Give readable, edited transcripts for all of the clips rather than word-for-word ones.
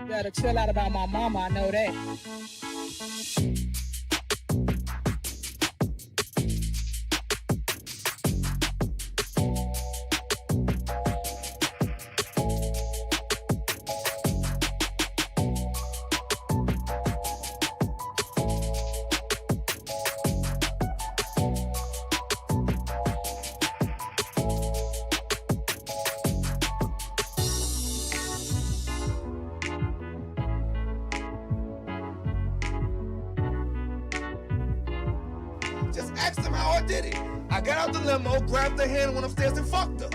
Better chill out about my mama, I know that. I got out the limo, grabbed her hand, went upstairs and fucked her.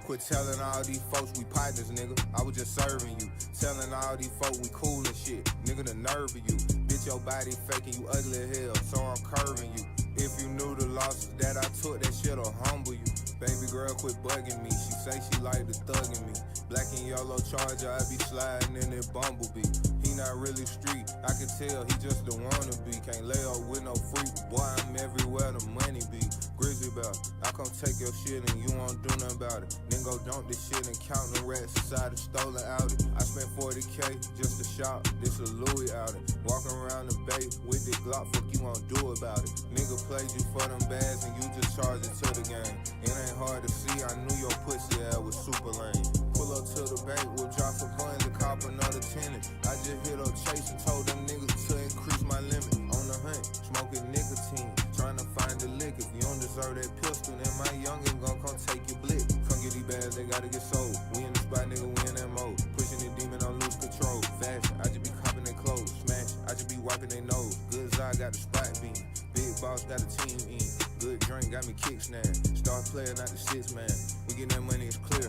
Quit telling all these folks we partners, nigga. I was just serving you. Telling all these folks we cool and shit. Nigga, the nerve of you. Bitch, your body faking, you ugly as hell, so I'm curving you. If you knew the losses that I took, that shit'll humble you. Baby girl, quit bugging me. She say she like the thugging me. Black and yellow Charger, I be sliding in that Bumblebee. He not really street, I can tell he just the wannabe. Can't lay up with no freak, boy, I'm everywhere the money be. Grizzly Bell, I come take your shit and you won't do nothing about it. Then go dump this shit and count the rats inside the stolen Audi. I spent 40K just to shop, this a Louis outing. Walking around the bay with the Glock, fuck you won't do about it. Nigga played you for them bags and you just charge it to the game. It ain't hard to see, I knew your pussy ass was super lame. Pull up to the bank, we'll drop some buns and cop another tenant. I just hit up Chase and told them niggas to increase my limit. On the hunt, smoking nicotine, trying to find the lick. If you don't deserve that pistol, then my youngin' gon' come take your blick. Come get these bags, they gotta get sold. We in the spot, nigga, we in that mode. Pushing the demon on lose control. Fashion, I just be copping their clothes. Smash, I just be wiping their nose. Good as I got the spot beam. Big boss got a team in. Good drink got me kick snap. Star player, not the six man. We get that money, it's clear.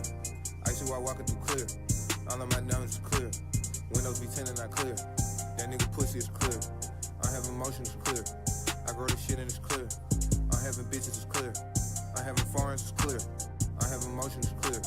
I see why walking through clear. All of my diamonds is clear. Windows be tinted, not clear. That nigga pussy is clear. I have emotions, it's clear. I grow this shit and it's clear. I having bitches, it's clear. I having foreigns, it's clear. I have emotions, it's clear.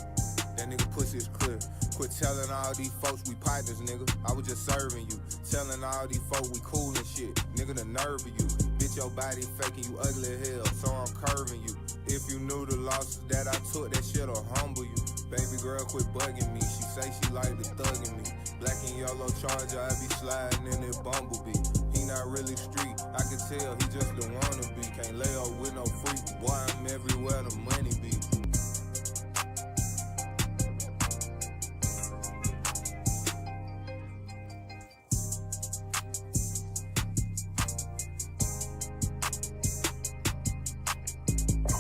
That nigga pussy is clear. Quit telling all these folks we partners, nigga. I was just serving you. Telling all these folks we cool and shit. Nigga, the nerve of you. Bitch, your body faking, you ugly as hell, so I'm curving you. If you knew the losses that I took, that shit'll humble you. Baby girl, quit bugging me. She say she like the thugging me. Black and yellow Charger, I be sliding in that Bumblebee. He not really street, I can tell he just the wannabe. Can't lay up with no freak, boy, I'm everywhere the money be.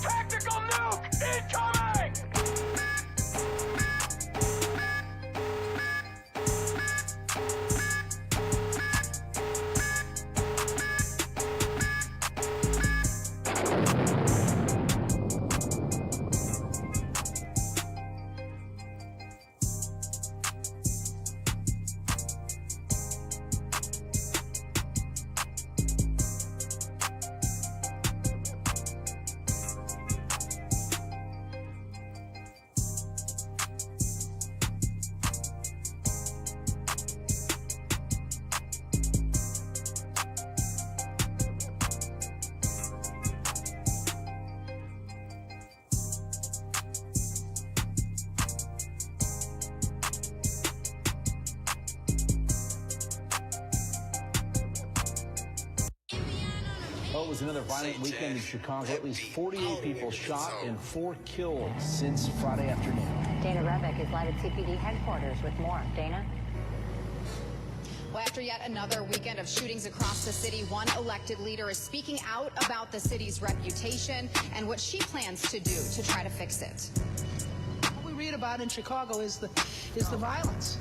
Tactical nuke incoming! Well, it was another violent weekend in Chicago. At least 48 people shot and 4 killed since Friday afternoon. Dana Rebeck is live at CPD headquarters with more. Dana? Well, after yet another weekend of shootings across the city, one elected leader is speaking out about the city's reputation and what she plans to do to try to fix it. What we read about in Chicago is the violence.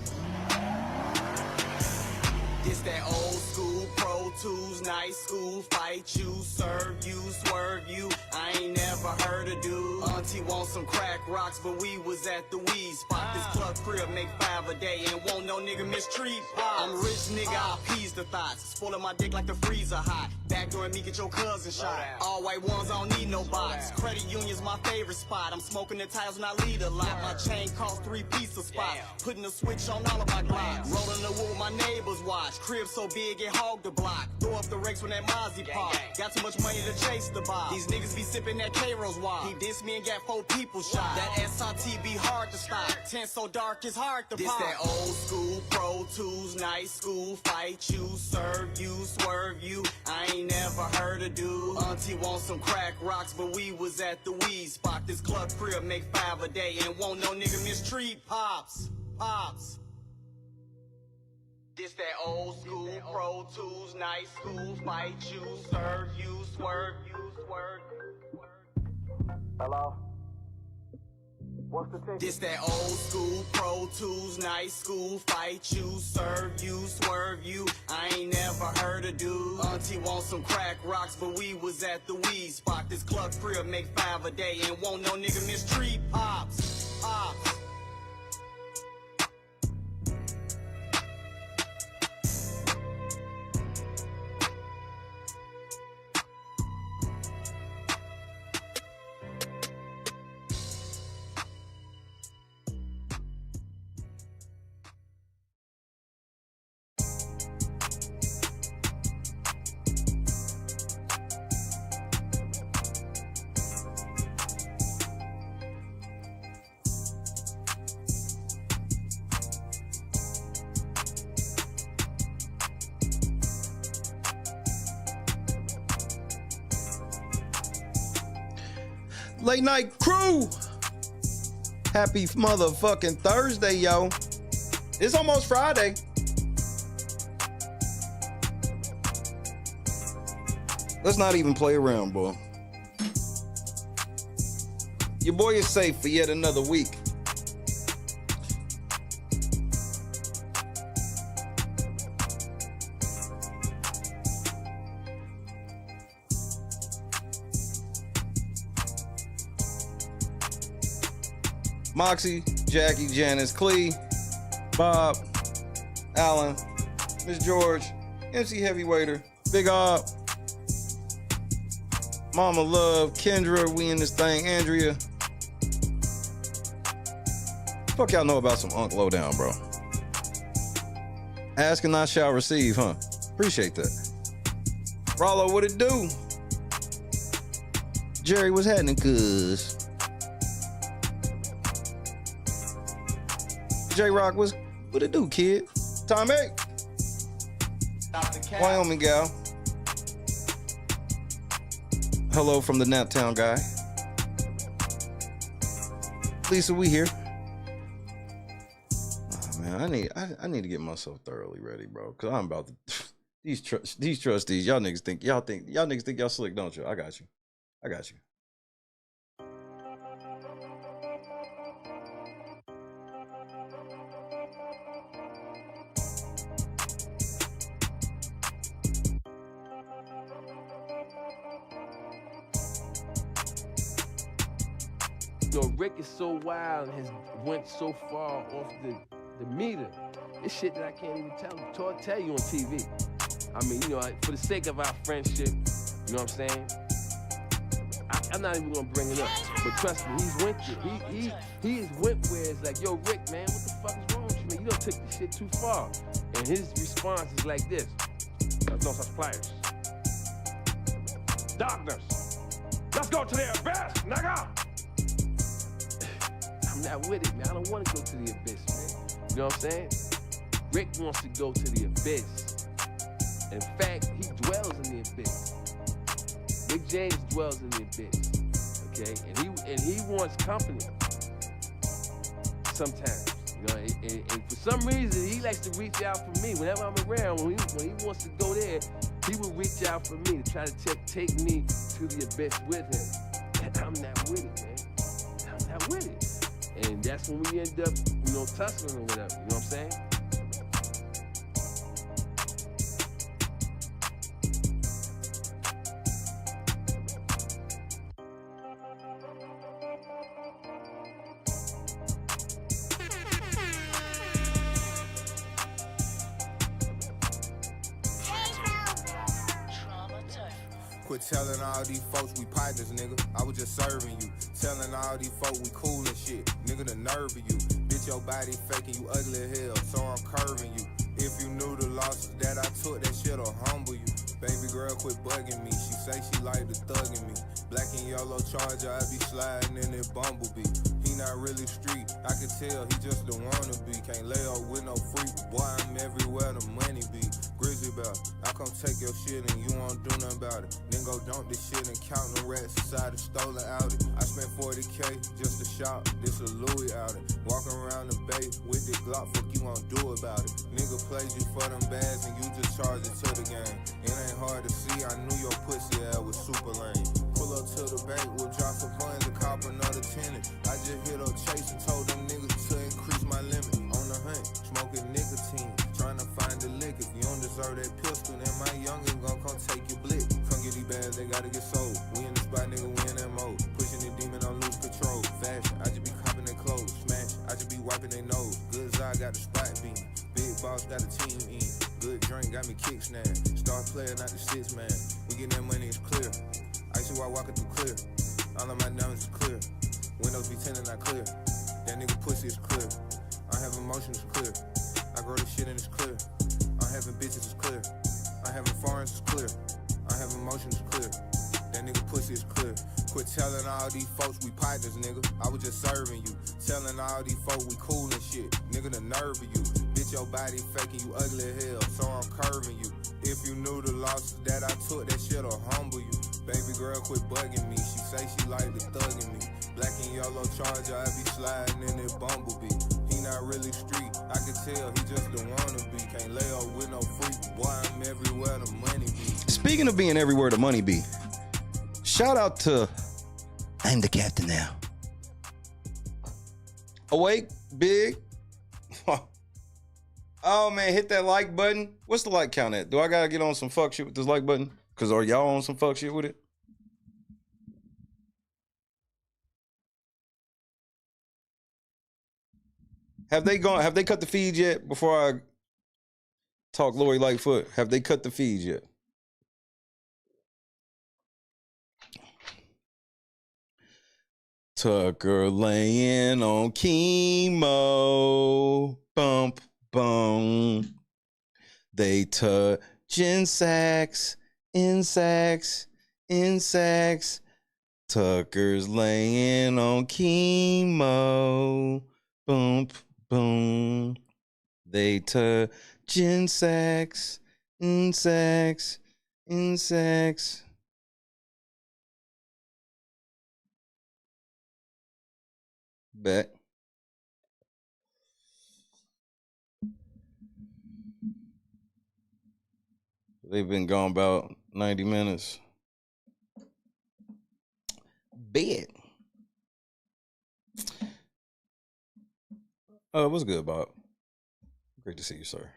This that old school, Pro Tools, nice school, fight you, serve you, swerve you. I ain't never heard a dude. Auntie want some crack rocks, but we was at the weed spot. This club crib make 5 a day and won't no nigga mistreat pops. I'm a rich nigga, I appease the thoughts. Spoiling my dick like the freezer hot. Backdooring me, get your cousin shot. All white ones, I don't need no box. Credit union's my favorite spot. I'm smoking the tires when I lead a lot. My chain cost 3 pieces spots. Putting the switch on all of my glocks. Rolling the wood with my neighbors watch. Crib so big it hog the block. Throw up the rakes when that Mozzie pop. Got too much money to chase the bob. These niggas be sipping that K-Rose wine. He dissed me and got 4 people shot. That SRT be hard to stop. Tent so dark it's hard to pop. This that old school, Pro Tools, nice school, fight you, serve you, swerve you. I ain't never heard a dude. Auntie want some crack rocks, but we was at the weed spot. This club crib make 5 a day and won't no nigga mistreat pops. Pops. This that old school, Pro Tools, nice school, fight you, serve you, swerve you, swerve you. Hello? What's the ticket? This that old school, Pro Tools, nice school, fight you, serve you, swerve you. I ain't never heard a dude. Auntie want some crack rocks, but we was at the weed spot. This club crib make 5 a day and won't no nigga mistreat pops. ops. Late night crew. Happy motherfucking Thursday, yo. It's almost Friday. Let's not even play around, boy. Your boy is safe for yet another week. Moxie, Jackie, Janice, Clee, Bob, Alan, Miss George, MC Heavyweighter, Big Op, Mama Love, Kendra, we in this thing, Andrea. Fuck y'all know about some Unk Lowdown, bro. Ask and I shall receive, huh? Appreciate that. Rollo, what it do? Jerry, what's happening, cuz? J-Rock, what it do, kid? Tommy, Wyoming gal. Hello from the Naptown guy. Lisa, we here. Oh man, I need to get myself thoroughly ready, bro. Cause I'm about to these trustees. Y'all niggas think y'all slick, don't you? I got you. Yo, Rick is so wild and has went so far off the meter. It's shit that I can't even tell you on TV. I mean, you know, for the sake of our friendship, you know what I'm saying? I'm not even gonna bring it up, but trust me, he's went there. He has went where it's like, yo, Rick, man, what the fuck is wrong with you, man? You don't take this shit too far. And his response is like this: there's no such pliers. Darkness, let's go to the abyss, nigga. I'm not with it, man. I don't want to go to the abyss, man. You know what I'm saying? Rick wants to go to the abyss. In fact, he dwells in the abyss. Rick James dwells in the abyss. Okay? And he wants company. Sometimes. You know, and for some reason he likes to reach out for me. Whenever I'm around, when he wants to go there, he will reach out for me to try to take me to the abyss with him. And I'm not with it, man. I'm not with it. And that's when we end up, you know, tussling or whatever. You know what I'm saying? Quit telling all these folks we partners, nigga. I was just serving you. Telling all these folks we cool and shit. Nigga, the nerve of you. Bitch, your body faking, you ugly as hell, so I'm curving you. If you knew the losses that I took, that shit'll humble you. Baby girl quit bugging me. She say she like the thugging me. Black and yellow Charger, I be sliding in that Bumblebee. He not really street, I can tell he just the wannabe. Can't lay up with no freak, boy, I'm everywhere the money be. Grizzly Bell, I come take your shit and you won't do nothing about it. Then go dump this shit and count the rats inside the stolen Audi. I spent 40K just to shop, this a Louis Audi. Walking around the bay with the Glock, fuck you won't do about it. Nigga plays you for them bags and you just charge it to the game. It ain't hard to see, I knew your pussy ass was super lame. Pull up to the bank, we'll drop some funds and cop another tenant. I just hit up Chase and told them niggas to increase my limit. On the hunt, smoking nicotine, trying to find the lick. If you don't deserve that pistol, then my youngin' gon' come take your blick. Come get these bags, they gotta get sold. We in the spot, nigga, we in that mode. Pushing the demon, on lose control. Fashion, I just be copping their clothes. keep wiping their nose. Good I got the spot beam. Big boss got a team in. Good drink got me kick snap. Star player, not the 6 man. We get that money, it's clear. I see why walking through clear. All of my diamonds is clear. Windows be tinted, not clear. That nigga pussy is clear. I have emotions, it's clear. I grow this shit and it's clear. I having bitches, it's clear. I having foreigns, it's clear. I have emotions, it's clear. That nigga pussy is clear. Quit telling all these folks we partners, nigga. I was just serving you. Telling all these folks we cool and shit. Nigga, the nerve of you. Bitch, your body faking, you ugly as hell, so I'm curving you. If you knew the losses that I took, that shit'll humble you. Baby girl, quit bugging me. She say she like the thugging me. Black and yellow charger, I be sliding in that bumblebee. He not really street, I can tell he just the wannabe. Can't lay up with no freak. Boy, I'm everywhere the money be. Speaking of being everywhere the money be, shout out to I'm the captain now. Awake, big. Oh man, hit that like button. What's the like count at? Do I gotta get on some fuck shit with this like button? Cause are y'all on some fuck shit with it? Have they cut the feed yet before I talk Lori Lightfoot? Have they cut the feed yet? Tucker laying on chemo. Bump, bum. They touching sacks, in sacks, in sacks. Tucker's laying on chemo. Bump, boom. They touching sacks, in sacks, in sacks. Bet. They've been gone about 90 minutes. Bet. What's good, Bob? Great to see you, sir.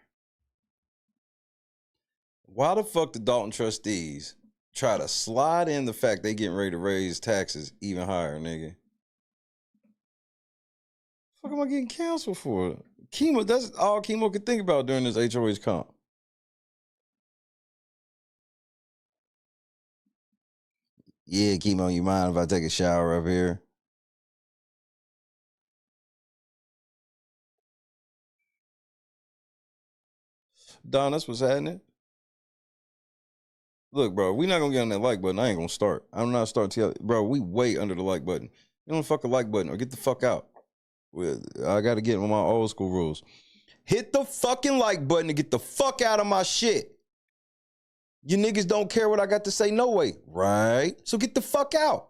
Why the fuck the Dolton Trustees try to slide in the fact they getting ready to raise taxes even higher, nigga? What the fuck am I getting canceled for? Chemo, that's all chemo could think about during this HOH comp. Yeah, chemo, you mind if I take a shower up here? Don, that's what's happening. Look, bro, we not gonna get on that like button. I ain't gonna start. I'm not starting till, bro, we way under the like button. You don't fuck a like button or get the fuck out. I gotta get on my old school rules. Hit the fucking like button to get the fuck out of my shit. You niggas don't care what I got to say no way, right? So get the fuck out.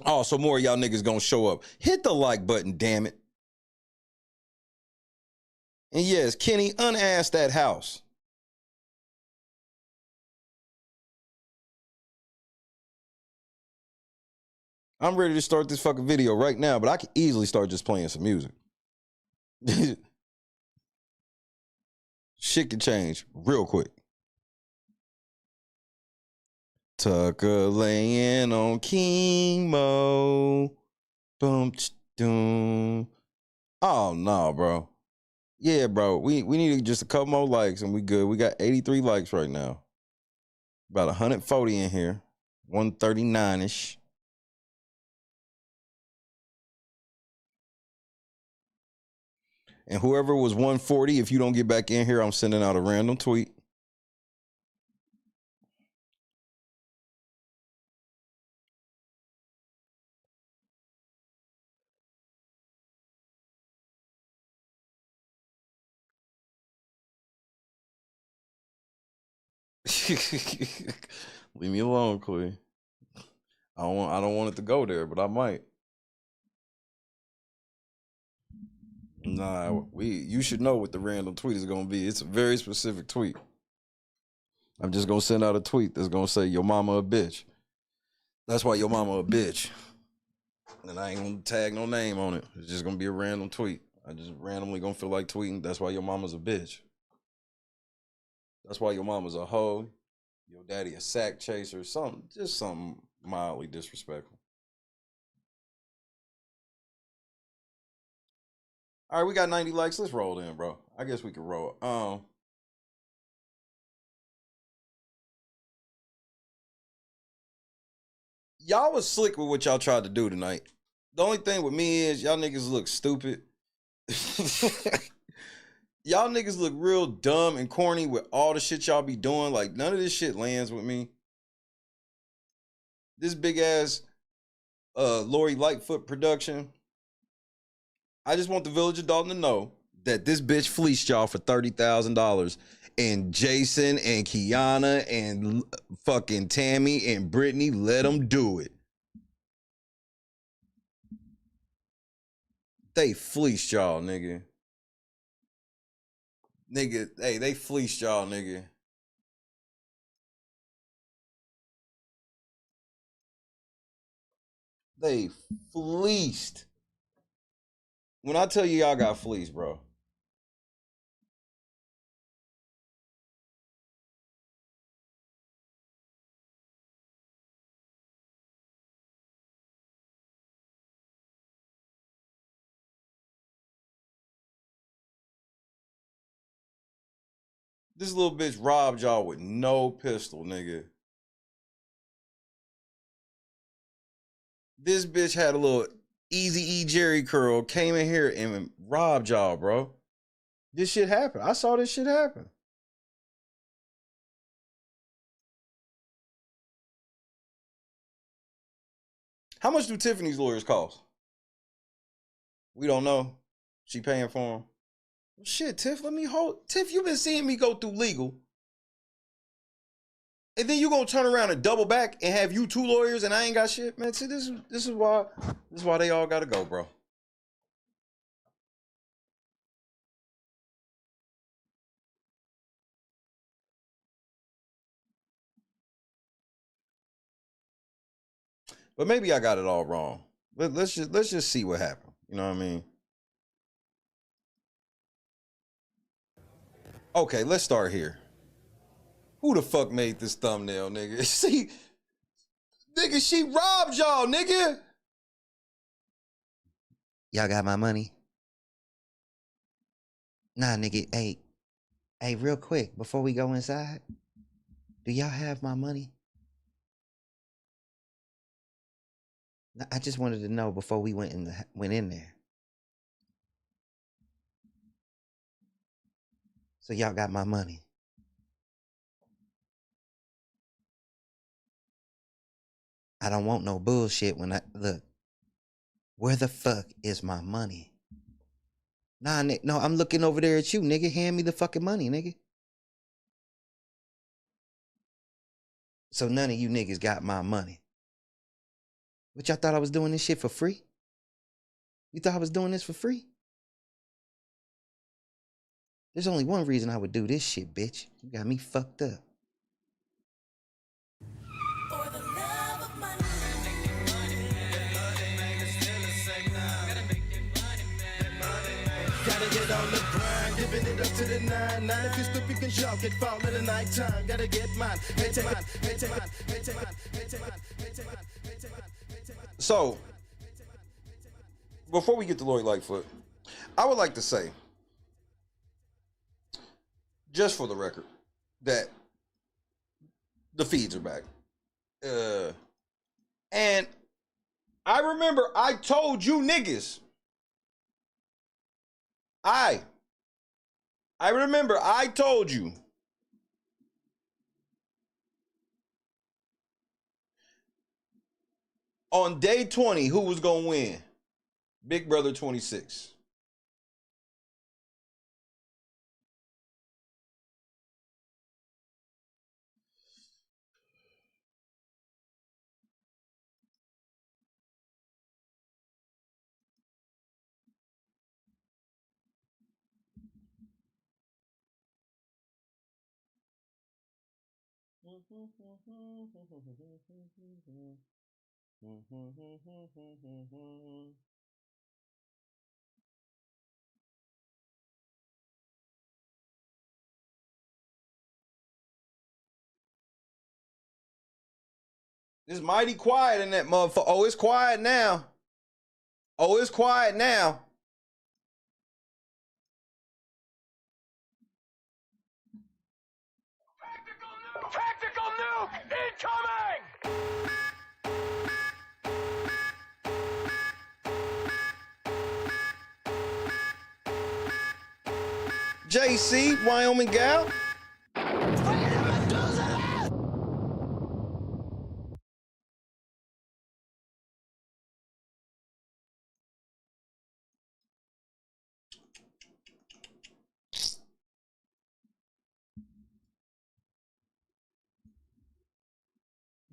Oh, so more of y'all niggas gonna show up. Hit the like button, damn it. And yes, Kenny, unass that house. I'm ready to start this fucking video right now, but I can easily start just playing some music. Shit can change real quick. Tucker laying on chemo. Boom, doom. Oh no, bro. Yeah, bro. We need just a couple more likes and we good. We got 83 likes right now. About 140 in here. 139-ish. And whoever was 140, if you don't get back in here, I'm sending out a random tweet. Leave me alone, Queen. I don't want it to go there, but I might. Nah, you should know what the random tweet is gonna be. It's a very specific tweet. I'm just gonna send out a tweet that's gonna say your mama a bitch. That's why your mama a bitch. And I ain't gonna tag no name on it. It's just gonna be a random tweet. I just randomly gonna feel like tweeting. That's why your mama's a bitch. That's why your mama's a hoe. Your daddy a sack chaser. Just something mildly disrespectful. All right, we got 90 likes. Let's roll in, bro. I guess we can roll. Y'all was slick with what y'all tried to do tonight. The only thing with me is y'all niggas look stupid. Y'all niggas look real dumb and corny with all the shit y'all be doing. Like, none of this shit lands with me. This big ass Lori Lightfoot production. I just want the village of Dolton to know that this bitch fleeced y'all for $30,000. And Jason and Kiana and fucking Tammy and Brittany let them do it. They fleeced y'all, nigga. Nigga, hey, they fleeced y'all, nigga. They fleeced. When I tell you y'all got fleeced, bro. This little bitch robbed y'all with no pistol, nigga. This bitch had a little Easy E Jerry curl, came in here and robbed y'all, bro. This shit happened. I saw this shit happen. How much do Tiffany's lawyers cost? We don't know. She paying for them. Well, shit, Tiff, let me hold. Tiff, you been seeing me go through legal. And then you gonna turn around and double back and have you 2 lawyers and I ain't got shit? Man, see, this is why they all gotta go, bro. But maybe I got it all wrong. Let's just see what happened. You know what I mean? Okay, let's start here. Who the fuck made this thumbnail, nigga? See, nigga, she robbed y'all, nigga. Y'all got my money? Nah, nigga. Hey, real quick, before we go inside, do y'all have my money? I just wanted to know before we went in there. So y'all got my money. I don't want no bullshit when I look. Where the fuck is my money? Nah, no, I'm looking over there at you, nigga. Hand me the fucking money, nigga. So none of you niggas got my money. What, y'all thought I was doing this shit for free? You thought I was doing this for free? There's only one reason I would do this shit, bitch. You got me fucked up. Gotta get on the grind, giving it up to the 9. If you stupid, you can jump, get fall in the night time. Gotta get mine, So, before we get to Lori Lightfoot, I would like to say, just for the record, that the feeds are back. And I remember I told you niggas, I remember I told you on day 20 who was gonna win. Big Brother 26. It's mighty quiet in that motherfucker. Oh, it's quiet now. Oh, it's quiet now. Nuke incoming! JC, Wyoming gal.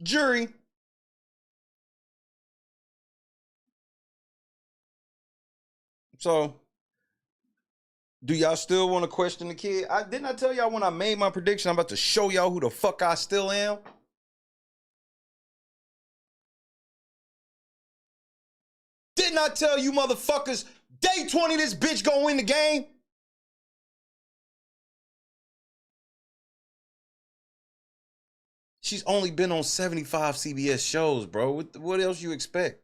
Jury. So, do y'all still want to question the kid? Didn't I tell y'all when I made my prediction, I'm about to show y'all who the fuck I still am? Didn't I tell you motherfuckers, day 20 this bitch gonna win the game? She's only been on 75 CBS shows, bro. What else you expect?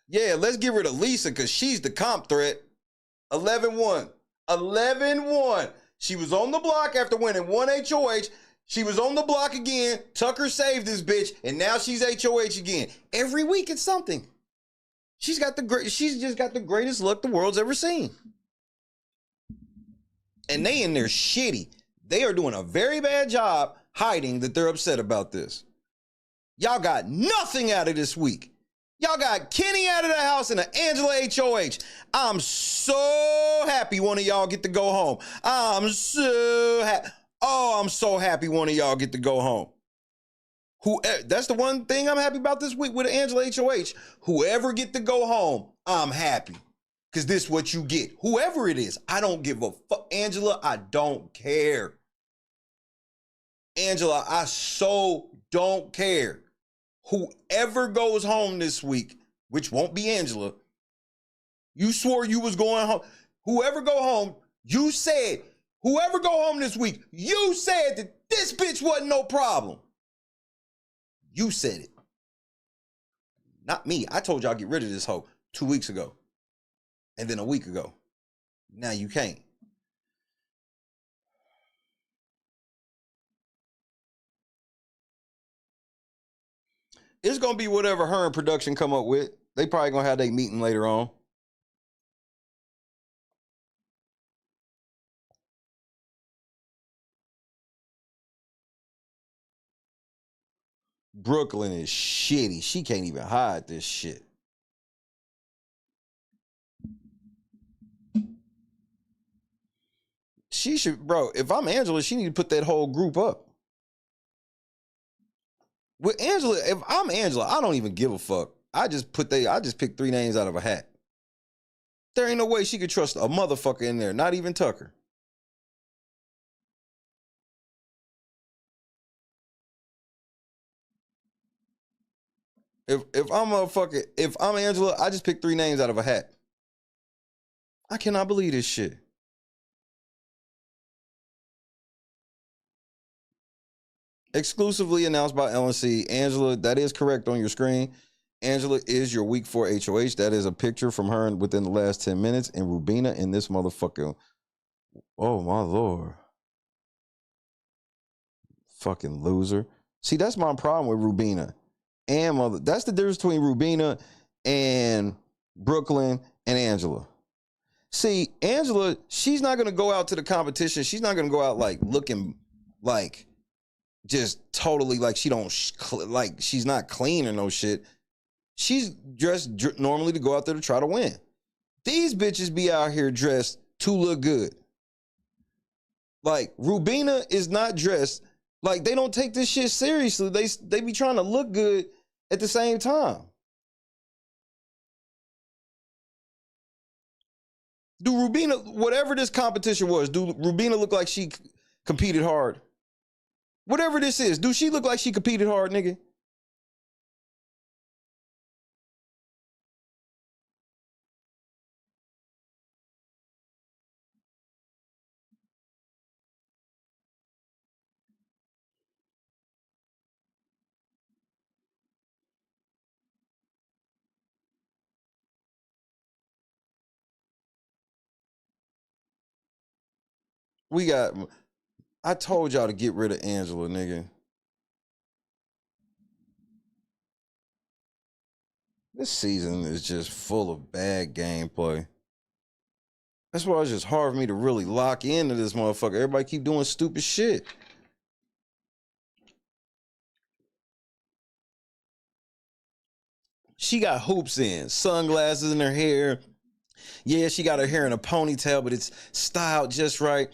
Yeah, let's get rid of Lisa because she's the comp threat. 11-1. 11-1. She was on the block after winning one HOH. She was on the block again. Tucker saved this bitch, and now she's HOH again. Every week it's something. She's just got the greatest luck the world's ever seen. And they in there shitty. They are doing a very bad job hiding that they're upset about this. Y'all got nothing out of this week. Y'all got Kenny out of the house and an Angela HOH. I'm so happy one of y'all get to go home. I'm so happy. Oh, I'm so happy one of y'all get to go home. That's the one thing I'm happy about this week with Angela HOH. Whoever get to go home, I'm happy. Because this is what you get. Whoever it is, I don't give a fuck. Angela, I don't care. Angela, I so don't care. Whoever goes home this week, which won't be Angela, you swore you was going home. Whoever go home, you said, whoever go home this week, you said that this bitch wasn't no problem. You said it. Not me. I told y'all get rid of this hoe 2 weeks ago. And then a week ago. Now you can't. It's going to be whatever her and production come up with. They probably going to have their meeting later on. Brooklyn is shitty. She can't even hide this shit. She should, bro, if I'm Angela, she need to put that whole group up. With Angela, if I'm Angela, I don't even give a fuck. I just pick 3 names out of a hat. There ain't no way she could trust a motherfucker in there, not even Tucker. If I'm Angela, I just pick 3 names out of a hat. I cannot believe this shit. Exclusively announced by LNC. Angela, that is correct on your screen. Angela is your week 4 HOH. That is a picture from her within the last 10 minutes. And Rubina in this motherfucker. Oh, my Lord. Fucking loser. See, that's my problem with Rubina. And that's the difference between Rubina and Brooklyn and Angela. See, Angela, she's not going to go out to the competition. She's not going to go out like looking like just totally like she don't like she's not clean or no shit. She's dressed normally to go out there to try to win. These bitches be out here dressed to look good. Like Rubina is not dressed like they don't take this shit seriously. They be trying to look good at the same time. Do Rubina, whatever this competition was, do Rubina look like she competed hard? Whatever this is, do she look like she competed hard, nigga? We got I told y'all to get rid of Angela, nigga. This season is just full of bad gameplay. That's why it's just hard for me to really lock into this motherfucker. Everybody keep doing stupid shit. She got hoops in, sunglasses in her hair. Yeah, she got her hair in a ponytail, but it's styled just right.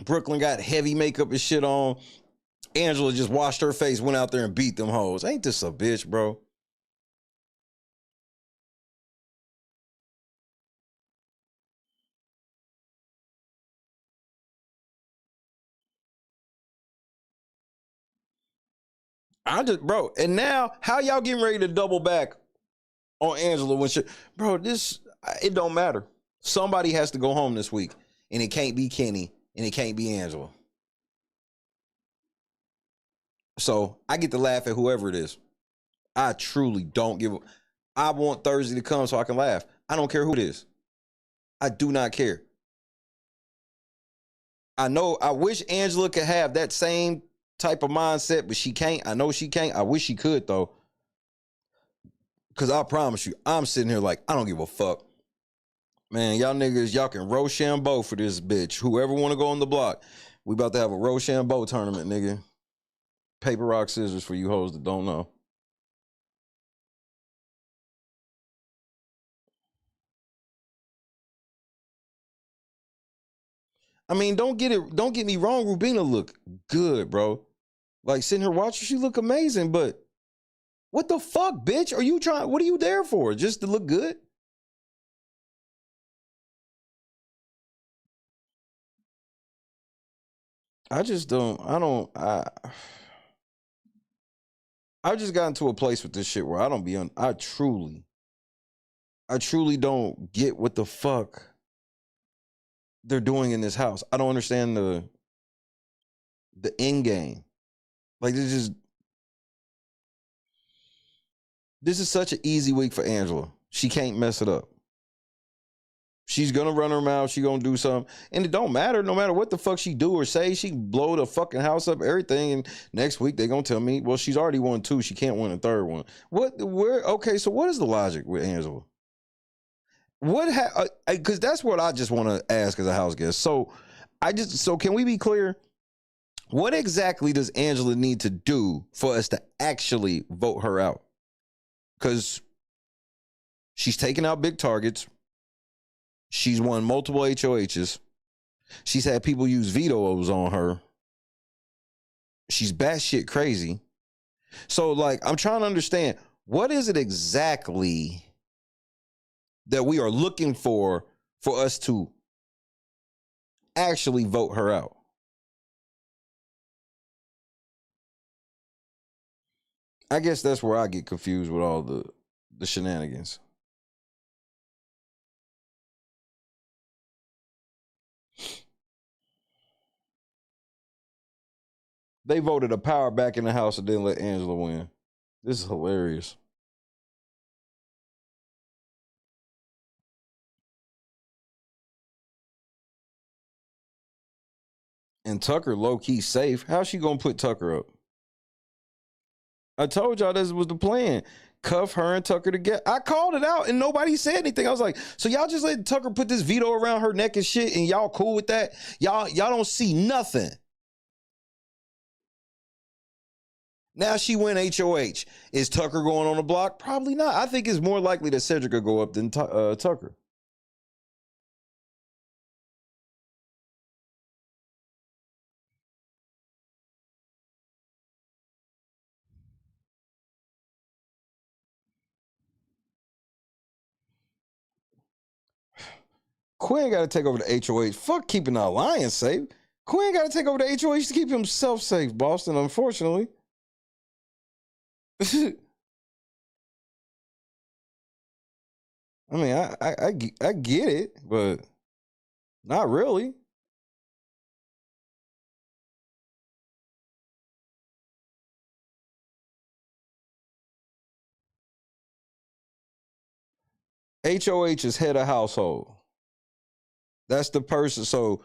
Brooklyn got heavy makeup and shit on. Angela just washed her face, went out there and beat them hoes. Ain't this a bitch, bro? Bro, and now how y'all getting ready to double back on Angela when bro, it don't matter. Somebody has to go home this week, and it can't be Kenny, and it can't be Angela. So I get to laugh at whoever it is. I truly don't give a. I want Thursday to come so I can laugh. I don't care who it is. I do not care. I know. I wish Angela could have that same type of mindset, but she can't. I know she can't. I wish she could though. Because I promise you, I'm sitting here like, I don't give a fuck. Man, y'all niggas, y'all can Rochambeau for this bitch. Whoever want to go on the block, we about to have a Rochambeau tournament, nigga. Paper, rock, scissors for you hoes that don't know. I mean, don't get me wrong, Rubina look good, bro. Like sitting here watching, she look amazing, but what the fuck, bitch? What are you there for? Just to look good? I just gotten to a place with this shit where I truly don't get what the fuck they're doing in this house. I don't understand the end game. Like this is such an easy week for Angela. She can't mess it up. She's gonna run her mouth. She gonna do something, and it don't matter. No matter what the fuck she do or say, she can blow the fucking house up, everything. And next week they gonna tell me, well, she's already won 2. She can't win a third one. Okay, so what is the logic with Angela? Because that's what I just want to ask as a house guest. So can we be clear? What exactly does Angela need to do for us to actually vote her out? Because she's taken out big targets. She's won multiple HOHs. She's had people use vetoes on her. She's batshit crazy. So, like, I'm trying to understand, what is it exactly that we are looking for us to actually vote her out? I guess that's where I get confused with all the shenanigans. They voted a power back in the house and didn't let Angela win. This is hilarious. And Tucker low-key safe. How's she gonna put Tucker up? I told y'all this was the plan. Cuff her and Tucker together. I called it out and nobody said anything. I was like, so y'all just let Tucker put this veto around her neck and shit and y'all cool with that? Y'all don't see nothing. Now she win HOH. Is Tucker going on the block? Probably not. I think it's more likely that Cedric will go up than Tucker. Quinn got to take over the HOH. Fuck keeping the alliance safe. Quinn got to take over the HOH to keep himself safe, Boston, unfortunately. I mean, I get it, but not really. HOH is head of household. That's the person. So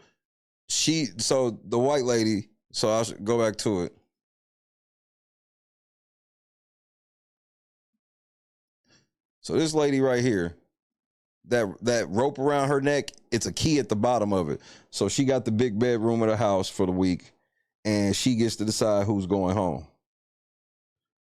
the white lady So I'll go back to it. So this lady right here, that rope around her neck, it's a key at the bottom of it. So she got the big bedroom of the house for the week, and she gets to decide who's going home.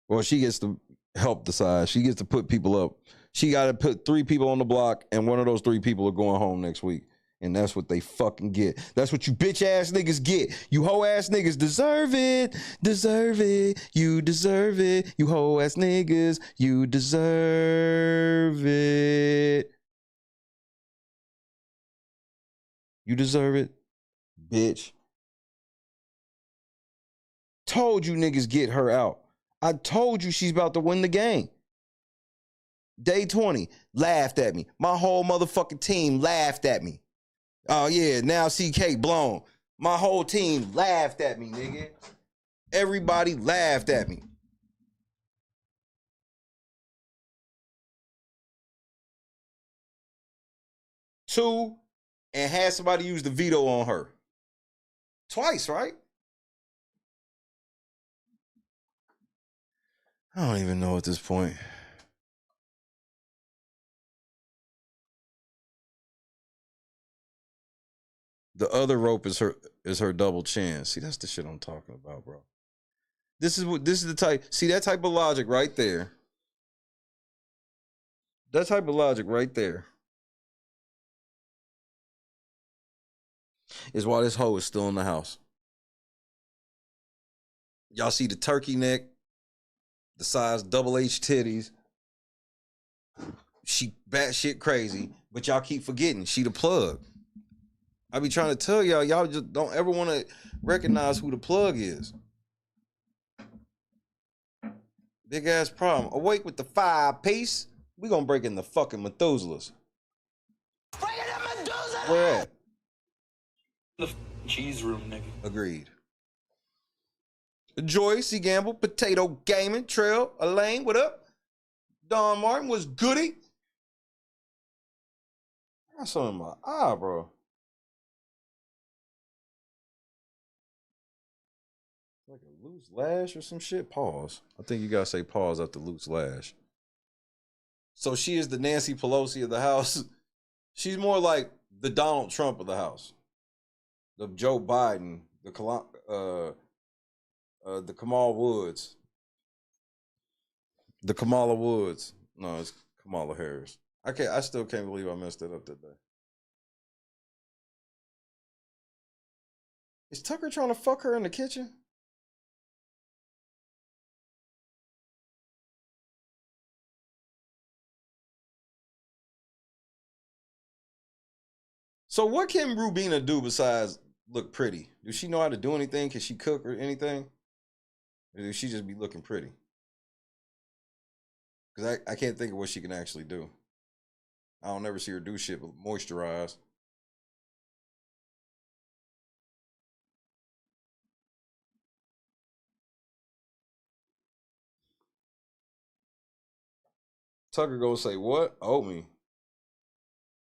Well, she gets to help decide. She gets to put people up. She got to put 3 people on the block, and one of those 3 people are going home next week. And that's what they fucking get. That's what you bitch ass niggas get. You hoe ass niggas deserve it. Deserve it. You deserve it. You hoe ass niggas. You deserve it. You deserve it, bitch. Told you niggas get her out. I told you she's about to win the game. Day 20, laughed at me. My whole motherfucking team laughed at me. Oh yeah, now CK blown. My whole team laughed at me, nigga. Everybody laughed at me. Two, and had somebody use the veto on her. Twice, right? I don't even know at this point. The other rope is her double chin. See, that's the shit I'm talking about, bro. This is the type. See that type of logic right there. That type of logic right there is why this hoe is still in the house. Y'all see the turkey neck, the size double H titties. She batshit crazy, but y'all keep forgetting she the plug. I be trying to tell y'all just don't ever want to recognize who the plug is. Big ass problem. Awake with the 5-piece. We gonna break in the fucking Methuselahs. Where at? The cheese room, nigga. Agreed. Joy, C. Gamble, Potato Gaming, Trail, Elaine, what up? Don Martin was goody. I got something in my eye, bro. Like a loose lash or some shit? Pause. I think you gotta say pause after loose lash. So she is the Nancy Pelosi of the house. She's more like the Donald Trump of the house. The Joe Biden, the Kamala Woods. The Kamala Woods. No, it's Kamala Harris. I still can't believe I messed it up today. Is Tucker trying to fuck her in the kitchen? So what can Rubina do besides look pretty? Does she know how to do anything? Can she cook or anything? Or does she just be looking pretty? Because I can't think of what she can actually do. I don't ever see her do shit but moisturize. Tucker gonna say, what? Oatmeal.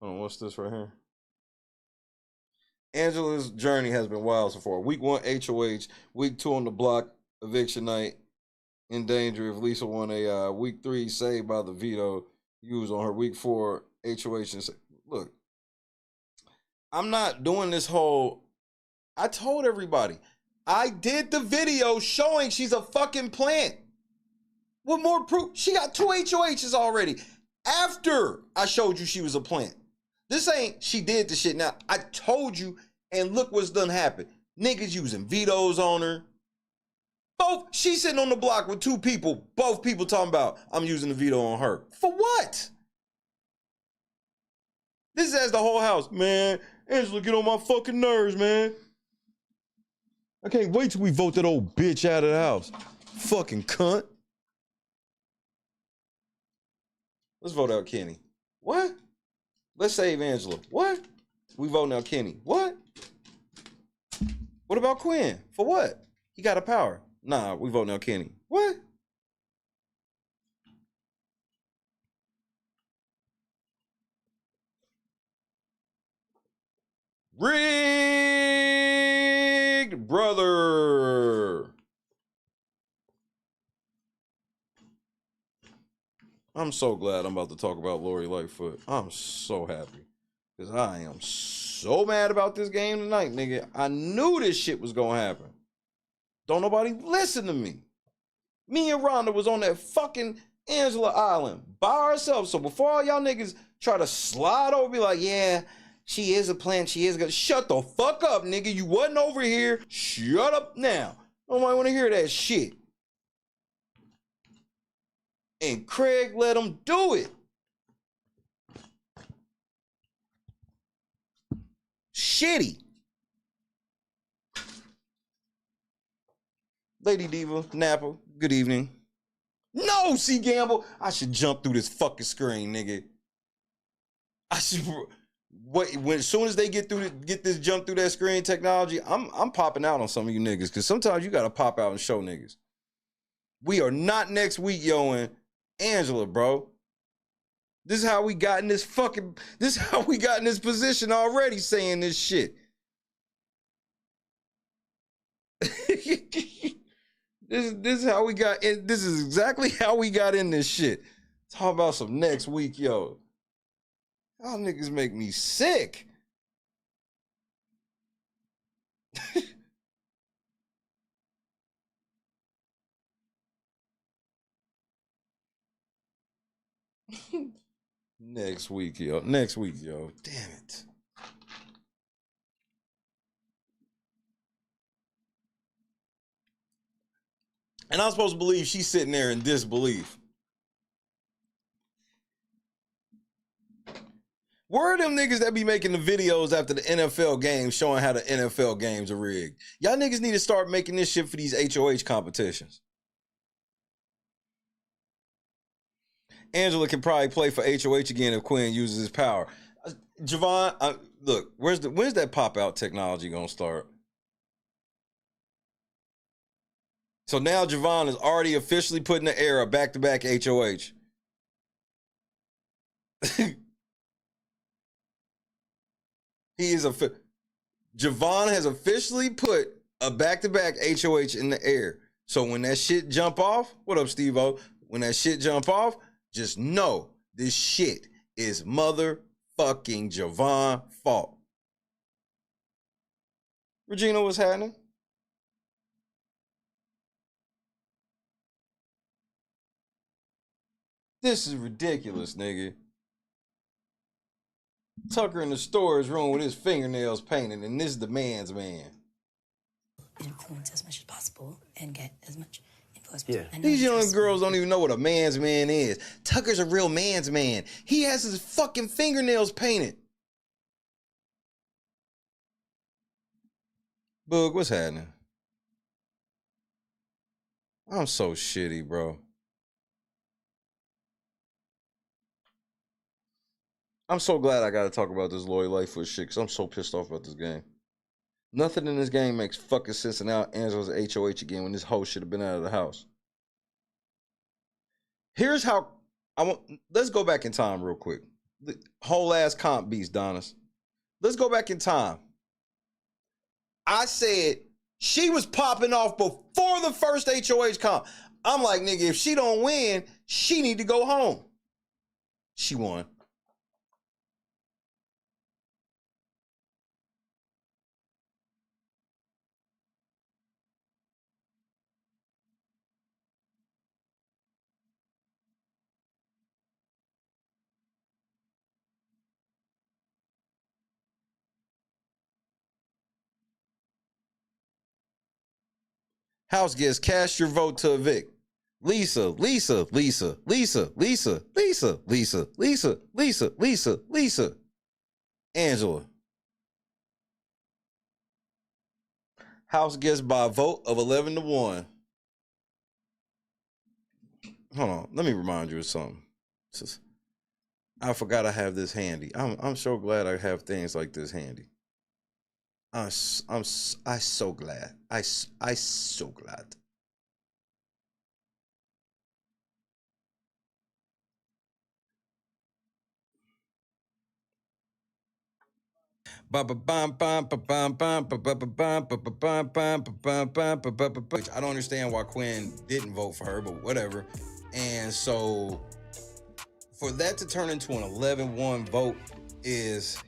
Hold on, what's this right here? Angela's journey has been wild so far. Week 1, HOH. Week 2 on the block, eviction night. In danger if Lisa won AI. Week 3, saved by the veto used on her. Week 4, HOH. And look, I'm not doing this whole. I told everybody. I did the video showing she's a fucking plant. What more proof? She got 2 HOHs already. After I showed you she was a plant. This ain't she did the shit. Now, I told you, and look what's done happen. Niggas using vetoes on her. Both, she's sitting on the block with 2 people. Both people talking about, I'm using the veto on her. For what? This is the whole house. Man, Angela, get on my fucking nerves, man. I can't wait till we vote that old bitch out of the house. Fucking cunt. Let's vote out Kenny. What? Let's save Angela. What? We voting out Kenny. What? What about Quinn? For what? He got a power. Nah, we voting out Kenny. What? Rigged brother. I'm so glad I'm about to talk about Lori Lightfoot. I'm so happy. Because I am so mad about this game tonight, nigga. I knew this shit was going to happen. Don't nobody listen to me. Me and Rhonda was on that fucking Angela Island by ourselves. So before all y'all niggas try to slide over, be like, yeah, she is a plant. She is good. Shut the fuck up, nigga. You wasn't over here. Shut up now. Nobody want to hear that shit. And Craig let him do it. Shitty. Lady Diva, Napa, good evening. No, C. Gamble. I should jump through this fucking screen, nigga. I should. As soon as they get this jump through that screen technology, I'm popping out on some of you niggas, because sometimes you gotta pop out and show niggas. We are not next week yoing Angela, bro. This is how we got in this position already, saying this shit. This is how we got in. This is exactly how we got in this shit. Talk about some next week, yo. Y'all niggas make me sick. Next week, yo. Next week, yo. Damn it. And I'm supposed to believe she's sitting there in disbelief. Where are them niggas that be making the videos after the NFL games showing how the NFL games are rigged? Y'all niggas need to start making this shit for these HOH competitions. Angela can probably play for HOH again if Quinn uses his power. Javon, look, when's that pop-out technology gonna start? So now Javon is already officially put in the air a back-to-back HOH. Javon has officially put a back-to-back HOH in the air. So when that shit jump off, what up, Steve-O? When that shit jump off, just know this shit is motherfucking Javon fault. Regina, what's happening? This is ridiculous, nigga. Tucker in the storage room with his fingernails painted, and this is the man's man. Influence as much as possible and get as much info as possible. Yeah. These young girls don't even know what a man's man is. Tucker's a real man's man. He has his fucking fingernails painted. Boog, what's happening? I'm so shitty, bro. I'm so glad I got to talk about this Lori Lightfoot shit, because I'm so pissed off about this game. Nothing in this game makes fucking sense, and now Angela's HOH again when this hoe should have been out of the house. Here's how let's go back in time real quick. The whole ass comp beast, Donis. Let's go back in time. I said she was popping off before the first HOH comp. I'm like, nigga, if she don't win, she need to go home. She won. House guests, cast your vote to evict. Lisa, Lisa, Lisa, Lisa, Lisa, Lisa, Lisa, Lisa, Lisa, Lisa, Lisa. Angela. House guests by a vote of 11-1. Hold on, let me remind you of something. I forgot I have this handy. I'm so glad I have things like this handy. I so glad. I so glad. I don't understand why Quinn didn't vote for her, but whatever. And so for that to turn into an 11-1 vote is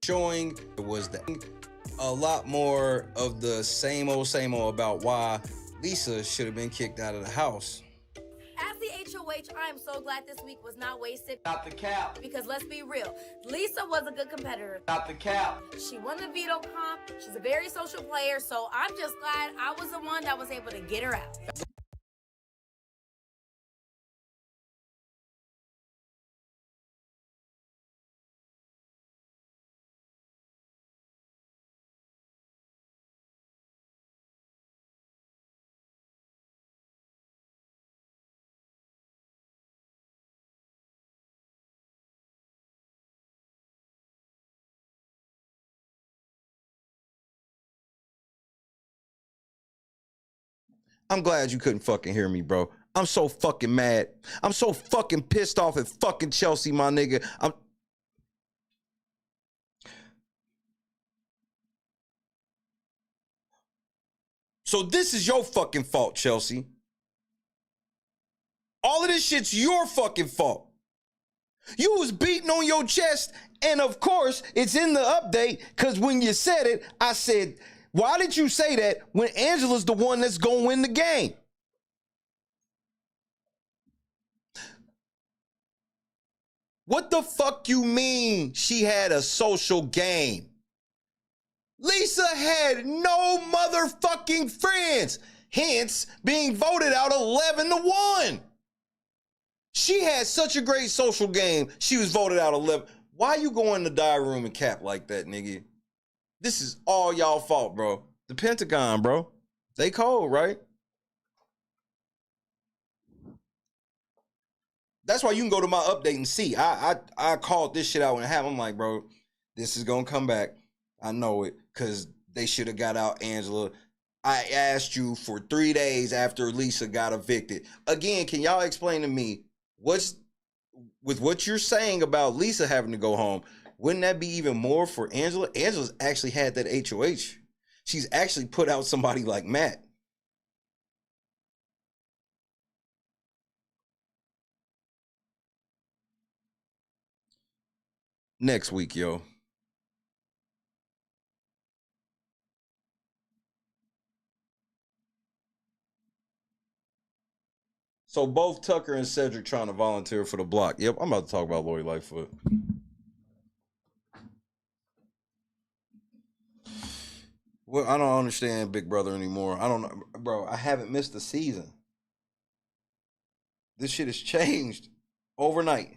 showing it was a lot more of the same old about why Lisa should have been kicked out of the house. As the HOH, I am so glad this week was not wasted. Not the cap. Because let's be real, Lisa was a good competitor. Not the cap. She won the veto comp. She's a very social player, so I'm just glad I was the one that was able to get her out. I'm glad you couldn't fucking hear me, bro. I'm so fucking mad. I'm so fucking pissed off at fucking Chelsea, my nigga. So this is your fucking fault, Chelsea. All of this shit's your fucking fault. You was beating on your chest, and of course, it's in the update, because when you said it, I said, why did you say that when Angela's the one that's going to win the game? What the fuck you mean she had a social game? Lisa had no motherfucking friends, hence being voted out 11-1. She had such a great social game, she was voted out 11. Why you go in the diary room and cap like that, nigga? This is all y'all fault, bro. The Pentagon, bro. They cold, right? That's why you can go to my update and see. I called this shit out when it happened. I'm like, bro, this is gonna come back. I know it, because they should have got out Angela. I asked you for 3 days after Lisa got evicted. Again, can y'all explain to me what's with what you're saying about Lisa having to go home? Wouldn't that be even more for Angela? Angela's actually had that HOH. She's actually put out somebody like Matt. Next week, yo. So both Tucker and Cedric trying to volunteer for the block. Yep, I'm about to talk about Lori Lightfoot. Well, I don't understand Big Brother anymore. I don't know, bro. I haven't missed a season. This shit has changed overnight.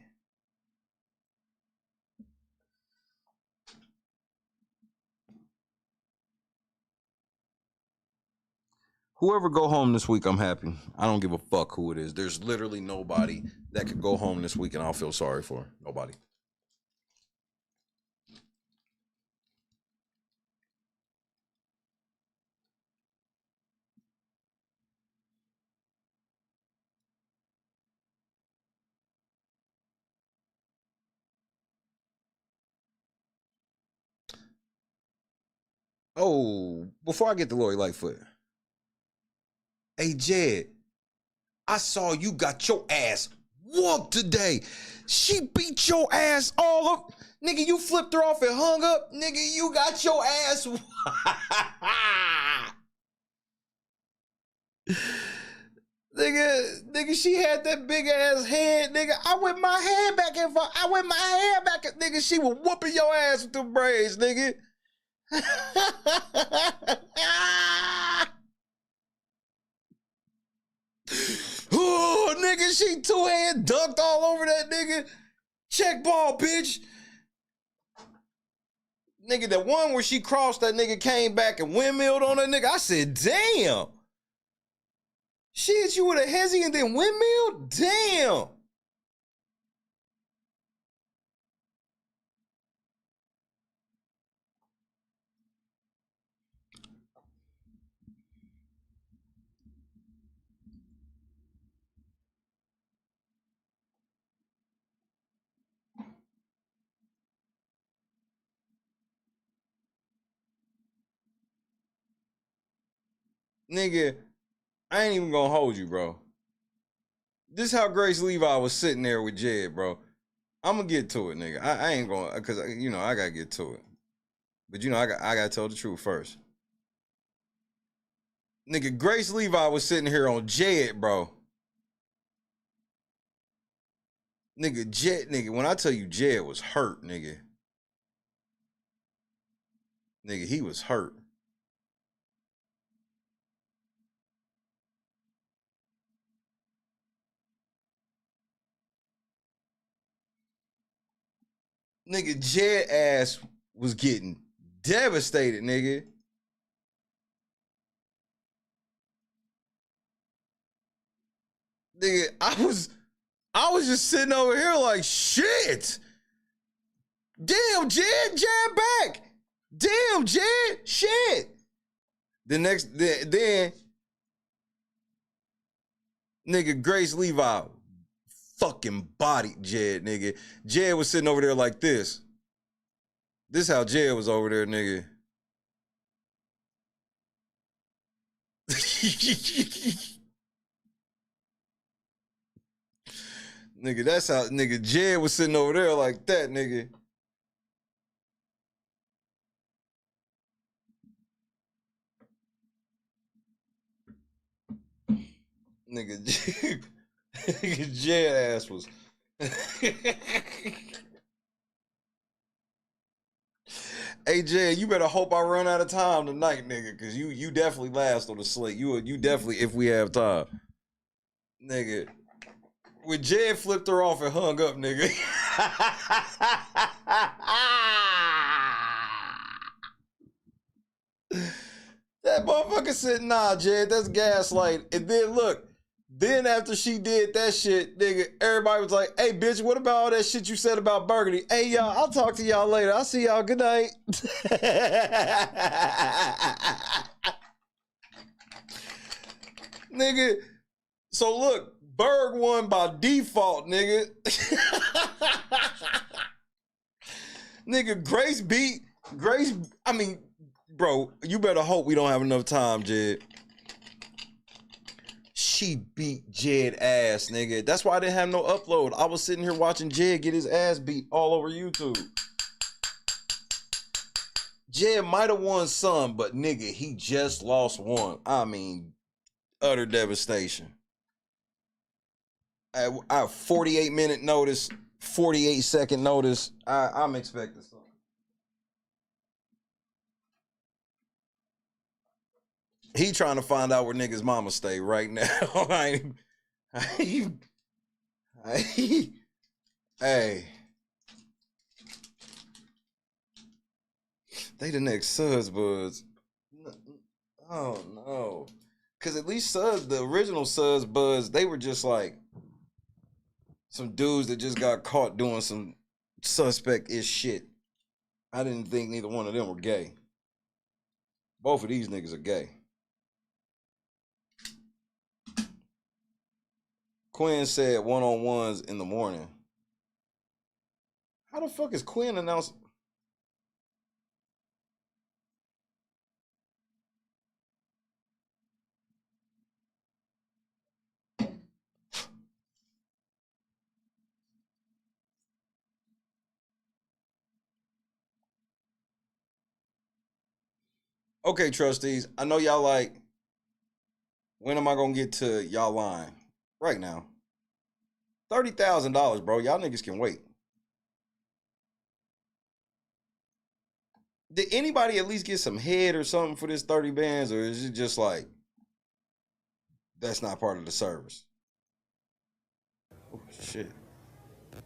Whoever go home this week, I'm happy. I don't give a fuck who it is. There's literally nobody that could go home this week and I'll feel sorry for. Nobody. Oh, before I get to Lori Lightfoot. Hey, Jed, I saw you got your ass whooped today. She beat your ass all up. Nigga, you flipped her off and hung up. Nigga, you got your ass. Nigga, she had that big ass head, nigga. I went my head back and forth. Nigga, she was whooping your ass with them braids, nigga. Oh, nigga, she two-hand dunked all over that nigga. Check ball, bitch. Nigga, that one where she crossed that nigga, came back and windmilled on that nigga. I said, damn. She hit you with a hezzy and then windmill? Damn. Nigga, I ain't even gonna hold you, bro. This is how Grace Levi was sitting there with Jed, bro. I'm gonna get to it, nigga. I ain't gonna, cause you know I gotta get to it. But you know I gotta tell the truth first. Nigga, Grace Levi was sitting here on Jed, bro. Nigga, Jed, nigga, when I tell you Jed was hurt, nigga. Nigga, he was hurt. Nigga, Jed ass was getting devastated, nigga. Nigga, I was just sitting over here like, shit. Damn, Jed back. Damn, Jed, shit. Then nigga, Grace Levi fucking bodied Jed, nigga. Jed was sitting over there like this. This how Jed was over there, nigga. Nigga, that's how, nigga, Jed was sitting over there like that, nigga. Nigga, Jed ass was. Hey, Jed, you better hope I run out of time tonight, nigga, because you definitely last on the slate. You definitely, if we have time. Nigga. When Jed flipped her off and hung up, nigga. That motherfucker said, nah, Jed, that's gaslight. And then look, then after she did that shit, nigga, everybody was like, hey, bitch, what about all that shit you said about Burgundy? Hey, y'all, I'll talk to y'all later. I'll see y'all. Good night. Nigga, so look, Berg won by default, nigga. Nigga, Grace, I mean, bro, you better hope we don't have enough time, Jed. She beat Jed ass, nigga. That's why I didn't have no upload. I was sitting here watching Jed get his ass beat all over YouTube. Jed might have won some, but nigga, he just lost one. I mean, utter devastation. I have 48-minute notice, 48-second notice. I'm expecting something. He trying to find out where niggas' mama stay right now. Hey. They the next Suds Buds. Oh no. Cause at least Suds, the original Suds Buds, they were just like some dudes that just got caught doing some suspect-ish shit. I didn't think neither one of them were gay. Both of these niggas are gay. Quinn said one-on-ones in the morning. How the fuck is Quinn announced? Okay, trustees, I know y'all like, when am I gonna get to y'all line? Right now. $30,000, bro. Y'all niggas can wait. Did anybody at least get some head or something for this 30 bands, or is it just like, that's not part of the service? Oh, shit.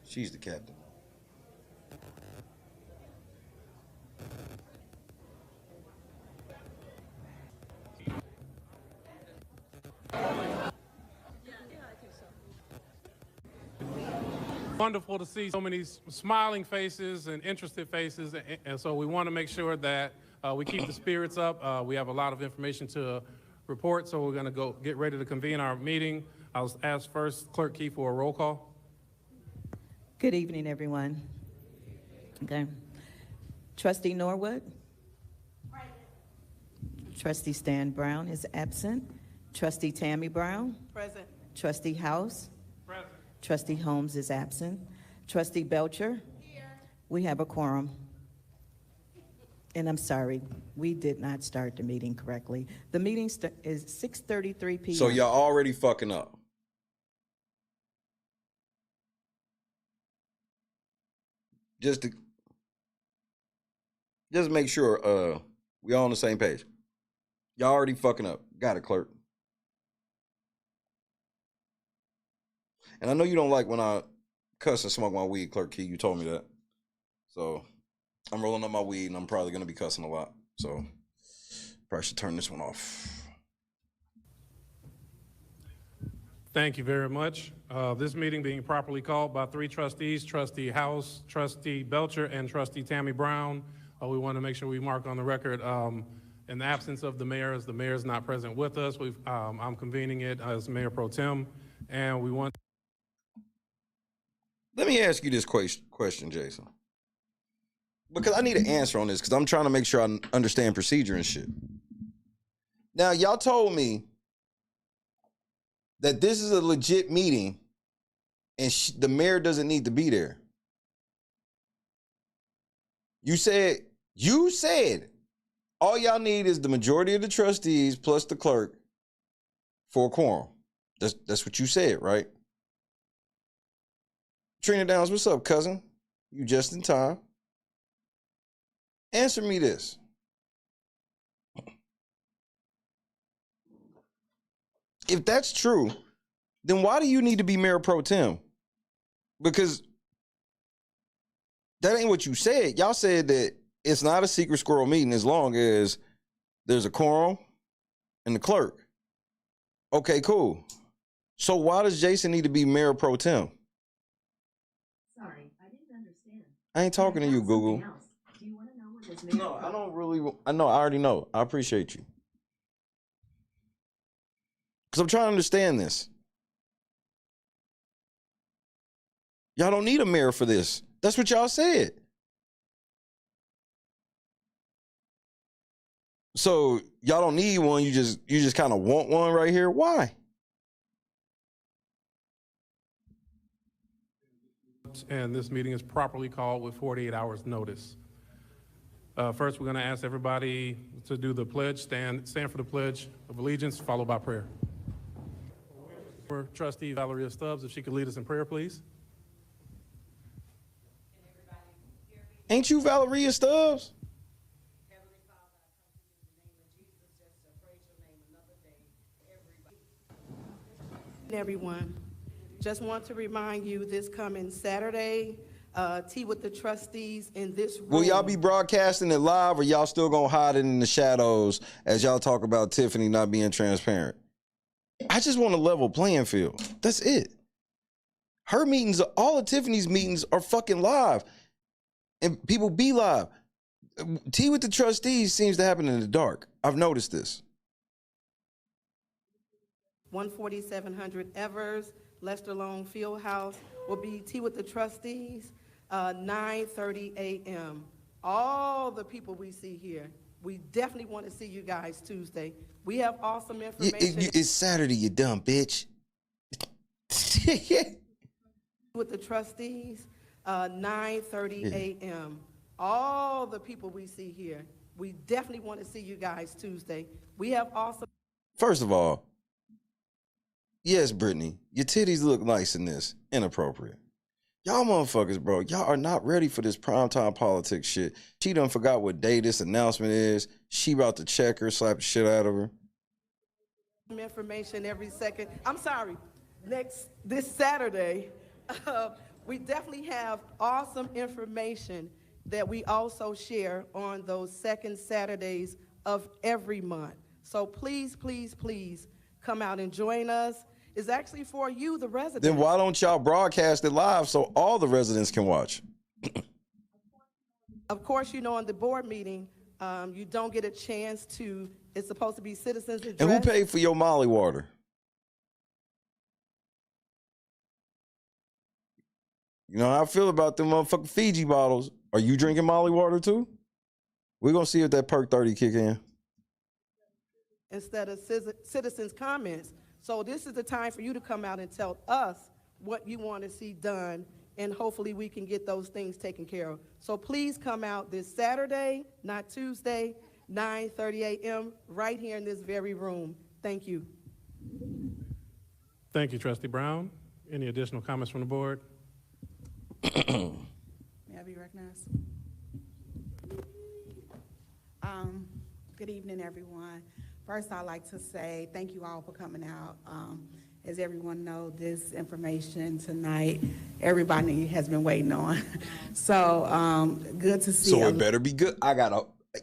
She's the captain. Wonderful to see so many smiling faces and interested faces, and so we want to make sure that we keep the spirits up. We have a lot of information to report, so we're going to go get ready to convene our meeting. I'll ask first Clerk Key for a roll call. Good evening, everyone. Okay. Trustee Norwood? Present. Trustee Stan Brown is absent. Trustee Tammy Brown? Present. Trustee House? Present. Trustee Holmes is absent. Trustee Belcher? Here. We have a quorum. And I'm sorry, we did not start the meeting correctly. The meeting is 6:33 p.m. So y'all already fucking up. Just make sure we all on the same page. Y'all already fucking up. Got it, clerk. And I know you don't like when I cuss and smoke my weed, Clerk Key. You told me that. So I'm rolling up my weed and I'm probably going to be cussing a lot. So probably should turn this one off. Thank you very much. This meeting being properly called by 3 trustees, Trustee House, Trustee Belcher, and Trustee Tammy Brown. We want to make sure we mark on the record in the absence of the mayor, as the mayor is not present with us. I'm convening it as Mayor Pro Tem, and we want. Let me ask you this question, Jason. Because I need an answer on this, because I'm trying to make sure I understand procedure and shit. Now, y'all told me that this is a legit meeting and the mayor doesn't need to be there. You said all y'all need is the majority of the trustees plus the clerk for a quorum. That's what you said, right? Trina Downs, what's up, cousin? You just in time. Answer me this. If that's true, then why do you need to be Mayor Pro Tem? Because that ain't what you said. Y'all said that it's not a secret squirrel meeting as long as there's a quorum and the clerk. Okay, cool. So why does Jason need to be Mayor Pro Tem? Sorry, I didn't understand. I ain't talking to you, Google. Do you want to know what this means? No, I don't really. I know. I already know. I appreciate you. Because I'm trying to understand this. Y'all don't need a mayor for this. That's what y'all said. So y'all don't need one. You just kind of want one right here. Why? And this meeting is properly called with 48 hours notice. First, we're going to ask everybody to do the pledge. Stand for the Pledge of Allegiance, followed by prayer. For Trustee Valeria Stubbs, if she could lead us in prayer, please. Ain't you Valeria Stubbs? Everyone, just want to remind you this coming Saturday, tea with the trustees in this room. Will y'all be broadcasting it live, or y'all still gonna hide it in the shadows as y'all talk about Tiffany not being transparent? I just want a level playing field. That's it. Her meetings, all of Tiffany's meetings are fucking live. And people be live. Tea with the trustees seems to happen in the dark. I've noticed this. 14700 Evers, Lester Long Fieldhouse will be tea with the trustees, 9:30 a.m. All the people we see here, we definitely want to see you guys Tuesday. We have awesome information. It's Saturday, you dumb bitch. With the trustees, 9:30 a.m. All the people we see here, we definitely want to see you guys Tuesday. We have awesome. First of all, yes, Brittany, your titties look nice in this. Inappropriate. Y'all motherfuckers, bro, y'all are not ready for this primetime politics shit. She done forgot what day this announcement is. She about to check her, slap the shit out of her. Information every second. I'm sorry. This Saturday, we definitely have awesome information that we also share on those second Saturdays of every month. So please, please, please come out and join us. It's actually for you, the residents. Then why don't y'all broadcast it live so all the residents can watch? Of course, you know, in the board meeting, you don't get a chance to, it's supposed to be citizens address. And who paid for your Molly water? You know how I feel about them motherfucking Fiji bottles. Are you drinking Molly water too? We're going to see if that perk 30 kick in. Instead of citizens' comments. So this is the time for you to come out and tell us what you want to see done and hopefully we can get those things taken care of. So please come out this Saturday, not Tuesday, 9:30 a.m., right here in this very room. Thank you. Thank you, Trustee Brown. Any additional comments from the board? May I be recognized? Good evening, everyone. First, I'd like to say thank you all for coming out. As everyone knows, this information tonight, everybody has been waiting on. So good to see. So it better be good.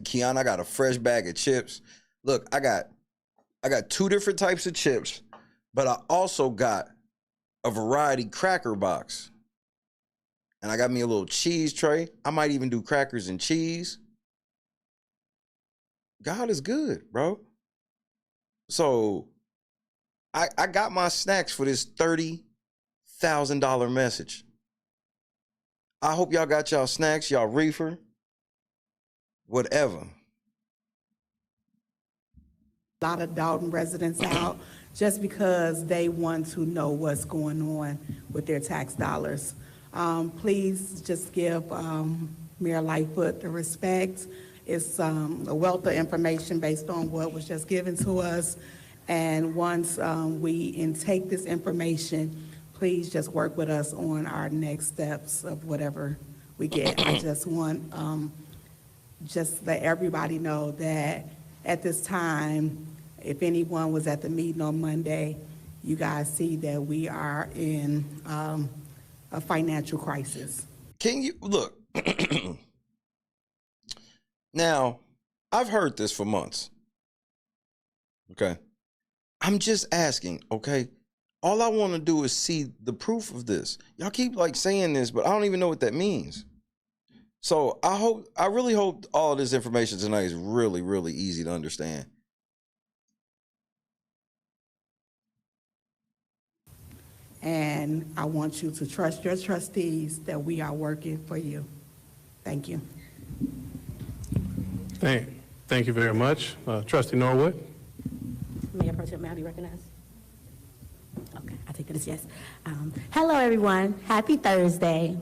Keon, I got a fresh bag of chips. Look, I got 2 different types of chips, but I also got a variety cracker box. And I got me a little cheese tray. I might even do crackers and cheese. God is good, bro. So I got my snacks for this $30,000 message. I hope y'all got y'all snacks, y'all reefer, whatever. A lot of Dolton residents out just because they want to know what's going on with their tax dollars. Please just give Mayor Lightfoot the respect. It's a wealth of information based on what was just given to us. And once we intake this information, please just work with us on our next steps of whatever we get. I just want just let everybody know that at this time, if anyone was at the meeting on Monday, you guys see that we are in a financial crisis. Can you look? Now, I've heard this for months. Okay. I'm just asking, okay? All I want to do is see the proof of this. Y'all keep like saying this, but I don't even know what that means. So I really hope all this information tonight is really, really easy to understand. And I want you to trust your trustees that we are working for you. Thank you. Thank you very much. Trustee Norwood. Mayor Pro Tem, may I be recognized? Okay, I take that as yes. Hello, everyone. Happy Thursday.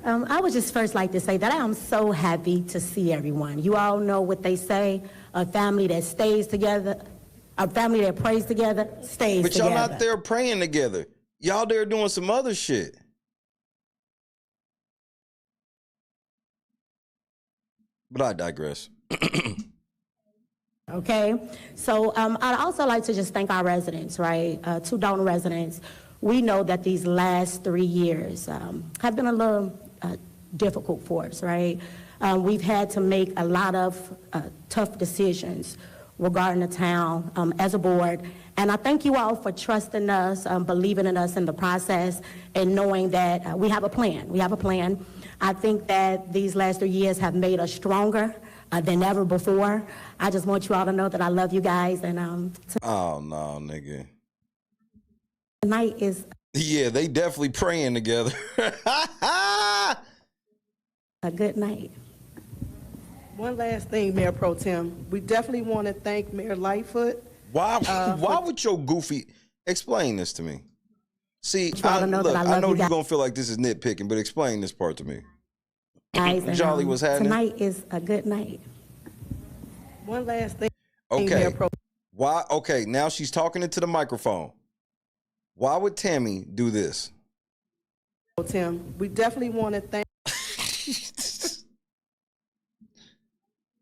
I would just first like to say that I am so happy to see everyone. You all know what they say, a family that stays together, a family that prays together, stays together. But y'all not there praying together. Y'all there doing some other shit. But I digress. Okay, so I'd also like to just thank our residents, right? 2 Dolton residents. We know that these last 3 years have been a little difficult for us, right? We've had to make a lot of tough decisions regarding the town as a board. And I thank you all for trusting us, believing in us in the process, and knowing that we have a plan. We have a plan. I think that these last 3 years have made us stronger than ever before. I just want you all to know that I love you guys. And oh no, nigga. Tonight is. Yeah, they definitely praying together. A good night. One last thing, Mayor Pro Tem. We definitely want to thank Mayor Lightfoot. Why would your goofy explain this to me? See, I know you're gonna feel like this is nitpicking, but explain this part to me. Guys, Jolly was happening. Tonight is a good night. One last thing. Okay. Why? Okay, now she's talking into the microphone. Why would Tammy do this? Tim, we definitely want to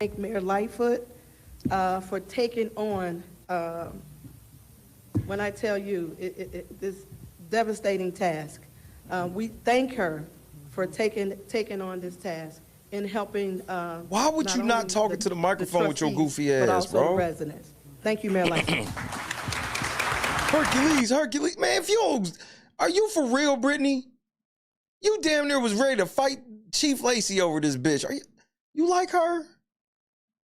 thank Mayor Lightfoot for taking on, when I tell you, this devastating task. We thank her for taking on this task and helping. Why would you not talk to the microphone with your goofy ass, but also bro? the residents. Thank you, Mayor Lightfoot. Hercules, man, are you for real, Brittany? You damn near was ready to fight Chief Lacey over this bitch. You like her?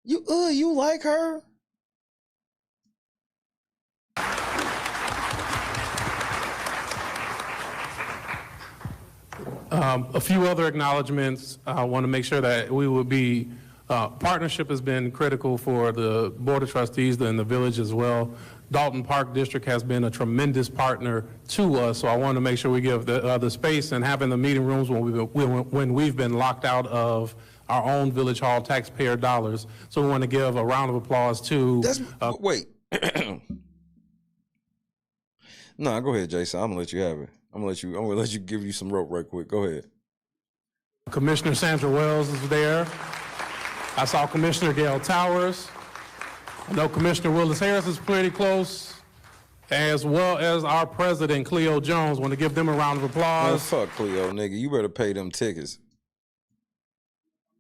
You like her? A few other acknowledgments. I want to make sure that we will be, partnership has been critical for the Board of Trustees and the village as well. Dolton Park District has been a tremendous partner to us, so I want to make sure we give the space and having the meeting rooms when we've been locked out of our own Village Hall taxpayer dollars. So we want to give a round of applause to... Wait. No, go ahead, Jason. I'm gonna let you have it. I'm gonna let you give you some rope right quick. Go ahead. Commissioner Sandra Wells is there. I saw Commissioner Gail Towers. I know Commissioner Willis Harris is pretty close, as well as our president, Cleo Jones. Want to give them a round of applause. Man, fuck Cleo, nigga. You better pay them tickets.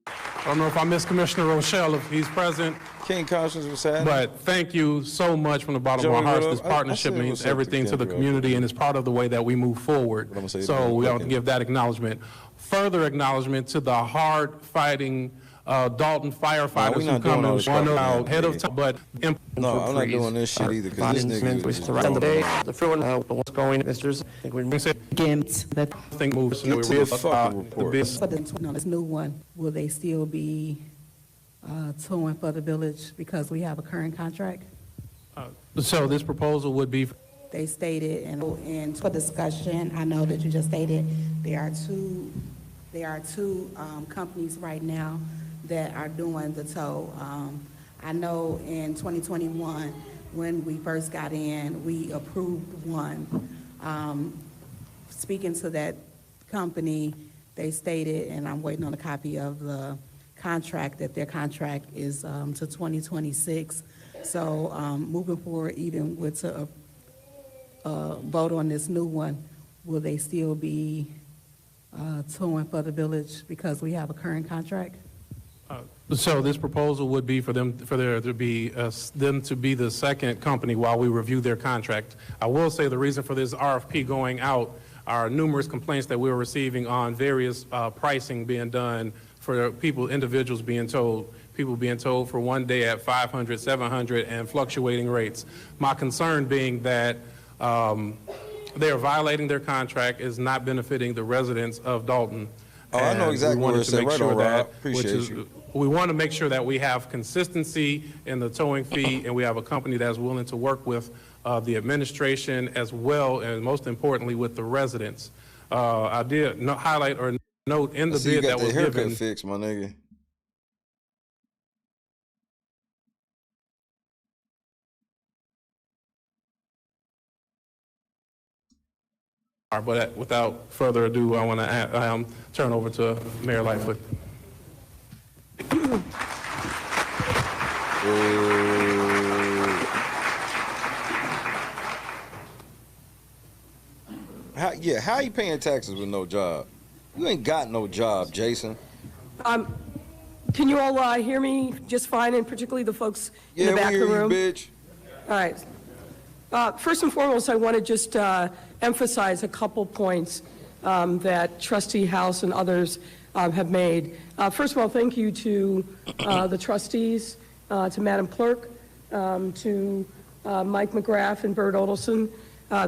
I don't know if I missed Commissioner Rochelle, if he's present. King Conscience was sad. But thank you so much from the bottom of our hearts. This partnership means everything to the community and is part of the way that we move forward. So we ought to give that acknowledgement. Further acknowledgement to the hard-fighting Dolton firefighters who come and out ahead of time, but no, I'm not doing this shit either because this nigga is just the fruit what's going, Misters. I think we that thing moves. Get to the fucking report. For this new one, will they still be towing for the village because we have a current contract? So this proposal would be. They stated, and for discussion, I know that you just stated there are two companies right now that are doing the tow. I know in 2021, when we first got in, we approved one. Speaking to that company, they stated, and I'm waiting on a copy of the contract, that their contract is to 2026. So moving forward, even with a vote on this new one, will they still be towing for the village because we have a current contract? So this proposal would be for them to be the second company while we review their contract. I will say the reason for this RFP going out are numerous complaints that we were receiving on various pricing being done for individuals being told. People being told for one day at 500, 700, and fluctuating rates. My concern being that they are violating their contract, is not benefiting the residents of Dolton. Oh, I know exactly what it said. Right on, Rob. Appreciate you. We want to make sure that we have consistency in the towing fee, and we have a company that's willing to work with the administration as well, and most importantly with the residents. I did highlight or note in the bid that was given. Haircut fix, my nigga. But without further ado, I want to turn over to Mayor Lightfoot. How you paying taxes with no job? You ain't got no job, Jason. Can you all hear me just fine, and particularly the folks in the back of the room? Yeah, we hear you, bitch. All right. First and foremost, I want to just emphasize a couple points that Trustee House and others have made. First of all, thank you to the trustees, to Madam Clerk, to Mike McGrath and Bert Odelson.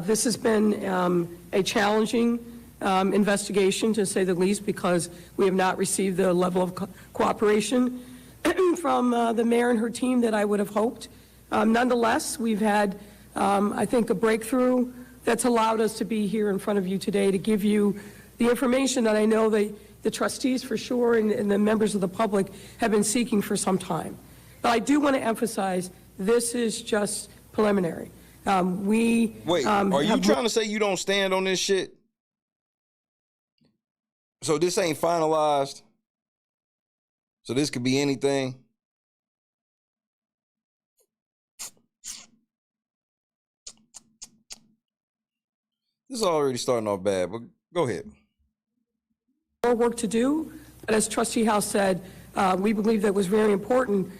This has been a challenging investigation, to say the least, because we have not received the level of cooperation from the mayor and her team that I would have hoped. Nonetheless, we've had, I think, a breakthrough that's allowed us to be here in front of you today to give you the information that I know the trustees for sure and the members of the public have been seeking for some time. But I do want to emphasize this is just preliminary. Wait, are you trying to say you don't stand on this shit? So this ain't finalized? So this could be anything? This is already starting off bad, but go ahead. More work to do, but as Trustee House said, we believe that it was very important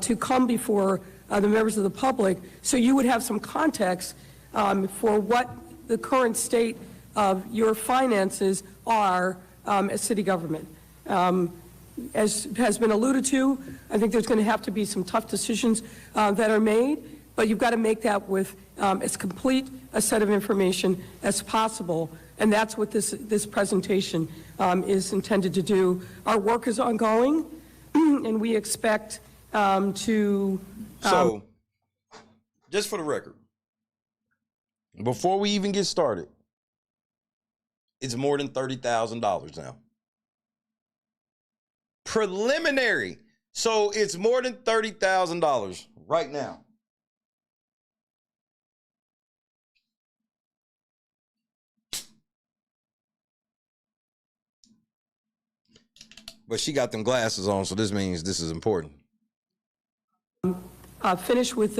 to come before the members of the public so you would have some context for what the current state of your finances are as city government. As has been alluded to, I think there's going to have to be some tough decisions that are made, but you've got to make that with as complete a set of information as possible, and that's what this presentation is intended to do. Our work is ongoing, and we expect to... So, just for the record, Before we even get started, it's more than $30,000 now. Preliminary. So it's more than $30,000 right now. But she got them glasses on, so this means this is important. Finish with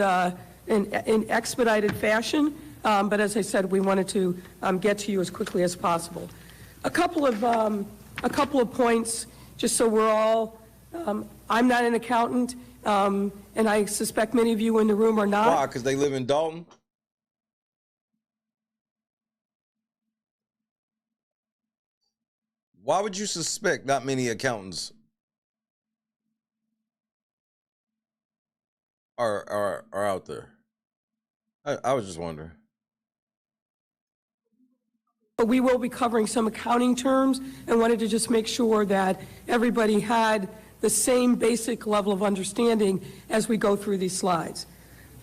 in expedited fashion, but as I said, we wanted to get to you as quickly as possible. A couple of points, just so we're all. I'm not an accountant, and I suspect many of you in the room are not. Why? Because they live in Dolton? Why would you suspect not many accountants are out there? I was just wondering. But we will be covering some accounting terms and wanted to just make sure that everybody had the same basic level of understanding as we go through these slides.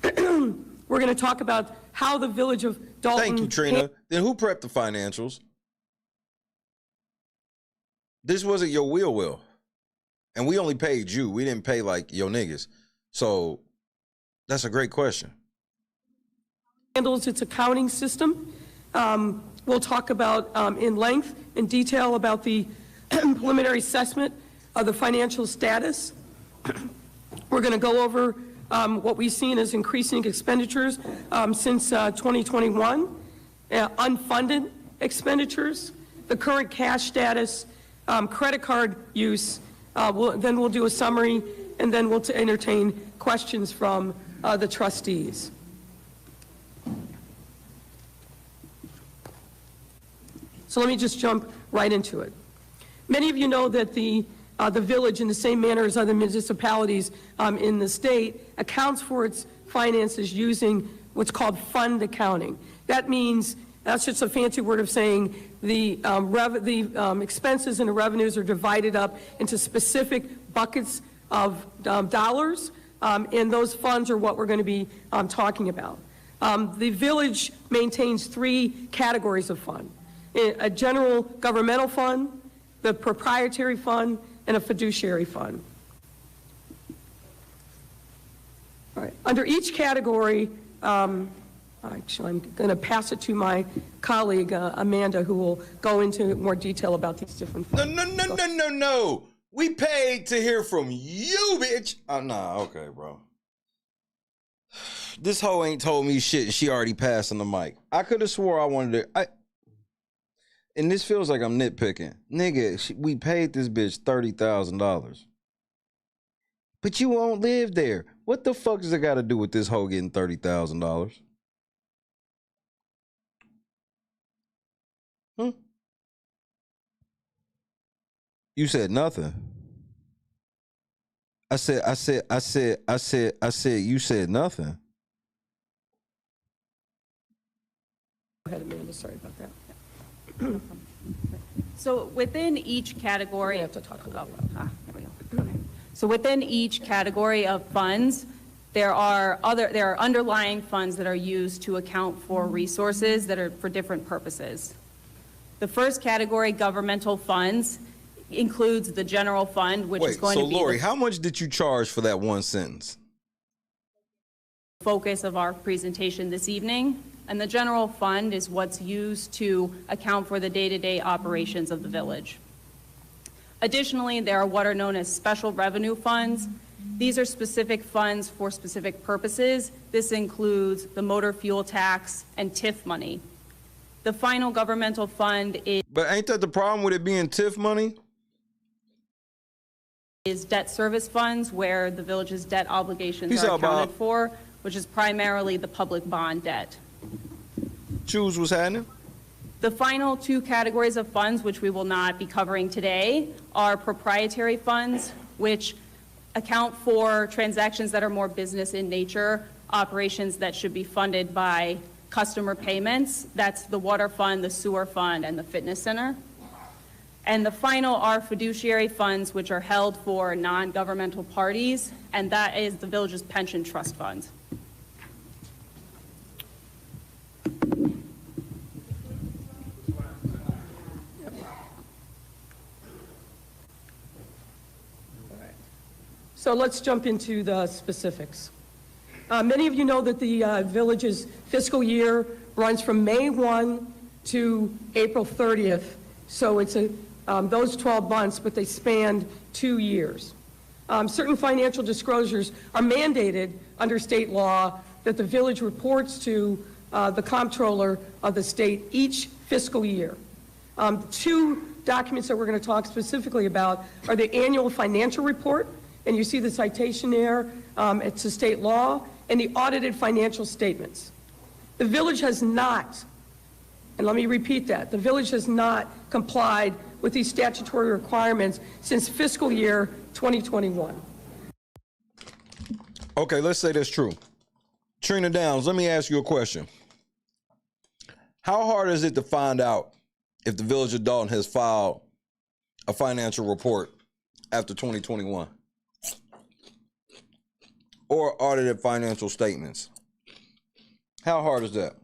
We're going to talk about how the village of Dolton... Thank you, Trina. Then who prepped the financials? This wasn't your will. And we only paid you. We didn't pay like your niggas. So that's a great question. Handles its accounting system. We'll talk about in length, in detail about the preliminary assessment of the financial status. We're going to go over what we've seen as increasing expenditures since 2021, unfunded expenditures, the current cash status, credit card use. Then we'll do a summary, and then we'll entertain questions from the trustees. So let me just jump right into it. Many of you know that the village, in the same manner as other municipalities in the state, accounts for its finances using what's called fund accounting. That means, that's just a fancy word of saying the expenses and the revenues are divided up into specific buckets of dollars, and those funds are what we're going to be talking about. The village maintains three categories of fund: a general governmental fund, the proprietary fund, and a fiduciary fund. All right. Under each category, actually, I'm going to pass it to my colleague, Amanda, who will go into more detail about these different funds. No. We paid to hear from you, bitch. Nah, okay, bro. This hoe ain't told me shit, and she already passed on the mic. I could have swore I wanted to... And this feels like I'm nitpicking. Nigga, we paid this bitch $30,000. But you won't live there. What the fuck does it got to do with this hoe getting $30,000? You said nothing. I said, you said nothing. Go ahead, Amanda, sorry about that. So within each category, we have to talk about there we go. Okay. So within each category of funds, there are underlying funds that are used to account for resources that are for different purposes. The first category, governmental funds, includes the general fund, which is going to be Lori, how much did you charge for that one sentence? the focus of our presentation this evening. And the general fund is what's used to account for the day-to-day operations of the village. Additionally, there are what are known as special revenue funds. These are specific funds for specific purposes. This includes the motor fuel tax and TIF money. The final governmental fund is... But ain't that the problem with it being TIF money? ...is debt service funds, where the village's debt obligations are accounted for, which is primarily the public bond debt. Choose what's happening. The final two categories of funds, which we will not be covering today, are proprietary funds, which account for transactions that are more business in nature, operations that should be funded by customer payments. That's the water fund, the sewer fund, and the fitness center. And the final are fiduciary funds, which are held for non-governmental parties, and that is the village's pension trust fund. So let's jump into the specifics. Many of you know that the village's fiscal year runs from May 1 to April 30th. So it's those 12 months, but they spanned 2 years. Certain financial disclosures are mandated under state law that the village reports to the comptroller of the state each fiscal year. 2 documents that we're going to talk specifically about are the annual financial report, and you see the citation there, it's a state law, and the audited financial statements. The village has not, and let me repeat that, the village has not complied with these statutory requirements since fiscal year 2021. Okay, let's say that's true. Trina Downs, let me ask you a question. How hard is it to find out if the village of Dolton has filed a financial report after 2021? Or audited financial statements? How hard is that?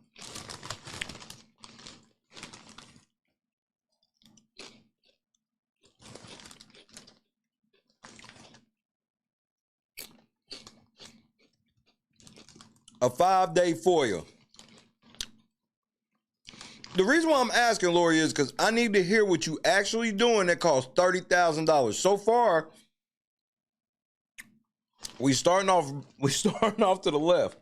A 5-day FOIA. The reason why I'm asking, Lori, is because I need to hear what you actually doing that costs $30,000. So far, we starting off to the left.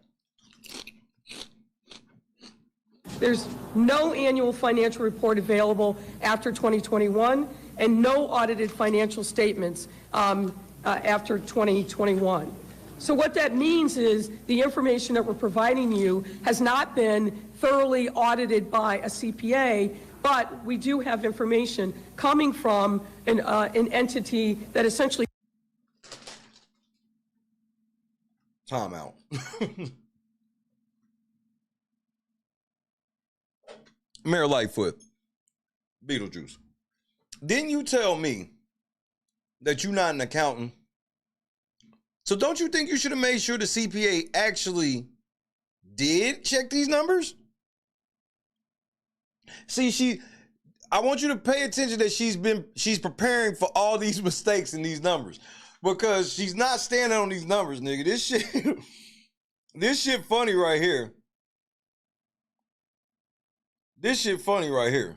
There's no annual financial report available after 2021 and no audited financial statements after 2021. So what that means is the information that we're providing you has not been thoroughly audited by a CPA, but we do have information coming from an entity that essentially... Time out. Mayor Lightfoot, Beetlejuice, didn't you tell me that you're not an accountant? So don't you think you should have made sure the CPA actually did check these numbers? See, I want you to pay attention that she's preparing for all these mistakes in these numbers, because she's not standing on these numbers, nigga. This shit funny right here. This shit funny right here.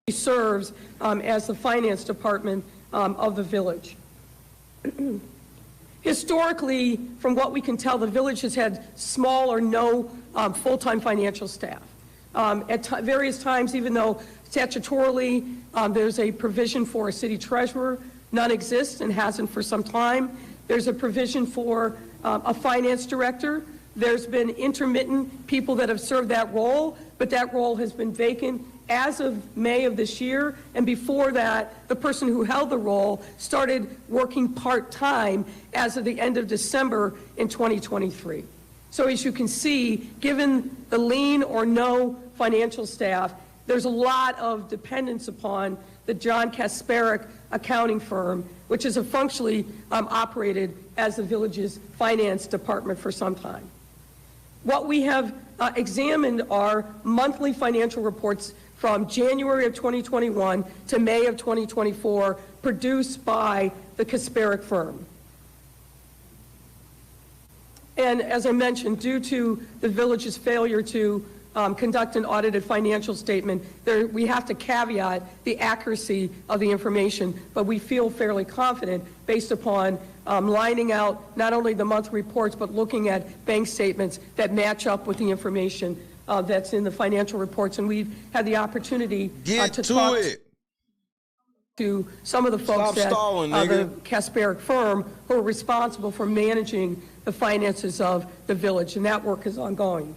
He serves as the finance department of the village. Historically, from what we can tell, the village has had small or no full-time financial staff. At various times, even though statutorily there's a provision for a city treasurer, none exists and hasn't for some time. There's a provision for a finance director. There's been intermittent people that have served that role, but that role has been vacant as of May of this year, and before that, the person who held the role started working part-time as of the end of December in 2023. So as you can see, given the lean or no financial staff, there's a lot of dependence upon the John Kasparic accounting firm, which has functionally operated as the village's finance department for some time. What we have examined are monthly financial reports from January of 2021 to May of 2024, produced by the Kasparic firm. And as I mentioned, due to the village's failure to conduct an audited financial statement, we have to caveat the accuracy of the information, but we feel fairly confident based upon lining out not only the monthly reports, but looking at bank statements that match up with the information that's in the financial reports. And we've had the opportunity to talk to some of the folks at the Kasparic firm who are responsible for managing the finances of the village, and that work is ongoing.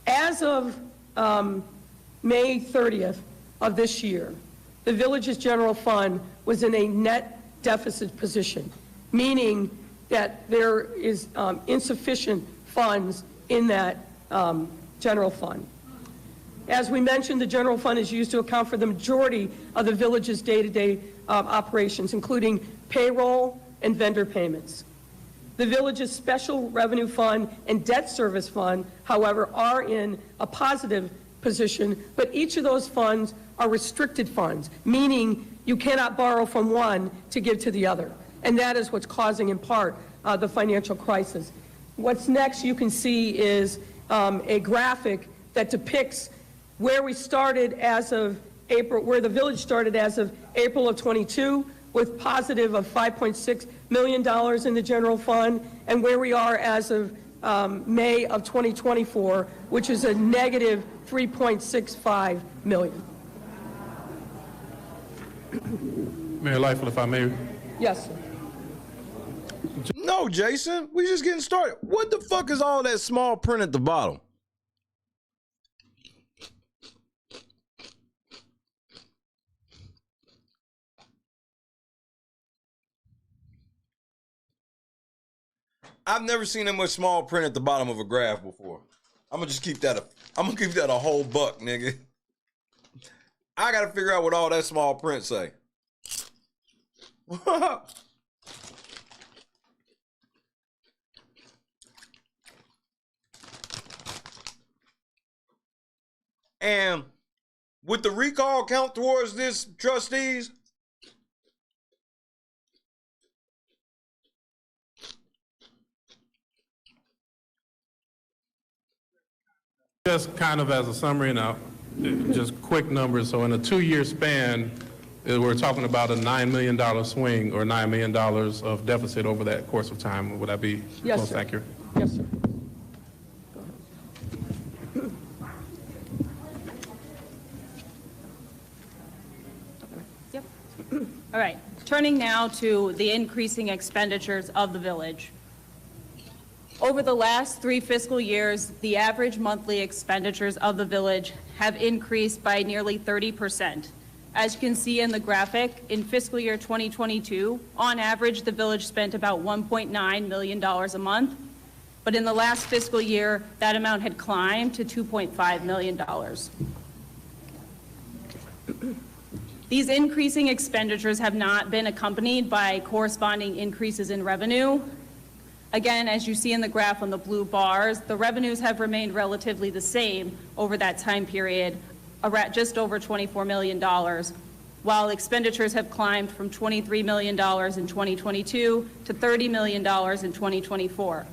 As of May 30th of this year, the village's general fund was in a net deficit position, meaning that there is insufficient funds in that general fund. As we mentioned, the general fund is used to account for the majority of the village's day-to-day operations, including payroll and vendor payments. The village's special revenue fund and debt service fund, however, are in a positive position, but each of those funds are restricted funds, meaning you cannot borrow from one to give to the other. And that is what's causing, in part, the financial crisis. What's next you can see is a graphic that depicts where we started as of April, where the village started as of April of 22, with positive of $5.6 million in the general fund, and where we are as of May of 2024, which is a negative $3.65 million. Mayor Lightfoot, if I may. Yes, sir. No, Jason, we just getting started. What the fuck is all that small print at the bottom? I've never seen that much small print at the bottom of a graph before. I'm gonna just keep that a whole buck, nigga. I gotta figure out what all that small print say. And would the recall count towards this, trustees? Just kind of as a summary now, just quick numbers. So in a 2-year span, we're talking about a $9 million swing or $9 million of deficit over that course of time. Would that be most accurate? Yes, sir. Yep. All right. Turning now to the increasing expenditures of the village. Over the last 3 fiscal years, the average monthly expenditures of the village have increased by nearly 30%. As you can see in the graphic, in fiscal year 2022, on average, the village spent about $1.9 million a month. But in the last fiscal year, that amount had climbed to $2.5 million. These increasing expenditures have not been accompanied by corresponding increases in revenue. Again, as you see in the graph on the blue bars, the revenues have remained relatively the same over that time period, just over $24 million, while expenditures have climbed from $23 million in 2022 to $30 million in 2024.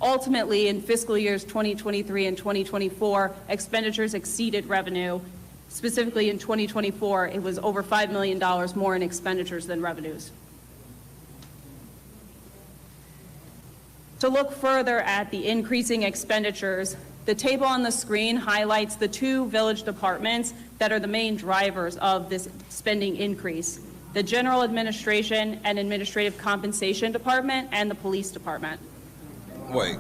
Ultimately, in fiscal years 2023 and 2024, expenditures exceeded revenue. Specifically in 2024, it was over $5 million more in expenditures than revenues. To look further at the increasing expenditures, the table on the screen highlights the 2 village departments that are the main drivers of this spending increase: the General Administration and Administrative Compensation Department and the Police Department. Wait.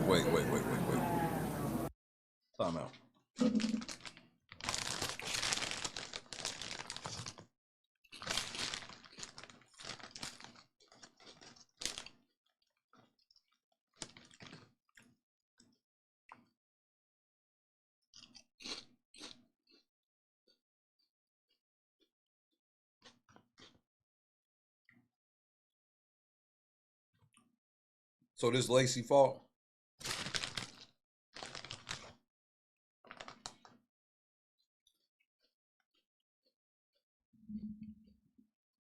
Time out. So this Lacey fault?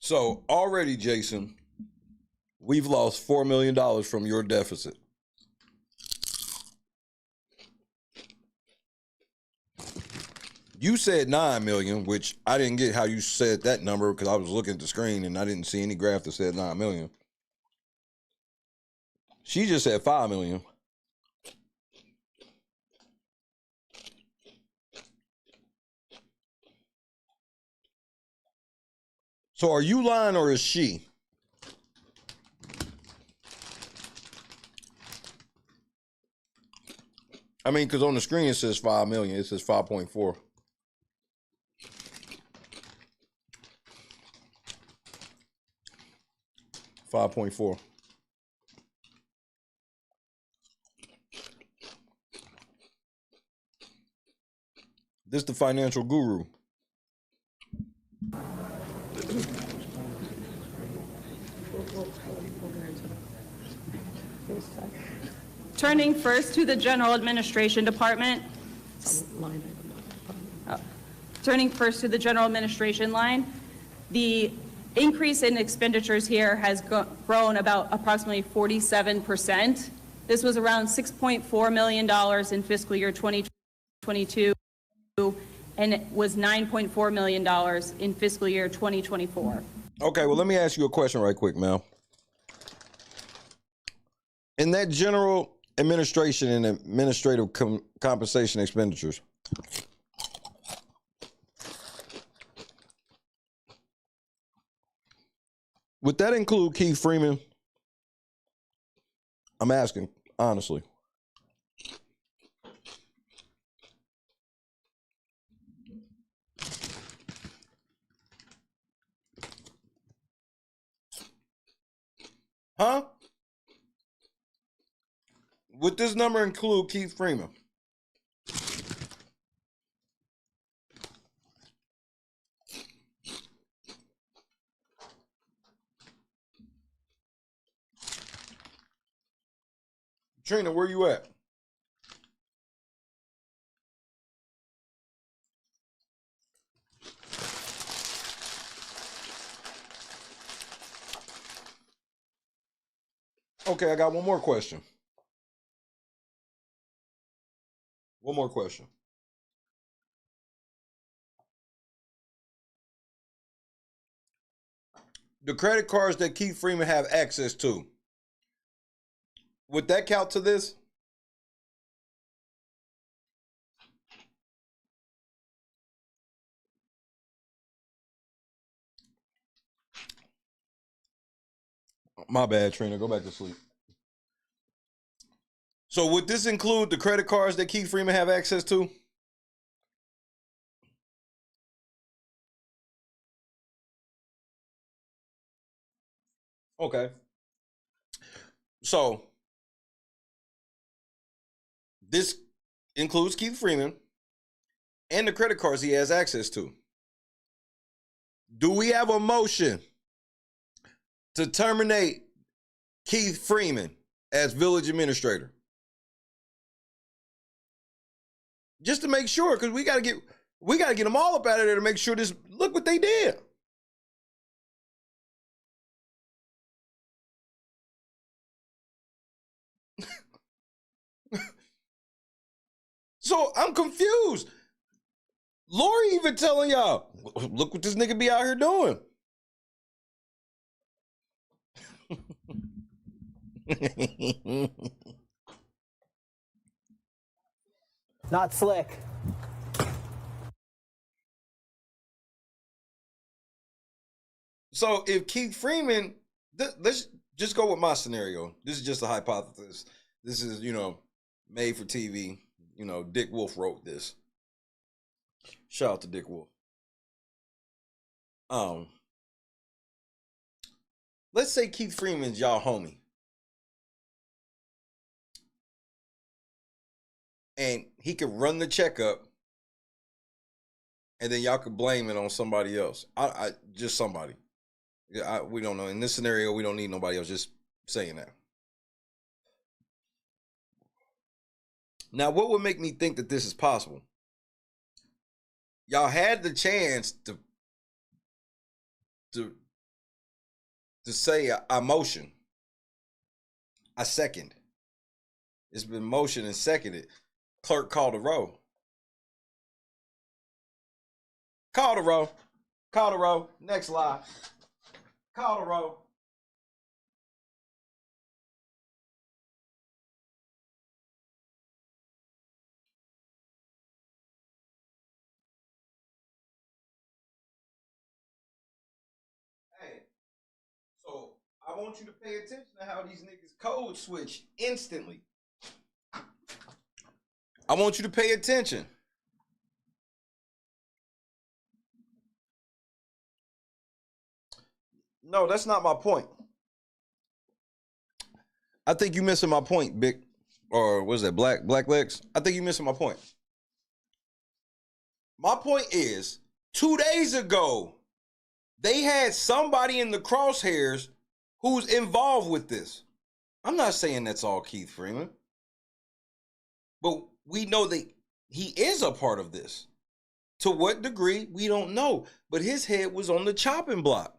So already, Jason, we've lost $4 million from your deficit. You said 9 million, which I didn't get how you said that number because I was looking at the screen and I didn't see any graph that said 9 million. She just said 5 million. So are you lying or is she? I mean, because on the screen it says 5 million. It says 5.4. $5.4. This is the financial guru. Turning first to the General Administration Department. Turning first to the general administration line, the increase in expenditures here has grown about approximately 47%. This was around $6.4 million in fiscal year 2022, and it was $9.4 million in fiscal year 2024. Okay, well, let me ask you a question right quick, Mel. In that general administration and administrative compensation expenditures, would that include Keith Freeman? I'm asking, honestly. Huh? Would this number include Keith Freeman? Trina, where you at? Okay, I got one more question. One more question. The credit cards that Keith Freeman have access to, would that count to this? My bad, Trina. Go back to sleep. So would this include the credit cards that Keith Freeman have access to? Okay. So this includes Keith Freeman and the credit cards he has access to. Do we have a motion to terminate Keith Freeman as village administrator? Just to make sure, because we gotta get them all up out of there to make sure this. Look what they did. So I'm confused. Lori even telling y'all, look what this nigga be out here doing. Not slick. So if Keith Freeman, let's just go with my scenario. This is just a hypothesis. This is, made for TV. Dick Wolf wrote this. Shout out to Dick Wolf. Let's say Keith Freeman's y'all homie. And he could run the checkup, and then y'all could blame it on somebody else. Just somebody. We don't know. In this scenario, we don't need nobody else. Just saying that. Now, what would make me think that this is possible? Y'all had the chance to say I motion. I second. It's been motioned and seconded. Clerk, call the roll. Call the roll. Call the roll. Next lie. Call the roll. Hey, so I want you to pay attention to how these niggas code switch instantly. I want you to pay attention. No, that's not my point. I think you missing my point, Big, or what is that, Black Legs? I think you missing my point. My point is, 2 days ago, they had somebody in the crosshairs who's involved with this. I'm not saying that's all Keith Freeman, but we know that he is a part of this. To what degree, we don't know. But his head was on the chopping block.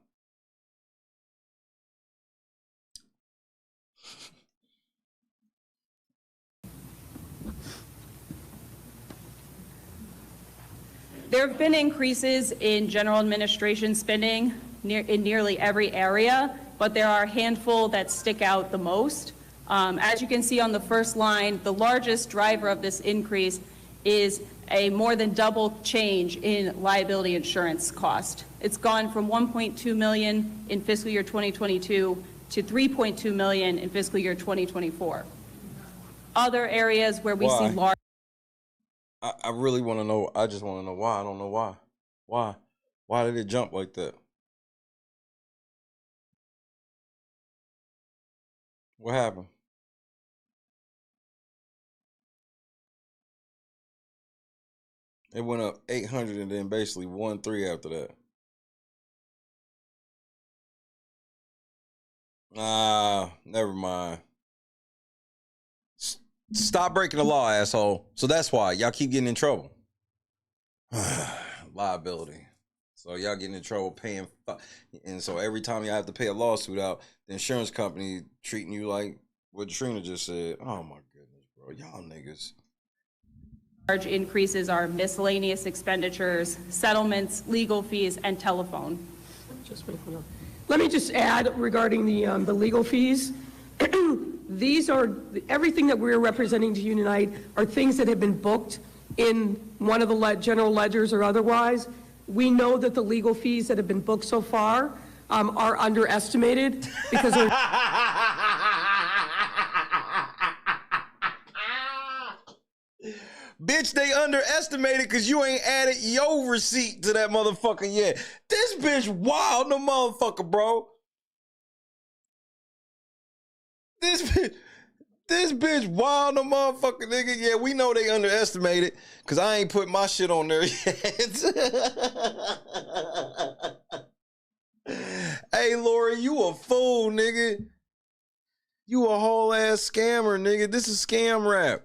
There have been increases in general administration spending in nearly every area, but there are a handful that stick out the most. As you can see on the first line, the largest driver of this increase is a more than double change in liability insurance cost. It's gone from $1.2 million in fiscal year 2022 to $3.2 million in fiscal year 2024. Other areas where we see large... I really want to know. I just want to know why. I don't know why. Why? Why did it jump like that? What happened? It went up 800 and then basically 1.3 after that. Never mind. Stop breaking the law, asshole. So that's why y'all keep getting in trouble. Liability. So y'all getting in trouble paying, and so every time y'all have to pay a lawsuit out, the insurance company treating you like what Trina just said. Oh my goodness, bro, y'all niggas. Large increases are miscellaneous expenditures, settlements, legal fees, and telephone. Let me just add regarding the legal fees. These are, everything that we're representing to you tonight are things that have been booked in one of the general ledgers or otherwise. We know that the legal fees that have been booked so far are underestimated because they're... Bitch, they underestimated because you ain't added your receipt to that motherfucker yet. This bitch wild the motherfucker, bro. This bitch wild the motherfucker, nigga. Yeah, we know they underestimated because I ain't put my shit on there yet. Hey, Lori, you a fool, nigga. You a whole ass scammer, nigga. This is scam rap.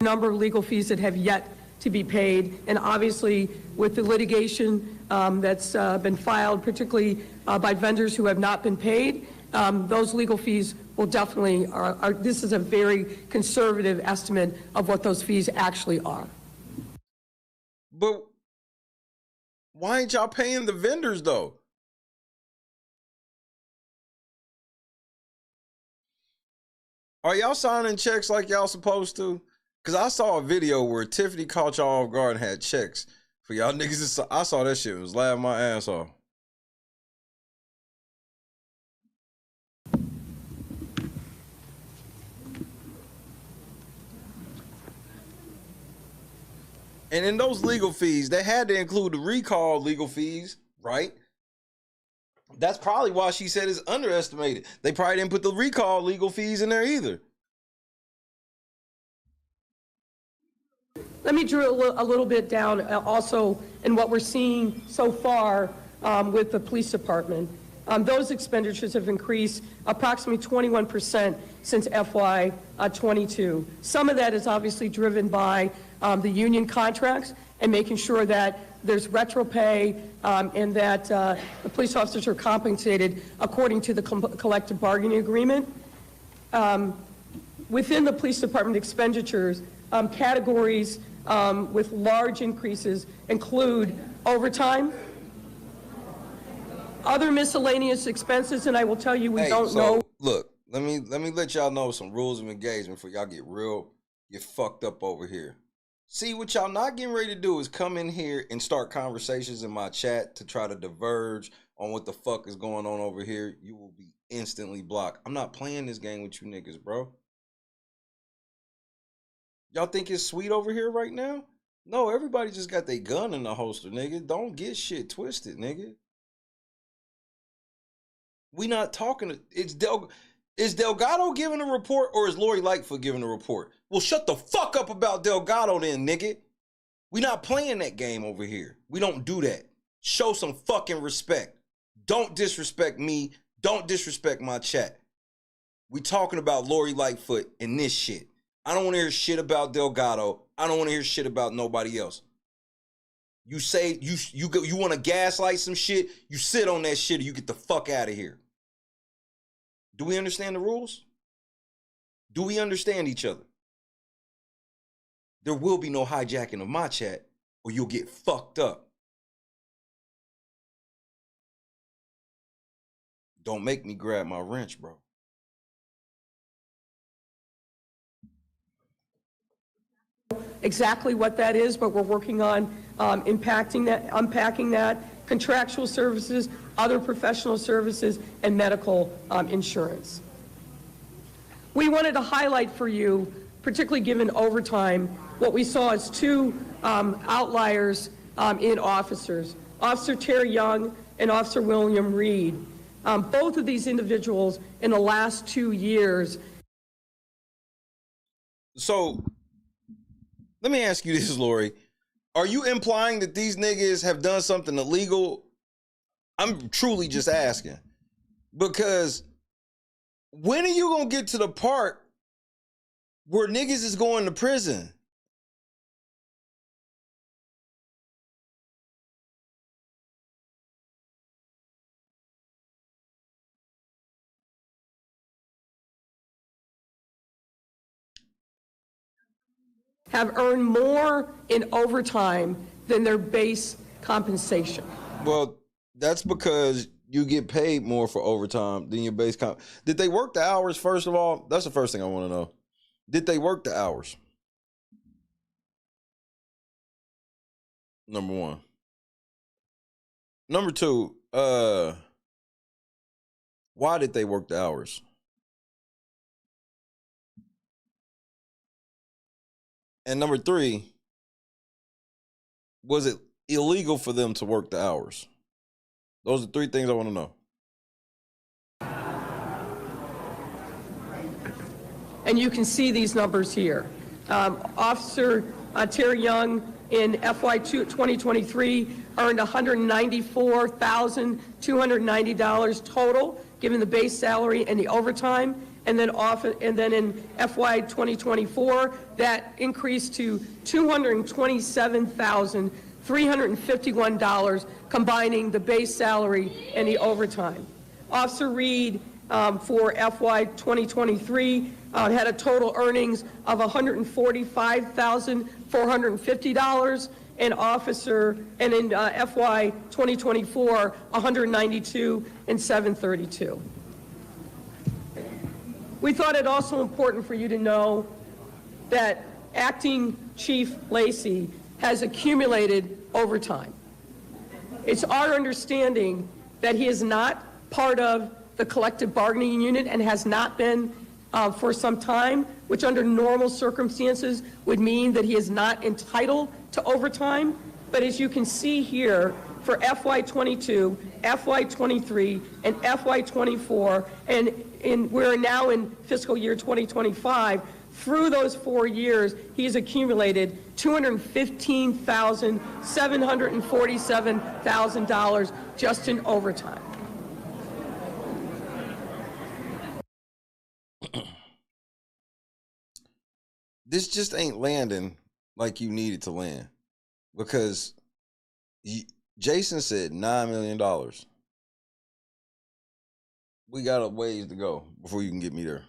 Number of legal fees that have yet to be paid, and obviously with the litigation that's been filed, particularly by vendors who have not been paid, those legal fees will definitely are. This is a very conservative estimate of what those fees actually are. But why ain't y'all paying the vendors though? Are y'all signing checks like y'all supposed to? Because I saw a video where Tiffany caught y'all off guard and had checks for y'all niggas. I saw that shit. It was laughing my ass off. And in those legal fees, they had to include the recall legal fees, right? That's probably why she said it's underestimated. They probably didn't put the recall legal fees in there either. Let me drill a little bit down also in what we're seeing so far with the police department. Those expenditures have increased approximately 21% since FY22. Some of that is obviously driven by the union contracts and making sure that there's retro pay and that the police officers are compensated according to the collective bargaining agreement. Within the police department expenditures, categories with large increases include overtime, other miscellaneous expenses, and I will tell you we don't know. Look, let me let y'all know some rules of engagement before y'all get fucked up over here. See, what y'all not getting ready to do is come in here and start conversations in my chat to try to diverge on what the fuck is going on over here. You will be instantly blocked. I'm not playing this game with you niggas, bro. Y'all think it's sweet over here right now? No, everybody just got their gun in the holster, nigga. Don't get shit twisted, nigga. We not talking. Is Delgado giving a report or is Lori Lightfoot giving a report? Well, shut the fuck up about Delgado then, nigga. We not playing that game over here. We don't do that. Show some fucking respect. Don't disrespect me. Don't disrespect my chat. We talking about Lori Lightfoot and this shit. I don't want to hear shit about Delgado. I don't want to hear shit about nobody else. You say you want to gaslight some shit, you sit on that shit or you get the fuck out of here. Do we understand the rules? Do we understand each other? There will be no hijacking of my chat or you'll get fucked up. Don't make me grab my wrench, bro. Exactly what that is, but we're working on unpacking that, contractual services, other professional services, and medical insurance. We wanted to highlight for you, particularly given overtime, what we saw as two outliers in officers, Officer Terry Young and Officer William Reed. Both of these individuals in the last 2 years. So, let me ask you this, Lori. Are you implying that these niggas have done something illegal? I'm truly just asking. Because when are you going to get to the part where niggas is going to prison? Have earned more in overtime than their base compensation. Well, that's because you get paid more for overtime than your base comp. Did they work the hours, first of all? That's the first thing I want to know. Did they work the hours? Number one. Number two, why did they work the hours? And number three, was it illegal for them to work the hours? Those are three things I want to know. And you can see these numbers here. Officer Terry Young in FY 2023 earned $194,290 total, given the base salary and the overtime. And then in FY 2024, that increased to $227,351, combining the base salary and the overtime. Officer Reed for FY 2023 had a total earnings of $145,450, and in FY 2024, $192,732. We thought it also important for you to know that Acting Chief Lacey has accumulated overtime. It's our understanding that he is not part of the collective bargaining unit and has not been for some time, which under normal circumstances would mean that he is not entitled to overtime. But as you can see here, for FY22, FY23, and FY24, and we're now in fiscal year 2025, through those 4 years, he's accumulated $215,747,000 just in overtime. This just ain't landing like you need it to land, because Jason said $9 million. We got a ways to go before you can get me there.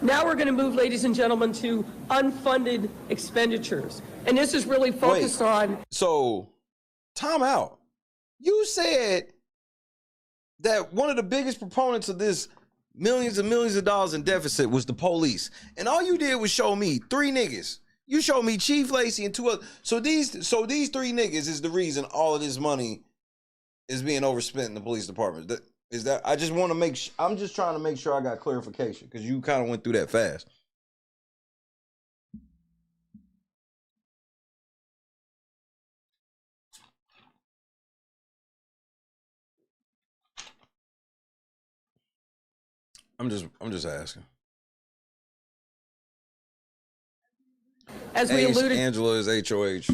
Now we're going to move, ladies and gentlemen, to unfunded expenditures. And this is really focused on... So, time out. You said that one of the biggest proponents of this millions and millions of dollars in deficit was the police. And all you did was show me three niggas. You showed me Chief Lacey and two others. So these three niggas is the reason all of this money is being overspent in the police department. Is that I just want to make I'm just trying to make sure I got clarification, because you kind of went through that fast. I'm just asking. As we alluded Angela is HOH.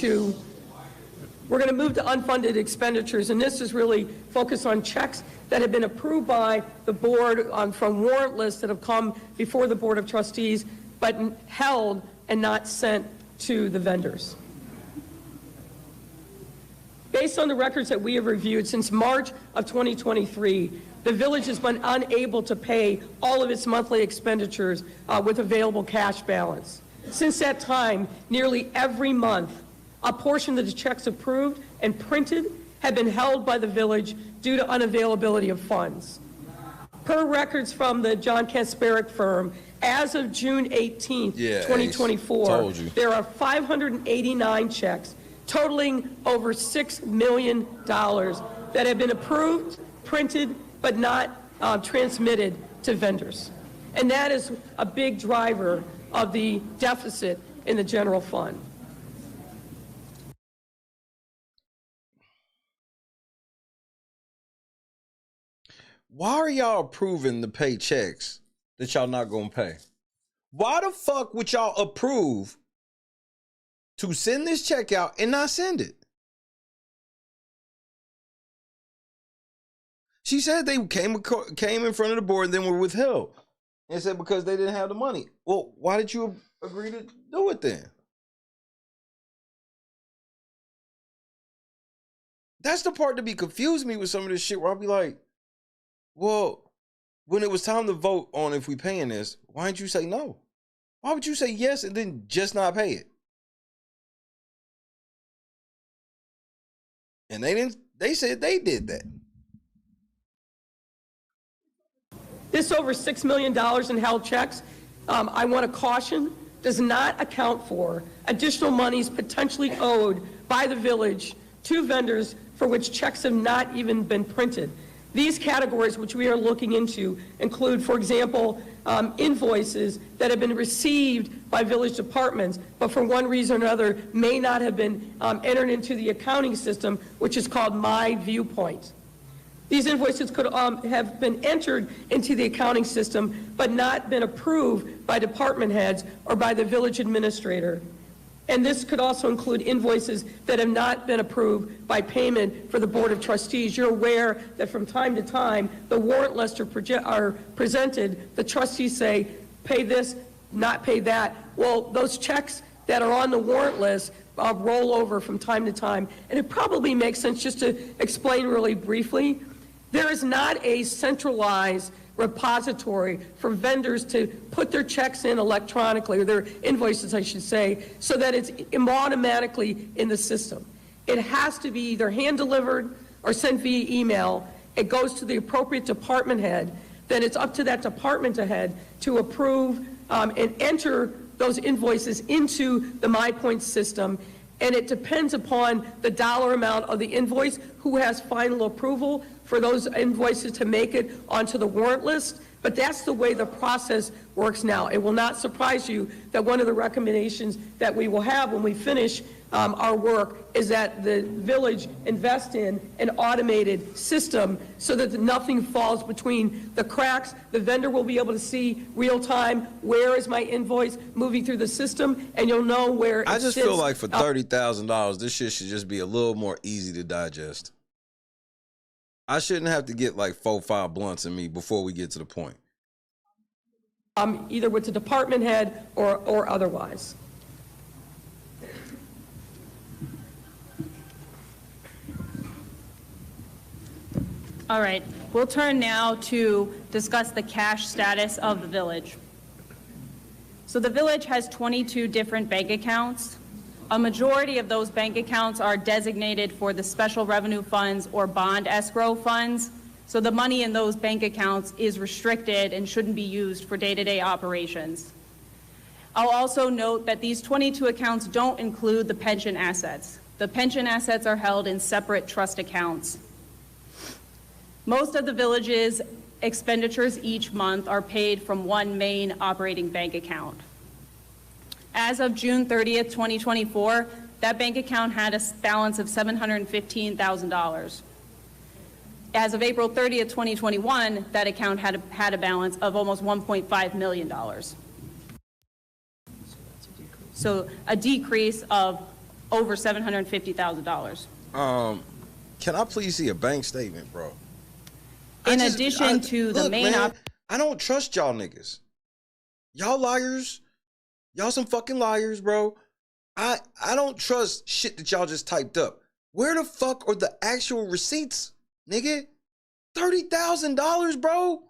to We're going to move to unfunded expenditures, and this is really focused on checks that have been approved by the board from warrant lists that have come before the Board of Trustees, but held and not sent to the vendors. Based on the records that we have reviewed since March of 2023, the village has been unable to pay all of its monthly expenditures with available cash balance. Since that time, nearly every month, a portion of the checks approved and printed have been held by the village due to unavailability of funds. Per records from the John Kasperick firm, as of June 18, 2024, there are 589 checks totaling over $6 million that have been approved, printed, but not transmitted to vendors. And that is a big driver of the deficit in the general fund. Why are y'all approving to pay checks that y'all not gonna pay? Why the fuck would y'all approve to send this check out and not send it? She said they came in front of the board and then were withheld and said because they didn't have the money. Well, why did you agree to do it then? That's the part that be confusing me with some of this shit where I'll be like, well, when it was time to vote on if we paying this, why didn't you say no? Why would you say yes and then just not pay it? And they said they did that. This over $6 million in held checks, I want to caution, does not account for additional monies potentially owed by the village to vendors for which checks have not even been printed. These categories which we are looking into include, for example, invoices that have been received by village departments, but for one reason or another may not have been entered into the accounting system, which is called My Viewpoint. These invoices could have been entered into the accounting system, but not been approved by department heads or by the village administrator. And this could also include invoices that have not been approved by payment for the Board of Trustees. You're aware that from time to time, the warrant lists are presented. The trustees say, pay this, not pay that. Well, those checks that are on the warrant list roll over from time to time. And it probably makes sense just to explain really briefly. There is not a centralized repository for vendors to put their checks in electronically, or their invoices, I should say, so that it's automatically in the system. It has to be either hand-delivered or sent via email. It goes to the appropriate department head. Then it's up to that department head to approve and enter those invoices into the MyPoint system. And it depends upon the dollar amount of the invoice, who has final approval for those invoices to make it onto the warrant list. But that's the way the process works now. It will not surprise you that one of the recommendations that we will have when we finish our work is that the village invest in an automated system so that nothing falls between the cracks. The vendor will be able to see real time, where is my invoice moving through the system, and you'll know where it I just sits. feel like for $30,000, this shit should just be a little more easy to digest. I shouldn't have to get like 4 or 5 blunts in me before we get to the point. Either with the department head or otherwise. All right, we'll turn now to discuss the cash status of the village. So the village has 22 different bank accounts. A majority of those bank accounts are designated for the special revenue funds or bond escrow funds. So the money in those bank accounts is restricted and shouldn't be used for day-to-day operations. I'll also note that these 22 accounts don't include the pension assets. The pension assets are held in separate trust accounts. Most of the village's expenditures each month are paid from one main operating bank account. As of June 30th, 2024, that bank account had a balance of $715,000. As of April 30th, 2021, that account had a balance of almost $1.5 million. So a decrease of over $750,000. Can I please see a bank statement, bro? In addition to the main I don't trust y'all niggas. Y'all liars. Y'all some fucking liars, bro. I don't trust shit that y'all just typed up. Where the fuck are the actual receipts, nigga? $30,000, bro.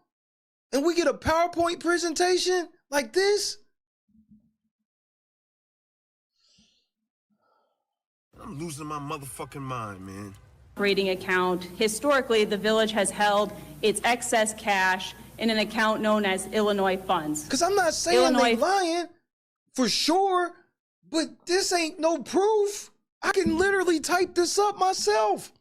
And we get a PowerPoint presentation like this? I'm losing my motherfucking mind, man. operating account. Historically, the village has held its excess cash in an account known as Illinois funds. Because I'm not saying they lying for sure, but this ain't no proof. I can literally type this up myself.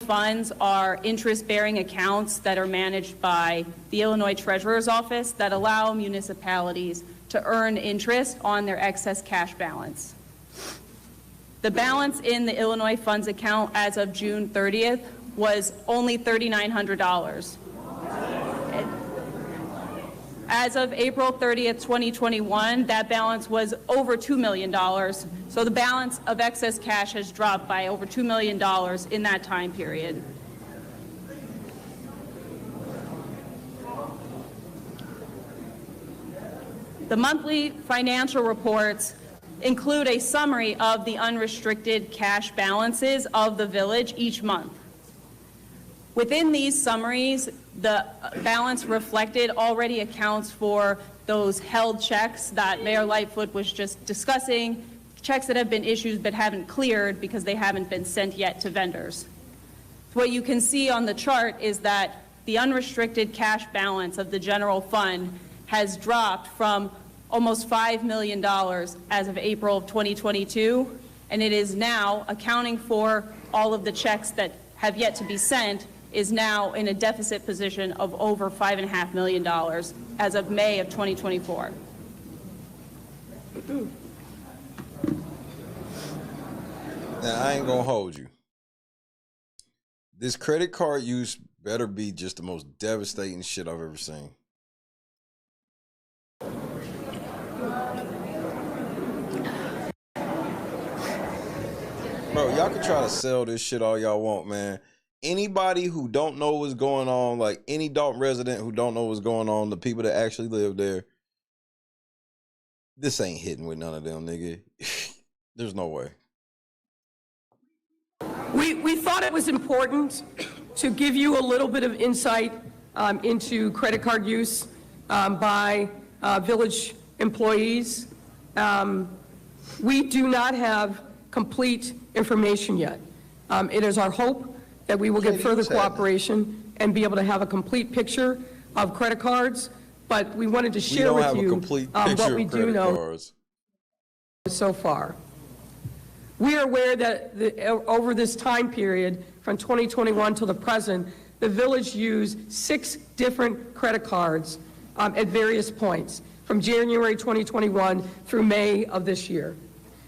Funds are interest-bearing accounts that are managed by the Illinois Treasurer's Office that allow municipalities to earn interest on their excess cash balance. The balance in the Illinois funds account as of June 30th was only $3,900. As of April 30th, 2021, that balance was over $2 million. So the balance of excess cash has dropped by over $2 million in that time period. The monthly financial reports include a summary of the unrestricted cash balances of the village each month. Within these summaries, the balance reflected already accounts for those held checks that Mayor Lightfoot was just discussing, checks that have been issued but haven't cleared because they haven't been sent yet to vendors. What you can see on the chart is that the unrestricted cash balance of the general fund has dropped from almost $5 million as of April of 2022, and it is now, accounting for all of the checks that have yet to be sent, is now in a deficit position of over $5.5 million as of May of 2024. Now, I ain't gonna hold you. This credit card use better be just the most devastating shit I've ever seen. Bro, y'all can try to sell this shit all y'all want, man. Anybody who don't know what's going on, like any Dolton resident who don't know what's going on, the people that actually live there, this ain't hitting with none of them, nigga. There's no way. We thought it was important to give you a little bit of insight into credit card use by village employees. We do not have complete information yet. It is our hope that we will get further cooperation and be able to have a complete picture of credit cards, but we wanted to share with you what we do know so far. We are aware that over this time period, from 2021 to the present, the village used 6 different credit cards at various points, from January 2021 through May of this year.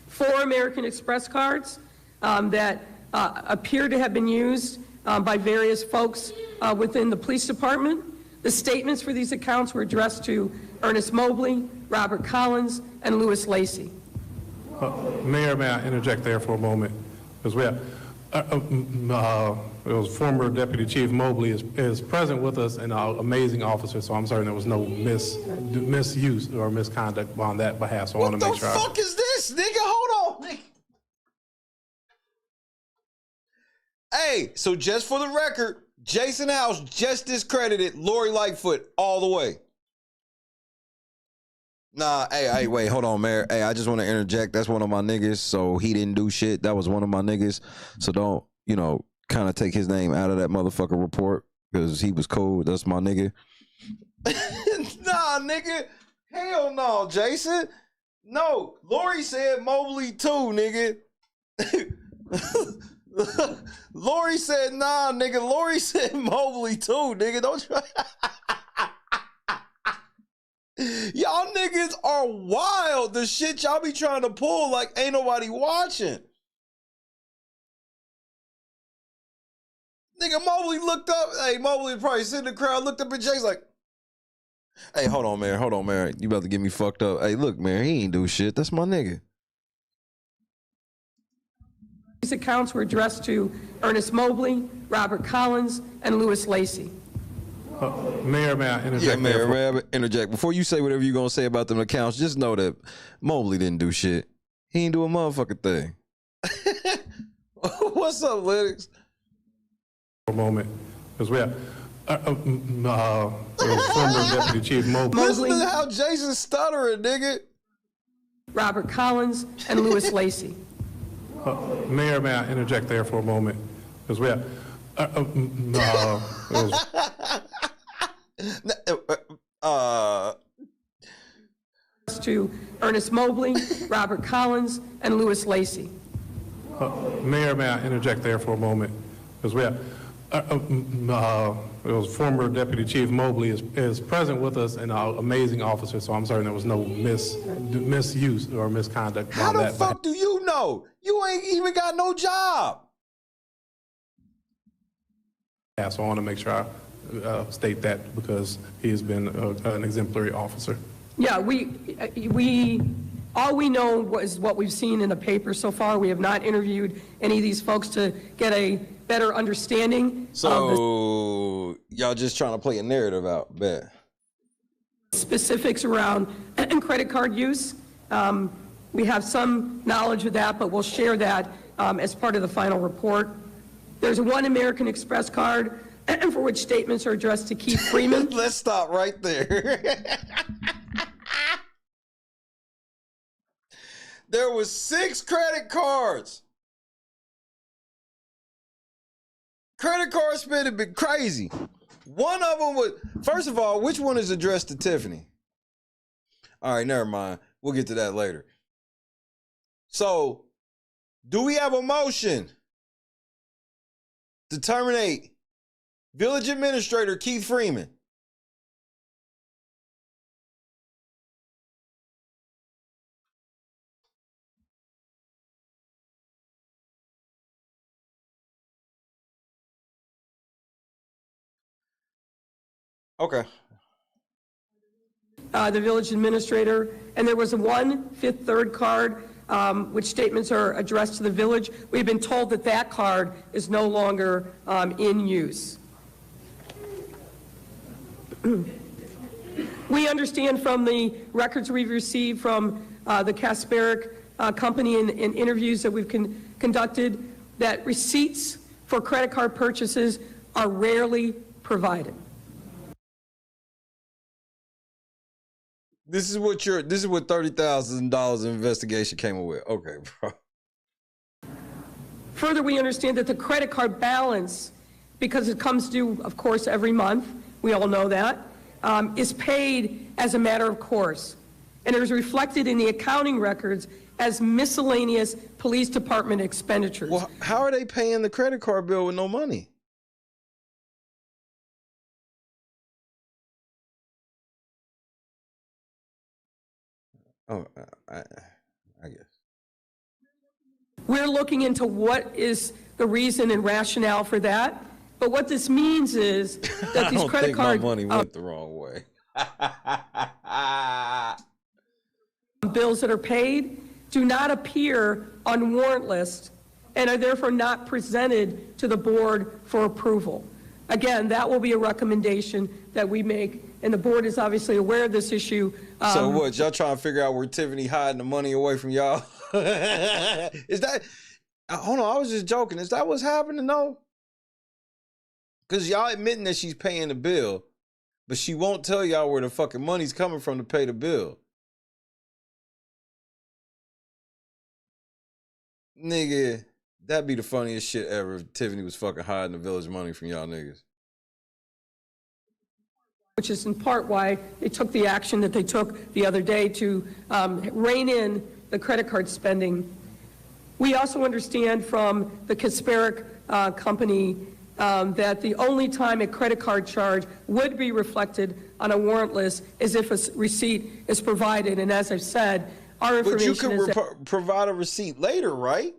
4 American Express cards that appear to have been used by various folks within the police department. The statements for these accounts were addressed to Ernest Mobley, Robert Collins, and Louis Lacey. Mayor, may I interject there for a moment? Because we have, it was former Deputy Chief Mobley is present with us, and an amazing officer, so I'm certain there was no misuse or misconduct on that behalf, so I want to make sure. What the fuck is this, nigga? Hold on, nigga. Hey, so just for the record, Jason House just discredited Lori Lightfoot all the way. Nah, hey, wait, hold on, Mayor. Hey, I just want to interject. That's one of my niggas, so he didn't do shit. That was one of my niggas. So don't, kind of take his name out of that motherfucker report because he was cool. That's my nigga. Nah, nigga. Hell no, Jason. No, Lori said Mobley too, nigga. Lori said, nah, nigga. Lori said Mobley too, nigga. Don't try. Y'all niggas are wild. The shit y'all be trying to pull like ain't nobody watching. Nigga, Mobley looked up. Hey, Mobley probably sitting in the crowd, looked up at Jay's like, Hey, hold on, man. Hold on, man. You about to get me fucked up. Hey, look, man, he ain't do shit. That's my nigga. These accounts were addressed to Ernest Mobley, Robert Collins, and Louis Lacey. Mayor, may I interject? Yeah, Mayor, may I interject? Before you say whatever you're going to say about them accounts, just know that Mobley didn't do shit. He ain't do a motherfucking thing. What's up, Lennox? For a moment, because we have former Deputy Chief Mobley. Listen to how Jason's stuttering, nigga. Robert Collins, and Louis Lacey. Mayor, may I interject there for a moment? Because we have to Ernest Mobley, Robert Collins, and Louis Lacey. Mayor, may I interject there for a moment? Because we have former Deputy Chief Mobley is present with us and an amazing officer, so I'm certain there was no misuse or misconduct. How the fuck do you know? You ain't even got no job. Yeah, so I want to make sure I state that because he has been an exemplary officer. Yeah, all we know is what we've seen in the paper so far. We have not interviewed any of these folks to get a better understanding. So y'all just trying to play a narrative out, bet. Specifics around credit card use. We have some knowledge of that, but we'll share that as part of the final report. There's one American Express card for which statements are addressed to Keith Freeman. Let's stop right there. There was 6 credit cards. Credit card spending been crazy. One of them was, first of all, which one is addressed to Tiffany? All right, never mind. We'll get to that later. So, do we have a motion to terminate Village Administrator Keith Freeman? Okay. The village administrator, and there was a 1/5 third card, which statements are addressed to the village. We've been told that that card is no longer in use. We understand from the records we've received from the Kasperick company in interviews that we've conducted that receipts for credit card purchases are rarely provided. This is what $30,000 investigation came up with. Okay, bro. Further, we understand that the credit card balance, because it comes due, of course, every month, we all know that, is paid as a matter of course. And it is reflected in the accounting records as miscellaneous police department expenditures. Well, how are they paying the credit card bill with no money? Oh, I guess. We're looking into what is the reason and rationale for that. But what this means is that these credit card my money went the wrong way. bills that are paid do not appear on warrant lists and are therefore not presented to the board for approval. Again, that will be a recommendation that we make, and the board is obviously aware of this issue. So what, y'all trying to figure out where Tiffany hiding the money away from y'all? Is that, hold on, I was just joking. Is that what's happening though? Because y'all admitting that she's paying the bill, but she won't tell y'all where the fucking money's coming from to pay the bill. Nigga, that'd be the funniest shit ever if Tiffany was fucking hiding the village money from y'all niggas. Which is in part why they took the action that they took the other day to rein in the credit card spending. We also understand from the Kasperick company that the only time a credit card charge would be reflected on a warrant list is if a receipt is provided. And as I've said, our information But you could provide a receipt later, right?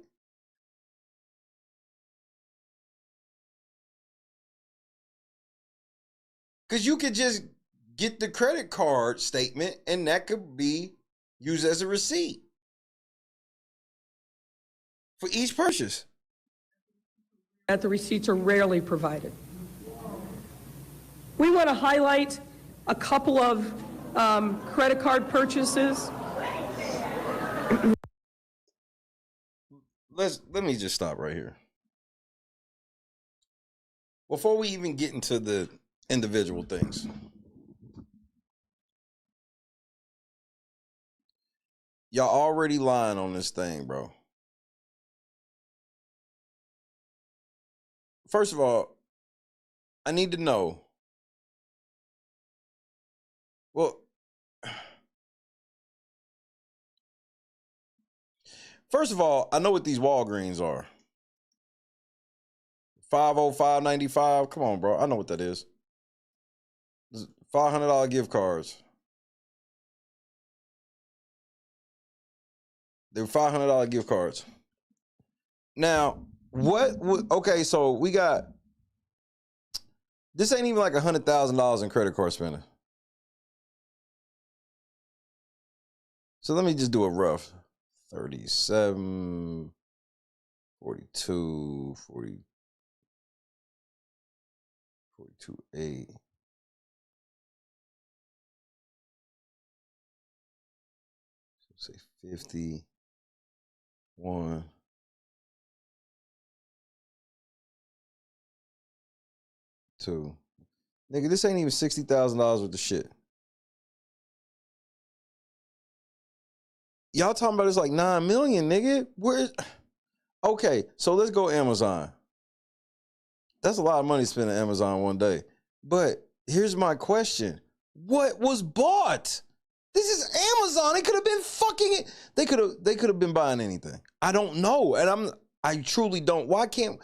Because you could just get the credit card statement, and that could be used as a receipt for each purchase. That the receipts are rarely provided. We want to highlight a couple of credit card purchases. Let me just stop right here. Before we even get into the individual things, y'all already lying on this thing, bro. First of all, I need to know. Well, first of all, I know what these Walgreens are. $505.95. Come on, bro. I know what that is. $500 gift cards. They're $500 gift cards. Now, okay, so we got, this ain't even like $100,000 in credit card spending. So let me just do a rough 37, 42, 40, 42, 8. So say 50, 1. Two. Nigga, this ain't even $60,000 worth of shit. Y'all talking about it's like 9 million, nigga. Okay, so let's go Amazon. That's a lot of money spent on Amazon one day. But here's my question. What was bought? This is Amazon. They could have been fucking it. They could have been buying anything. I don't know. And I truly don't. Why can't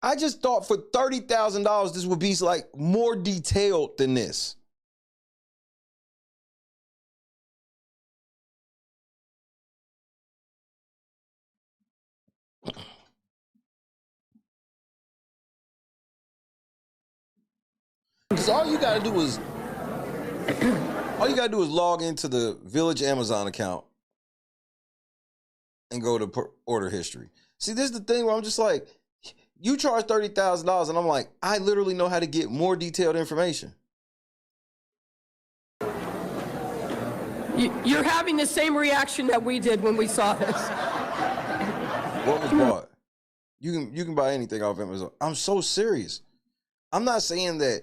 I just thought for $30,000 this would be like more detailed than this. Because all you gotta do is log into the Village Amazon account and go to order history. See, this is the thing where I'm just like, you charge $30,000 and I'm like, I literally know how to get more detailed information. You're having the same reaction that we did when we saw this. What was bought? You can buy anything off Amazon. I'm so serious. I'm not saying that.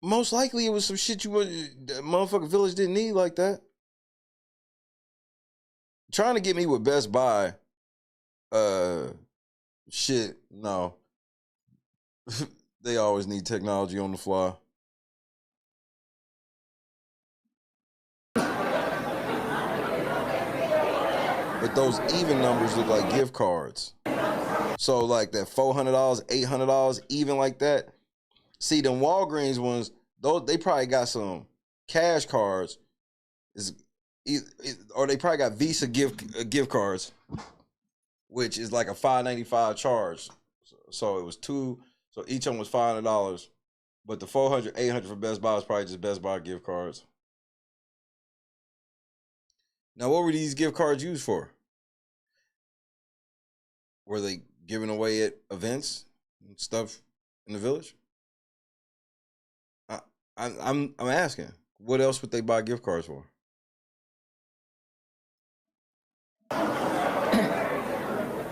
Most likely it was some shit motherfucking Village didn't need like that. Trying to get me with Best Buy, shit, no. They always need technology on the fly. But those even numbers look like gift cards. So like that $400, $800, even like that. See, them Walgreens ones, they probably got some cash cards, or they probably got Visa gift cards, which is like a $5.95 charge. So it was two. So each of them was $500, but the $400, $800 for Best Buy was probably just Best Buy gift cards. Now, what were these gift cards used for? Were they given away at events and stuff in the Village? I'm asking, what else would they buy gift cards for?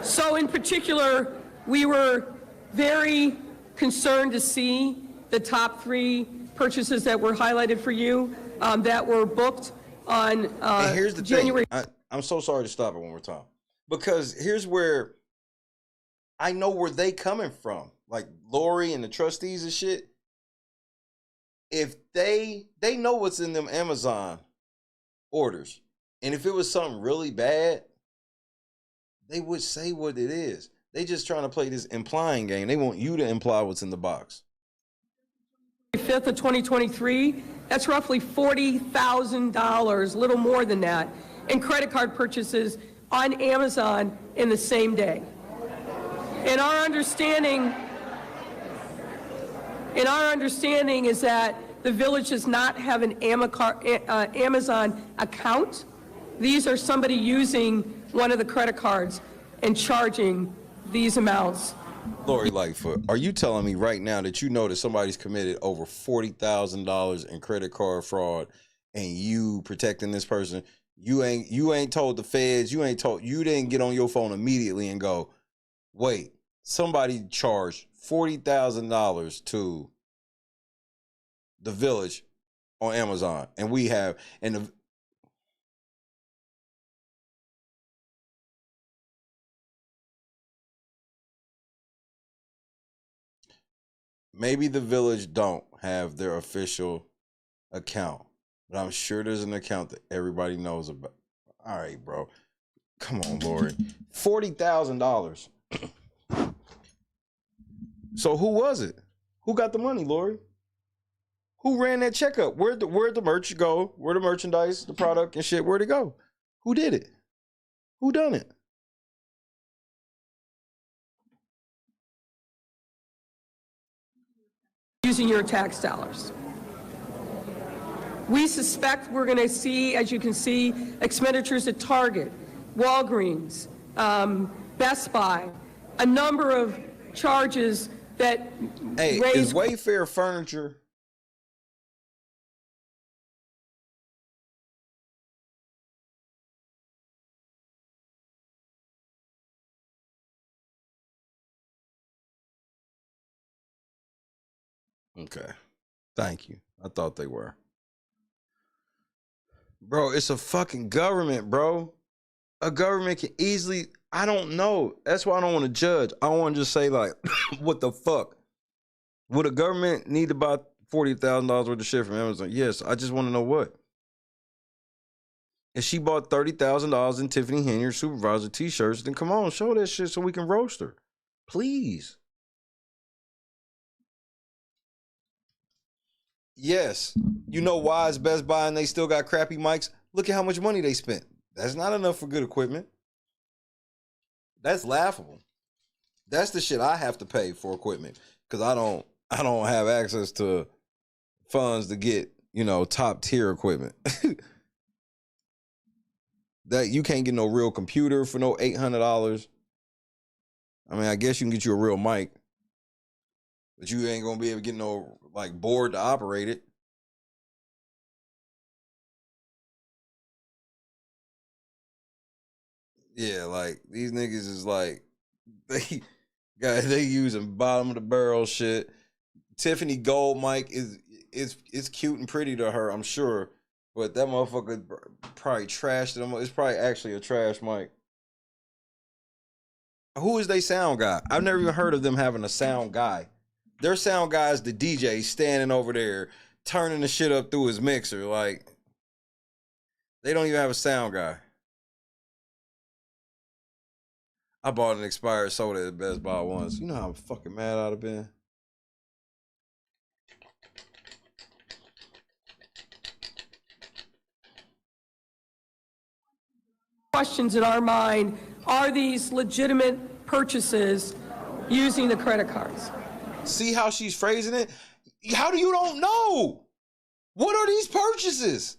So in particular, we were very concerned to see the top 3 purchases that were highlighted for you that were booked on and here's the January. Thing. I'm so sorry to stop it one more time. Because here's where I know where they coming from. Like Lori and the trustees and shit. If they know what's in them Amazon orders. And if it was something really bad, they would say what it is. They just trying to play this implying game. They want you to imply what's in the box. 5th of 2023, that's roughly $40,000, a little more than that, in credit card purchases on Amazon in the same day. And our understanding is that The village does not have an Amazon account. These are somebody using one of the credit cards and charging these amounts. Lori Lightfoot, are you telling me right now that you know that somebody's committed over $40,000 in credit card fraud and you protecting this person? You ain't told the feds, you didn't get on your phone immediately and go, wait, somebody charged $40,000 to the village on Amazon, and we have, maybe the village don't have their official account, but I'm sure there's an account that everybody knows about. All right, bro. Come on, Lori. $40,000. So who was it? Who got the money, Lori? Who ran that checkup? Where'd the merch go? Where the merchandise, the product and shit, where'd it go? Who did it? Who done it? Using your tax dollars. We suspect we're going to see, as you can see, expenditures at Target, Walgreens, Best Buy, a number of charges that is Wayfair Furniture? Okay. Thank you. I thought they were. Bro, it's a fucking government, bro. A government can easily, I don't know. That's why I don't want to judge. I want to just say, like, what the fuck? Would a government need to buy $40,000 worth of shit from Amazon? Yes, I just want to know what. If she bought $30,000 in Tiffany Henry supervisor t-shirts, then come on, show that shit so we can roast her. Please. Yes. You know why it's Best Buy and they still got crappy mics? Look at how much money they spent. That's not enough for good equipment. That's laughable. That's the shit I have to pay for equipment because I don't have access to funds to get, top tier equipment. That you can't get no real computer for no $800. I mean, I guess you can get you a real mic, but you ain't gonna be able to get no board to operate it. Yeah, these niggas is they using bottom of the barrel shit. Tiffany Gold mic is cute and pretty to her, I'm sure, but that motherfucker probably trashed them. It's probably actually a trash mic. Who is they sound guy? I've never even heard of them having a sound guy. Their sound guy is the DJ standing over there turning the shit up through his mixer. They don't even have a sound guy. I bought an expired soda at Best Buy once. You know how fucking mad I'd have been? Questions in our mind, are these legitimate purchases using the credit cards? See how she's phrasing it? How do you don't know? What are these purchases?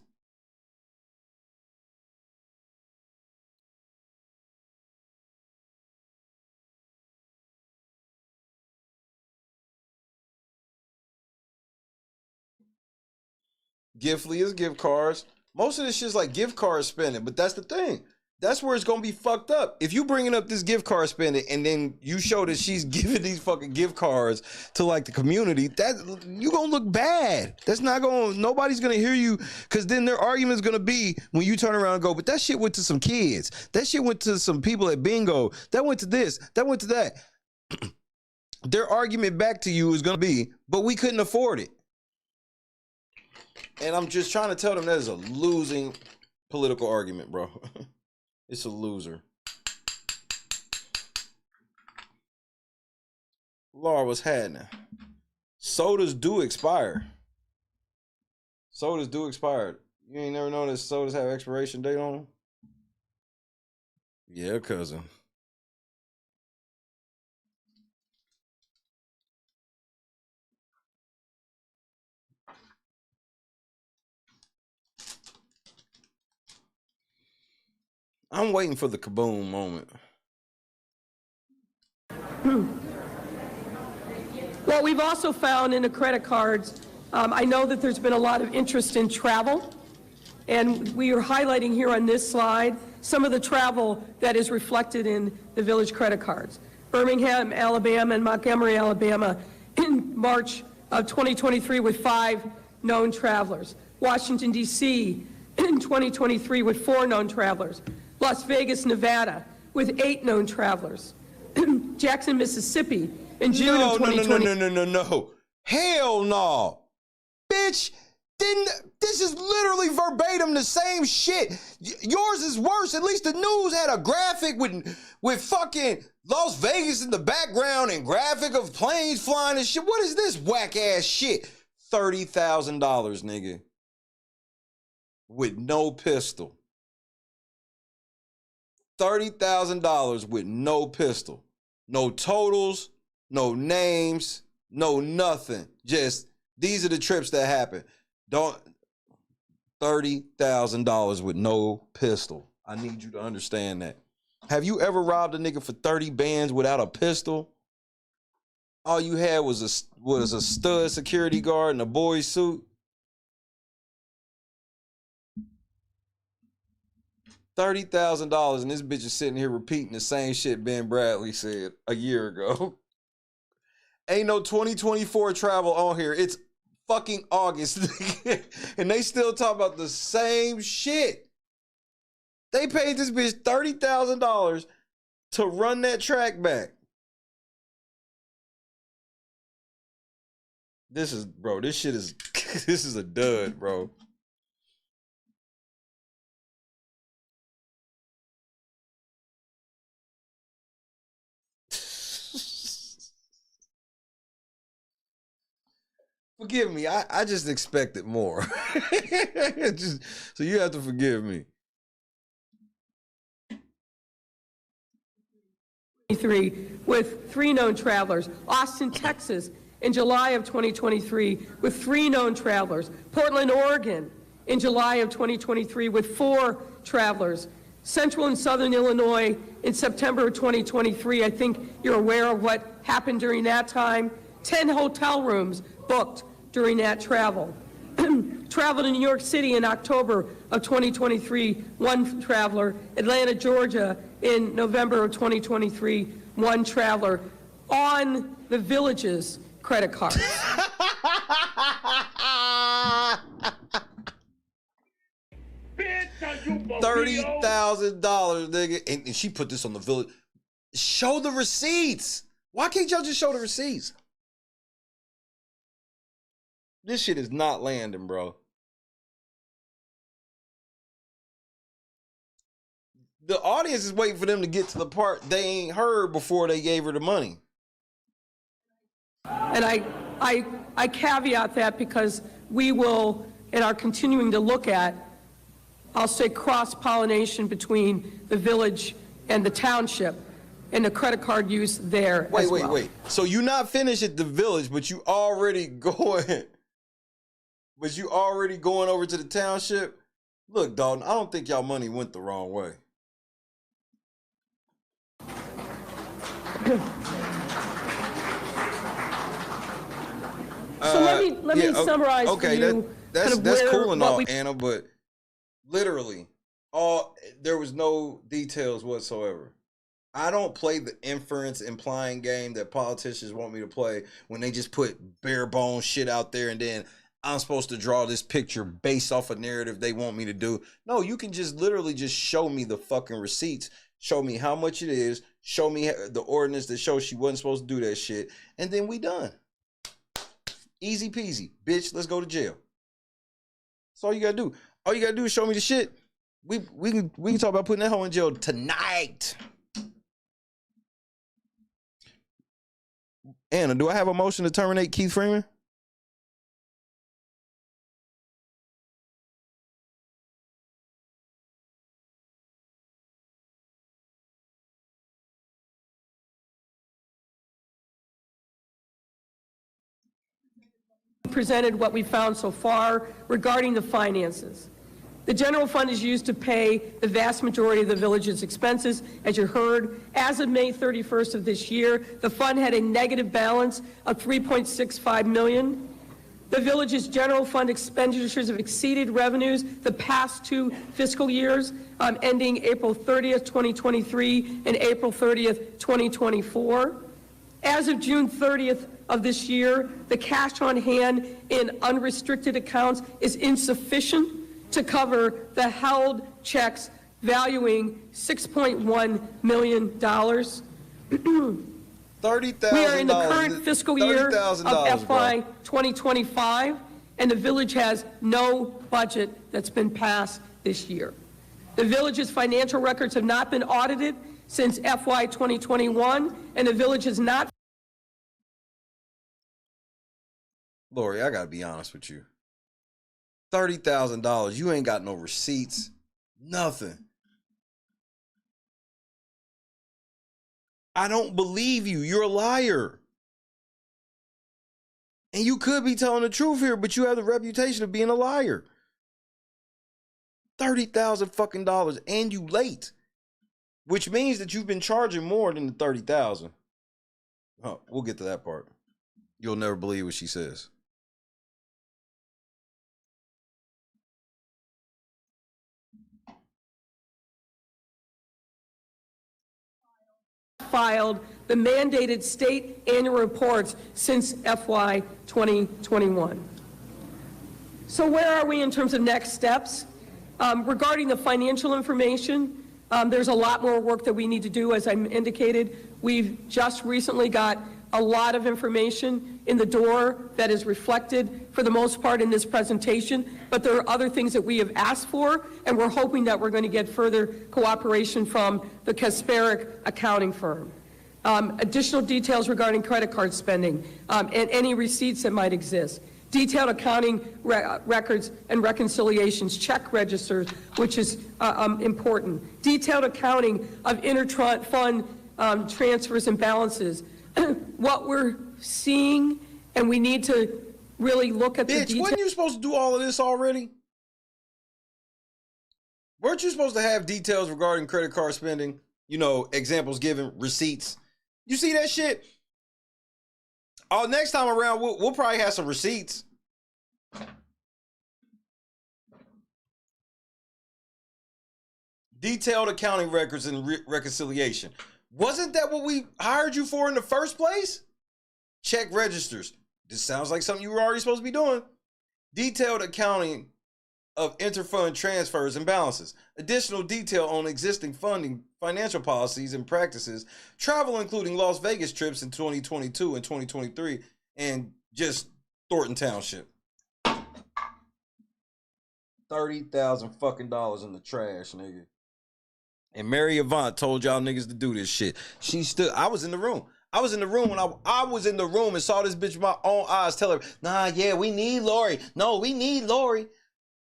Giftly is gift cards. Most of this shit's like gift card spending, but that's the thing. That's where it's gonna be fucked up. If you bringing up this gift card spending and then you show that she's giving these fucking gift cards to the community, that you gonna look bad. That's not gonna, nobody's gonna hear you, because then their argument's gonna be when you turn around and go, but that shit went to some kids. That shit went to some people at bingo. That went to this. That went to that. Their argument back to you is gonna be, but we couldn't afford it. And I'm just trying to tell them that is a losing political argument, bro. It's a loser. Laura, what's happening? Sodas do expire. Sodas do expire. You ain't never noticed sodas have expiration date on them? Yeah, cousin. I'm waiting for the kaboom moment. Well, we've also found in the credit cards, I know that there's been a lot of interest in travel, and we are highlighting here on this slide some of the travel that is reflected in the village credit cards. Birmingham, Alabama, and Montgomery, Alabama, in March of 2023 with 5 known travelers. Washington, D.C. in 2023 with 4 known travelers. Las Vegas, Nevada with 8 known travelers. Jackson, Mississippi in June of 2020. No. Hell no. Bitch, this is literally verbatim the same shit. Yours is worse. At least the news had a graphic with fucking Las Vegas in the background and graphic of planes flying and shit. What is this whack ass shit? $30,000, nigga. With no pistol. $30,000 with no pistol. No totals, no names, no nothing. Just, these are the trips that happen. $30,000 with no pistol. I need you to understand that. Have you ever robbed a nigga for 30 bands without a pistol? All you had was a stud security guard in a boy's suit. $30,000 and this bitch is sitting here repeating the same shit Ben Bradley said a year ago. Ain't no 2024 travel on here. It's fucking August. And they still talk about the same shit. They paid this bitch $30,000 to run that track back. This shit is, this is a dud, bro. Forgive me, I just expected more. So you have to forgive me. With 3 known travelers. Austin, Texas in July of 2023 with 3 known travelers. Portland, Oregon in July of 2023 with 4 travelers. Central and Southern Illinois in September of 2023. I think you're aware of what happened during that time. 10 hotel rooms booked during that travel. Travel to New York City in October of 2023, 1 traveler. Atlanta, Georgia in November of 2023, 1 traveler on the Village's credit card. $30,000, nigga. And she put this on the Village. Show the receipts. Why can't y'all just show the receipts? This shit is not landing, bro. The audience is waiting for them to get to the part they ain't heard before they gave her the money. And I caveat that because we will, and are continuing to look at, I'll say, cross-pollination between the Village and the township and the credit card use there as well. Wait. So you not finished at the Village, but you already going... But you already going over to the township? Look, Dalton, I don't think y'all money went the wrong way. So let me summarize for you. That's cool and all, Anna, but literally, there was no details whatsoever. I don't play the inference implying game that politicians want me to play when they just put bare bones shit out there and then I'm supposed to draw this picture based off a narrative they want me to do. No, you can just literally just show me the fucking receipts, show me how much it is, show me the ordinance that shows she wasn't supposed to do that shit, and then we done. Easy peasy. Bitch, let's go to jail. That's all you gotta do. All you gotta do is show me the shit. We can talk about putting that hoe in jail tonight. Anna, do I have a motion to terminate Keith Freeman? Presented what we found so far regarding the finances. The general fund is used to pay the vast majority of the village's expenses. As you heard, as of May 31st of this year, the fund had a negative balance of $3.65 million. The village's general fund expenditures have exceeded revenues the past 2 fiscal years, ending April 30th, 2023 and April 30th, 2024. As of June 30th of this year, the cash on hand in unrestricted accounts is insufficient to cover the held checks valuing $6.1 million. $30,000. We are in the current fiscal year of FY 2025, and the village has no budget that's been passed this year. The village's financial records have not been audited since FY 2021, and the village has not. Lori, I gotta be honest with you. $30,000, you ain't got no receipts, nothing. I don't believe you. You're a liar. And you could be telling the truth here, but you have the reputation of being a liar. $30,000 fucking dollars, and you late, which means that you've been charging more than the $30,000. Oh, we'll get to that part. You'll never believe what she says. Filed the mandated state annual reports since FY 2021. So where are we in terms of next steps? Regarding the financial information, there's a lot more work that we need to do. As I indicated, we've just recently got a lot of information in the door that is reflected for the most part in this presentation, but there are other things that we have asked for, and we're hoping that we're going to get further cooperation from the Kasperic accounting firm. Additional details regarding credit card spending and any receipts that might exist. Detailed accounting records and reconciliations, check registers, which is important. Detailed accounting of inter-fund transfers and balances. What we're seeing, and we need to really look at the details. Wasn't you supposed to do all of this already? Weren't you supposed to have details regarding credit card spending? You know, examples given, receipts. You see that shit? Oh, next time around, we'll probably have some receipts. Detailed accounting records and reconciliation. Wasn't that what we hired you for in the first place? Check registers. This sounds like something you were already supposed to be doing. Detailed accounting of interfund transfers and balances. Additional detail on existing funding, financial policies and practices. Travel, including Las Vegas trips in 2022 and 2023, and just Thornton Township. $30,000 fucking dollars in the trash, nigga. And Mary Avant told y'all niggas to do this shit. She stood. I was in the room. I was in the room when I was in the room and saw this bitch with my own eyes tell her, nah, yeah, we need Lori. No, we need Lori.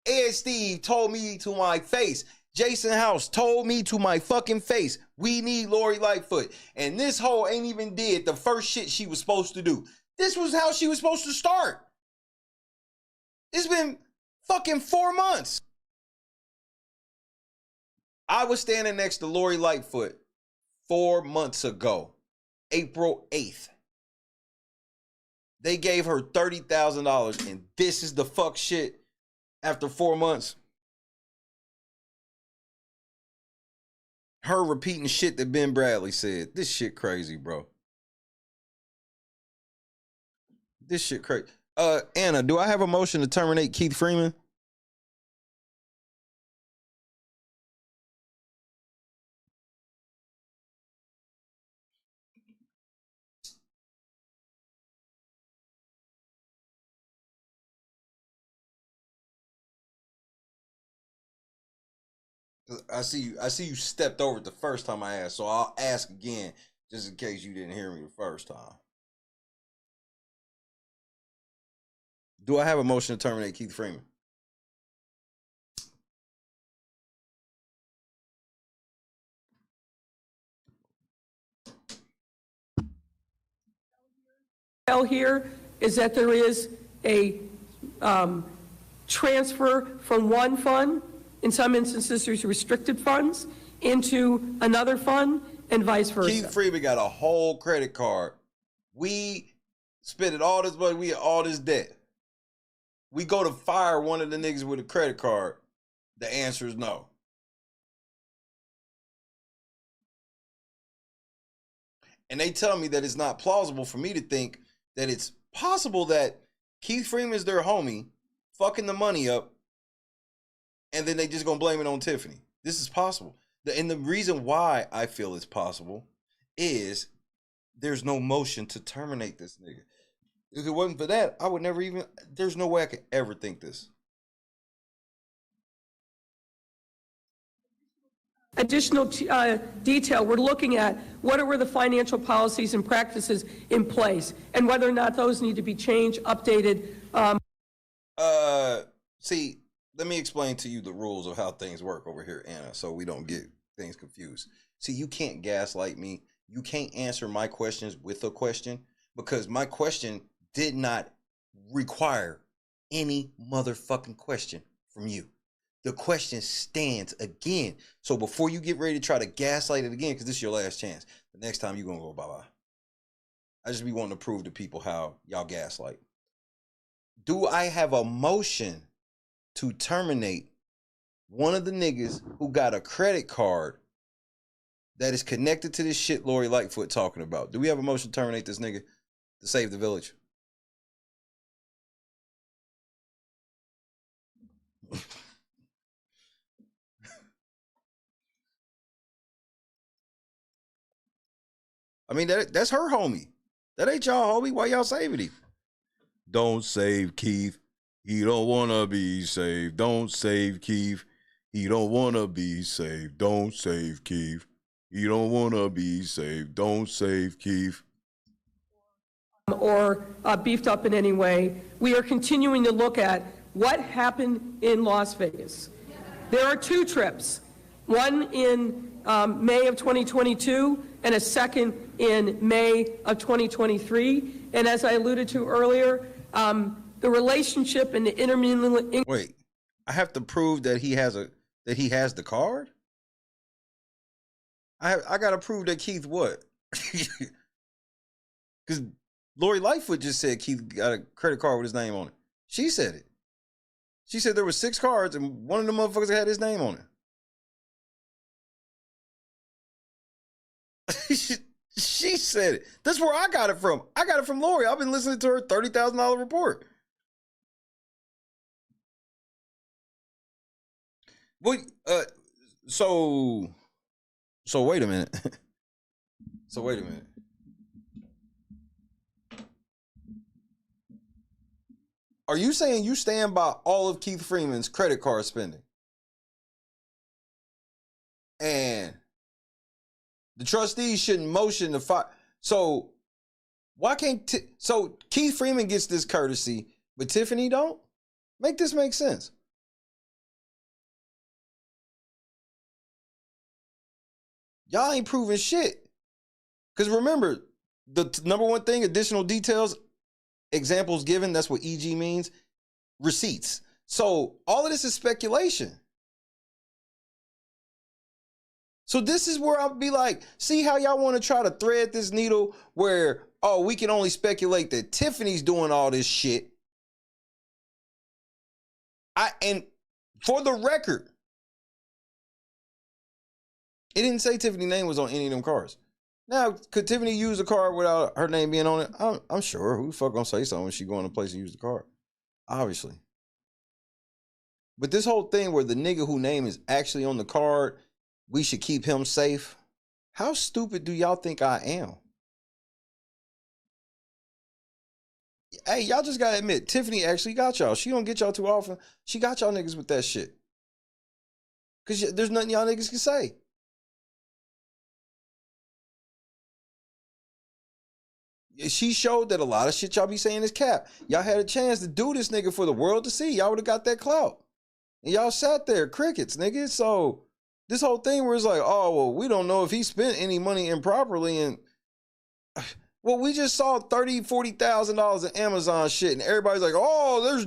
Ed Steve told me to my face. Jason House told me to my fucking face, we need Lori Lightfoot. And this hoe ain't even did the first shit she was supposed to do. This was how she was supposed to start. It's been fucking 4 months. I was standing next to Lori Lightfoot 4 months ago, April 8th. They gave her $30,000, and this is the fuck shit after 4 months. Her repeating shit that Ben Bradley said. This shit crazy, bro. This shit crazy. Anna, do I have a motion to terminate Keith Freeman? I see you stepped over it the first time I asked, so I'll ask again just in case you didn't hear me the first time. Do I have a motion to terminate Keith Freeman? Here is that there is a transfer from one fund In some instances, there's restricted funds into another fund and vice versa. Keith Freeman got a whole credit card. We spending all this money, we all this debt. We go to fire one of the niggas with a credit card. The answer is no. And they tell me that it's not plausible for me to think that it's possible that Keith Freeman's their homie, fucking the money up, and then they just gonna blame it on Tiffany. This is possible. And the reason why I feel it's possible is there's no motion to terminate this nigga. If it wasn't for that, I would never even, there's no way I could ever think this. Additional detail, we're looking at what were the financial policies and practices in place and whether or not those need to be changed, updated. See, let me explain to you the rules of how things work over here, Anna, so we don't get things confused. See, you can't gaslight me. You can't answer my questions with a question because my question did not require any motherfucking question from you. The question stands again. So before you get ready to try to gaslight it again, because this is your last chance, the next time you're going to go bye-bye. I just be wanting to prove to people how y'all gaslight. Do I have a motion to terminate one of the niggas who got a credit card that is connected to this shit Lori Lightfoot talking about? Do we have a motion to terminate this nigga to save the village? I mean, that's her homie. That ain't y'all homie. Why y'all saving him? Don't save Keith. He don't want to be saved. Don't save Keith. He don't want to be saved. Don't save Keith. He don't want to be saved. Don't save Keith. Or beefed up in any way. We are continuing to look at what happened in Las Vegas. There are 2 trips, one in May of 2022 and a second in May of 2023. And as I alluded to earlier, the relationship and the intermingling. Wait, I have to prove that he has the card? I got to prove that Keith what? Because Lori Lightfoot just said Keith got a credit card with his name on it. She said it. She said there were 6 cards and one of the motherfuckers had his name on it. She said it. That's where I got it from. I got it from Lori. I've been listening to her $30,000 report. Well, so wait a minute. So wait a minute. Are you saying you stand by all of Keith Freeman's credit card spending? And the trustees shouldn't motion the fire. So why can't so Keith Freeman gets this courtesy, but Tiffany don't? Make this make sense. Y'all ain't proving shit. Because remember, the number one thing, additional details, examples given, that's what EG means, receipts. So all of this is speculation. So this is where I'll be like, see how y'all want to try to thread this needle where, oh, we can only speculate that Tiffany's doing all this shit. And for the record, it didn't say Tiffany's name was on any of them cards. Now, could Tiffany use a card without her name being on it? I'm sure. Who the fuck gonna say something when she go in a place and use the card? Obviously. But this whole thing where the nigga whose name is actually on the card, we should keep him safe. How stupid do y'all think I am? Hey, y'all just gotta admit, Tiffany actually got y'all. She don't get y'all too often. She got y'all niggas with that shit. Because there's nothing y'all niggas can say. She showed that a lot of shit y'all be saying is cap. Y'all had a chance to do this nigga for the world to see. Y'all would have got that clout. And y'all sat there, crickets, nigga. So this whole thing where it's like, oh, well, we don't know if he spent any money improperly. And well, we just saw $30,000, $40,000 in Amazon shit. And everybody's like, oh,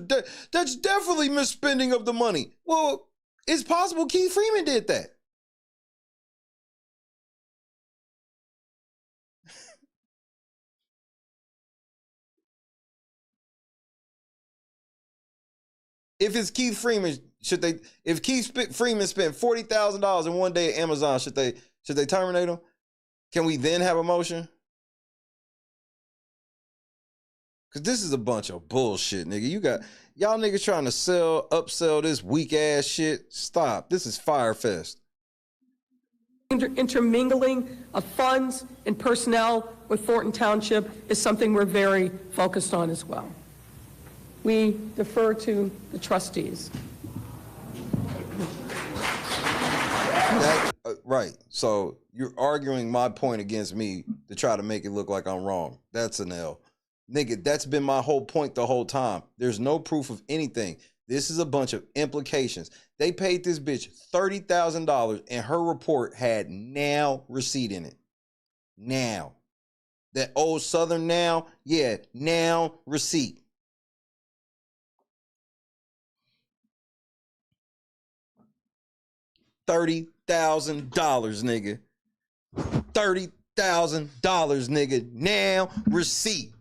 that's definitely misspending of the money. Well, It's possible Keith Freeman did that. If it's Keith Freeman, if Keith Freeman spent $40,000 in one day at Amazon, should they terminate him? Can we then have a motion? Because this is a bunch of bullshit, nigga. Y'all niggas trying to upsell this weak ass shit. Stop. This is Firefest. Intermingling of funds and personnel with Thornton Township is something we're very focused on as well. We defer to the trustees. Right. So you're arguing my point against me to try to make it look like I'm wrong. That's an L. Nigga, that's been my whole point the whole time. There's no proof of anything. This is a bunch of implications. They paid this bitch $30,000 and her report had now receipt in it. Now. That old Southern now? Yeah, now receipt. $30,000, nigga. $30,000, nigga. Now receipt.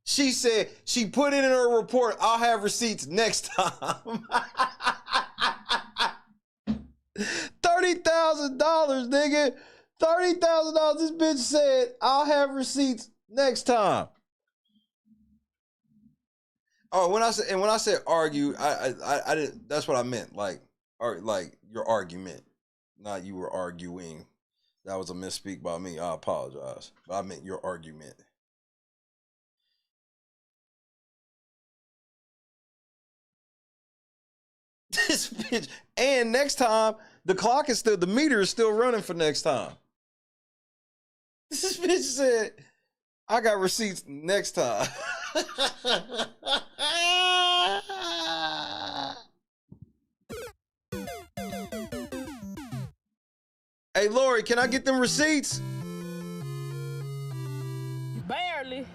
She said she put it in her report. I'll have receipts next time. $30,000, nigga. $30,000. This bitch said I'll have receipts next time. Oh, when I said argue, I didn't. That's what I meant. Like your argument, not you were arguing. That was a misspeak by me. I apologize. But I meant your argument. This bitch. And next time, the meter is still running for next time. This bitch said, I got receipts next time. Hey, Lori, can I get them receipts? Barely.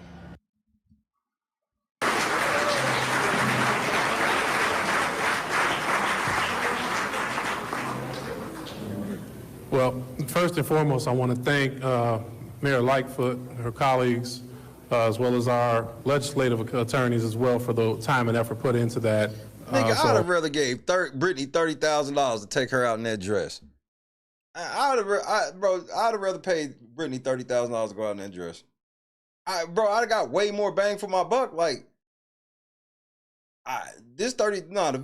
Well, first and foremost, I want to thank Mayor Lightfoot, her colleagues, as well as our legislative attorneys as well for the time and effort put into that. Nigga, I'd have rather gave Brittany $30,000 to take her out in that dress. I'd have rather paid Brittany $30,000 to go out in that dress. I'd have got way more bang for my buck. Like, the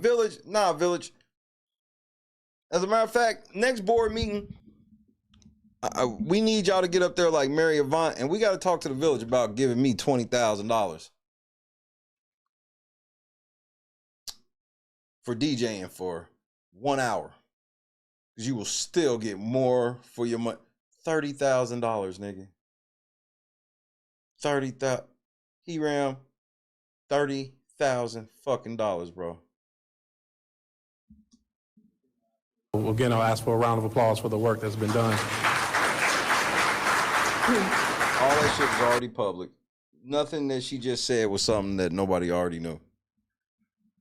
village. As a matter of fact, next board meeting, we need y'all to get up there like Mary Avant, and we got to talk to the village about giving me $20,000 for DJing for 1 hour. Because you will still get more for your money. $30,000, nigga. 30,000. He-Ram, $30,000 fucking dollars, bro. Again, I'll ask for a round of applause for the work that's been done. All that shit was already public. Nothing that she just said was something that nobody already knew.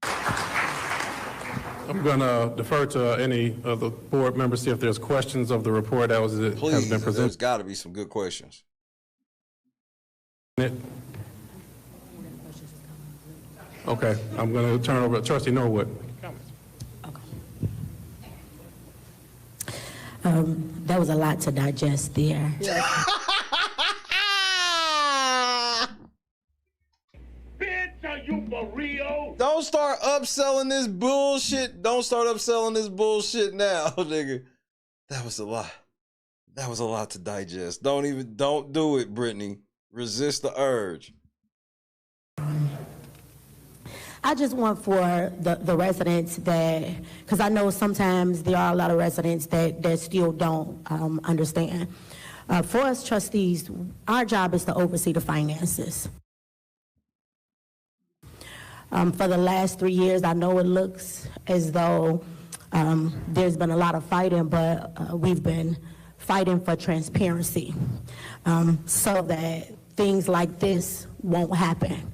I'm going to defer to any of the board members, see if there's questions of the report that has been presented. There's got to be some good questions. Okay, I'm going to turn over to Trustee Norwood. That was a lot to digest there. Bitch, are you for real? Don't start upselling this bullshit. Don't start upselling this bullshit now, nigga. That was a lot. That was a lot to digest. Don't do it, Brittany. Resist the urge. I just want for the residents that, because I know sometimes there are a lot of residents that still don't understand. For us trustees, our job is to oversee the finances. For the last 3 years, I know it looks as though there's been a lot of fighting, but we've been fighting for transparency so that things like this won't happen.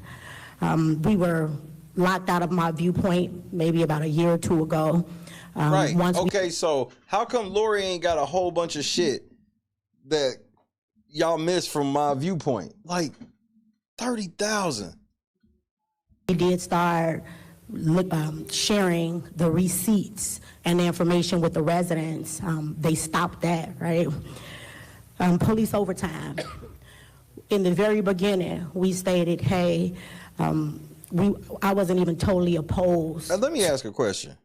We were locked out of my viewpoint maybe about a year or two ago. Right. Once Okay, so how come Lori ain't got a whole bunch of shit that y'all missed from my viewpoint? Like 30,000. we did start sharing the receipts and the information with the residents, they stopped that, right? Police overtime. In the very beginning, we stated, hey, I wasn't even totally opposed. Let me ask a question.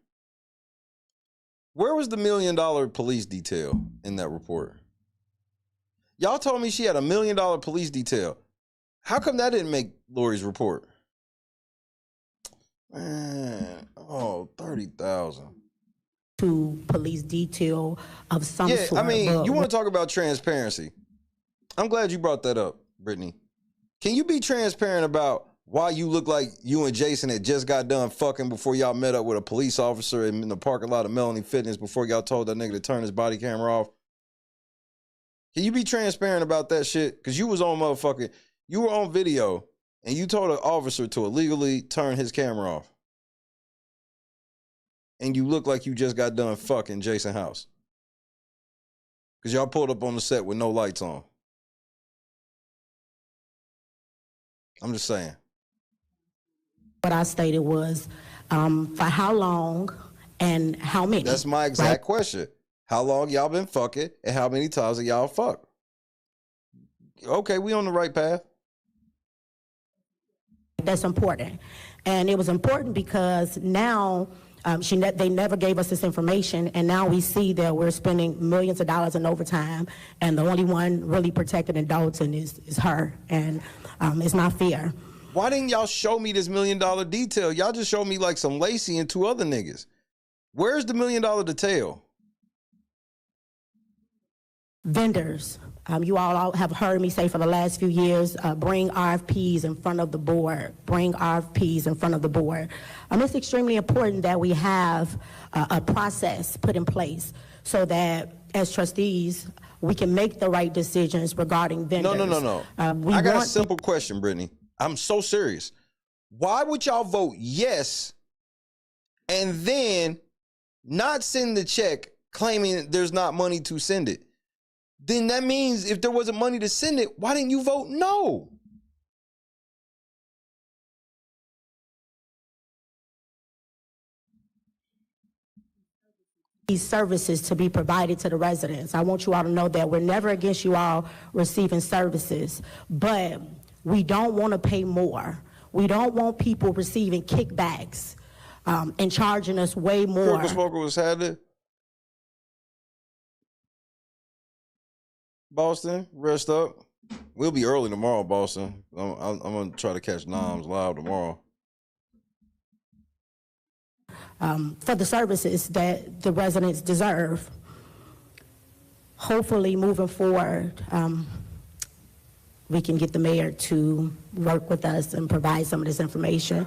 Where was the $1 million police detail in that report? Y'all told me she had $1 million police detail. How come that didn't make Lori's report? Man, 30,000. To police detail of some sort. Yeah, I mean, you want to talk about transparency. I'm glad you brought that up, Brittany. Can you be transparent about why you look like you and Jason had just got done fucking before y'all met up with a police officer in the parking lot of Melanie Fitness before y'all told that nigga to turn his body camera off? Can you be transparent about that shit? Because you was on motherfucking, you were on video and you told an officer to illegally turn his camera off. And you look like you just got done fucking Jason House. Because y'all pulled up on the set with no lights on. I'm just saying. What I stated was, for how long and how many? That's my exact question. How long y'all been fucking and how many times have y'all fucked? Okay, we on the right path. That's important. And it was important because now they never gave us this information, and now we see that we're spending millions of dollars in overtime, and the only one really protected in Dolton is her, and it's not fair. Why didn't y'all show me this $1 million detail? Y'all just showed me like some Lacey and two other niggas. Where's the $1 million detail? Vendors. You all have heard me say for the last few years, bring RFPs in front of the board, bring RFPs in front of the board. It's extremely important that we have a process put in place so that as trustees, we can make the right decisions regarding vendors. No. I got a simple question, Brittany. I'm so serious. Why would y'all vote yes and then not send the check claiming there's not money to send it? Then that means if there wasn't money to send it, why didn't you vote no? These services to be provided to the residents. I want you all to know that we're never against you all receiving services, but we don't want to pay more. We don't want people receiving kickbacks and charging us way more. Purple Smoker was had it. Boston, rest up. We'll be early tomorrow, Boston. I'm going to try to catch Noms live tomorrow. For the services that the residents deserve. Hopefully, moving forward, we can get the mayor to work with us and provide some of this information.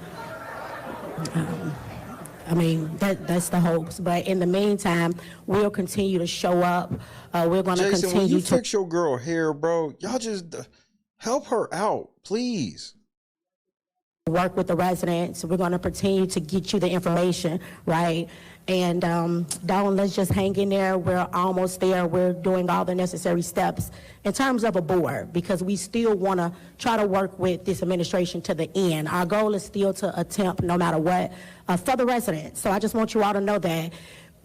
That's the hopes. But in the meantime, we'll continue to show up. We're going to Jason, continue when you to fix your girl hair, bro, y'all just help her out, please. work with the residents. We're going to continue to get you the information, right? And Dawn, let's just hang in there. We're almost there. We're doing all the necessary steps in terms of a board, because we still want to try to work with this administration to the end. Our goal is still to attempt, no matter what, for the residents. So I just want you all to know that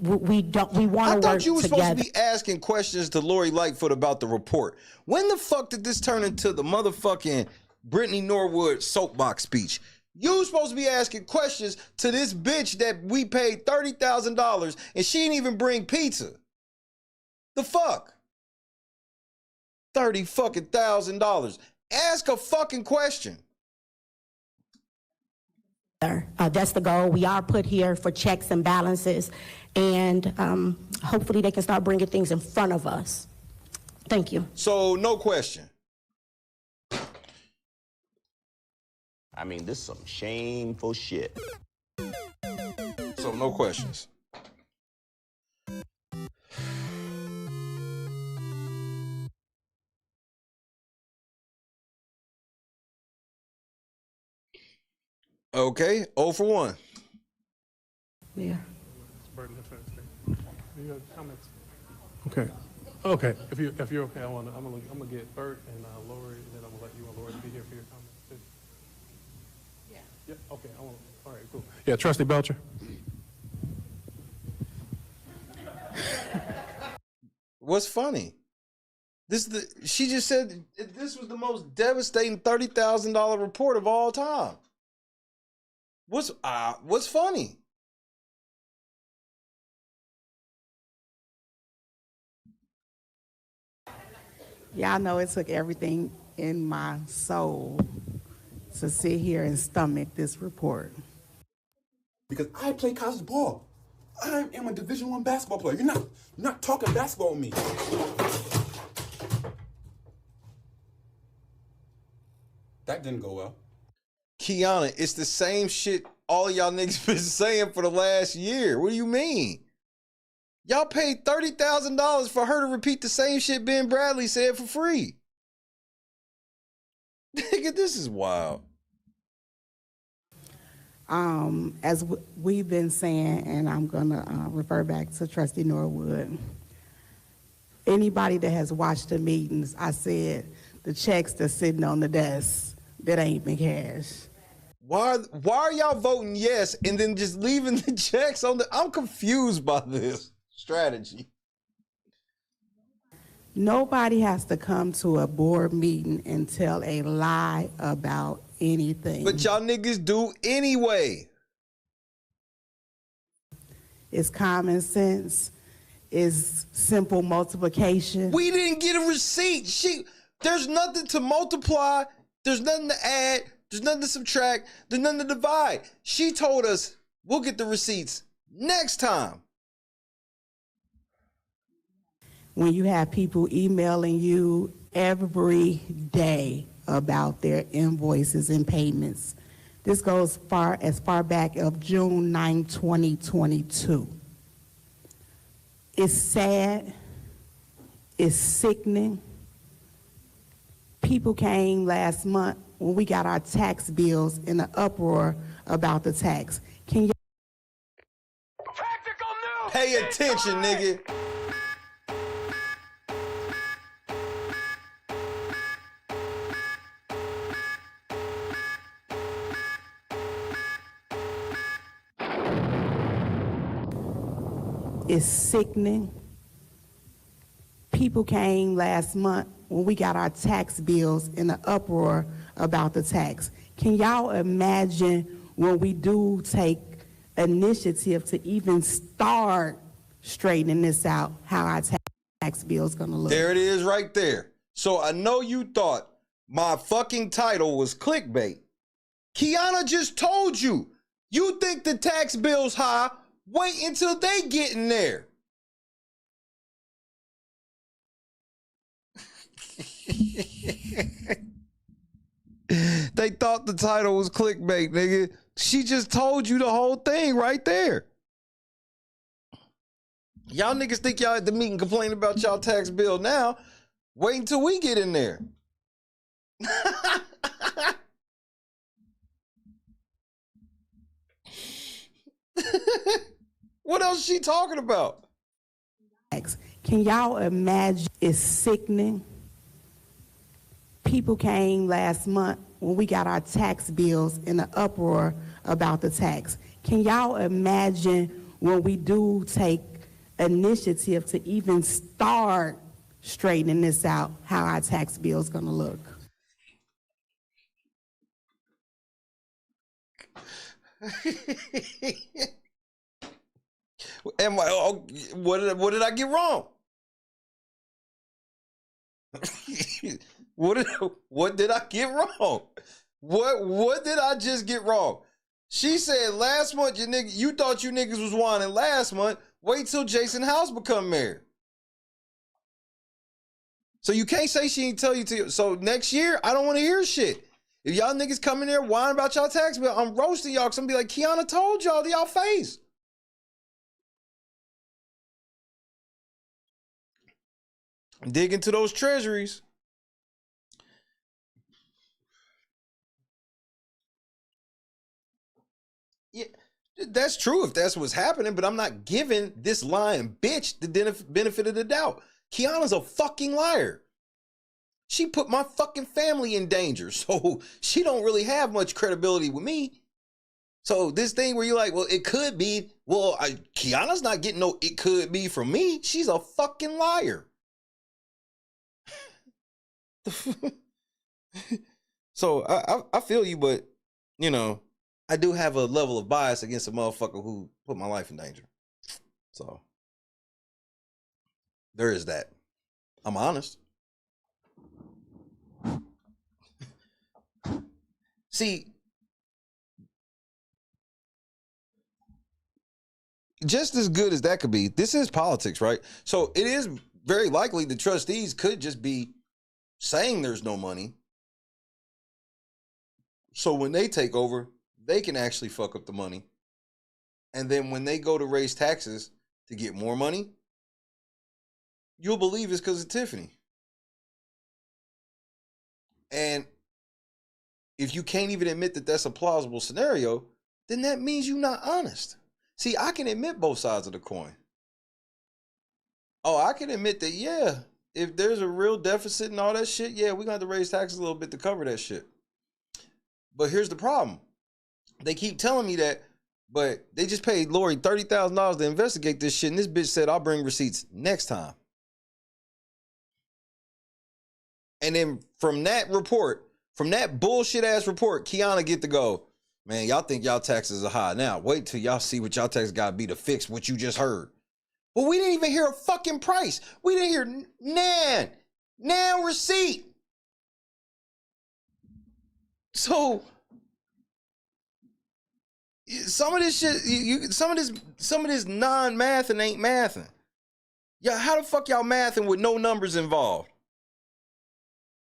we want to work together. I thought you were supposed to be asking questions to Lori Lightfoot about the report. When the fuck did this turn into the motherfucking Brittany Norwood soapbox speech? You supposed to be asking questions to this bitch that we paid $30,000 and she didn't even bring pizza. The fuck? $30,000. Ask a fucking question. That's the goal. We are put here for checks and balances, and hopefully they can start bringing things in front of us. Thank you. So no question. I mean, this is some shameful shit. So no questions. Okay, 0 for 1. Yeah. You have comments? Okay. Okay. If you're okay, I'm gonna get Bert and Lori, and then I'm gonna let you and Lori be here for your comments too. Yeah. Yeah. Okay. All right. Cool. Yeah. Trustee Belcher. What's funny? She just said this was the most devastating $30,000 report of all time. What's funny? Y'all know it took everything in my soul to sit here and stomach this report. Because I play college ball. I am a Division I basketball player. You're not talking basketball with me. That didn't go well. Kiana, it's the same shit all of y'all niggas been saying for the last year. What do you mean? Y'all paid $30,000 for her to repeat the same shit Ben Bradley said for free. Nigga, this is wild. As we've been saying, and I'm gonna refer back to Trustee Norwood, anybody that has watched the meetings, I said the checks that's sitting on the desk that ain't been cashed. Why are y'all voting yes and then just leaving the checks on the... I'm confused by this strategy. Nobody has to come to a board meeting and tell a lie about anything. But y'all niggas do anyway. It's common sense. It's simple multiplication. We didn't get a receipt. There's nothing to multiply. There's nothing to add. There's nothing to subtract. There's nothing to divide. She told us we'll get the receipts next time. When you have people emailing you every day about their invoices and payments. This goes as far back of June 9, 2022. It's sad. It's sickening. People came last month when we got our tax bills in an uproar about the tax. Can you pay attention, nigga? It's sickening. People came last month when we got our tax bills in an uproar about the tax. Can y'all imagine when we do take initiative to even start straightening this out, how our tax bill is gonna look? There it is right there. So I know you thought my fucking title was clickbait. Kiana just told you. You think the tax bill's high? Wait until they get in there. They thought the title was clickbait, nigga. She just told you the whole thing right there. Y'all niggas think y'all at the meeting complaining about y'all tax bill now. Wait until we get in there. What else is she talking about? Can y'all imagine? It's sickening. People came last month when we got our tax bills in an uproar about the tax. Can y'all imagine when we do take initiative to even start straightening this out, how our tax bill is gonna look? What did I get wrong? What did I get wrong? What did I just get wrong? She said last month you thought you niggas was whining last month. Wait till Jason House become mayor. So you can't say she didn't tell you to. So next year, I don't want to hear shit. If y'all niggas come in there whining about y'all tax bill, I'm roasting y'all because I'm gonna be like, Kiana told y'all to y'all face. Dig into those treasuries. Yeah, that's true if that's what's happening, but I'm not giving this lying bitch the benefit of the doubt. Kiana's a fucking liar. She put my fucking family in danger, so she don't really have much credibility with me. So this thing where you're like, well, it could be, well, Kiana's not getting no it could be from me. She's a fucking liar. So I feel you, but, you know, I do have a level of bias against a motherfucker who put my life in danger. So there is that. I'm honest. See, just as good as that could be, this is politics, right? So it is very likely the trustees could just be saying there's no money. So when they take over, they can actually fuck up the money. And then when they go to raise taxes to get more money, you'll believe it's because of Tiffany. And if you can't even admit that that's a plausible scenario, then that means you're not honest. See, I can admit both sides of the coin. Oh, I can admit that, yeah, if there's a real deficit and all that shit, yeah, we're going to have to raise taxes a little bit to cover that shit. But here's the problem. They keep telling me that, but they just paid Lori $30,000 to investigate this shit, and this bitch said, I'll bring receipts next time. And then from that report, from that bullshit ass report, Kiana get to go, man, y'all think y'all taxes are high. Now, wait till y'all see what y'all taxes gotta be to fix what you just heard. Well, we didn't even hear a fucking price. We didn't hear nan receipt. So some of this shit, some of this non-mathing ain't mathing. Yeah, how the fuck y'all mathing with no numbers involved?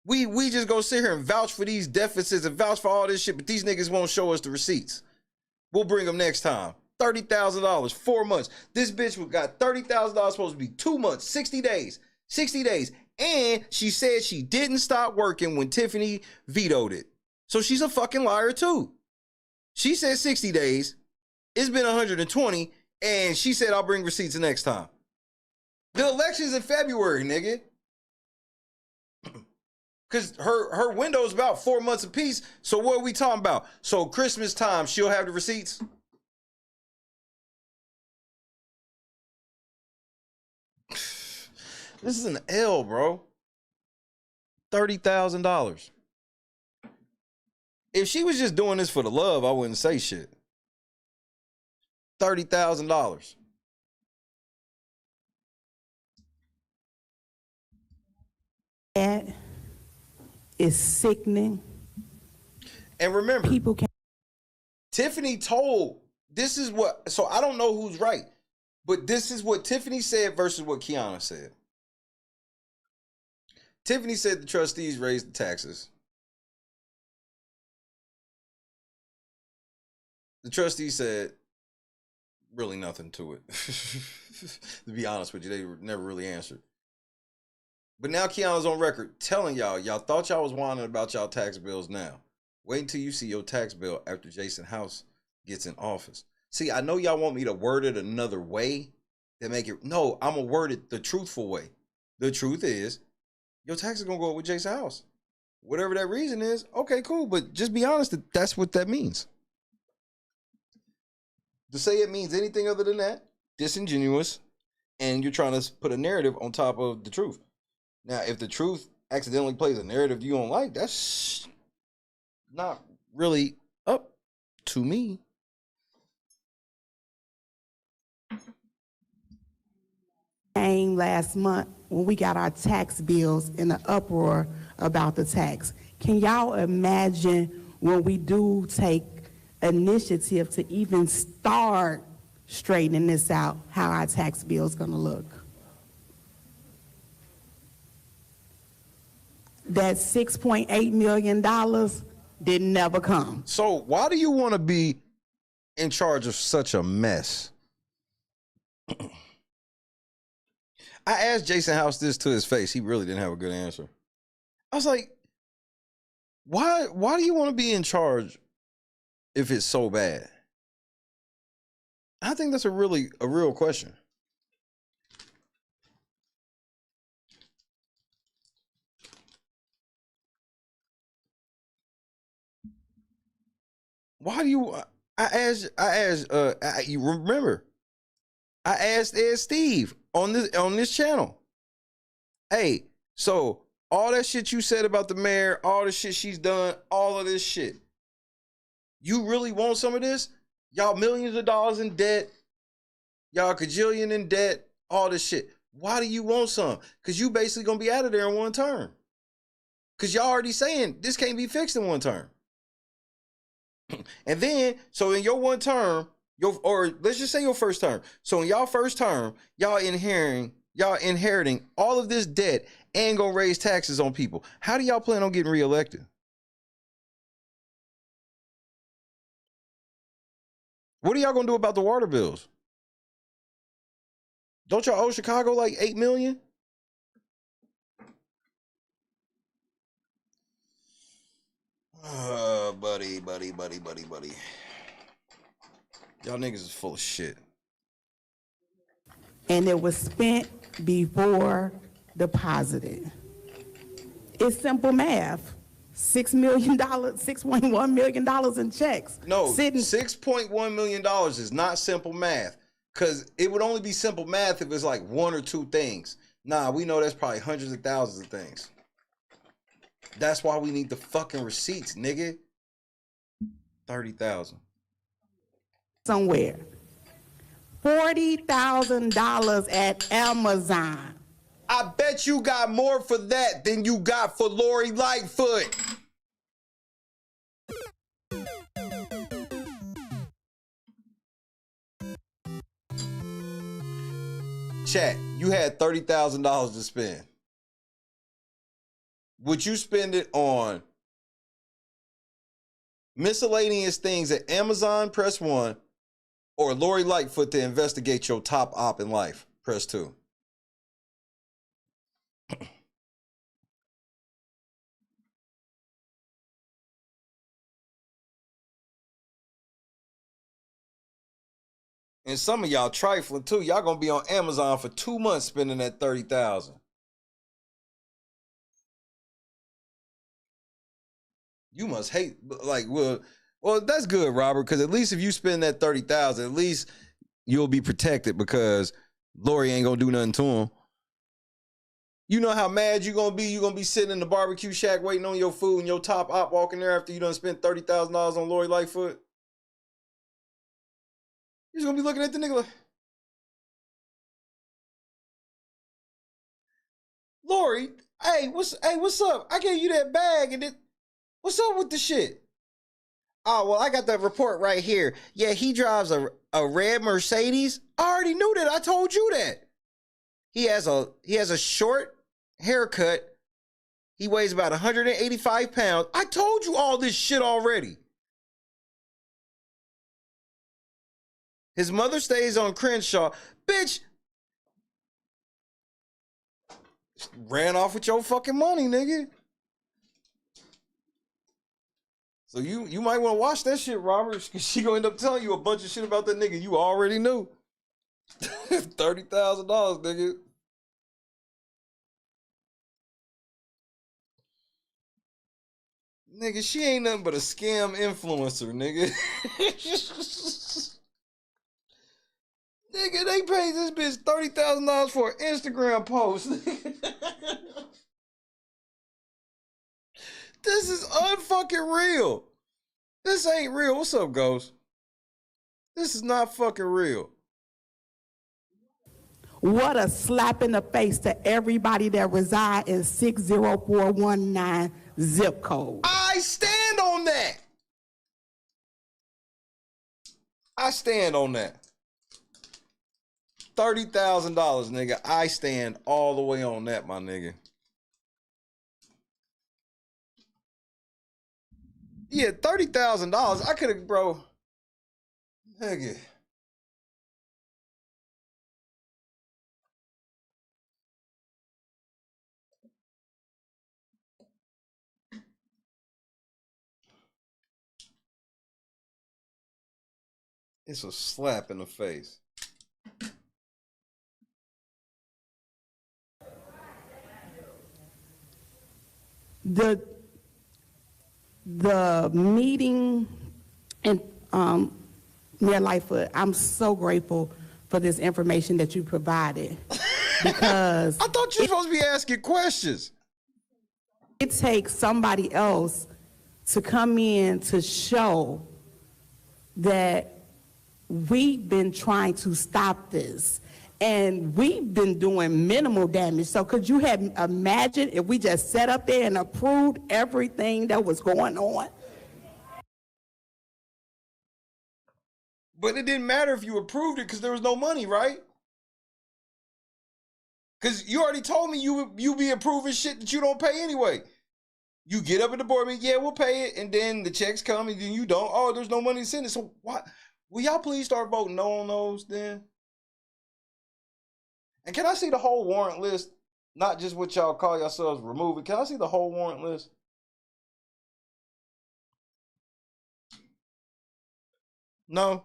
We just go sit here and vouch for these deficits and vouch for all this shit, but these niggas won't show us the receipts. We'll bring them next time. $30,000, 4 months. This bitch got $30,000 supposed to be 2 months, 60 days. 60 days. And she said she didn't stop working when Tiffany vetoed it. So she's a fucking liar too. She said 60 days. It's been 120. And she said, I'll bring receipts the next time. The election's in February, nigga. Because her window's about 4 months apiece. So what are we talking about? So Christmas time, she'll have the receipts? This is an L, bro. $30,000. If she was just doing this for the love, I wouldn't say shit. $30,000. That is sickening. And remember, people can. Tiffany told, this is what, so I don't know who's right, but this is what Tiffany said versus what Kiana said. Tiffany said the trustees raised the taxes. The trustees said really nothing to it. To be honest with you, they never really answered. But now Kiana's on record telling y'all thought y'all was whining about y'all tax bills now. Wait until you see your tax bill after Jason House gets in office. See, I know y'all want me to word it another way to make it. No, I'm going to word it the truthful way. The truth is, your tax is going to go up with Jason House. Whatever that reason is, okay, cool. But just be honest that that's what that means. To say it means anything other than that, disingenuous, and you're trying to put a narrative on top of the truth. Now, if the truth accidentally plays a narrative you don't like, that's not really up to me. Last month when we got our tax bills in the uproar about the tax. Can y'all imagine when we do take initiative to even start straightening this out, how our tax bill is going to look? That $6.8 million did never come. So why do you want to be in charge of such a mess? I asked Jason House this to his face. He really didn't have a good answer. I was like, why do you want to be in charge if it's so bad? I think that's a real question. Why do you? You remember? I asked Ed Steve on this channel. Hey, so all that shit you said about the mayor, all the shit she's done, all of this shit. You really want some of this? Y'all millions of dollars in debt. Y'all cajillion in debt. All this shit. Why do you want some? Because you basically gonna be out of there in one term. Because y'all already saying this can't be fixed in one term. And then, so in your one term, or let's just say your first term. So in y'all first term, y'all inheriting all of this debt and gonna raise taxes on people. How do y'all plan on getting reelected? What are y'all gonna do about the water bills? Don't y'all owe Chicago like $8 million? Buddy. Y'all niggas is full of shit. And it was spent before deposited. It's simple math. $6 million, $6.1 million in checks. No, $6.1 million is not simple math. Because it would only be simple math if it's like one or two things. Nah, we know that's probably hundreds of thousands of things. That's why we need the fucking receipts, nigga. 30,000. Somewhere. $40,000 at Amazon. I bet you got more for that than you got for Lori Lightfoot. Chat, you had $30,000 to spend. Would you spend it on miscellaneous things at Amazon? Press 1. Or Lori Lightfoot to investigate your top op in life? Press 2. And some of y'all trifling too. Y'all gonna be on Amazon for 2 months spending that $30,000. You must hate, like, well, that's good, Robert, because at least if you spend that $30,000, at least you'll be protected because Lori ain't gonna do nothing to him. You know how mad you gonna be? You gonna be sitting in the barbecue shack waiting on your food and your top op walking there after you done spent $30,000 on Lori Lightfoot. You're just gonna be looking at the nigga like, Lori, hey, what's up? I gave you that bag and what's up with the shit? Oh, well, I got that report right here. Yeah, he drives a red Mercedes. I already knew that. I told you that. He has a short haircut. He weighs about 185 pounds. I told you all this shit already. His mother stays on Crenshaw. Bitch. Ran off with your fucking money, nigga. So you might want to watch that shit, Robert, because she gonna end up telling you a bunch of shit about that nigga you already knew. $30,000, nigga. Nigga, she ain't nothing but a scam influencer, nigga. Nigga, they paid this bitch $30,000 for an Instagram post. This is unfucking real. This ain't real. What's up, Ghost? This is not fucking real. What a slap in the face to everybody that reside in 60419 zip code. I stand on that. I stand on that. $30,000, nigga. I stand all the way on that, my nigga. Yeah, $30,000. I could have, bro. Nigga. It's a slap in the face. The meeting and Mayor Lightfoot, I'm so grateful for this information that you provided because I thought you were supposed to be asking questions. It takes somebody else to come in to show that we've been trying to stop this. And we've been doing minimal damage. So could you have imagined if we just sat up there and approved everything that was going on? But it didn't matter if you approved it because there was no money, right? Because you already told me you be approving shit that you don't pay anyway. You get up at the board meeting, yeah, we'll pay it, and then the checks come and then you don't. Oh, there's no money to send it. So why? Will y'all please start voting no on those then? And can I see the whole warrant list? Not just what y'all call yourselves removing. Can I see the whole warrant list? No.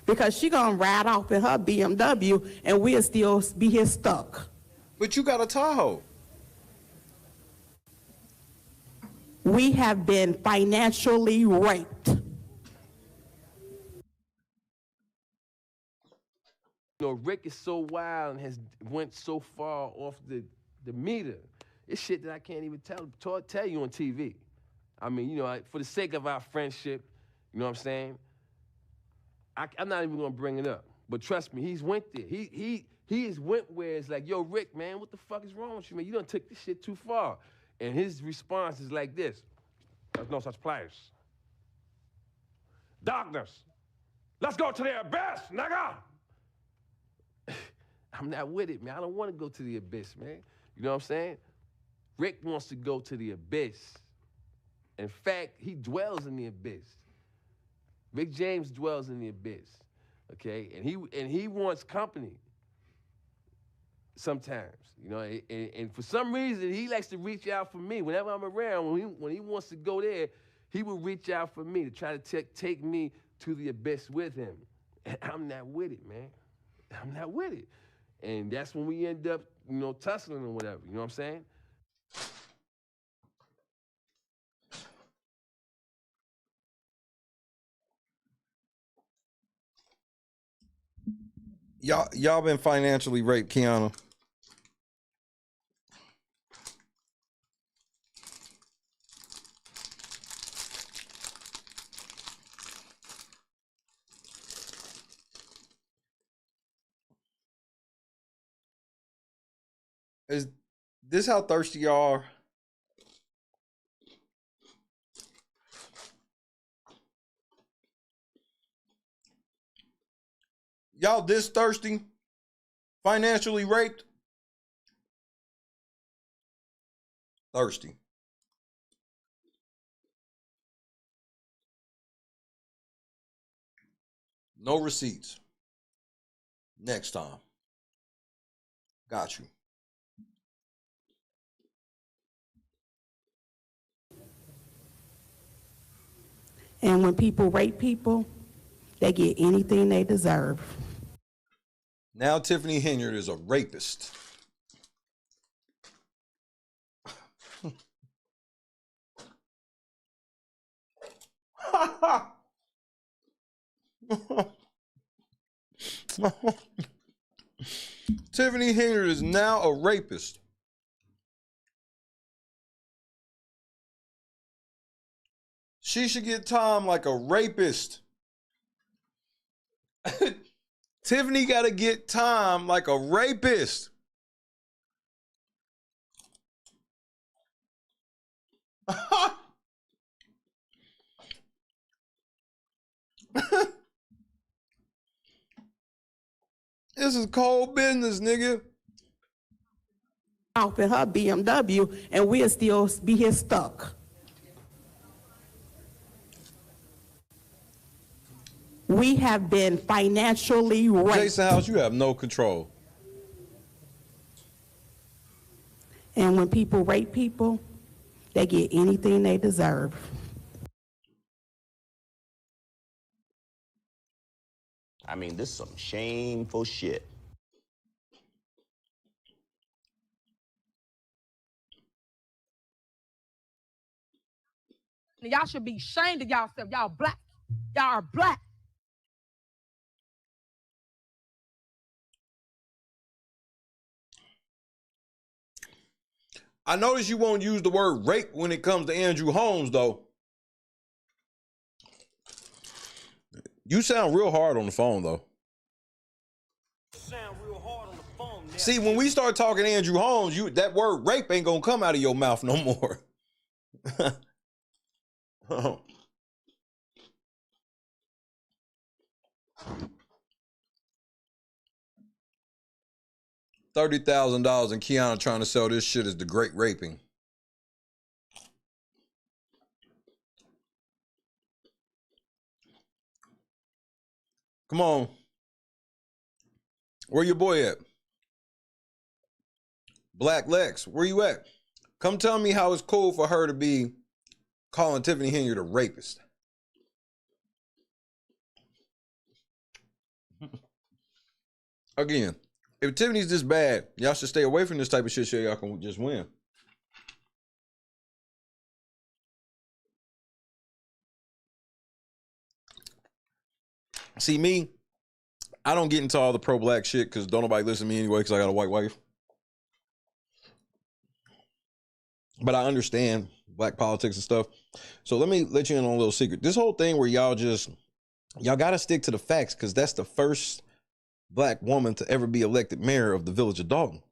Because she gonna ride off in her BMW and we'll still be here stuck. But you got a Tahoe. We have been financially raped. You know, Rick is so wild and has went so far off the meter. It's shit that I can't even tell you on TV. I mean, you know, for the sake of our friendship, you know what I'm saying? I'm not even gonna bring it up. But trust me, he's went there. He has went where it's like, yo, Rick, man, what the fuck is wrong with you, man? You done took this shit too far. And his response is like this: there's no such place. Darkness. Let's go to the abyss, nigga! I'm not with it, man. I don't want to go to the abyss, man. You know what I'm saying? Rick wants to go to the abyss. In fact, he dwells in the abyss. Rick James dwells in the abyss, okay? And he wants company sometimes, you know? And for some reason, he likes to reach out for me. Whenever I'm around, when he wants to go there, he will reach out for me to try to take me to the abyss with him. And I'm not with it, man. I'm not with it. And that's when we end up, you know, tussling or whatever, you know what I'm saying? Y'all been financially raped, Kiana. Is this how thirsty y'all are? Y'all this thirsty? Financially raped? Thirsty. No receipts. Next time. Got you. And when people rape people, they get anything they deserve. Now Tiffany Henyard is a rapist. Tiffany Henyard is now a rapist. She should get time like a rapist. Tiffany got to get time like a rapist. This is cold business, nigga. Off in her BMW, and we'll still be here stuck. We have been financially raped. Jason House, you have no control. And when people rape people, they get anything they deserve. I mean, this is some shameful shit. Y'all should be ashamed of yourself. Y'all black. Y'all are black. I notice you won't use the word rape when it comes to Andrew Holmes, though. You sound real hard on the phone, though. See, when we start talking Andrew Holmes, that word rape ain't gonna come out of your mouth no more. $30,000 and Kiana trying to sell this shit as the great raping. Come on. Where your boy at? Black Lex, where you at? Come tell me how it's cool for her to be calling Tiffany Henry the rapist. Again, if Tiffany's this bad, y'all should stay away from this type of shit so y'all can just win. See, me, I don't get into all the pro-black shit because don't nobody listen to me anyway because I got a white wife. But I understand black politics and stuff. So let me let you in on a little secret. This whole thing where y'all got to stick to the facts because that's the first black woman to ever be elected mayor of the village of Dolton.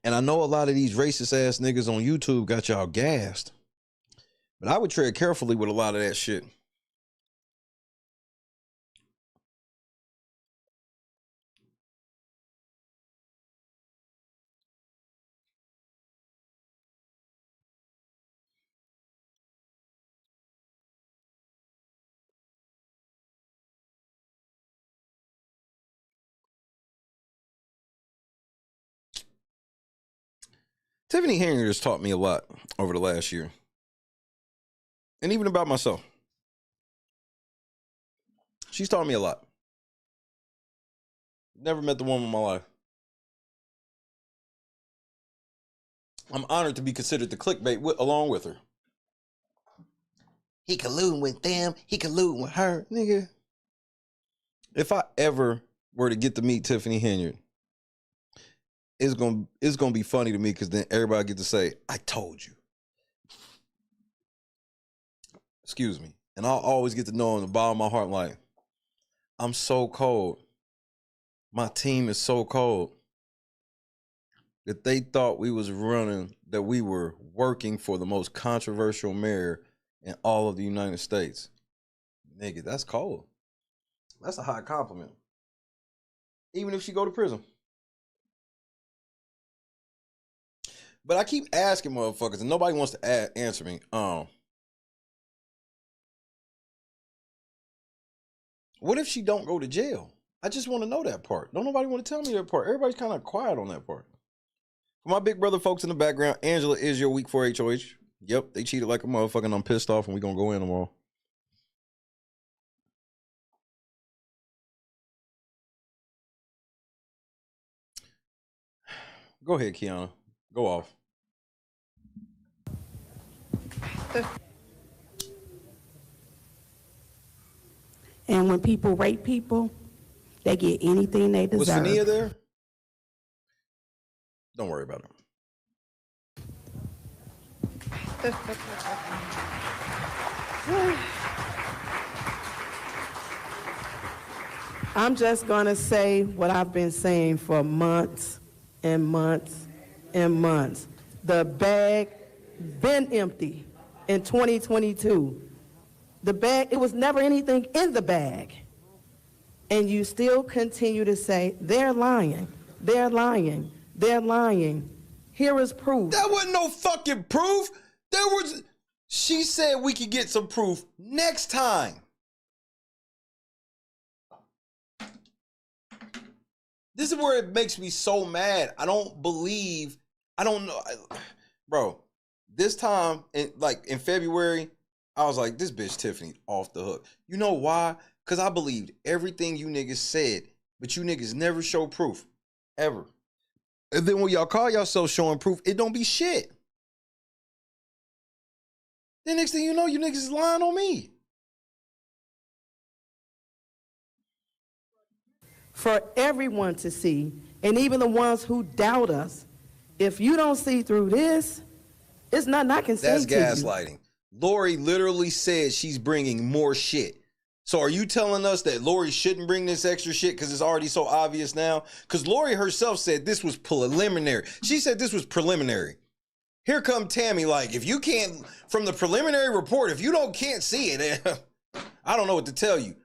And I know a lot of these racist ass niggas on YouTube got y'all gassed. But I would tread carefully with a lot of that shit. Tiffany Henry has taught me a lot over the last year. And even about myself. She's taught me a lot. Never met the woman in my life. I'm honored to be considered the clickbait along with her. He colluding with them. He colluding with her. Nigga. If I ever were to get to meet Tiffany Henry, it's gonna be funny to me because then everybody get to say, I told you. Excuse me. And I'll always get to know in the bottom of my heart, like, I'm so cold. My team is so cold that they thought we was running, that we were working for the most controversial mayor in all of the United States. Nigga, that's cold. That's a high compliment. Even if she go to prison. But I keep asking motherfuckers, and nobody wants to answer me. What if she don't go to jail? I just want to know that part. Don't nobody want to tell me that part. Everybody's kind of quiet on that part. For my big brother folks in the background, Angela is your week 4 HOH. Yep, they cheated like a motherfucker, and I'm pissed off, and we're going to go in tomorrow. Go ahead, Kiana. Go off. And when people rape people, they get anything they deserve. Was Fania there? Don't worry about it. I'm just going to say what I've been saying for months and months and months. The bag been empty in 2022. The bag, it was never anything in the bag. And you still continue to say, they're lying, they're lying, they're lying. Here is proof. That wasn't no fucking proof. She said we could get some proof next time. This is where it makes me so mad. I don't know. Bro, this time, in February, I was like, this bitch Tiffany off the hook. You know why? Because I believed everything you niggas said, but you niggas never show proof. Ever. And then when y'all call yourself showing proof, it don't be shit. Then next thing you know, you niggas is lying on me. For everyone to see, and even the ones who doubt us, if you don't see through this, it's nothing I can say That's to you. gaslighting. Lori literally said she's bringing more shit. So are you telling us that Lori shouldn't bring this extra shit because it's already so obvious now? Because Lori herself said this was preliminary. She said this was preliminary. Here come Tammy like, if you can't, from the preliminary report, if you can't see it, I don't know what to tell you.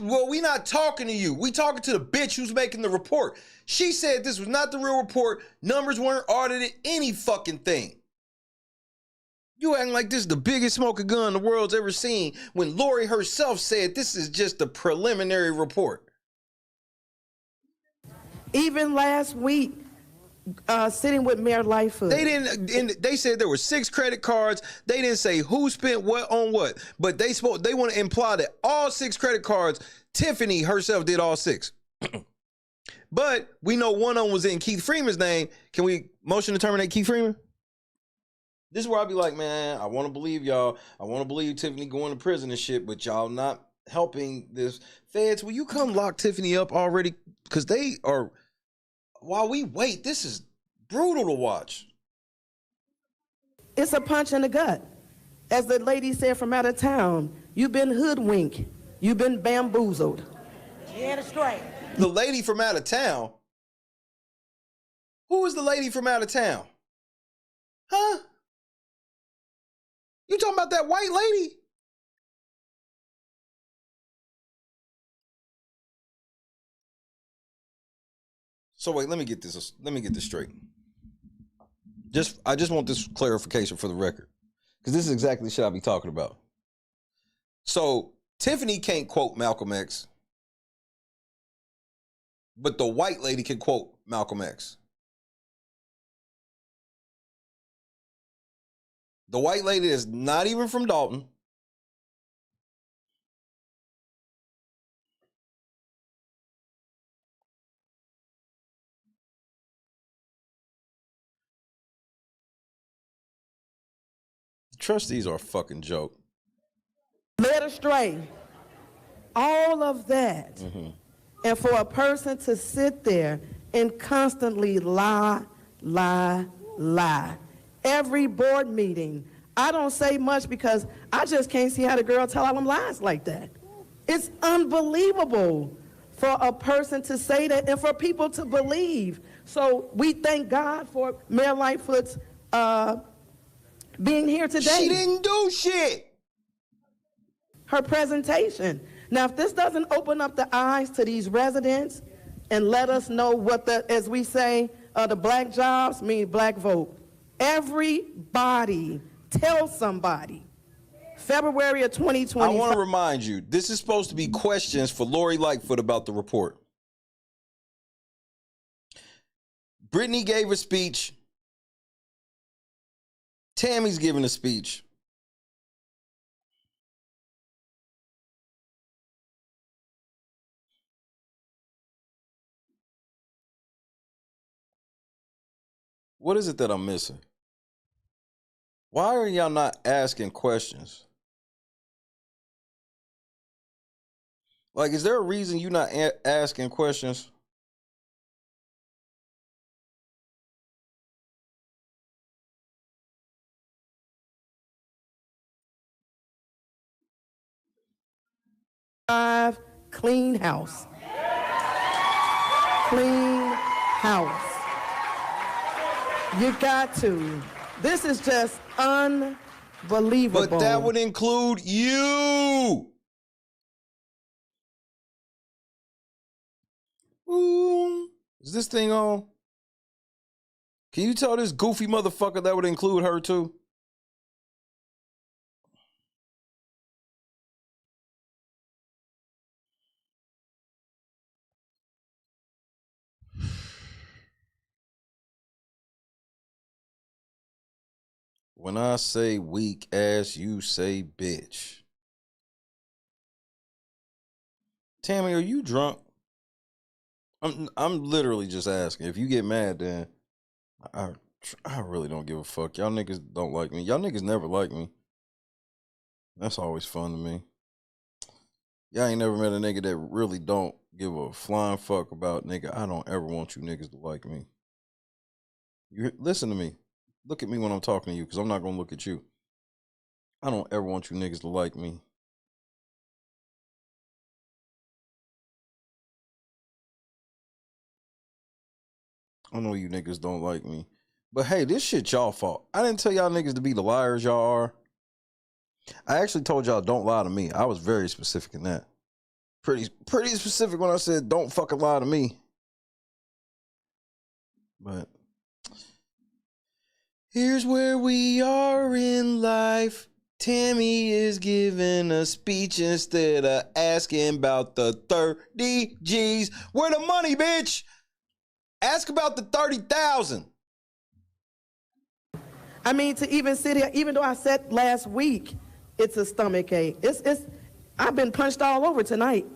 Well, we not talking to you. We talking to the bitch who's making the report. She said this was not the real report. Numbers weren't audited, any fucking thing. You acting like this is the biggest smoking gun the world's ever seen when Lori herself said this is just a preliminary report. Even last week, sitting with Mayor Lightfoot. They said there were 6 credit cards. They didn't say who spent what on what, but they want to imply that all 6 credit cards, Tiffany herself did all 6. But we know one of them was in Keith Freeman's name. Can we motion to terminate Keith Freeman? This is where I'll be like, man, I want to believe y'all. I want to believe Tiffany going to prison and shit, but y'all not helping this. Feds, will you come lock Tiffany up already? Because they are, while we wait, this is brutal to watch. It's a punch in the gut. As the lady said from out of town, you've been hoodwinked. You've been bamboozled. Get it straight. The lady from out of town? Who is the lady from out of town? Huh? You talking about that white lady? So wait, let me get this straight. I just want this clarification for the record, because this is exactly the shit I'll be talking about. So Tiffany can't quote Malcolm X, but the white lady can quote Malcolm X. The white lady is not even from Dolton. The trustees are a fucking joke. Led astray. All of that. Mm-hmm. And for a person to sit there and constantly lie. Every board meeting, I don't say much because I just can't see how the girl tell all them lies like that. It's unbelievable for a person to say that and for people to believe. So we thank God for Mayor Lightfoot's being here today. She didn't do shit. Her presentation. Now, if this doesn't open up the eyes to these residents and let us know what as we say, the black jobs mean black vote. Everybody tell somebody. February of 2020. I want to remind you, this is supposed to be questions for Lori Lightfoot about the report. Brittany gave a speech. Tammy's giving a speech. What is it that I'm missing? Why are y'all not asking questions? Like, is there a reason you're not asking questions? Clean house. Clean house. You got to. This is just unbelievable. But that would include you. Ooh, is this thing on? Can you tell this goofy motherfucker that would include her too? When I say weak ass, you say bitch. Tammy, are you drunk? I'm literally just asking. If you get mad, then I really don't give a fuck. Y'all niggas don't like me. Y'all niggas never like me. That's always fun to me. Y'all ain't never met a nigga that really don't give a flying fuck about, nigga, I don't ever want you niggas to like me. You listen to me. Look at me when I'm talking to you, because I'm not going to look at you. I don't ever want you niggas to like me. I know you niggas don't like me. But hey, this shit y'all fault. I didn't tell y'all niggas to be the liars y'all are. I actually told y'all don't lie to me. I was very specific in that. Pretty specific when I said don't fucking lie to me. But here's where we are in life. Tammy is giving a speech instead of asking about the 30 G's. Where the money, bitch? Ask about the 30,000. I mean, to even sit here, even though I said last week, it's a stomach ache. I've been punched all over tonight.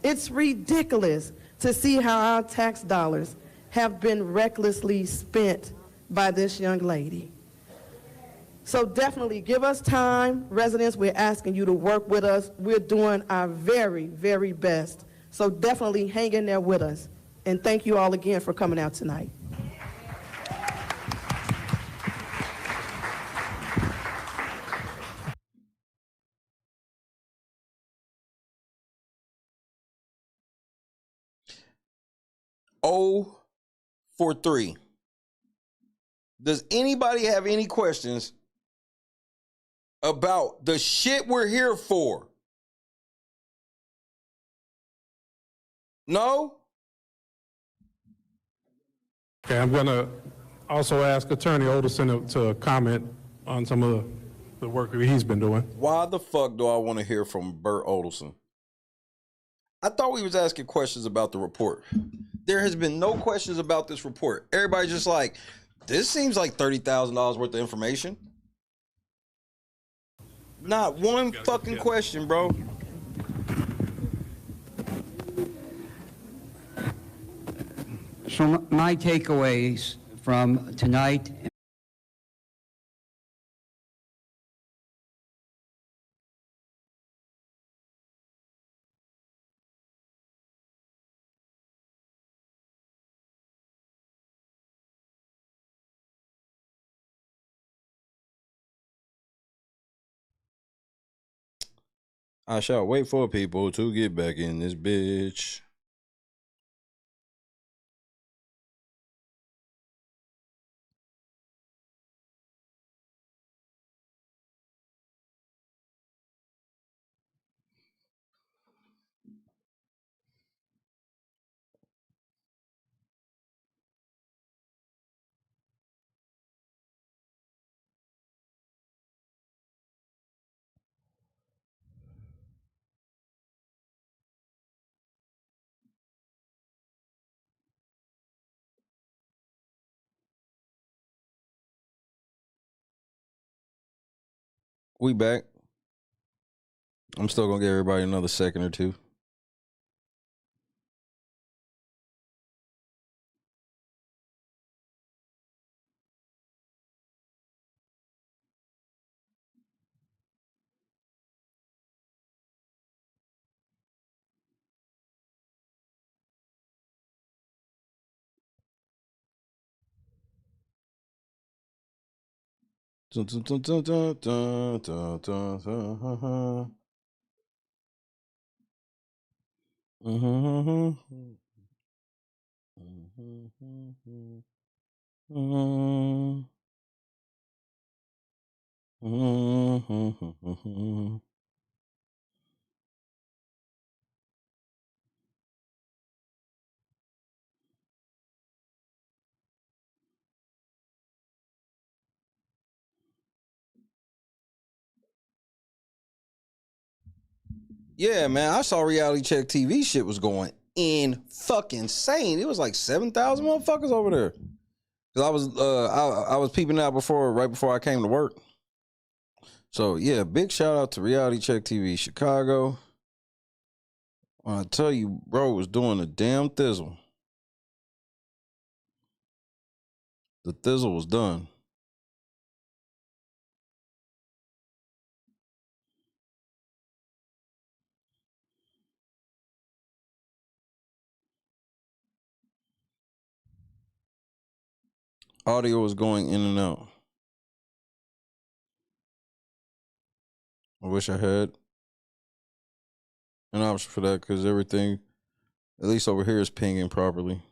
It's ridiculous to see how our tax dollars have been recklessly spent by this young lady. So definitely give us time. Residents, we're asking you to work with us. We're doing our very, very best. So definitely hang in there with us. And thank you all again for coming out tonight. Oh, for 3. Does anybody have any questions about the shit we're here for? No? Okay, I'm going to also ask Attorney Alderson to comment on some of the work that he's been doing. Why the fuck do I want to hear from Bert Alderson? I thought we was asking questions about the report. There has been no questions about this report. Everybody's just like, this seems like $30,000 worth of information. Not one fucking question, bro. So my takeaways from tonight. I shall wait for people to get back in this bitch. We back. I'm still gonna give everybody another second or two. Dun, dun, dun, dun, dun, dun, dun, dun, dun. Yeah, man, I saw Reality Check TV shit was going in fucking insane. It was like 7,000 motherfuckers over there. Cause I was peeping out right before I came to work. So yeah, big shout out to Reality Check TV Chicago. I tell you, bro was doing a damn thizzle. The thizzle was done. Audio is going in and out. I wish I had an option for that because everything, at least over here, is pinging properly.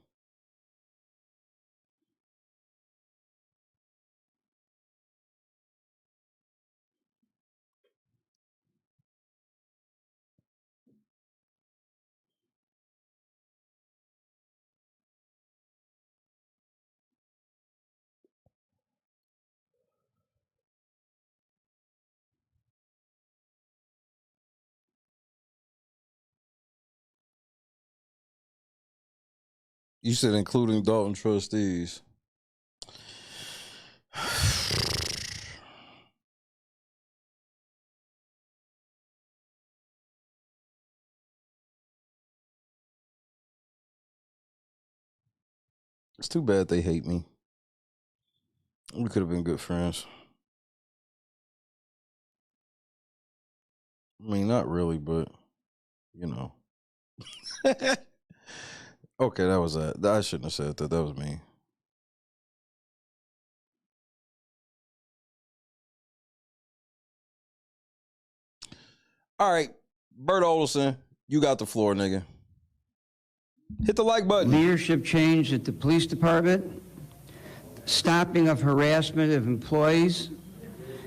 You said including Dolton Trustees. It's too bad they hate me. We could have been good friends. I mean, not really, but, you know. Okay, that was that. I shouldn't have said that. That was me. All right, Bert Olson, you got the floor, nigga. Hit the like button. Leadership change at the police department, stopping of harassment of employees,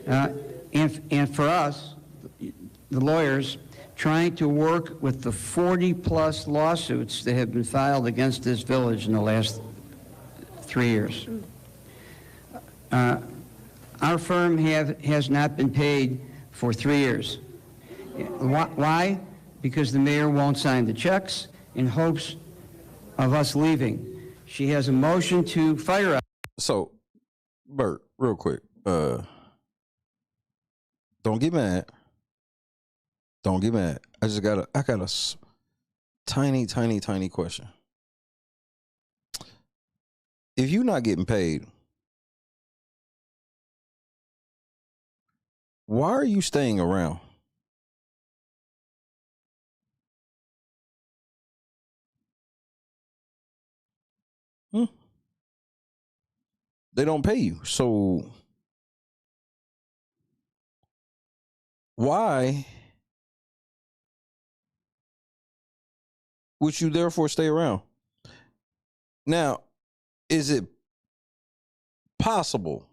and for us, the lawyers, trying to work with the 40-plus lawsuits that have been filed against this village in the last 3 years. Our firm has not been paid for 3 years. Why? Because the mayor won't sign the checks in hopes of us leaving. She has a motion to fire us. So, Bert, real quick, don't get mad. Don't get mad. I got a tiny question. If you're not getting paid, why are you staying around? They don't pay you. So why would you therefore stay around? Now, is it possible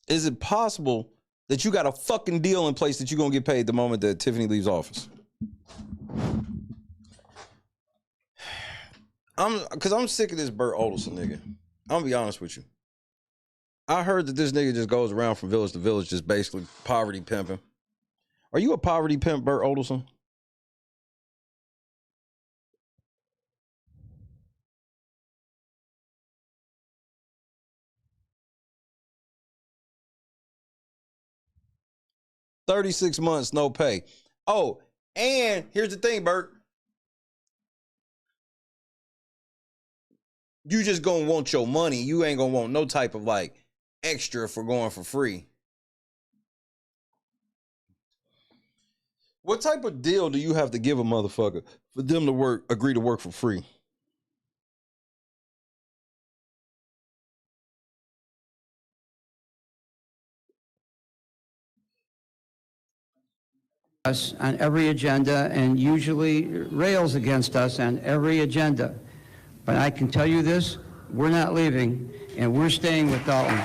that you got a fucking deal in place that you're going to get paid the moment that Tiffany leaves office? Because I'm sick of this Bert Olson nigga. I'm going to be honest with you. I heard that this nigga just goes around from village to village just basically poverty pimping. Are you a poverty pimp, Bert Olson? $36 months, no pay. Oh, and here's the thing, Bert. You just gonna want your money. You ain't gonna want no type of like extra for going for free. What type of deal do you have to give a motherfucker for them to agree to work for free? Us on every agenda and usually rails against us on every agenda. But I can tell you this, we're not leaving and we're staying with Dolton.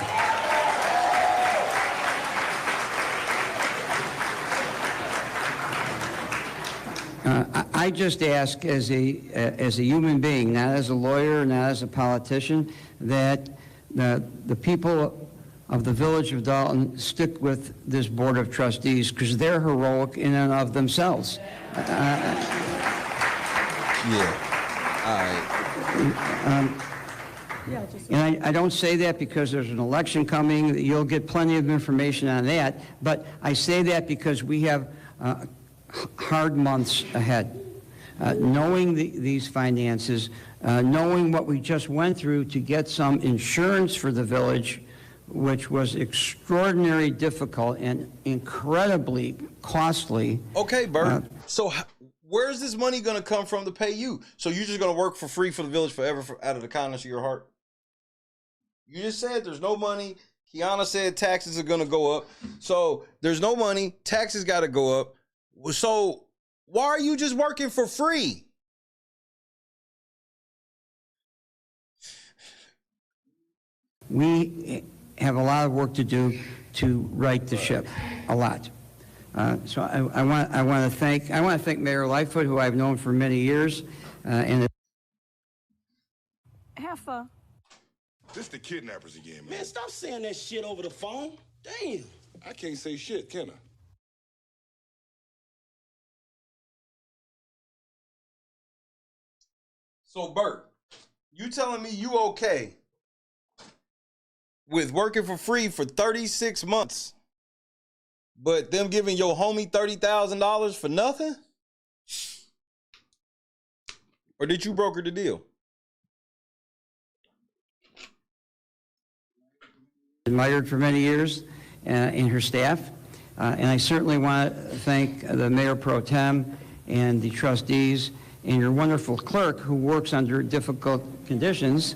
I just ask as a human being, not as a lawyer, not as a politician, that the people of the village of Dolton stick with this board of trustees because they're heroic in and of themselves. Yeah. All right. Yeah, just. And I don't say that because there's an election coming. You'll get plenty of information on that. But I say that because we have hard months ahead. Knowing these finances, knowing what we just went through to get some insurance for the village, which was extraordinarily difficult and incredibly costly. Okay, Bert. So where's this money going to come from to pay you? So you're just going to work for free for the village forever out of the kindness of your heart? You just said there's no money. Kiana said taxes are going to go up. So there's no money. Taxes got to go up. So why are you just working for free? We have a lot of work to do to right the ship, a lot. So I want to thank Mayor Lightfoot, who I've known for many years, and Heifer. This the kidnappers again, man. Man, stop saying that shit over the phone. Damn. I can't say shit, can I? So, Bert, you telling me you okay with working for free for 36 months, but them giving your homie $30,000 for nothing? Or did you broker the deal? admired for many years in her staff. And I certainly want to thank the Mayor Pro Tem and the trustees and your wonderful clerk who works under difficult conditions.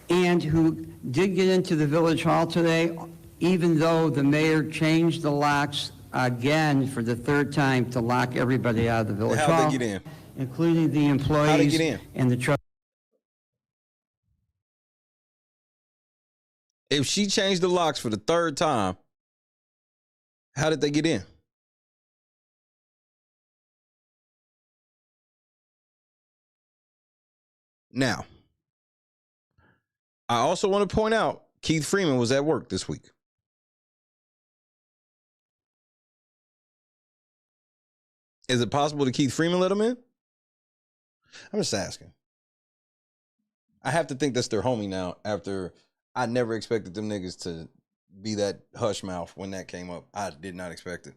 And who did get into the Village Hall today, even though the mayor changed the locks again for the third time to lock everybody out of the Village Hall. How'd they get in? Including the employees. How'd they get in? And the trustees. If she changed the locks for the third time, how did they get in? Now, I also want to point out Keith Freeman was at work this week. Is it possible that Keith Freeman let him in? I'm just asking. I have to think that's their homie now after I never expected them niggas to be that hush mouth when that came up. I did not expect it.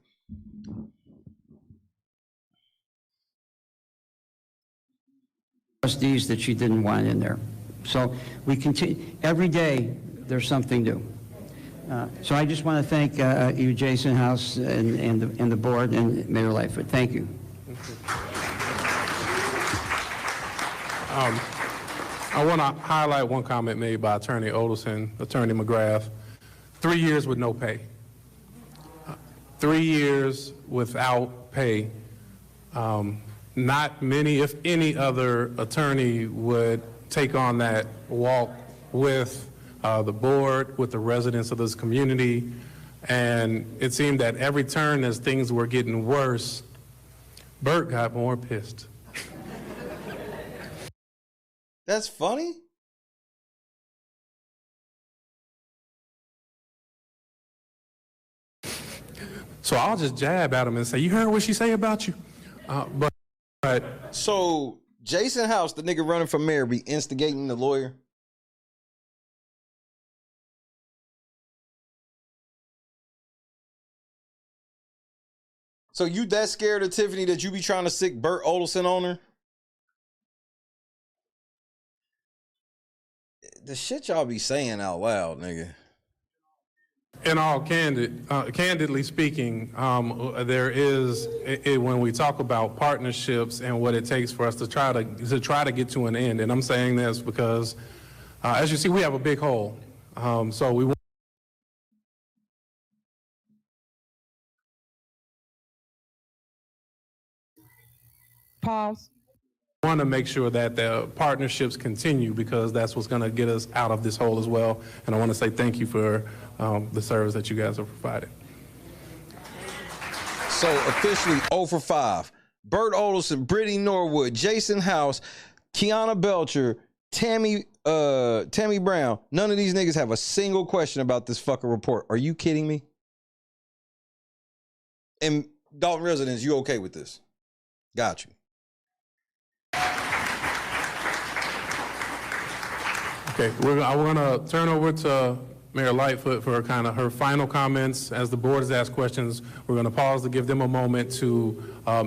Trustees that she didn't want in there. So we continue, every day there's something new. So I just want to thank you, Jason House, and the board, and Mayor Lightfoot. Thank you. I want to highlight one comment made by Attorney Odelson, Attorney McGrath. 3 years with no pay. 3 years without pay. Not many, if any, other attorney would take on that walk with the board, with the residents of this community. And it seemed that every turn as things were getting worse, Bert got more pissed. That's funny. So I'll just jab at him and say, you heard what she say about you? But so Jason House, the nigga running for mayor, be instigating the lawyer? So you that scared of Tiffany that you be trying to sick Bert Odelson on her? The shit y'all be saying out loud, nigga. In all candidly speaking, there is, when we talk about partnerships and what it takes for us to try to get to an end, and I'm saying this because, as you see, we have a big hole. So we Pause. want to make sure that the partnerships continue because that's what's going to get us out of this hole as well. And I want to say thank you for the service that you guys have provided. So officially 0 for 5. Bert Odelson, Brittany Norwood, Jason House, Kiana Belcher, Tammy Brown. None of these niggas have a single question about this fucking report. Are you kidding me? And Dolton residents, you okay with this? Got you. Okay, we're going to turn over to Mayor Lightfoot for kind of her final comments. As the board has asked questions, we're going to pause to give them a moment to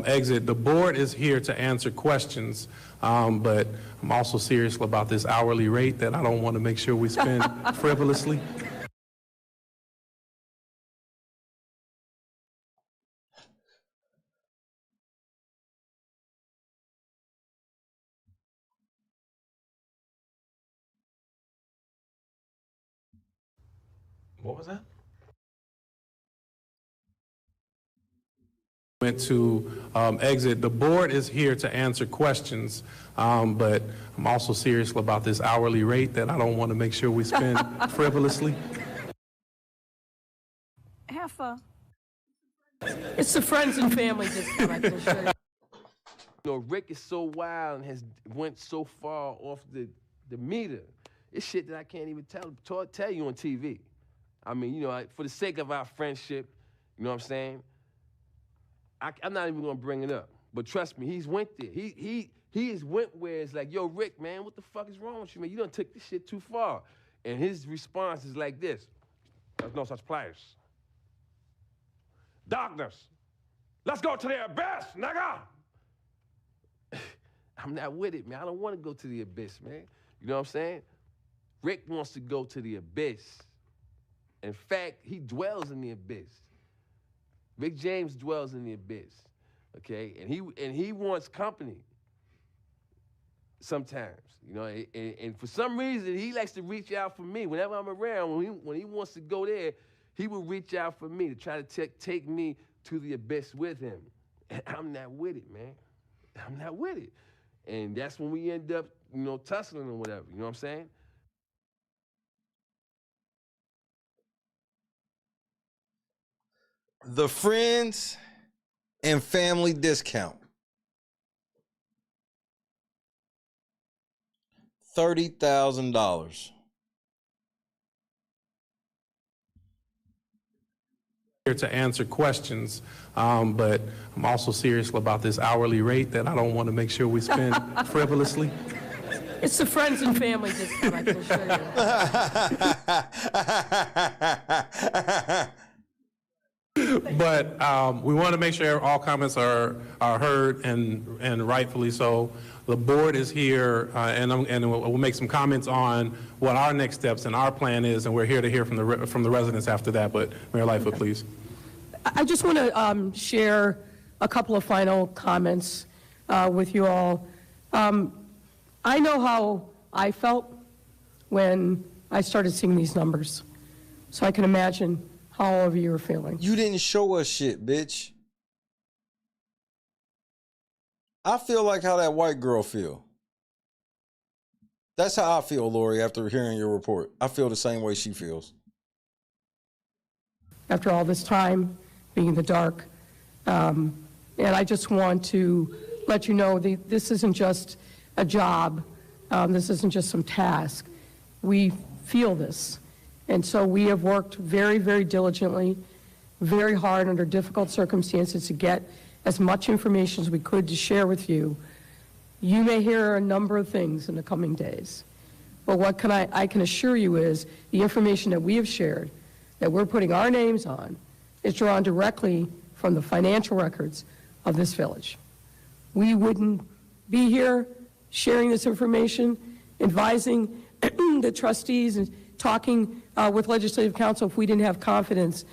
exit. The board is here to answer questions, but I'm also serious about this hourly rate that I don't want to make sure we spend frivolously. What was that? Went to exit. The board is here to answer questions, but I'm also serious about this hourly rate that I don't want to make sure we spend frivolously. Heifer. It's the friends and family discount, I can assure you. You know, Rick is so wild and has went so far off the meter. It's shit that I can't even tell you on TV. I mean, you know, for the sake of our friendship, you know what I'm saying? I'm not even gonna bring it up. But trust me, he's went there. He has went where it's like, yo, Rick, man, what the fuck is wrong with you, man? You done took this shit too far. And his response is like this: there's no such place. Darkness, let's go to the abyss, nigga! I'm not with it, man. I don't want to go to the abyss, man. You know what I'm saying? Rick wants to go to the abyss. In fact, he dwells in the abyss. Rick James dwells in the abyss, okay? And he wants company sometimes, you know? And for some reason, he likes to reach out for me. Whenever I'm around, when he wants to go there, he will reach out for me to try to take me to the abyss with him. And I'm not with it, man. I'm not with it. And that's when we end up, you know, tussling or whatever, you know what I'm saying? The friends and family discount. $30,000. Here to answer questions, but I'm also serious about this hourly rate that I don't want to make sure we spend frivolously. It's the friends and family discount, I can assure you. But we want to make sure all comments are heard and rightfully so. The board is here, and we'll make some comments on what our next steps and our plan is, and we're here to hear from the residents after that. But Mayor Lightfoot, please. I just want to share a couple of final comments with you all. I know how I felt when I started seeing these numbers, so I can imagine how all of you are feeling. You didn't show us shit, bitch. I feel like how that white girl feel. That's how I feel, Lori, after hearing your report. I feel the same way she feels. After all this time being in the dark. And I just want to let you know this isn't just a job. This isn't just some task. We feel this. And so we have worked very, very diligently, very hard under difficult circumstances to get as much information as we could to share with you. You may hear a number of things in the coming days, but what I can assure you is the information that we have shared, that we're putting our names on, is drawn directly from the financial records of this village. We wouldn't be here sharing this information, advising the trustees and talking with Legislative Council if we didn't have confidence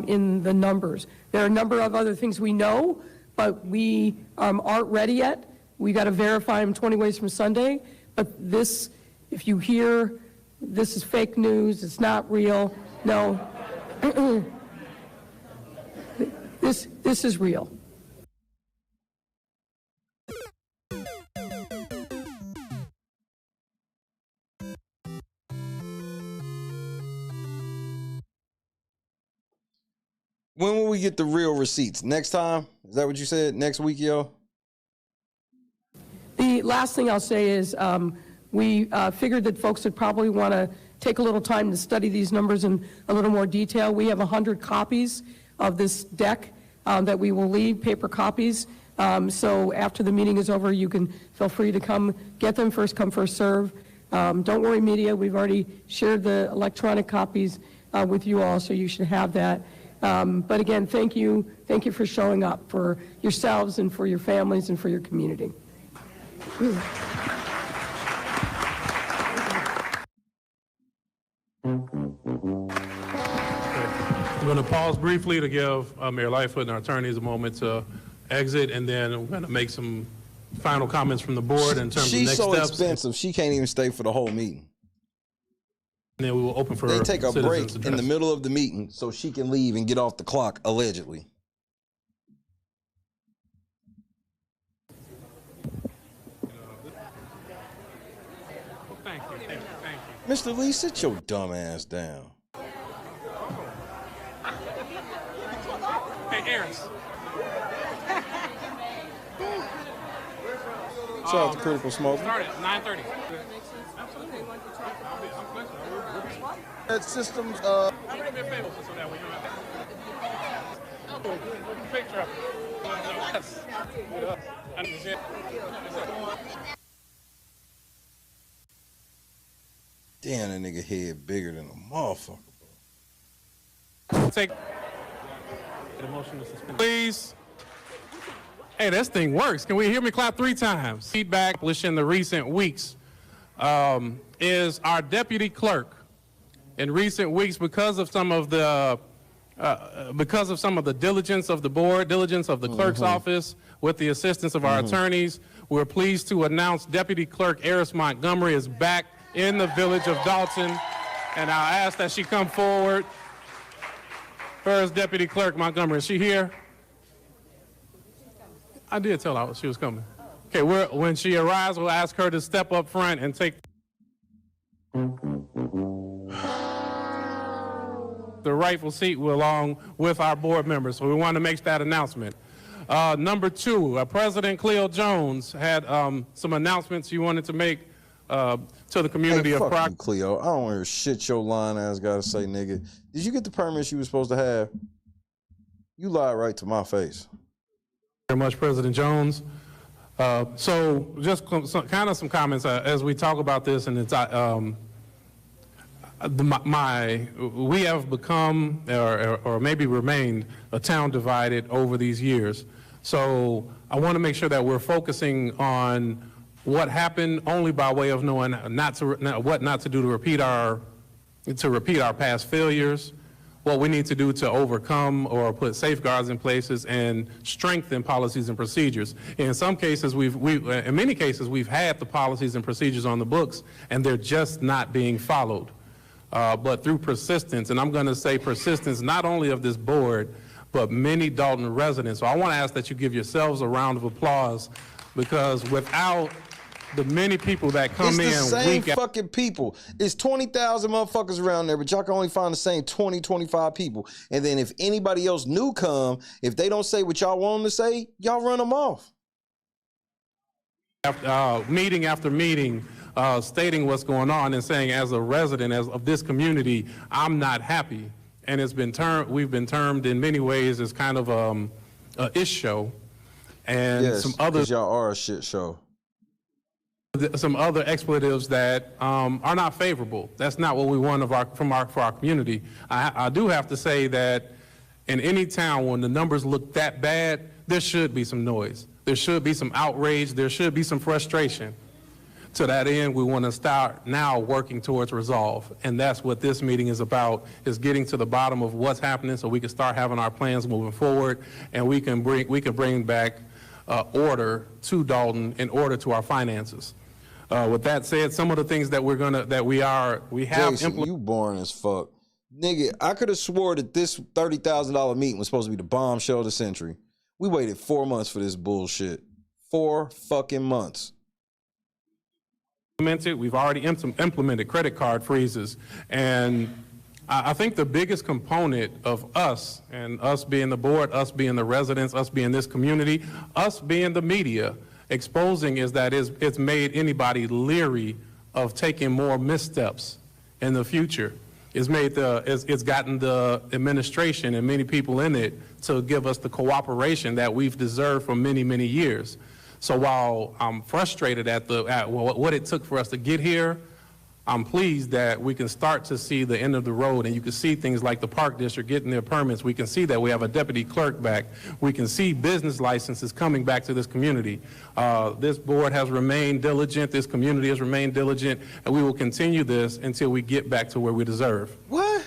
in the numbers. There are a number of other things we know, but we aren't ready yet. We got to verify them 20 ways from Sunday. But this, if you hear this is fake news, it's not real, no. This is real. When will we get the real receipts? Next time? Is that what you said? Next week, yo? The last thing I'll say is we figured that folks would probably want to take a little time to study these numbers in a little more detail. We have 100 copies of this deck that we will leave paper copies. So after the meeting is over, you can feel free to come get them, first come, first serve. Don't worry, media, we've already shared the electronic copies with you all, so you should have that. But again, thank you for showing up for yourselves and for your families and for your community. I'm going to pause briefly to give Mayor Lightfoot and our attorneys a moment to exit, and then we're going to make some final comments from the board in terms of next steps. She's so expensive, she can't even stay for the whole meeting. And then we will open for They take a break citizens' in the address. middle of the meeting so she can leave and get off the clock, allegedly. Thank you, thank you, thank you. Mr. Lee, sit your dumb ass down. Hey, Aaron. Shout out to Critical Smoking. Start at 9:30. That system's, Do me a favor so that we don't have to. Picture of it. damn, that nigga head bigger than a motherfucker. Take the motion to suspend. Please. Hey, this thing works. Can we hear me clap 3 times? Feedback published in the recent weeks is our deputy clerk. In recent weeks, because of some of the diligence of the board, diligence of the clerk's office, with the assistance of our attorneys, we're pleased to announce Deputy Clerk Eris Montgomery is back in the village of Dolton, and I'll ask that she come forward. First Deputy Clerk Montgomery, is she here? I did tell her she was coming. Okay, when she arrives, we'll ask her to step up front and take the rightful seat along with our board members. So we want to make that announcement. Number 2, President Cleo Jones had some announcements you wanted to make to the community hey, of fuck you, Cleo. I don't want to hear shit your lying ass gotta say, nigga. Did you get the permits you were supposed to have? You lied right to my face. Very much, President Jones. So just kind of some comments as we talk about this, and it's we have become or maybe remained a town divided over these years. So I want to make sure that we're focusing on what happened only by way of knowing what not to do to repeat our past failures, what we need to do to overcome or put safeguards in places and strengthen policies and procedures. In some cases, in many cases, we've had the policies and procedures on the books, and they're just not being followed. But through persistence, and I'm going to say persistence not only of this board, but many Dolton residents. So I want to ask that you give yourselves a round of applause, because without the many people that come in, it's the same fucking people. It's 20,000 motherfuckers around there, but y'all can only find the same 20, 25 people. And then if anybody else new come, if they don't say what y'all want them to say, y'all run them off. Meeting after meeting, stating what's going on and saying, as a resident of this community, I'm not happy. And we've been termed in many ways as kind of a ish show. And yes, some other y'all are a shit show. Some other expletives that are not favorable. That's not what we want for our community. I do have to say that in any town, when the numbers look that bad, there should be some noise. There should be some outrage. There should be some frustration. To that end, we want to start now working towards resolve. And that's what this meeting is about, is getting to the bottom of what's happening so we can start having our plans moving forward, and we can bring back order to Dolton and order to our finances. With that said, some of the things that we have Jason, you boring as fuck. Nigga, I could have swore that this $30,000 meeting was supposed to be the bombshell of the century. We waited 4 months for this bullshit. 4 fucking months. We've already implemented credit card freezes. And I think the biggest component of us, and us being the board, us being the residents, us being this community, us being the media, exposing is that it's made anybody leery of taking more missteps in the future. it's gotten the administration and many people in it to give us the cooperation that we've deserved for many, many years. So while I'm frustrated at what it took for us to get here, I'm pleased that we can start to see the end of the road, and you can see things like the Park District getting their permits. We can see that we have a deputy clerk back. We can see business licenses coming back to this community. This board has remained diligent, this community has remained diligent, and we will continue this until we get back to where we deserve. What?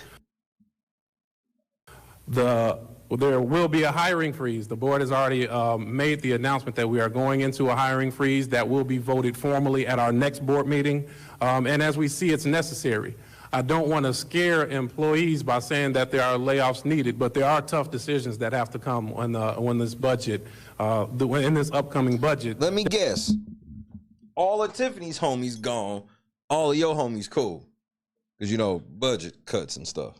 There will be a hiring freeze. The board has already made the announcement that we are going into a hiring freeze that will be voted formally at our next board meeting. And as we see, it's necessary. I don't want to scare employees by saying that there are layoffs needed, but there are tough decisions that have to come when this budget, in this upcoming budget. Let me guess. All of Tiffany's homies gone. All of your homies cool. Because, you know, budget cuts and stuff.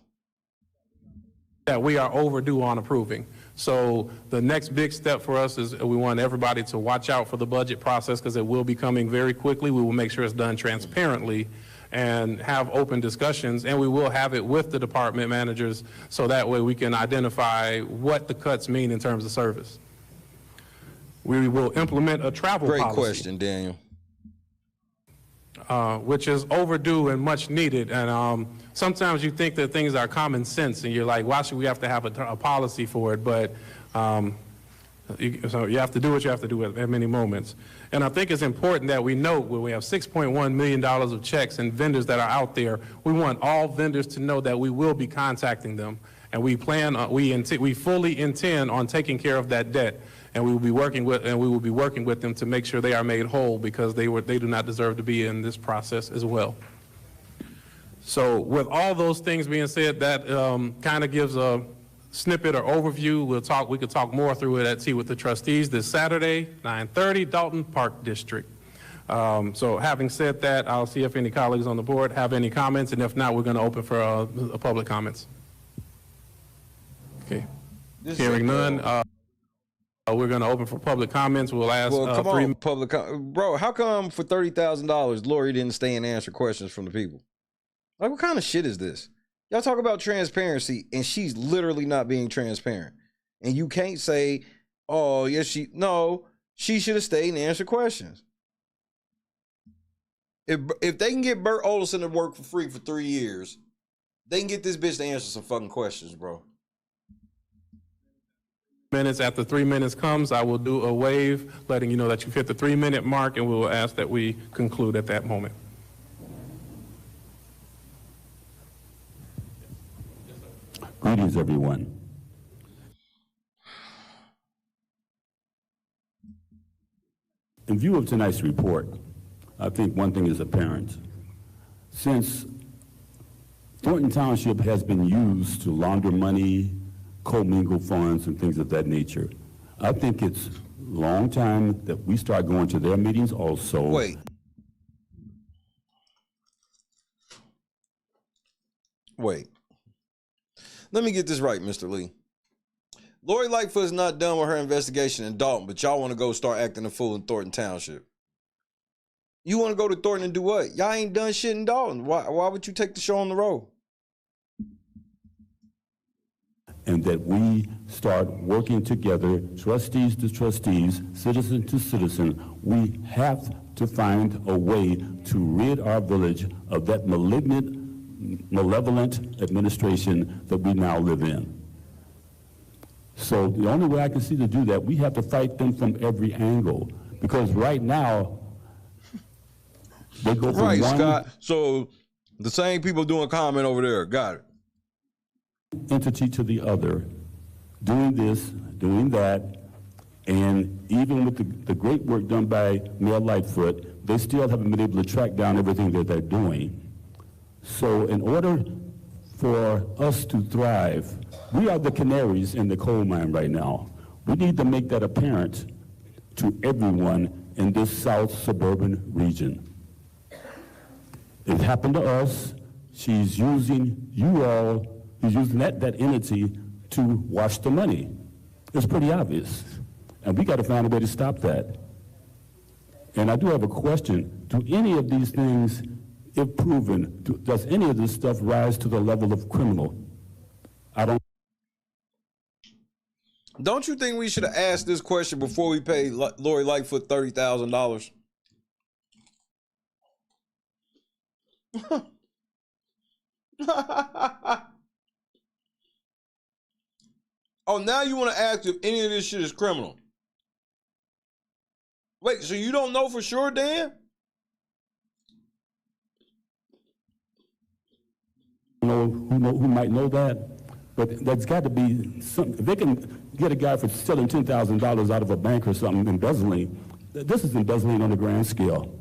That we are overdue on approving. So the next big step for us is we want everybody to watch out for the budget process because it will be coming very quickly. We will make sure it's done transparently and have open discussions, and we will have it with the department managers so that way we can identify what the cuts mean in terms of service. We will implement a travel policy. Great question, Daniel. Which is overdue and much needed. And sometimes you think that things are common sense and you're like, why should we have to have a policy for it? But so you have to do what you have to do at many moments. And I think it's important that we note when we have $6.1 million of checks and vendors that are out there, we want all vendors to know that we will be contacting them. And we fully intend on taking care of that debt. And we will be working with them to make sure they are made whole because they do not deserve to be in this process as well. So with all those things being said, that kind of gives a snippet or overview. We could talk more through it at Tea with the Trustees this Saturday, 9:30, Dolton Park District. So having said that, I'll see if any colleagues on the board have any comments, and if not, we're going to open for public comments. Okay. Hearing none. We're going to open for public comments. We'll ask come on, bro, how come for $30,000 Lori didn't stay and answer questions from the people? Like, what kind of shit is this? Y'all talk about transparency, and she's literally not being transparent. And you can't say, oh, yes, she should have stayed and answered questions. If they can get Bert Olson to work for free for 3 years, they can get this bitch to answer some fucking questions, bro. Minutes. After 3 minutes comes, I will do a wave letting you know that you've hit the 3-minute mark, and we will ask that we conclude at that moment. Greetings, everyone. In view of tonight's report, I think one thing is apparent. Since Thornton Township has been used to launder money, commingle funds, and things of that nature, I think it's long time that we start going to their meetings also. Wait. Let me get this right, Mr. Lee. Lori Lightfoot is not done with her investigation in Dolton, but y'all want to go start acting a fool in Thornton Township. You want to go to Thornton and do what? Y'all ain't done shit in Dolton. Why would you take the show on the road? And that we start working together, trustees to trustees, citizen to citizen. We have to find a way to rid our village of that malevolent administration that we now live in. So the only way I can see to do that, we have to fight them from every angle. Because right now, they go from one Scott. So the same people doing comment over there. Got it. Entity to the other, doing this, doing that, and even with the great work done by Mayor Lightfoot, they still haven't been able to track down everything that they're doing. So in order for us to thrive, we are the canaries in the coal mine right now. We need to make that apparent to everyone in this South suburban region. It happened to us. She's using you all. He's using that entity to wash the money. It's pretty obvious. And we got to find a way to stop that. And I do have a question. Do any of these things if proven, does any of this stuff rise to the level of criminal? I don't. Don't you think we should have asked this question before we paid Lori Lightfoot $30,000? Oh, now you want to ask if any of this shit is criminal? Wait, so you don't know for sure, Dan? Who might know that, but there's got to be something. If they can get a guy for stealing $10,000 out of a bank or something, embezzling, this is embezzling on a grand scale.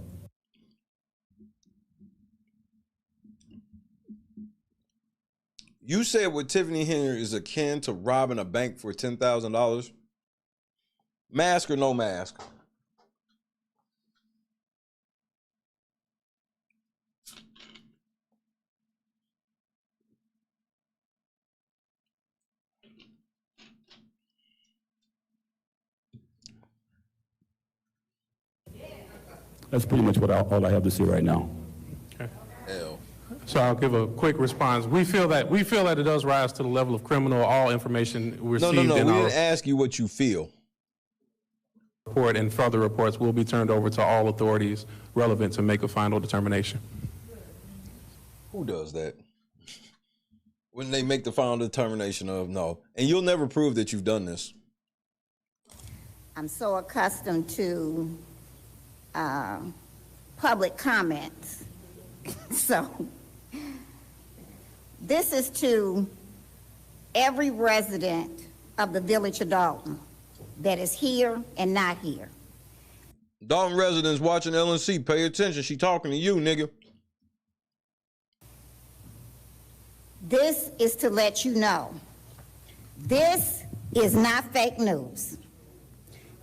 You said what Tiffany Henry is akin to robbing a bank for $10,000? Mask or no mask? That's pretty much all I have to say right now. Okay. So I'll give a quick response. We feel that it does rise to the level of criminal. All information received No. We in our didn't ask you what you feel. report and further reports will be turned over to all authorities relevant to make a final determination. Who does that? When they make the final determination of no. And you'll never prove that you've done this. I'm so accustomed to public comments. So this is to every resident of the village of Dolton that is here and not here. Dolton residents watching LNC, pay attention. She talking to you, nigga. This is to let you know, this is not fake news.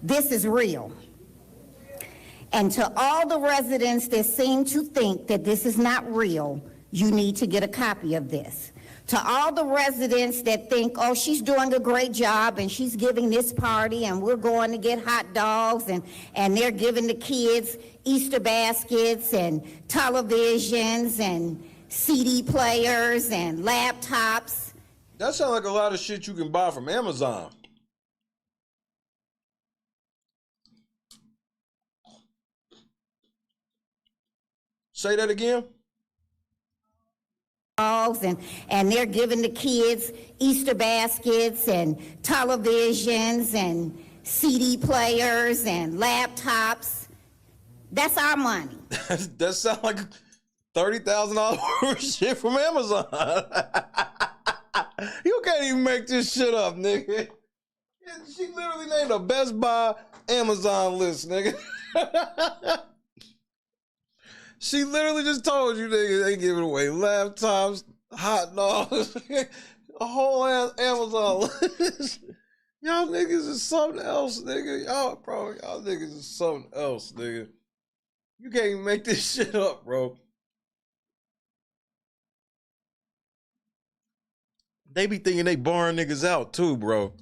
This is real. And to all the residents that seem to think that this is not real, you need to get a copy of this. To all the residents that think, oh, she's doing a great job and she's giving this party and we're going to get hot dogs and they're giving the kids Easter baskets and televisions and CD players and laptops. That sounds like a lot of shit you can buy from Amazon. Say that again. And they're giving the kids Easter baskets and televisions and CD players and laptops. That's our money. That sounds like $30,000 worth of shit from Amazon. You can't even make this shit up, nigga. She literally named a Best Buy Amazon list, nigga. She literally just told you, nigga, they giving away laptops, hot dogs, a whole ass Amazon list. Y'all niggas is something else, nigga. Y'all niggas is something else, nigga. You can't even make this shit up, bro. They be thinking they barring niggas out too, bro.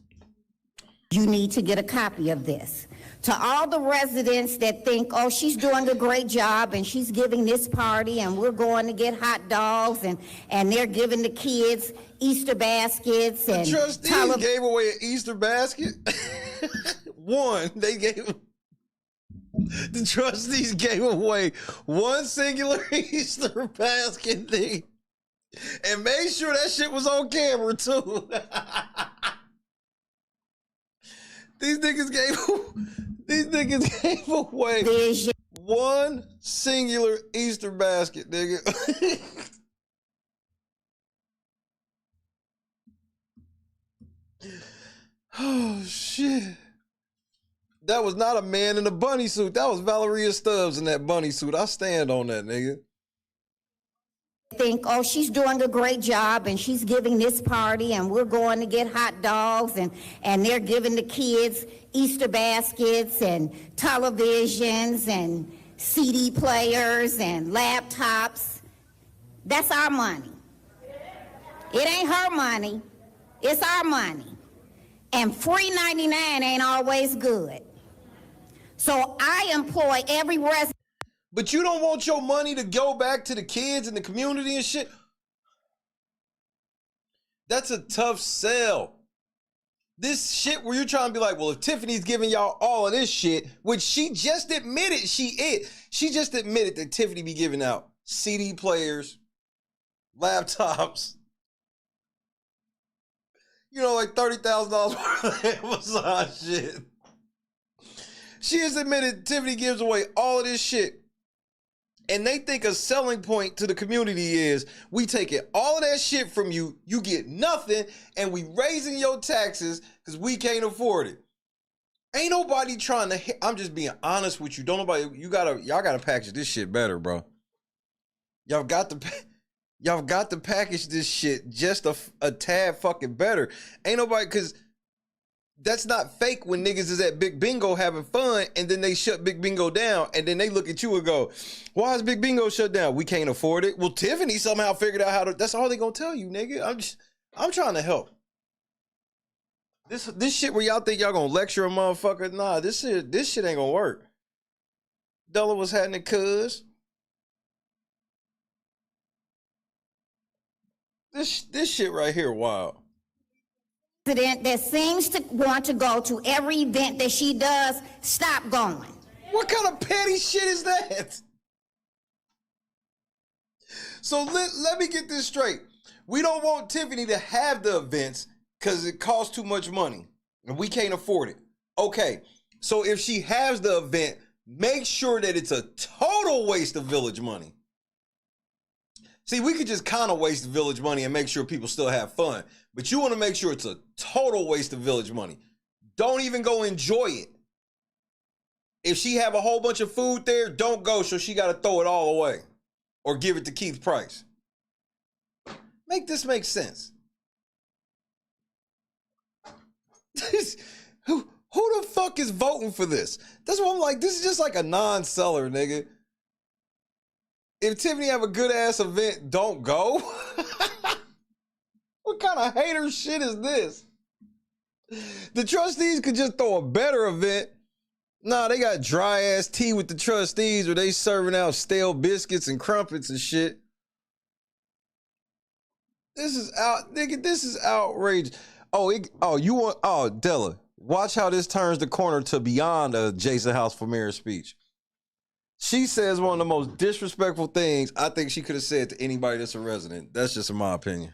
You need to get a copy of this. To all the residents that think, oh, she's doing a great job and she's giving this party and we're going to get hot dogs and they're giving the kids Easter baskets and... The trustees gave away an Easter basket. The trustees gave away one singular Easter basket thing and made sure that shit was on camera too. These niggas gave away one singular Easter basket, nigga. Oh, shit. That was not a man in a bunny suit. That was Valeria Stubbs in that bunny suit. I stand on that, nigga. Think, oh, she's doing a great job and she's giving this party and we're going to get hot dogs and they're giving the kids Easter baskets and televisions and CD players and laptops. That's our money. It ain't her money. It's our money. And free 99 ain't always good. So I employ every resident. But you don't want your money to go back to the kids and the community and shit. That's a tough sell. This shit where you're trying to be like, well, if Tiffany's giving y'all all of this shit, which she just admitted she just admitted that Tiffany be giving out CD players, laptops, you know, like $30,000 worth of Amazon shit. She has admitted Tiffany gives away all of this shit. And they think a selling point to the community is we taking all of that shit from you, you get nothing, and we raising your taxes because we can't afford it. Ain't nobody trying to, I'm just being honest with you. Don't nobody, y'all gotta package this shit better, bro. Y'all got to package this shit just a tad fucking better. Ain't nobody, because that's not fake when niggas is at Big Bingo having fun and then they shut Big Bingo down and then they look at you and go, why is Big Bingo shut down? We can't afford it. Well, Tiffany somehow figured out how to, that's all they gonna tell you, nigga. I'm trying to help. This shit where y'all think y'all gonna lecture a motherfucker, nah, this shit ain't gonna work. Della was having it cuz. This shit right here, wild. That seems to want to go to every event that she does, stop going. What kind of petty shit is that? So let me get this straight. We don't want Tiffany to have the events because it costs too much money and we can't afford it. Okay, so if she has the event, make sure that it's a total waste of village money. See, we could just kind of waste village money and make sure people still have fun. But you want to make sure it's a total waste of village money. Don't even go enjoy it. If she have a whole bunch of food there, don't go, so she got to throw it all away. Or give it to Keith Price. Make this make sense. Who the fuck is voting for this? That's what I'm like, this is just like a non-seller, nigga. If Tiffany have a good ass event, don't go. What kind of hater shit is this? The trustees could just throw a better event. Nah, they got dry ass tea with the trustees where they serving out stale biscuits and crumpets and shit. This is nigga, this is outrageous. Della, watch how this turns the corner to beyond a Jason House for Mayor speech. She says one of the most disrespectful things I think she could have said to anybody that's a resident. That's just in my opinion.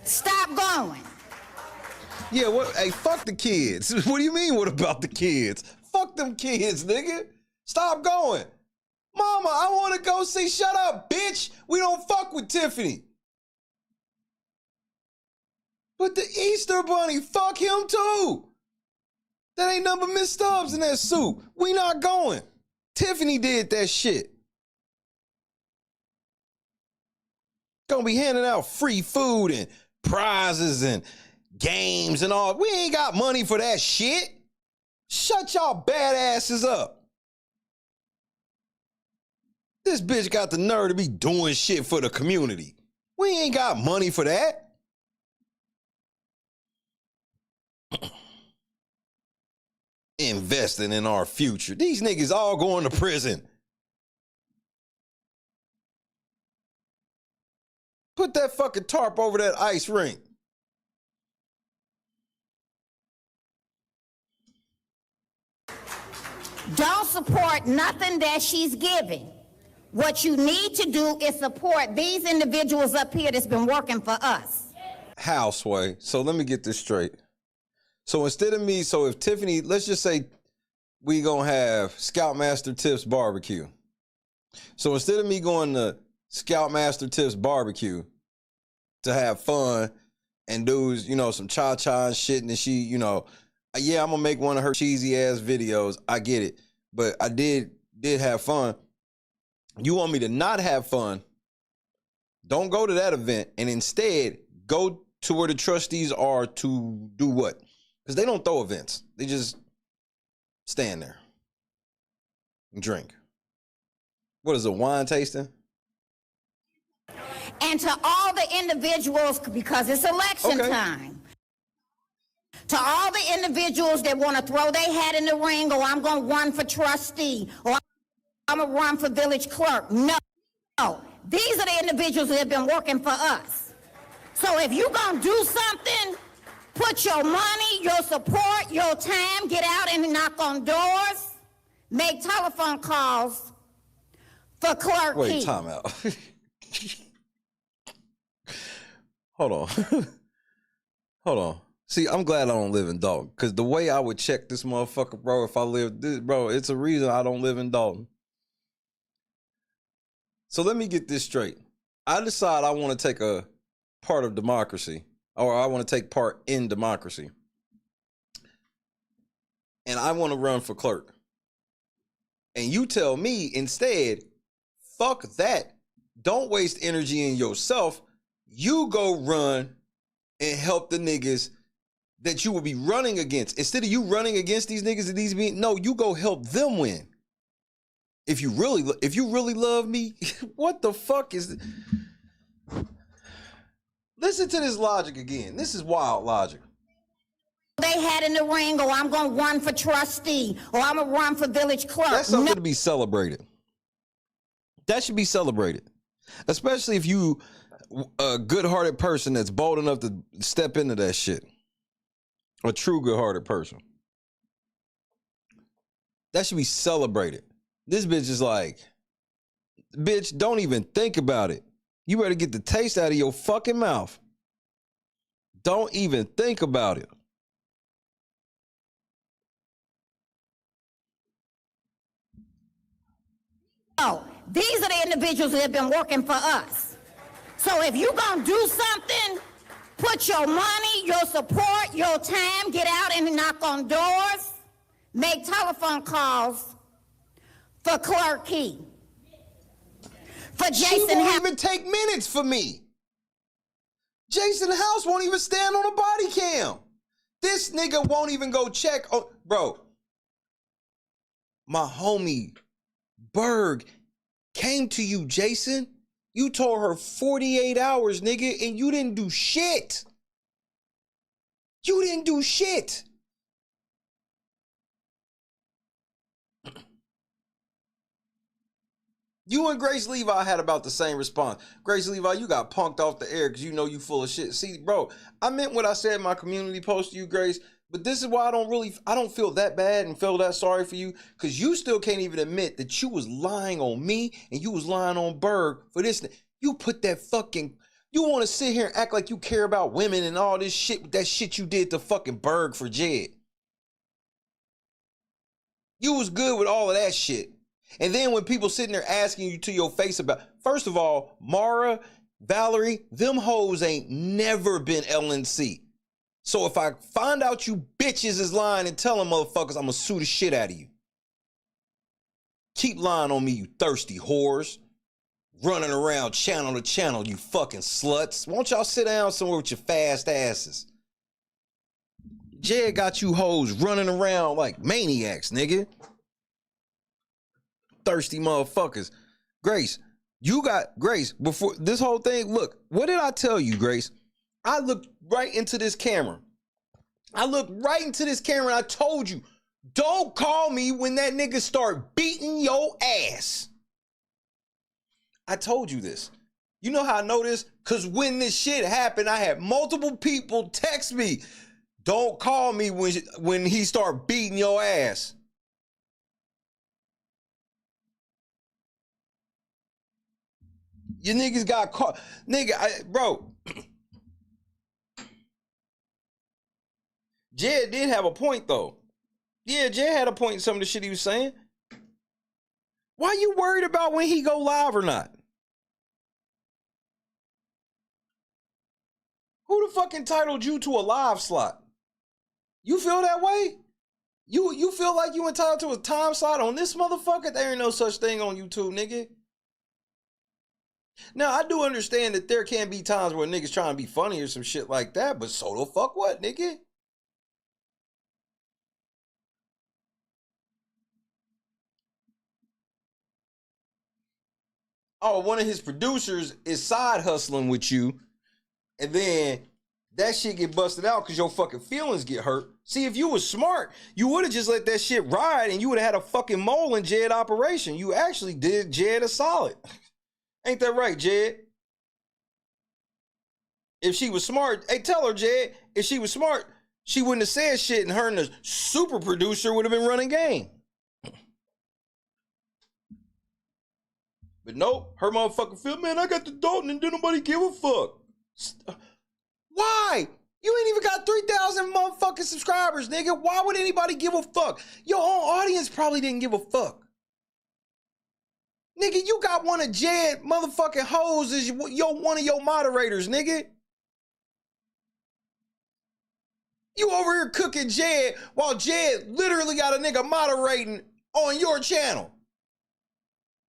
Stop going. Yeah, what? Hey, fuck the kids. What do you mean, what about the kids? Fuck them kids, nigga. Stop going. Mama, I want to go see, shut up, bitch. We don't fuck with Tiffany. But the Easter Bunny, fuck him too. That ain't nothing but Miss Stubbs in that suit. We not going. Tiffany did that shit. Gonna be handing out free food and prizes and games and all. We ain't got money for that shit. Shut y'all badasses up. This bitch got the nerve to be doing shit for the community. We ain't got money for that. Investing in our future. These niggas all going to prison. Put that fucking tarp over that ice rink. Don't support nothing that she's giving. What you need to do is support these individuals up here that's been working for us. How, Sway? So let me get this straight. So instead of me, so if Tiffany, let's just say we gonna have Scoutmaster Tips barbecue. So instead of me going to Scoutmaster Tips barbecue to have fun and do, you know, some cha-cha and shit, and then she, you know, yeah, I'm gonna make one of her cheesy ass videos. I get it. But I did have fun. You want me to not have fun? Don't go to that event and instead go to where the trustees are to do what? Because they don't throw events. They just stand there and drink. What is it, wine tasting? And to all the individuals, because it's election time, To all the individuals that want to throw their hat in the ring, or I'm going to run for trustee, or I'm going to run for village clerk. No. These are the individuals that have been working for us. So if you're going to do something, put your money, your support, your time, get out and knock on doors, make telephone calls for clerk. Wait, time out. Hold on. Hold on. See, I'm glad I don't live in Dalton, because the way I would check this motherfucker, bro, if I lived this, bro, it's a reason I don't live in Dalton. So let me get this straight. I decide I want to take a part of democracy, or I want to take part in democracy, and I want to run for clerk. And you tell me instead, fuck that. Don't waste energy in yourself. You go run and help the niggas that you will be running against. Instead of you running against these niggas and these being, no, you go help them win. If you really love me, what the fuck is this? Listen to this logic again. This is wild logic. They had in the ring, or I'm going to run for trustee, or I'm going to run for village clerk. That's something to be celebrated. That should be celebrated. Especially if you a good-hearted person that's bold enough to step into that shit. A true good-hearted person. That should be celebrated. This bitch is like, bitch, don't even think about it. You better get the taste out of your fucking mouth. Don't even think about it. Oh, these are the individuals that have been working for us. So if you're going to do something, put your money, your support, your time, get out and knock on doors, make telephone calls for Clerk Key. For Jason She won't even take minutes for me. Jason House won't even stand on a body cam. This nigga won't even go check. Oh, bro, my homie Berg came to you, Jason. You told her 48 hours, nigga, and you didn't do shit. You didn't do shit. You and Grace Levi had about the same response. Grace Levi, you got punked off the air because you know you full of shit. See, bro, I meant what I said in my community post to you, Grace, but this is why I don't feel that bad and feel that sorry for you, because you still can't even admit that you was lying on me and you was lying on Berg for this. You put that fucking, you want to sit here and act like you care about women and all this shit, that shit you did to fucking Berg for Jed. You was good with all of that shit. And then when people sitting there asking you to your face about, first of all, Mara, Valerie, them hoes ain't never been LNC. So if I find out you bitches is lying and telling motherfuckers, I'm gonna sue the shit out of you. Keep lying on me, you thirsty whores. Running around channel to channel, you fucking sluts. Won't y'all sit down somewhere with your fast asses? Jed got you hoes running around like maniacs, nigga. Thirsty motherfuckers. Grace, you got, Grace, before this whole thing, look, what did I tell you, Grace? I looked right into this camera. And I told you, don't call me when that nigga start beating your ass. I told you this. You know how I know this? Because when this shit happened, I had multiple people text me, don't call me when he start beating your ass. You niggas got caught. Nigga, bro. Jed did have a point, though. Yeah, Jed had a point in some of the shit he was saying. Why you worried about when he go live or not? Who the fuck entitled you to a live slot? You feel that way? You feel like you entitled to a time slot on this motherfucker? There ain't no such thing on YouTube, nigga. Now, I do understand that there can be times where niggas trying to be funny or some shit like that, but so the fuck what, nigga? Oh, one of his producers is side hustling with you, and then that shit get busted out because your fucking feelings get hurt. See, if you was smart, you would have just let that shit ride and you would have had a fucking mole in Jed operation. You actually did Jed a solid. Ain't that right, Jed? If she was smart, hey, tell her, Jed, if she was smart, she wouldn't have said shit and her and the super producer would have been running game. But nope, her motherfucking feel, man, I got the Dolton and didn't nobody give a fuck. Why? You ain't even got 3,000 motherfucking subscribers, nigga. Why would anybody give a fuck? Your own audience probably didn't give a fuck. Nigga, you got one of Jed motherfucking hoes as one of your moderators, nigga. You over here cooking Jed while Jed literally got a nigga moderating on your channel.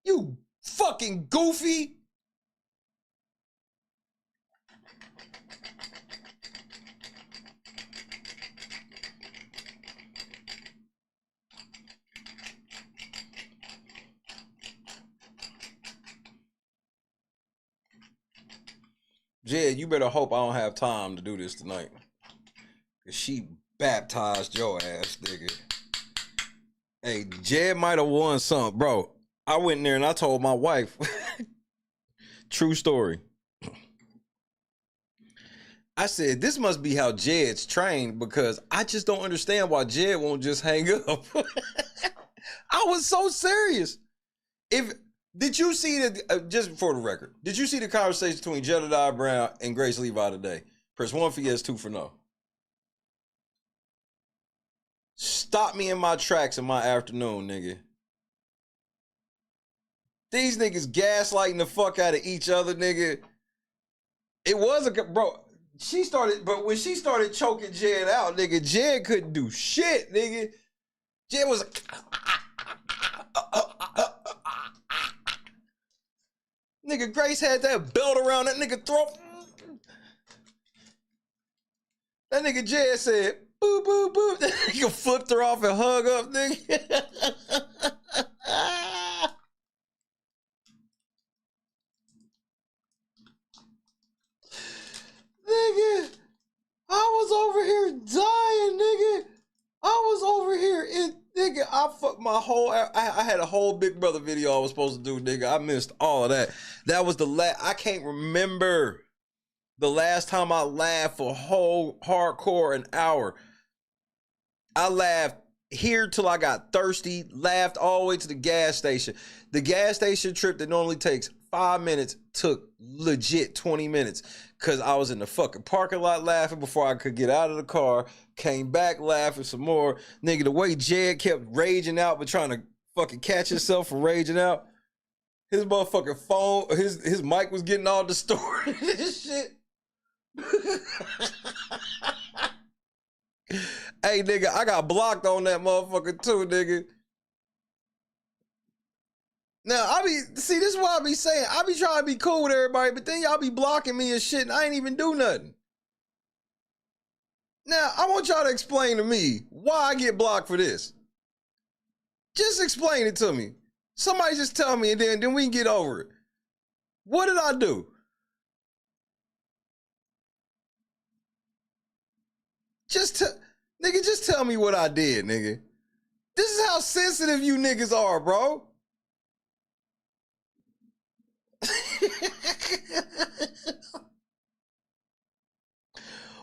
You fucking goofy. Jed, you better hope I don't have time to do this tonight. Cause she baptized your ass, nigga. Hey, Jed might have won something, bro. I went in there and I told my wife. True story. I said, this must be how Jed's trained because I just don't understand why Jed won't just hang up. I was so serious. Did you see the, just for the record, did you see the conversation between Jedediah Brown and Grace Levi today? Press 1 for yes, 2 for no. Stop me in my tracks in my afternoon, nigga. These niggas gaslighting the fuck out of each other, nigga. It was bro, but when she started choking Jed out, nigga, Jed couldn't do shit, nigga. Jed was nigga, Grace had that belt around that nigga throat. That nigga Jed said, boo, boo, boo. That nigga flipped her off and hung up, nigga. Nigga, I was over here dying, nigga. I was over here nigga, I fucked my whole, I had a whole Big Brother video I was supposed to do, nigga. I missed all of that. That was the I can't remember the last time I laughed for whole hardcore an hour. I laughed here till I got thirsty, laughed all the way to the gas station. The gas station trip that normally takes 5 minutes took legit 20 minutes because I was in the fucking parking lot laughing before I could get out of the car, came back laughing some more. Nigga, the way Jed kept raging out but trying to fucking catch himself from raging out, his motherfucking phone, his mic was getting all distorted and shit. Hey, nigga, I got blocked on that motherfucker too, nigga. Now, this is what I be saying. I be trying to be cool with everybody, but then y'all be blocking me and shit, and I ain't even do nothing. Now, I want y'all to explain to me why I get blocked for this. Just explain it to me. Somebody just tell me, and then we can get over it. What did I do? Nigga, just tell me what I did, nigga. This is how sensitive you niggas are, bro.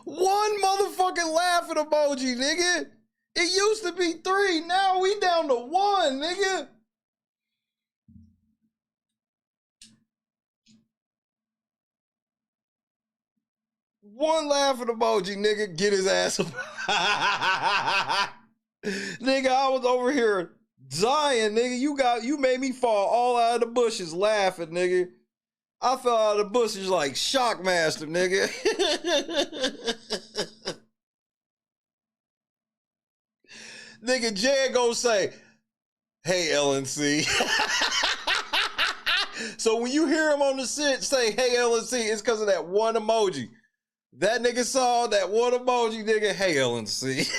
One motherfucking laughing emoji, nigga. It used to be 3. Now we down to 1, nigga. One laughing emoji, nigga. Get his ass up. Nigga, I was over here dying, nigga. You made me fall all out of the bushes laughing, nigga. I fell out of the bushes like Shockmaster, nigga. Nigga, Jed gonna say, hey, LNC. So when you hear him on the set say, hey, LNC, it's because of that one emoji. That nigga saw that one emoji, nigga, hey, LNC.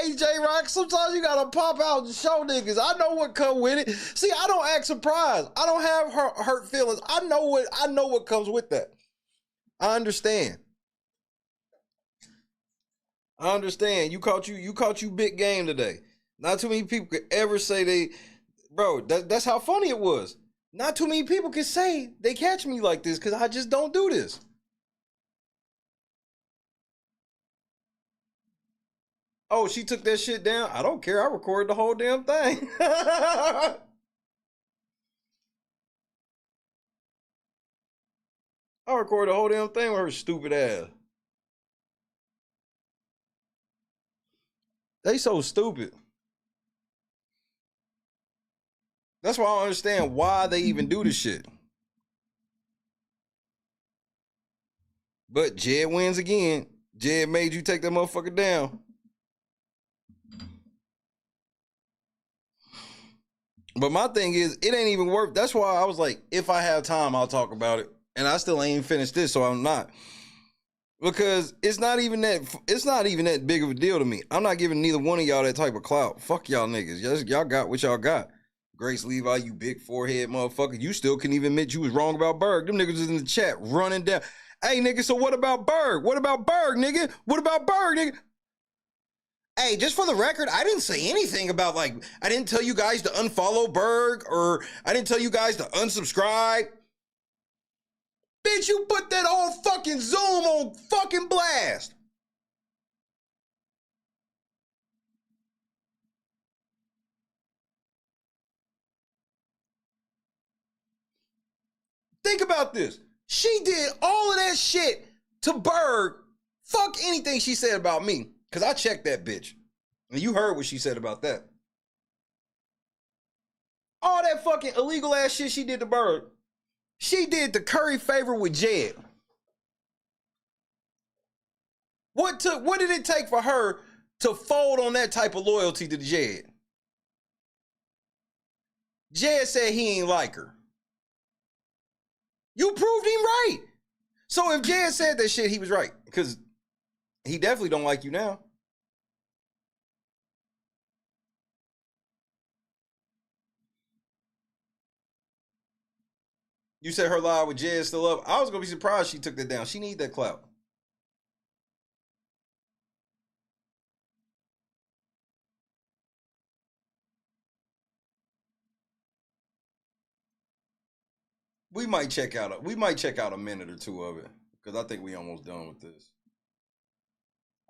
Hey, J-Rock, sometimes you gotta pop out and show niggas. I know what come with it. See, I don't act surprised. I don't have hurt feelings. I know what comes with that. I understand. I understand. You caught you big game today. Not too many people could ever say that's how funny it was. Not too many people can say they catch me like this because I just don't do this. Oh, she took that shit down? I don't care. I recorded the whole damn thing. I recorded the whole damn thing with her stupid ass. They so stupid. That's why I don't understand why they even do this shit. But Jed wins again. Jed made you take that motherfucker down. But my thing is, it ain't even worth. That's why I was like, if I have time, I'll talk about it. And I still ain't finished this, so I'm not. Because it's not even that big of a deal to me. I'm not giving neither one of y'all that type of clout. Fuck y'all niggas. Y'all got what y'all got. Grace Levi, you big forehead motherfucker. You still couldn't even admit you was wrong about Berg. Them niggas is in the chat running down. Hey, nigga, so what about Berg? What about Berg, nigga? What about Berg, nigga? Hey, just for the record, I didn't say anything about, I didn't tell you guys to unfollow Berg, or I didn't tell you guys to unsubscribe. Bitch, you put that whole fucking Zoom on fucking blast. Think about this. She did all of that shit to Berg. Fuck anything she said about me. Because I checked that bitch. And you heard what she said about that. All that fucking illegal ass shit she did to Berg. She did the curry favor with Jed. What did it take for her to fold on that type of loyalty to Jed? Jed said he ain't like her. You proved him right. So if Jed said that shit, he was right. Because he definitely don't like you now. You said her lie with Jed still up. I was going to be surprised she took that down. She need that clout. We might check out a minute or two of it. Because I think we almost done with this.